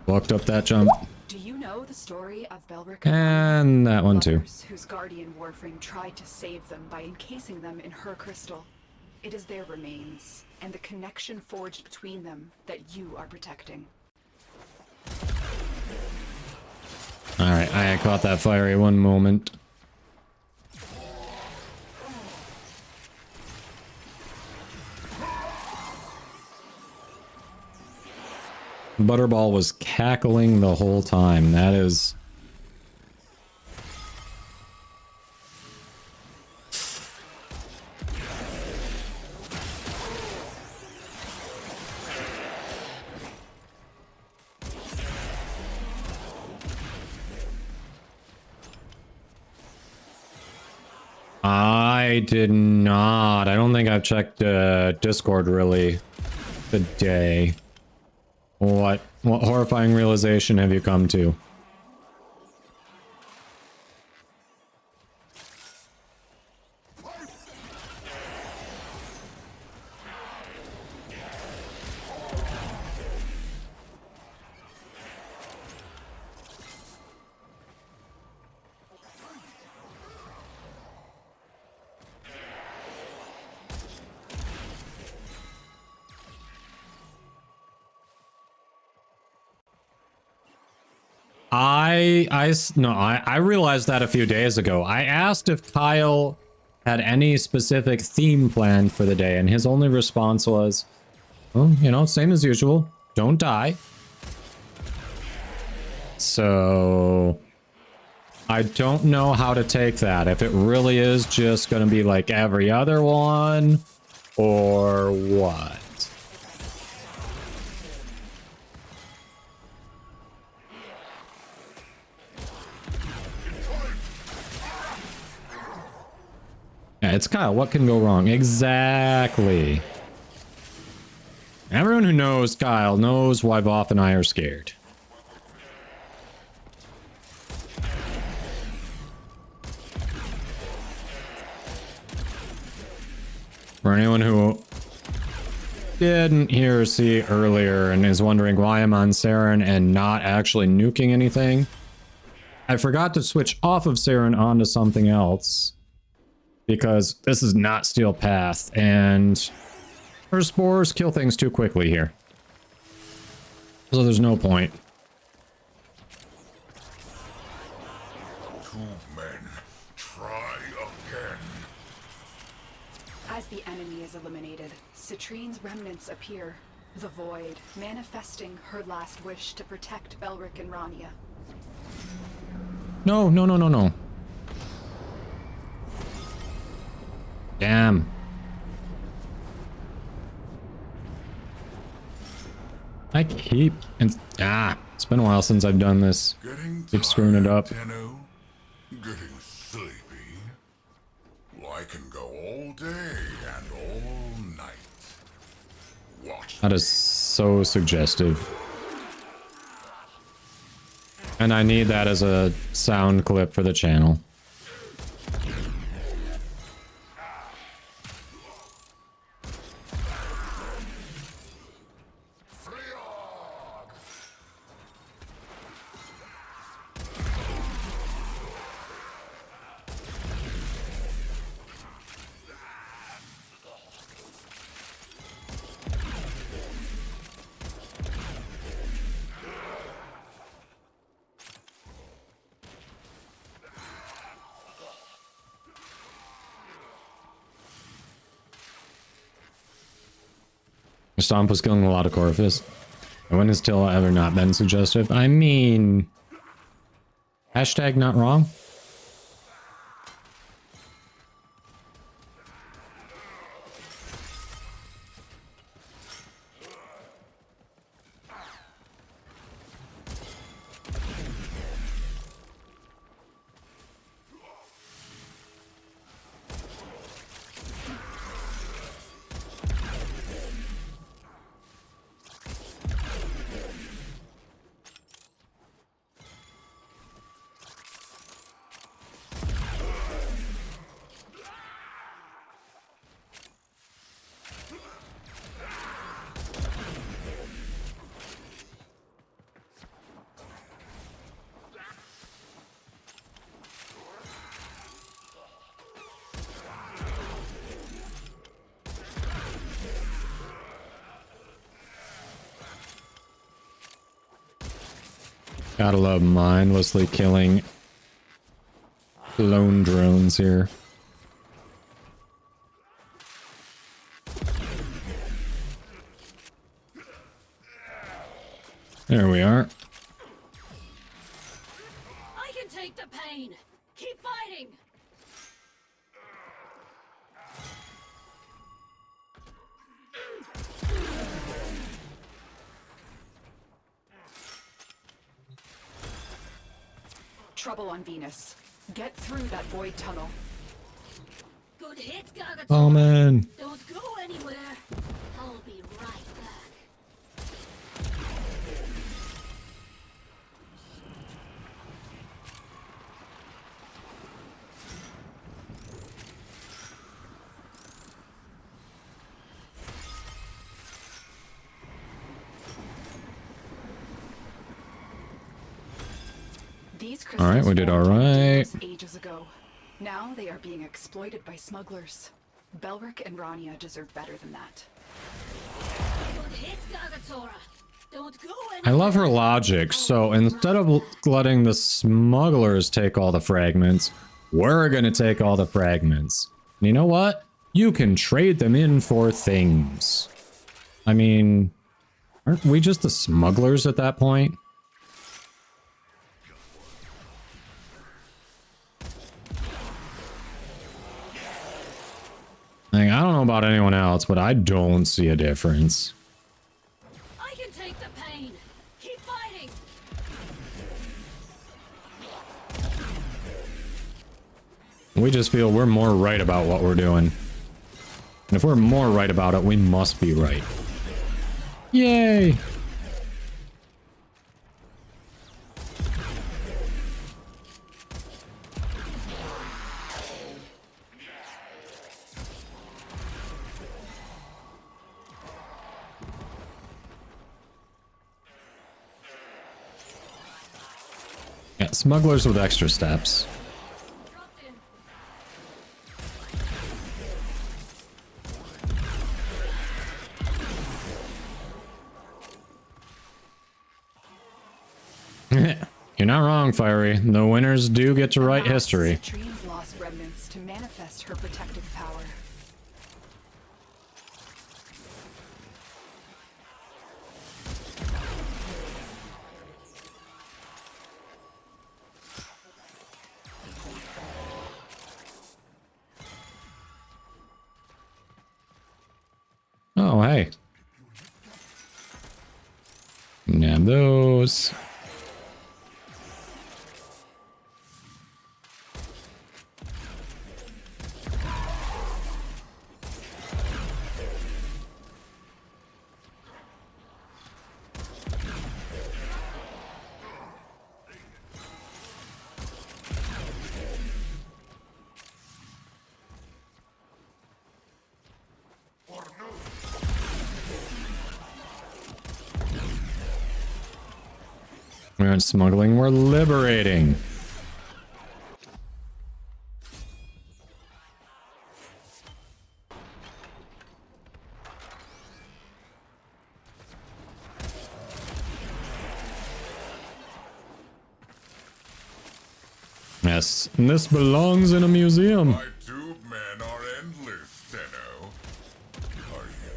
Fucked up that jump. Do you know the story of Belric And that one too. Whose guardian Warframe tried to save them by encasing them in her crystal? It is their remains, and the connection forged between them that you are protecting. Alright, I caught that fiery one moment. Butterball was cackling the whole time. That is... I did not. I don't think I've checked Discord really today. What horrifying realization have you come to? I realized that a few days ago. I asked if Kyle had any specific theme planned for the day, and his only response was, well, you know, same as usual. Don't die. So I don't know how to take that. If it really is just going to be like every other one, or what? Yeah, it's Kyle. What can go wrong? Exactly. Everyone who knows Kyle knows why Voth and I are scared. For anyone who didn't hear or see earlier and is wondering why I'm on Saren and not actually nuking anything, I forgot to switch off of Saren onto something else. Because this is not Steel Path, and her spores kill things too quickly here. So there's no point. Two men, try again. As the enemy is eliminated, Citrine's remnants appear. The Void, manifesting her last wish to protect Belric and Rania. No, no, no, no, no. Damn. I keep... it's been a while since I've done this. Keep screwing it up. Getting sleepy. Well, I can go all day and all night. Watch. That is so suggestive. And I need that as a sound clip for the channel. Stomp was killing a lot of Corvus. When has Till ever not been suggestive? I mean... Hashtag not wrong. Gotta love mindlessly killing lone drones here. There we are. I can take the pain. Keep fighting. Trouble on Venus. Get through that void tunnel. Good hit, Gagator. Oh man. Don't go anywhere. I'll be right back. These All right, we did all right. Ages ago. Now they are being exploited by smugglers. Belric and Rania deserve better than that. Good hit, Gagatora. Don't go anywhere. I love her logic. So instead of letting the smugglers take all the fragments, we're gonna take all the fragments. And you know what? You can trade them in for things. I mean, aren't we just the smugglers at that point? Like, I don't know about anyone else, but I don't see a difference. I can take the pain. Keep fighting. We just feel we're more right about what we're doing. And if we're more right about it, we must be right. Yay! Yeah, smugglers with extra steps. You're not wrong, Fiery. The winners do get to write history. Citrine's lost remnants to manifest her protective power. Oh, hey. Nab those. We aren't smuggling, we're liberating. Yes, and this belongs in a museum. My tube men are endless, Tenno. Are you?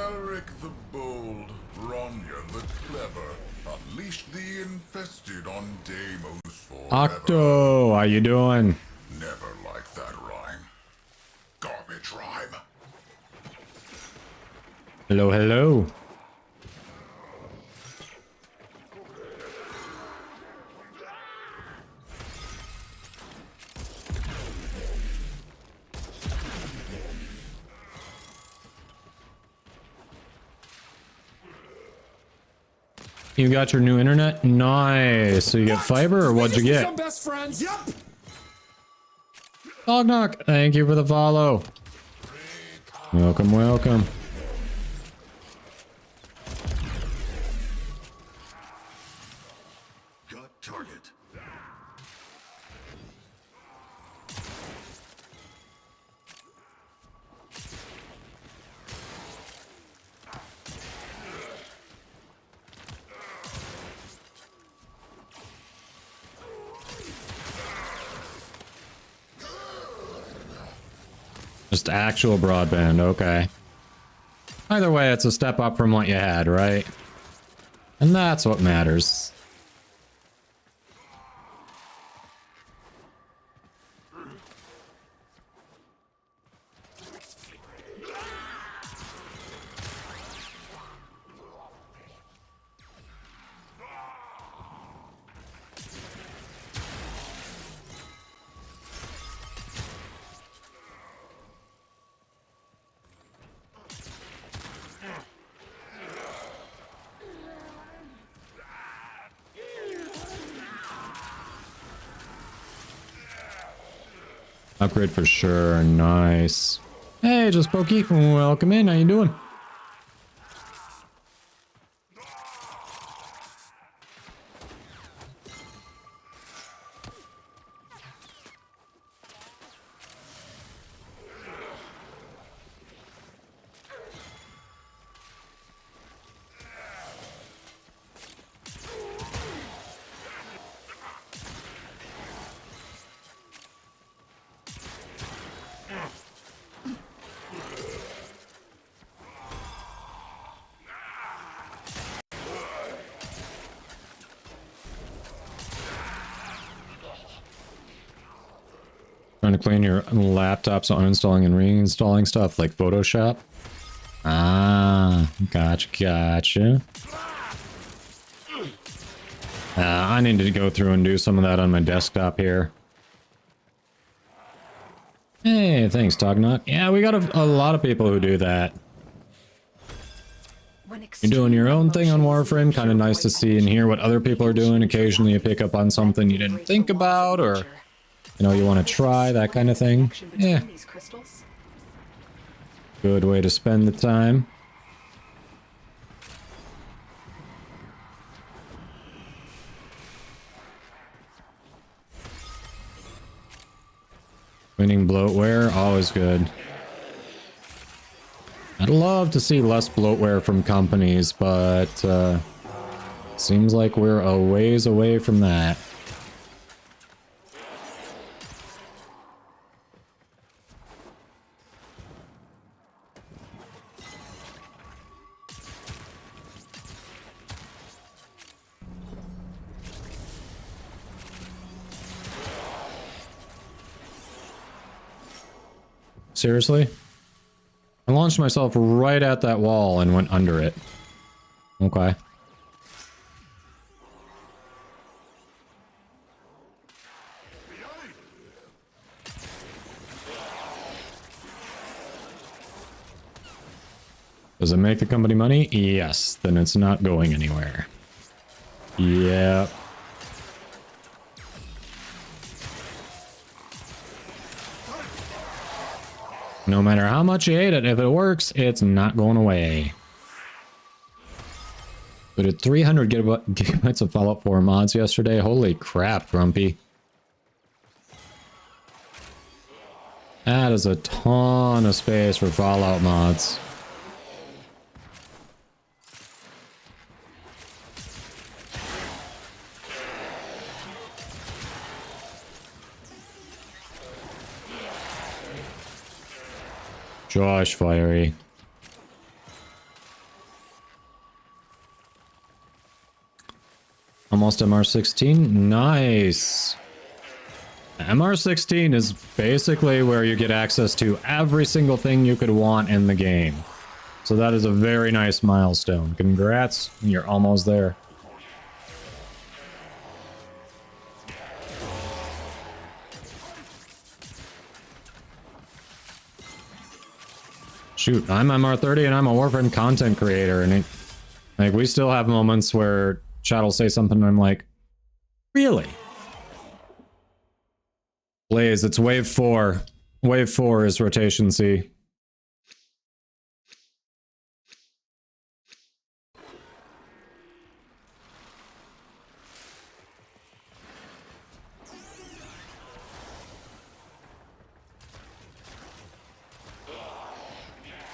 Elric the Bold, Ronya the Clever, unleash the infested on Deimos forever. Octo, how you doing? Never liked that rhyme. Garbage rhyme. Hello, hello. You got your new internet? Nice. So you get fiber or what'd you get? Best friends. Yep. Dog knock. Thank you for the follow. Welcome, welcome. Got target. Just actual broadband, okay. Either way, it's a step up from what you had, right? And that's what matters. Upgrade for sure. Nice. Hey, just Pokey. Welcome in. How you doing? Trying to clean your laptop, so uninstalling and reinstalling stuff like Photoshop. Ah, gotcha. I need to go through and do some of that on my desktop here. Hey, thanks, Tognok. Yeah, we got a lot of people who do that. You're doing your own thing on Warframe, kind of nice to see and hear what other people are doing. Occasionally you pick up on something you didn't think about, or you know, you want to try, that kind of thing. Yeah. Good way to spend the time. Winning bloatware, always good. I'd love to see less bloatware from companies, but seems like we're a ways away from that. Seriously? I launched myself right at that wall and went under it. Okay. Does it make the company money? Yes. Then it's not going anywhere. Yep. No matter how much you hate it, if it works, it's not going away. We did 300 gigabytes of Fallout 4 mods yesterday. Holy crap, Grumpy. That is a ton of space for Fallout mods. Josh Fiery. Almost MR16. Nice. MR16 is basically where you get access to every single thing you could want in the game. So that is a very nice milestone. Congrats, you're almost there. Shoot, I'm MR30 and I'm a Warframe content creator, and like we still have moments where chat will say something and I'm like, really? Blaze, it's wave 4. Wave 4 is rotation C.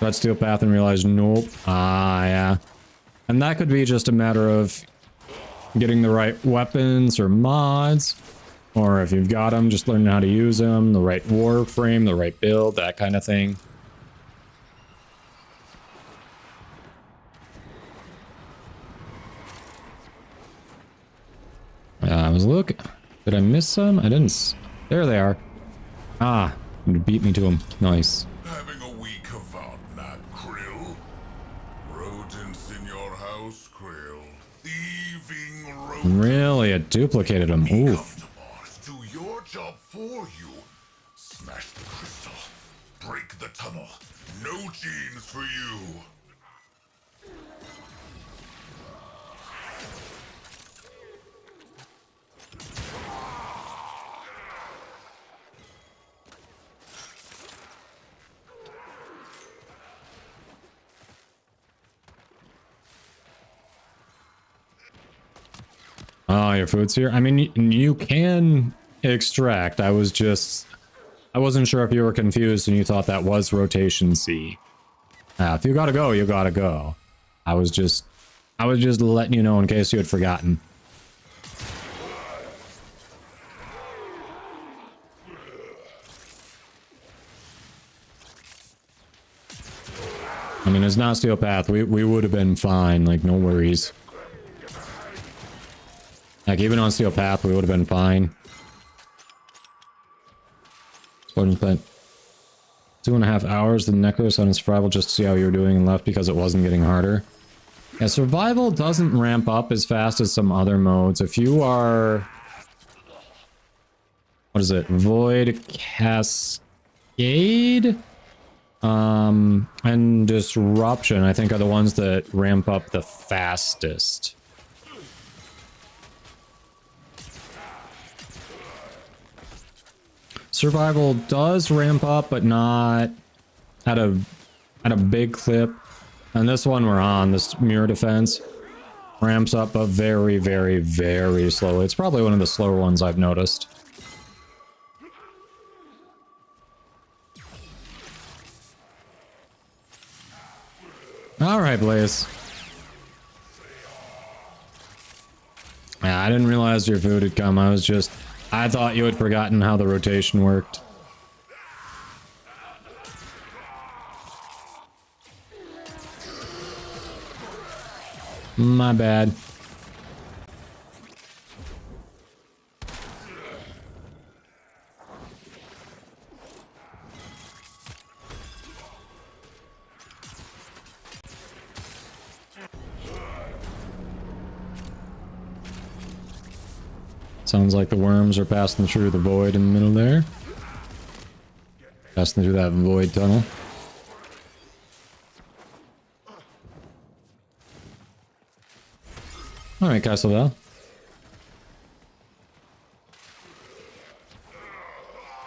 Got Steel Path and realized, nope. Ah, yeah. And that could be just a matter of getting the right weapons or mods. Or if you've got them, just learning how to use them, the right Warframe, the right build, that kind of thing. I was looking. Did I miss some? I didn't. There they are. Ah, you beat me to them. Nice. Having a week of that, Krill? Rodents in your house, Krill. Thieving rodents. Really? It duplicated them. Oof. Do your job for you. Smash the crystal. Break the tunnel. No genes for you. Oh, your food's here? I mean, you can extract. I wasn't sure if you were confused and you thought that was rotation C. If you gotta go, you gotta go. I was just letting you know in case you had forgotten. I mean, it's not Steel Path. We would have been fine. Like, no worries. Like, even on Steel Path, we would have been fine. Spent 2.5 hours the Necros on his survival just to see how you were doing and left because it wasn't getting harder. Yeah, survival doesn't ramp up as fast as some other modes. If you are... What is it? Void, Cascade? And Disruption, I think, are the ones that ramp up the fastest. Survival does ramp up, but not at a big clip. And this one we're on, this mirror defense, ramps up, but very, very, very slowly. It's probably one of the slower ones I've noticed. All right, Blaze. Yeah, I didn't realize your food had come. I thought you had forgotten how the rotation worked. My bad. Sounds like the worms are passing through the void in the middle there. Passing through that void tunnel. Alright, Castleville.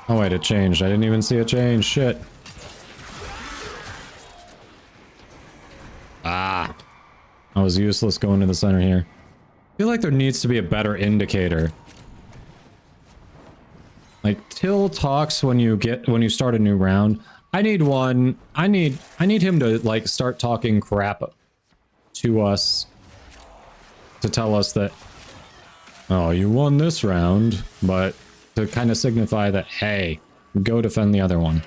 Oh wait, it changed. I didn't even see it change. Shit. Ah. I was useless going to the center here. I feel like there needs to be a better indicator. Like, Till talks when you start a new round. I need one. I need him to, like, start talking crap to us. To tell us that, oh, you won this round, but to kind of signify that, hey, go defend the other one.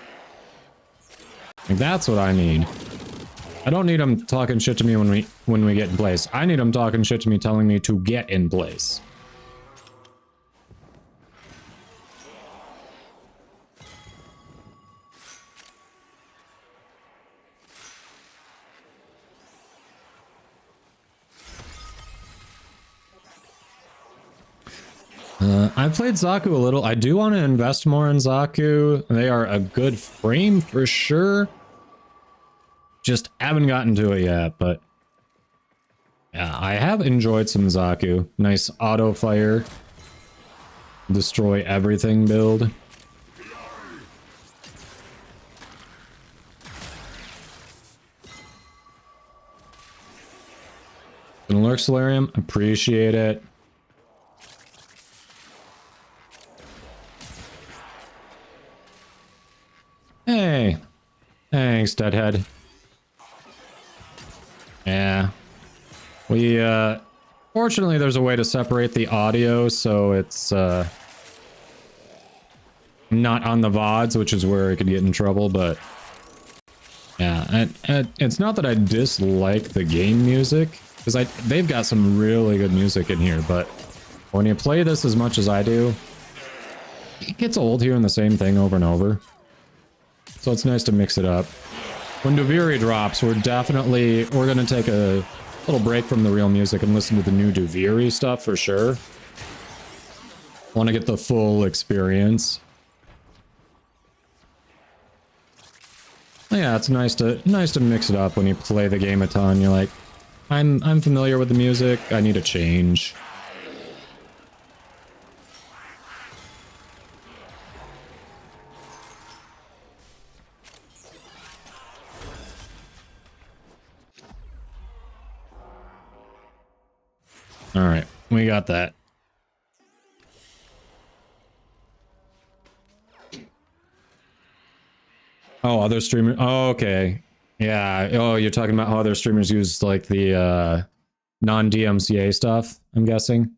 Like, that's what I need. I don't need him talking shit to me when we get in place. I need him talking shit to me, telling me to get in place. I've played Zaku a little. I do want to invest more in Zaku. They are a good frame for sure. Just haven't gotten to it yet, but yeah, I have enjoyed some Zaku. Nice auto fire. Destroy everything build. An Lurk Solarium, appreciate it. Hey, thanks, Deadhead. Yeah. We, fortunately there's a way to separate the audio, so it's, not on the VODs, which is where it could get in trouble, but yeah, it's not that I dislike the game music, because they've got some really good music in here, but when you play this as much as I do, it gets old hearing the same thing over and over. So it's nice to mix it up. When Duviri drops, we're gonna take a little break from the real music and listen to the new Duviri stuff for sure. Want to get the full experience. Yeah, it's nice to mix it up when you play the game a ton. You're like, I'm familiar with the music. I need a change. All right, we got that. Oh, other streamers. Oh, okay. Yeah. Oh, you're talking about how other streamers use like the non-DMCA stuff, I'm guessing.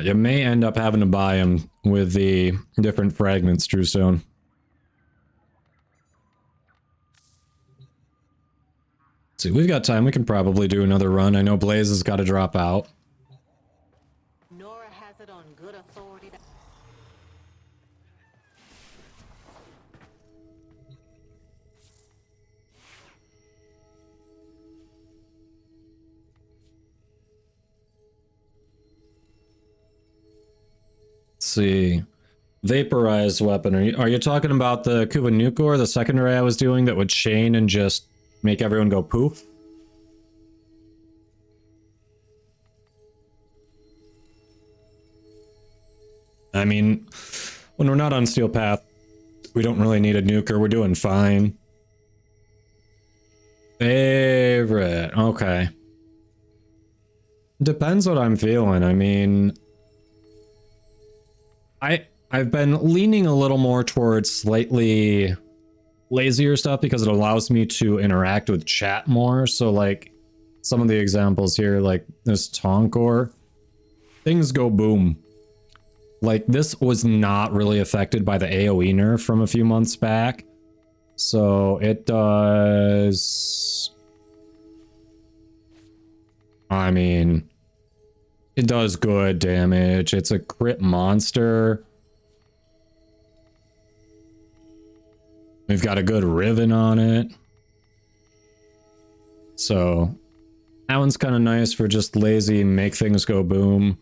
You may end up having to buy them with the different fragments, Drewstone. See, we've got time. We can probably do another run. I know Blaze has got to drop out. Nora has it on good authority. Let's see. Vaporized weapon. Are you talking about the Kuva Nukor, the secondary I was doing that would chain and just make everyone go poof? I mean, when we're not on Steel Path, we don't really need a nuker. We're doing fine. Favorite. Okay. Depends what I'm feeling. I mean, I've been leaning a little more towards slightly lazier stuff because it allows me to interact with chat more. So like some of the examples here, like this Tonkor, things go boom. Like this was not really affected by the AoE nerf from a few months back. So it does... I mean, it does good damage. It's a crit monster. We've got a good Riven on it. So that one's kind of nice for just lazy, make things go boom.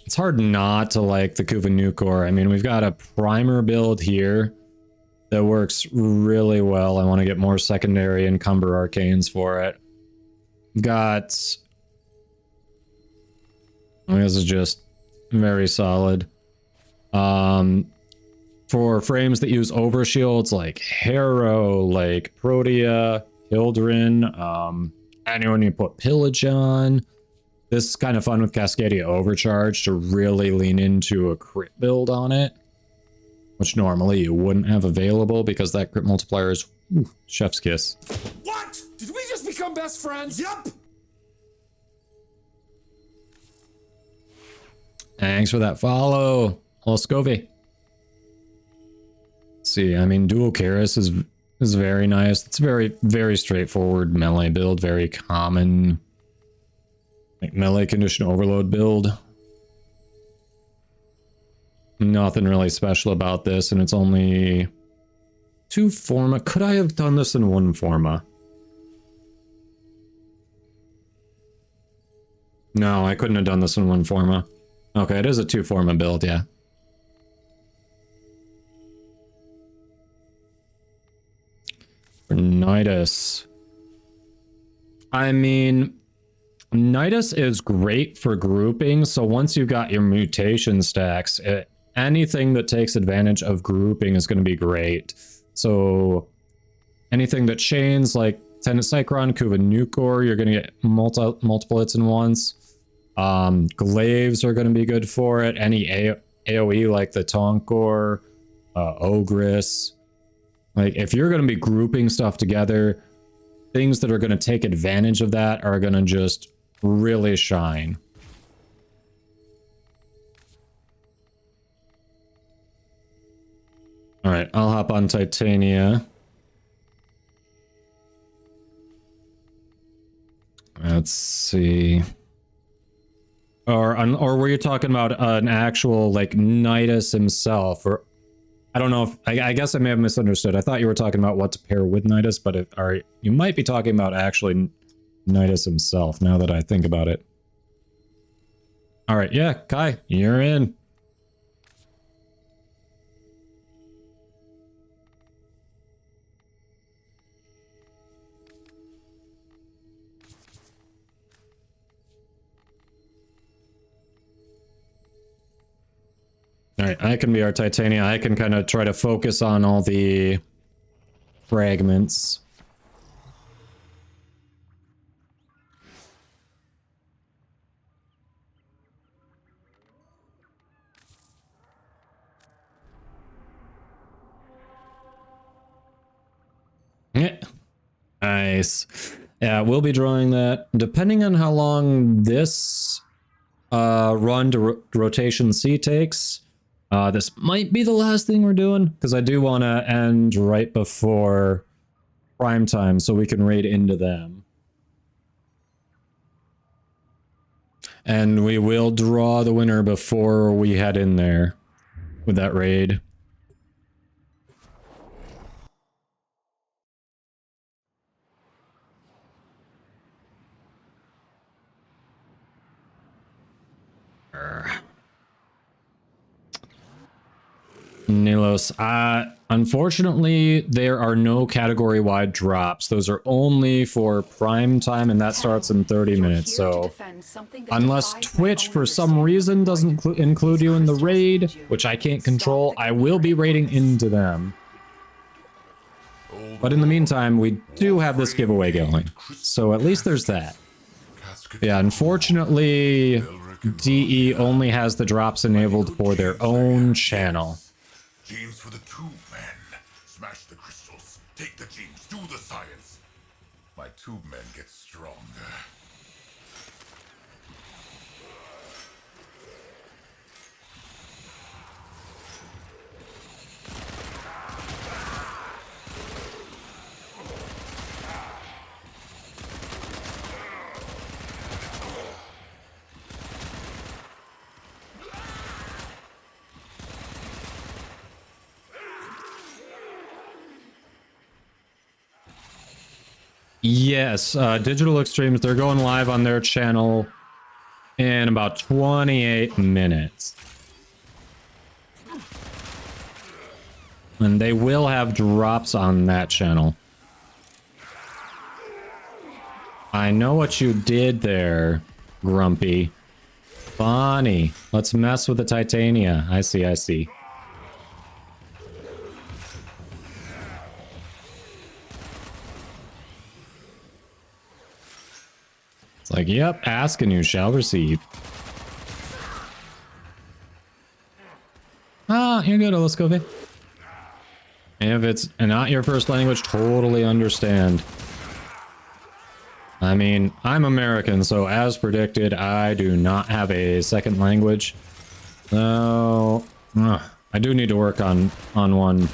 It's hard not to like the Kuva Nukor. I mean, we've got a primer build here that works really well. I want to get more secondary encumber arcanes for it. Got... this is just very solid. For frames that use overshields like Harrow, like Protea, Hildren, anyone you put Pillage on. This is kind of fun with Cascadia Overcharge to really lean into a crit build on it, which normally you wouldn't have available because that crit multiplier is chef's kiss. What? Did we just become best friends? Yup. Thanks for that follow, Olscovy. See, I mean, dual Karis is very nice. It's very straightforward melee build, very common, like melee condition overload build. Nothing really special about this, and it's only 2 forma. Could I have done this in 1 forma? No, I couldn't have done this in 1 forma. Okay, it is a 2 forma build, yeah. For Nidus. I mean, Nidus is great for grouping, so once you've got your mutation stacks, anything that takes advantage of grouping is going to be great. So anything that chains, like Tenet Cycron, Kuva Nukor, you're going to get multiple hits in once. Glaives are going to be good for it. Any AoE like the Tonkor, Ogress. Like, if you're going to be grouping stuff together, things that are going to take advantage of that are going to just really shine. Alright, I'll hop on Titania. Let's see. Or were you talking about an actual, like, Nidus himself? Or I don't know if... I guess I may have misunderstood. I thought you were talking about what to pair with Nidus, but you might be talking about actually Nidus himself, now that I think about it. Alright, yeah, Kai, you're in. Alright, I can be our Titania. I can kind of try to focus on all the fragments. Yeah. Nice. Yeah, we'll be drawing that. Depending on how long this run to rotation C takes, this might be the last thing we're doing, because I do want to end right before prime time so we can raid into them. And we will draw the winner before we head in there with that raid. Nilos, unfortunately, there are no category-wide drops. Those are only for prime time, and that starts in 30 minutes. So, unless Twitch, for some reason, doesn't include you in the raid, which I can't control, I will be raiding into them. But in the meantime, we do have this giveaway going. So, at least there's that. Yeah, unfortunately, DE only has the drops enabled for their own channel. Genes for the tube men. Smash the crystals. Take the genes. Do the science. My tube men get stronger. Yes, Digital Extremes, they're going live on their channel in about 28 minutes. And they will have drops on that channel. I know what you did there, Grumpy. Funny. Let's mess with the Titania. I see, I see. It's like, yep, ask and you shall receive. Ah, you're good, Olescove. If it's not your first language, totally understand. I mean, I'm American, so as predicted, I do not have a second language. So, I do need to work on one.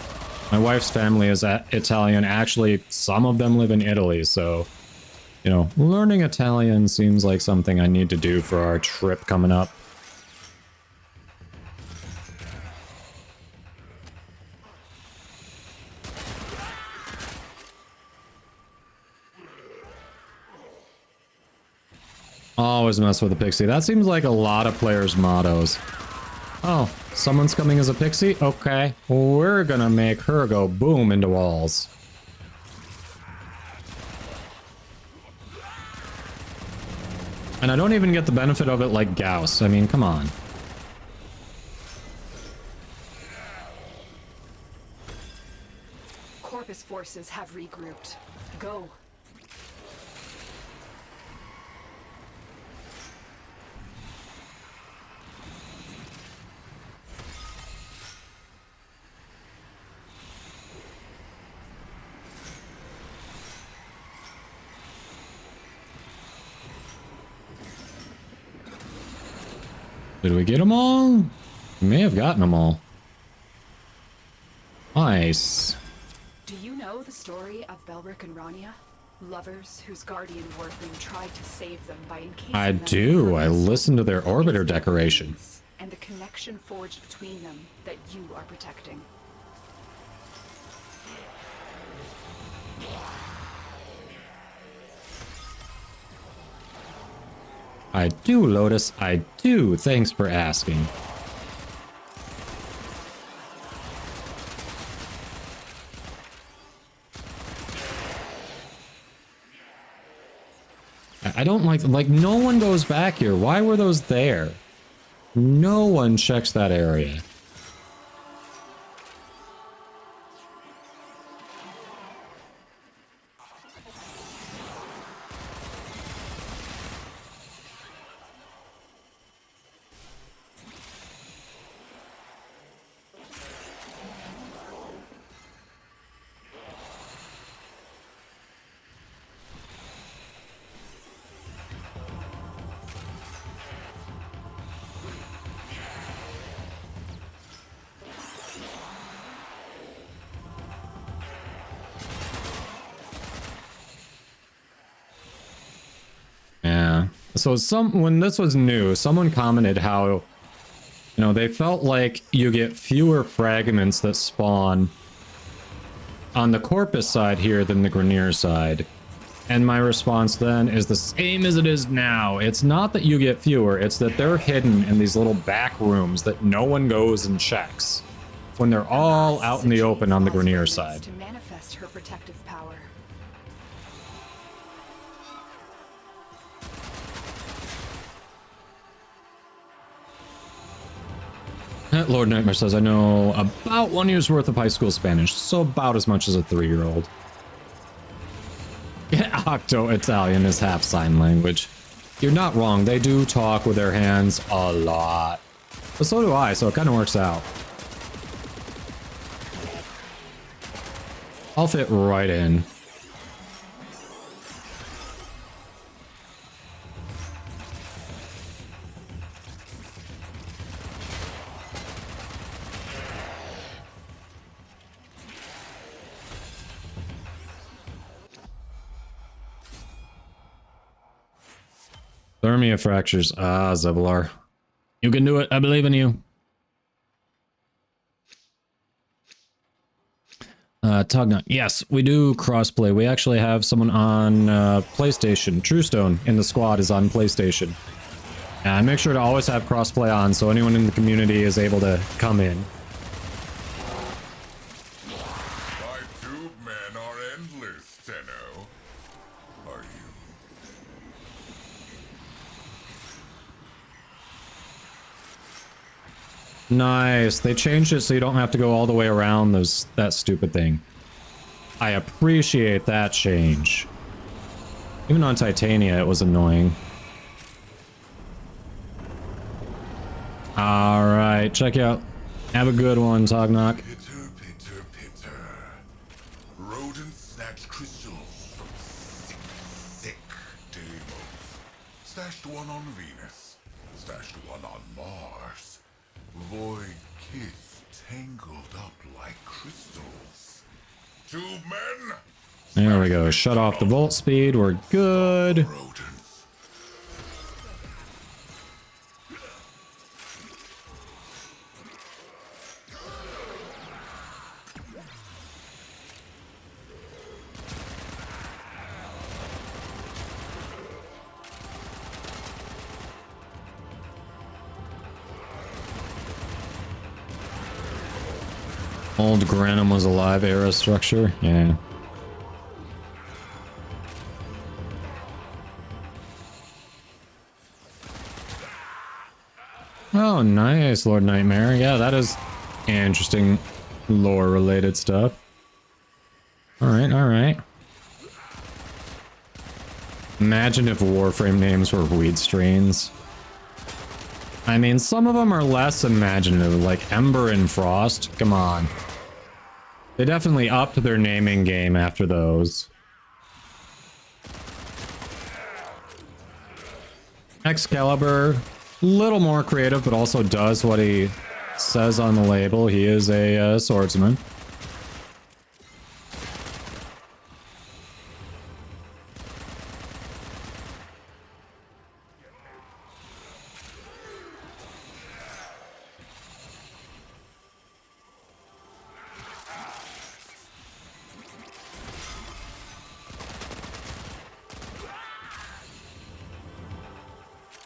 My wife's family is Italian. Actually, some of them live in Italy, so, you know, learning Italian seems like something I need to do for our trip coming up. Always mess with a pixie. That seems like a lot of players' mottos. Oh, someone's coming as a pixie? Okay. We're gonna make her go boom into walls. And I don't even get the benefit of it like Gauss. I mean, come on. Corpus forces have regrouped. Go. Did we get them all? We may have gotten them all. Nice. Do you know the story of Belric and Rania? Lovers whose guardian Warframe tried to save them by encasing I them do. in I listened to their orbiter decoration. and the connection forged between them that you are protecting. I do, Lotus. I do. Thanks for asking. I don't like no one goes back here. Why were those there? No one checks that area. So when this was new, someone commented how, you know, they felt like you get fewer fragments that spawn on the Corpus side here than the Grineer side. And my response then is the same as it is now. It's not that you get fewer, it's that they're hidden in these little back rooms that no one goes and checks when they're all out in the open on the Grineer side. To manifest her protective power. Lord Nightmare says, I know about 1 year's worth of high school Spanish, so about as much as a 3-year-old. Octo-Italian is half sign language. You're not wrong, they do talk with their hands a lot. But so do I, so it kind of works out. I'll fit right in. Thermia fractures. Ah, Zevlar. You can do it. I believe in you. Tugnut. Yes, we do crossplay. We actually have someone on PlayStation. Truestone in the squad is on PlayStation. And make sure to always have crossplay on so anyone in the community is able to come in. My tube men are endless, Tenno. Are you? Nice. They changed it so you don't have to go all the way around that stupid thing. I appreciate that change. Even on Titania, it was annoying. Alright, check out. Have a good one, Tognok. Pitter, pitter, pitter. Rodents snatch crystals from sick demons. Stashed one on Venus. Stashed one on Mars. Void kiss tangled up like crystals. 2 men. There we go. Shut off the volt speed. We're good. Old Granum was alive era structure. Yeah. Oh, nice, Lord Nightmare. Yeah, that is interesting lore-related stuff. Alright, alright. Imagine if Warframe names were weed strains. I mean, some of them are less imaginative, like Ember and Frost. Come on. They definitely upped their naming game after those. Excalibur, little more creative, but also does what he says on the label. He is a swordsman.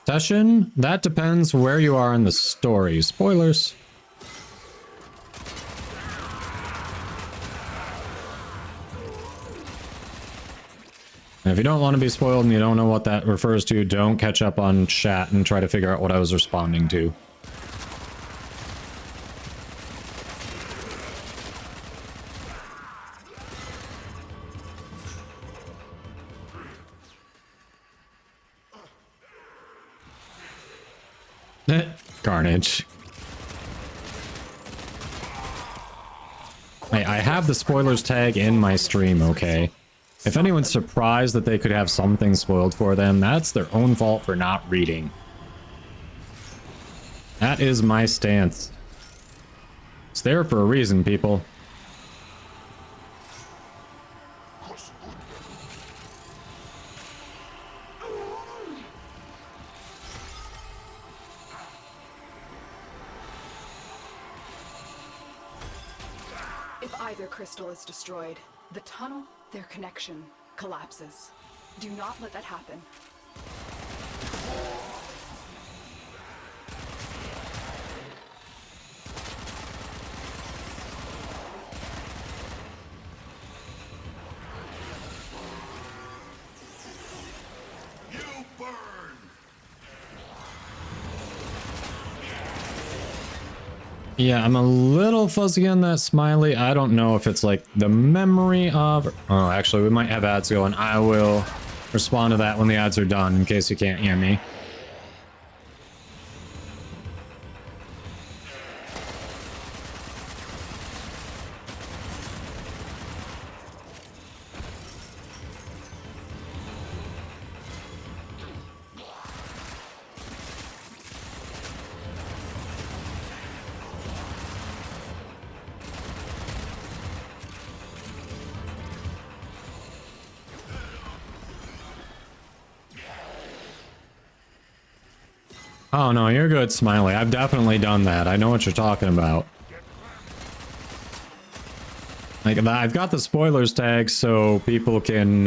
Session? That depends where you are in the story. Spoilers. And if you don't want to be spoiled and you don't know what that refers to, don't catch up on chat and try to figure out what I was responding to. Carnage. Hey, I have the spoilers tag in my stream, okay? If anyone's surprised that they could have something spoiled for them, that's their own fault for not reading. That is my stance. It's there for a reason, people. Crystal is destroyed, the tunnel, their connection, collapses. Do not let that happen. You burn. Yeah, I'm a little fuzzy on that smiley. I don't know if it's like the memory of... Oh, actually, we might have ads going. I will respond to that when the ads are done, in case you can't hear me. Oh no, you're good, Smiley. I've definitely done that. I know what you're talking about. Like, I've got the spoilers tag so people can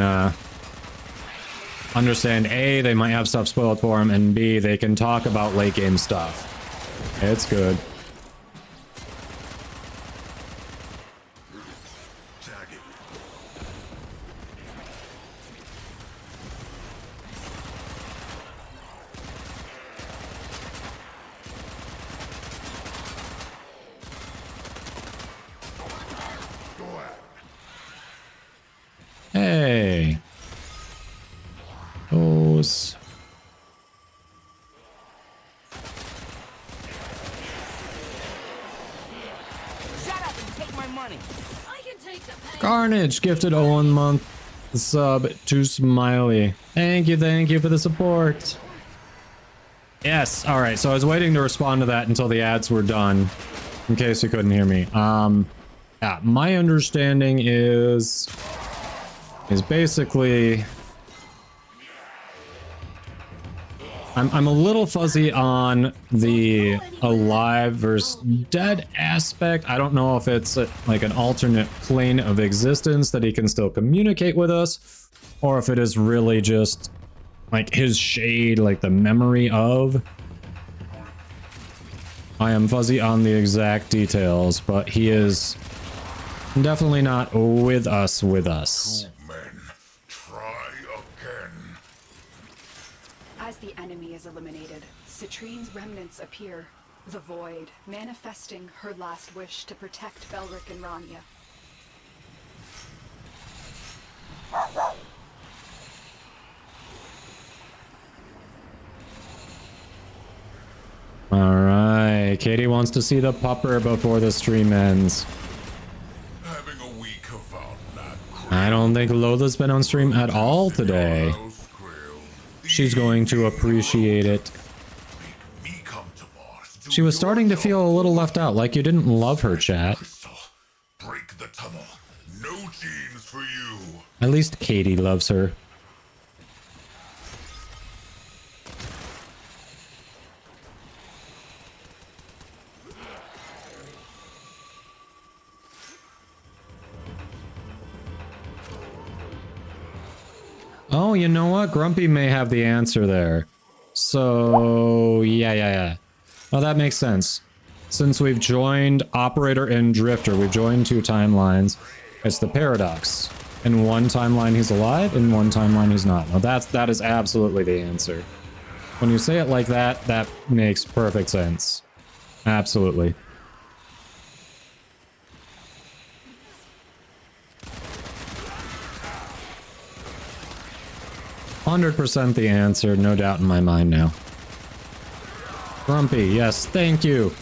understand A, they might have stuff spoiled for them, and B, they can talk about late game stuff. It's good. Hey. Those. Shut up and take my money. I can take the pay. Carnage gifted a 1 month sub to Smiley. Thank you for the support. Yes. All right. So I was waiting to respond to that until the ads were done, in case you couldn't hear me. Yeah, my understanding is basically I'm a little fuzzy on the alive versus dead aspect. I don't know if it's like an alternate plane of existence that he can still communicate with us, or if it is really just like his shade, like the memory of. I am fuzzy on the exact details, but he is definitely not with us. As the enemy is eliminated, Citrine's remnants appear, the Void, manifesting her last wish to protect Belric and Rania. Alright, Katie wants to see the pupper before the stream ends. I don't think Lola's been on stream at all today. She's going to appreciate it. She was starting to feel a little left out, like you didn't love her, chat. Break the tunnel. No genes for you. At least Katie loves her. Oh, you know what? Grumpy may have the answer there. So, yeah. Well, that makes sense. Since we've joined Operator and Drifter, we've joined two timelines. It's the paradox. In one timeline he's alive, in one timeline he's not. Now that is absolutely the answer. When you say it like that, that makes perfect sense. Absolutely. %, the answer, no doubt in my mind now. Grumpy, yes, thank you.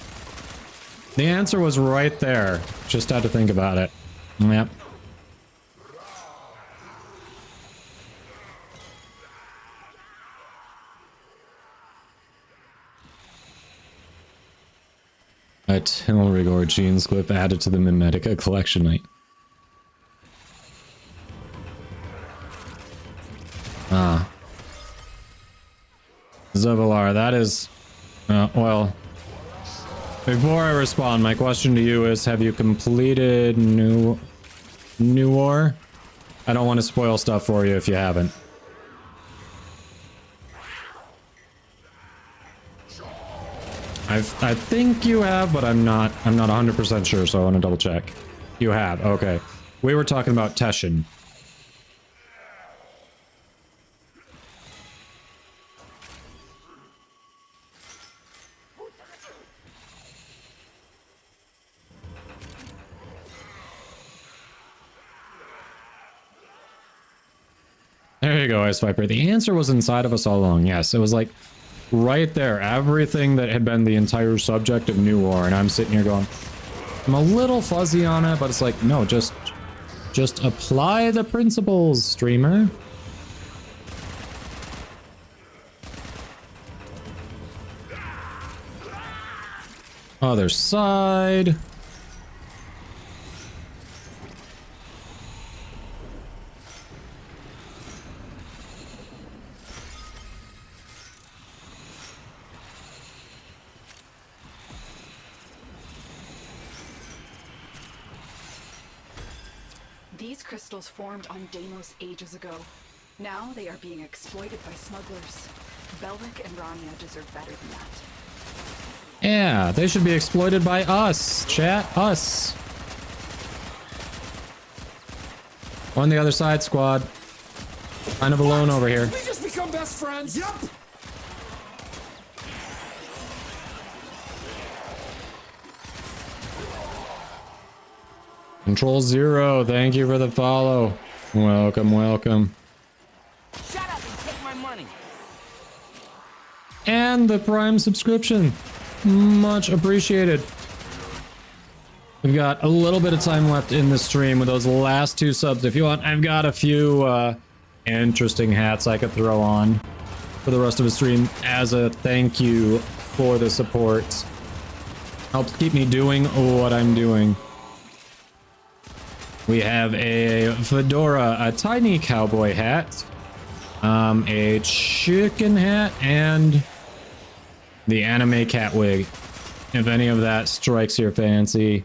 The answer was right there. Just had to think about it. Yep. A Tilrigor Genes clip added to the Mimetica collection night. Ah. Zevalar, that is... well... Before I respond, my question to you is, have you completed New War? I don't want to spoil stuff for you if you haven't. I think you have, but I'm not 100% sure, so I want to double check. You have, okay. We were talking about Teshin. There you go, Ice Viper. The answer was inside of us all along. Yes, it was like right there. Everything that had been the entire subject of New War. And I'm sitting here going, I'm a little fuzzy on it, but it's like, no, just apply the principles, streamer. Other side. These crystals formed on Deimos ages ago. Now they are being exploited by smugglers. Belric and Rania deserve better than that. Yeah, they should be exploited by us, chat, us. On the other side, squad. Kind of alone over here. Did we just become best friends? Yup. Control Zero, thank you for the follow. Welcome, welcome. Shut up and take my money. And the Prime subscription. Much appreciated. We've got a little bit of time left in the stream with those last two subs. If you want, I've got a few interesting hats I could throw on. for the rest of the stream as a thank you for the support. Helps keep me doing what I'm doing. We have a fedora, a tiny cowboy hat, a chicken hat, and the anime cat wig. If any of that strikes your fancy.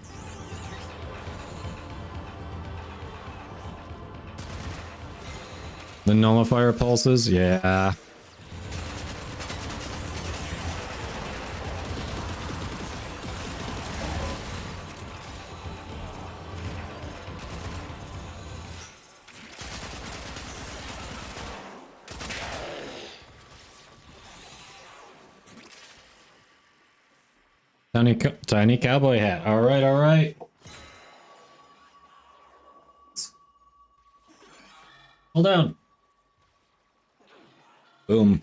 The nullifier pulses, yeah. Tiny cowboy hat. All right, all right. Hold down. Boom.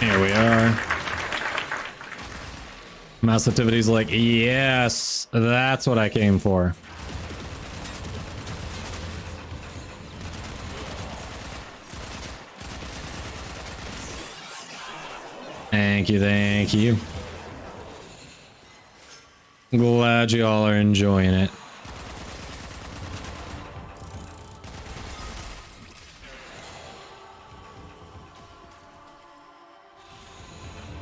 Here we are. Massitivity's like, yes, that's what I came for. Thank you, thank you. Glad you all are enjoying it.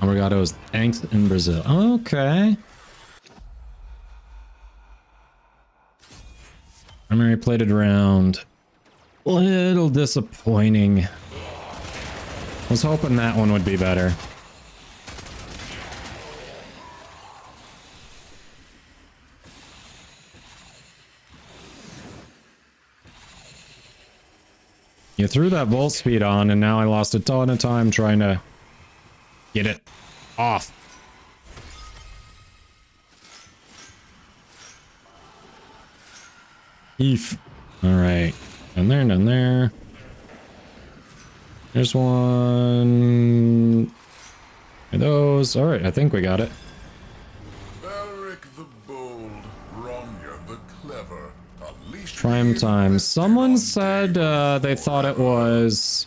Obrigado's thanks in Brazil. Okay. Primary plated round. Little disappointing. Was hoping that one would be better. You threw that volt speed on, and now I lost a ton of time trying to get it off. Eef. Alright. Down there, down there. There's one. And those. Alright, I think we got it. Prime time. Someone said they thought it was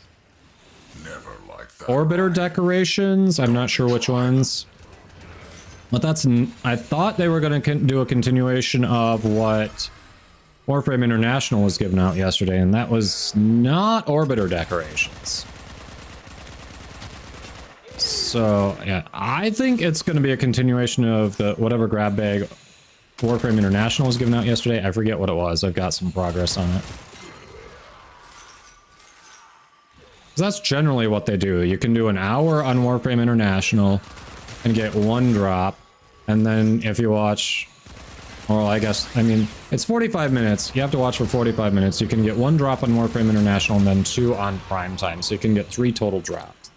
orbiter decorations. I'm not sure which ones. But that's... I thought they were going to do a continuation of what Warframe International was giving out yesterday, and that was not orbiter decorations. So, yeah, I think it's going to be a continuation of the whatever grab bag Warframe International was given out yesterday. I forget what it was. I've got some progress on it. That's generally what they do. You can do an hour on Warframe International and get one drop. And then if you watch... Well, I guess... I mean, it's 45 minutes. You have to watch for 45 minutes. You can get one drop on Warframe International and then 2 on Prime Time. So you can get 3 total drops.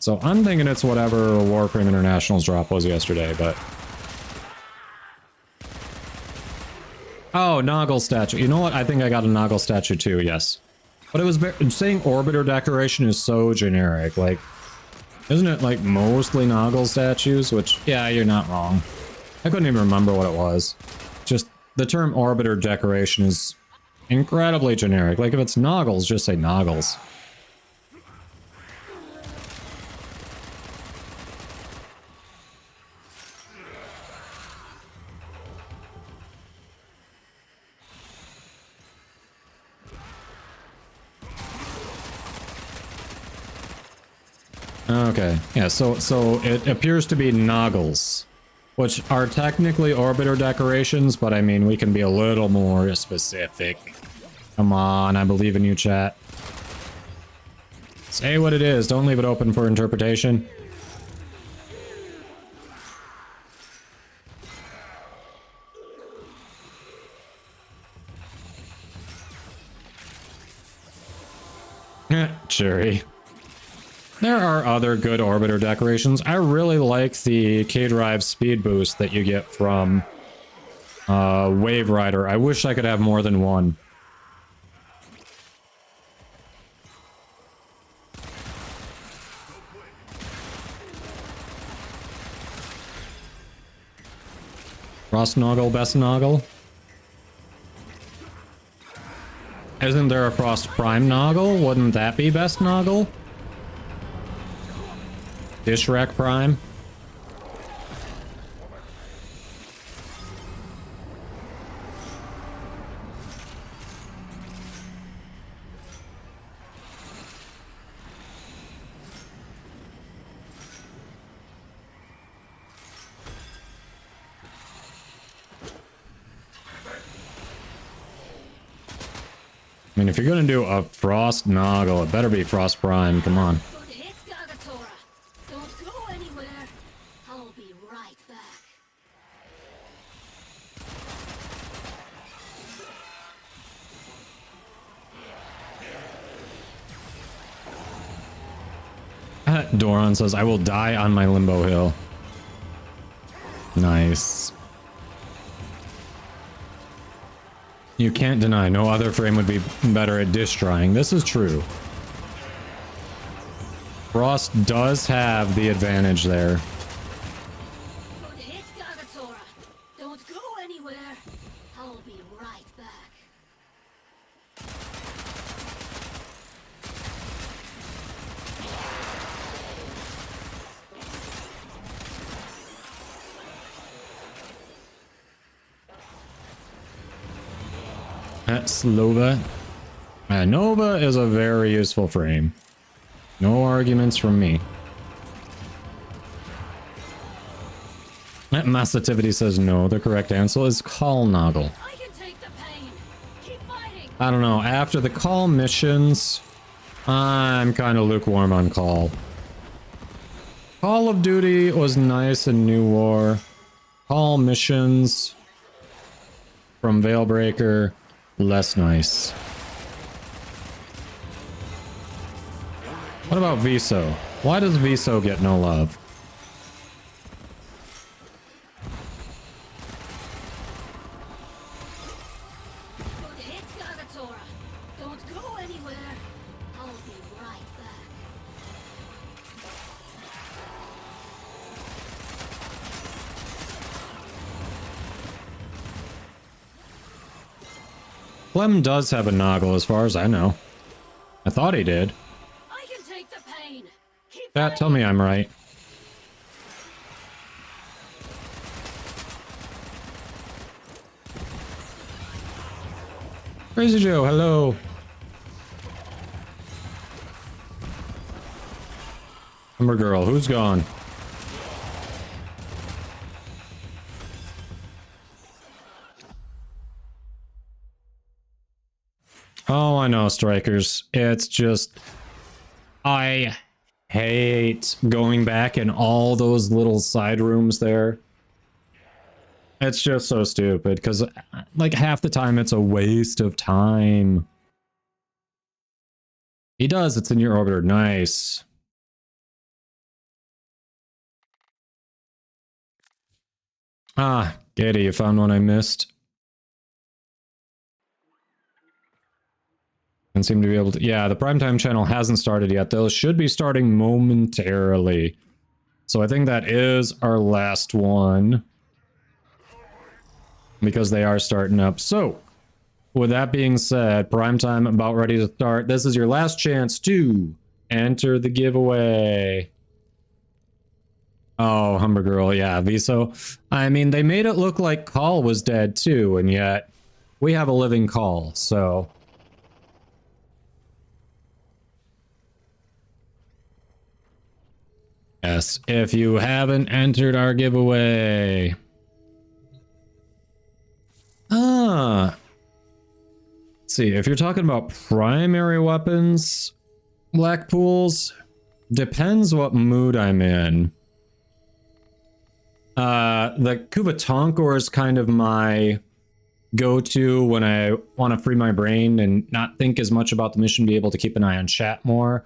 So I'm thinking it's whatever Warframe International's drop was yesterday, but... Oh, Noggle statue. You know what? I think I got a Noggle statue too, yes. But it was saying orbiter decoration is so generic. Like, isn't it like mostly Noggle statues? Which, yeah, you're not wrong. I couldn't even remember what it was. Just the term orbiter decoration is incredibly generic. Like, if it's Noggles, just say Noggles. Okay, yeah, so it appears to be Noggles, which are technically orbiter decorations, but I mean, we can be a little more specific. Come on, I believe in you, chat. Say what it is, don't leave it open for interpretation. Cherry. There are other good orbiter decorations. I really like the K-Drive speed boost that you get from Wave Rider. I wish I could have more than one. Frost Noggle, best Noggle. Isn't there a Frost Prime Noggle? Wouldn't that be best Noggle? Dishrack Prime? I mean, if you're gonna do a Frost Noggle, it better be Frost Prime. Come on. Good hit, Gagatora. Don't go anywhere. I'll be right back. Doran says, I will die on my Limbo Hill. Nice. You can't deny, no other frame would be better at dish drying. This is true. Frost does have the advantage there. Good hit, Gagatora. Don't go anywhere. I'll be right back. Slova. Nova is a very useful frame. No arguments from me. Massativity says no. The correct answer is Call Noggle. I can take the pain. Keep fighting. I don't know. After the Call missions, I'm kind of lukewarm on Call. Call of Duty was nice in New War. Call missions from Veilbreaker, less nice. What about Viso? Why does Viso get no love? Good hit, Gagatora. Don't go anywhere. I'll be right back. Clem does have a Noggle as far as I know. I thought he did. I can take the pain. Keep Chat, tell me I'm right. Crazy Joe, hello. Humber Girl, who's gone? Oh, I know, Strikers. It's just... I hate going back in all those little side rooms there. It's just so stupid, because, like, half the time it's a waste of time. He does, it's in your orbiter. Nice. Ah, Gady, you found one I missed. And seem to be able to... Yeah, the primetime channel hasn't started yet, though. It should be starting momentarily. So I think that is our last one. Because they are starting up. So, with that being said, primetime about ready to start. This is your last chance to enter the giveaway. Oh, Humber Girl, yeah, Viso. I mean, they made it look like Call was dead, too, and yet we have a living Call, so... Yes, if you haven't entered our giveaway. Let's see, if you're talking about primary weapons, black pools, depends what mood I'm in. The Kuvatonkor is kind of my go-to when I want to free my brain and not think as much about the mission, be able to keep an eye on chat more.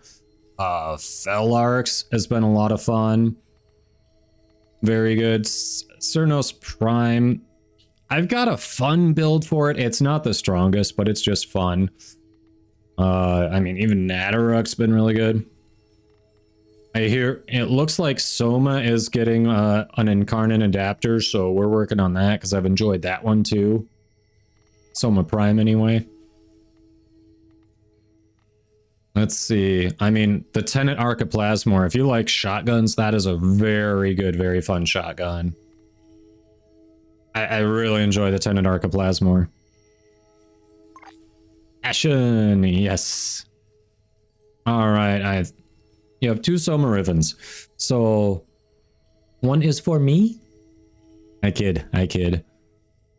Felarx has been a lot of fun. Very good. Cernos Prime. I've got a fun build for it. It's not the strongest, but it's just fun. I mean, even Nadaruk's been really good. I hear it looks like Soma is getting an Incarnate adapter, so we're working on that because I've enjoyed that one too. Soma Prime, anyway. Let's see. I mean, the Tenet Archiplasmor, if you like shotguns, that is a very good, very fun shotgun. I really enjoy the Tenet Archiplasmor. Ashen, yes. All right, you have 2 Somarivens. So, one is for me? I kid.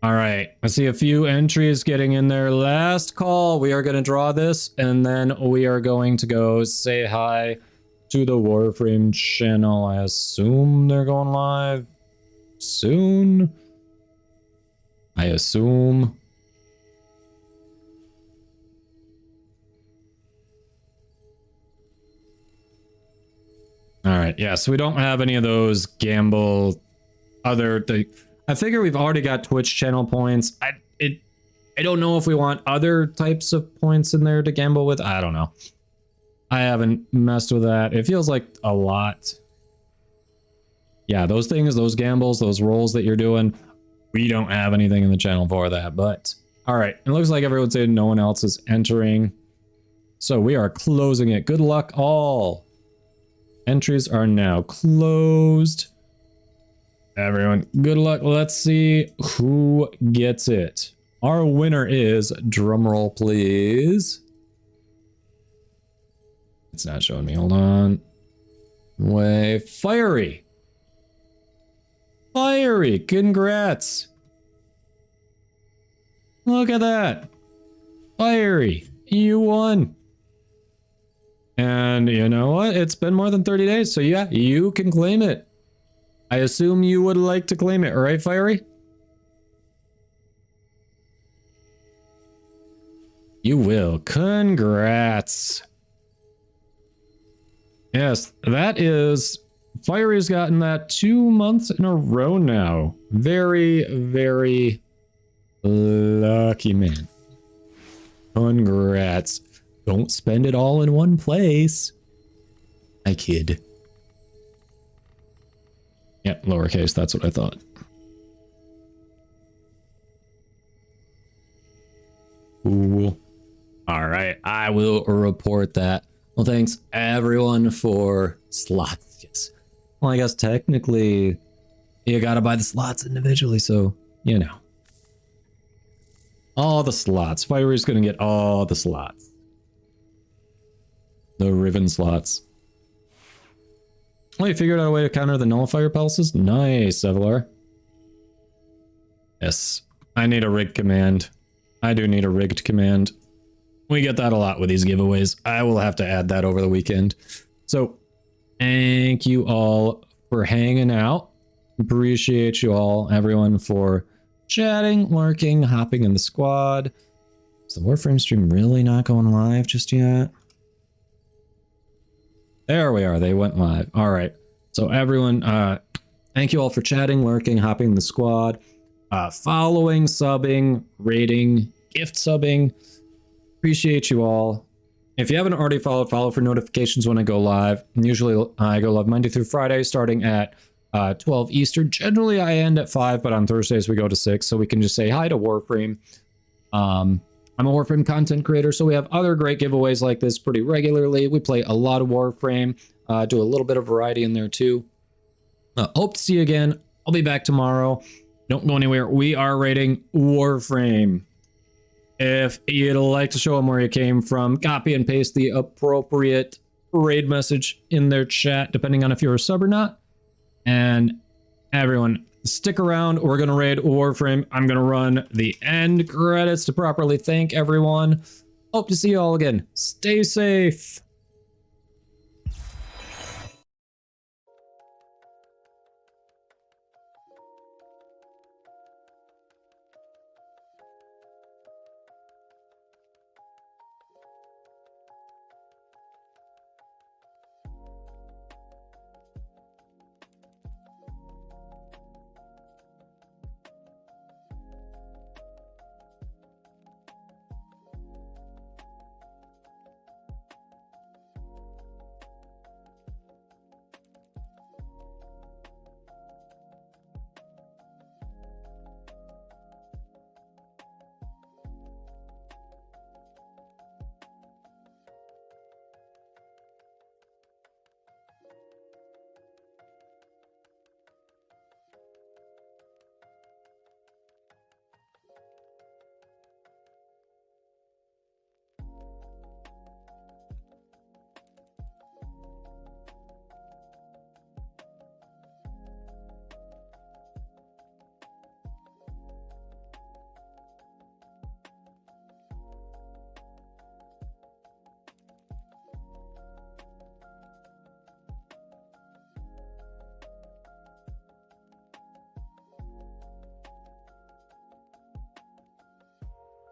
All right, I see a few entries getting in there. Last call. We are going to draw this, and then we are going to go say hi to the Warframe channel. I assume they're going live soon. I assume. All right, yeah, so we don't have any of those gamble I figure we've already got Twitch channel points. I don't know if we want other types of points in there to gamble with. I don't know. I haven't messed with that. It feels like a lot. Yeah, those things, those gambles, those rolls that you're doing, we don't have anything in the channel for that, but all right. It looks like everyone's in, no one else is entering. So we are closing it. Good luck all. Entries are now closed. Everyone, good luck. Let's see who gets it. Our winner is, drumroll please. It's not showing me. Hold on. Fiery. Fiery, congrats. Look at that. Fiery, you won. And you know what? It's been more than 30 days, so yeah, you can claim it. I assume you would like to claim it, right, Fiery? You will. Congrats. Yes, that is... Fiery's gotten that 2 months in a row now. Very, very lucky man. Congrats. Don't spend it all in one place. I kid. Yeah, lowercase, that's what I thought. Cool. All right, I will report that. Well, thanks everyone for slots. Yes. Well, I guess technically you gotta buy the slots individually, so, you know. All the slots. Fiery's gonna get all the slots. The Riven slots. Oh, you figured out a way to counter the nullifier pulses? Nice, Evelar. Yes, I need a rig command. I do need a rigged command. We get that a lot with these giveaways. I will have to add that over the weekend. So, thank you all for hanging out. Appreciate you all, everyone, for chatting, lurking, hopping in the squad. Is the Warframe stream really not going live just yet? There we are. They went live. All right. So everyone, thank you all for chatting, lurking, hopping in the squad, following, subbing, rating, gift subbing. Appreciate you all. If you haven't already followed, follow for notifications when I go live. And usually I go live Monday through Friday, starting at 12 Eastern. Generally I end at 5, but on Thursdays we go to 6, so we can just say hi to Warframe. I'm a Warframe content creator, so we have other great giveaways like this pretty regularly. We play a lot of Warframe, do a little bit of variety in there too. Hope to see you again. I'll be back tomorrow. Don't go anywhere. We are rating Warframe. If you'd like to show them where you came from, copy and paste the appropriate raid message in their chat, depending on if you're a sub or not. And everyone, stick around. We're going to raid Warframe. I'm going to run the end credits to properly thank everyone. Hope to see you all again. Stay safe.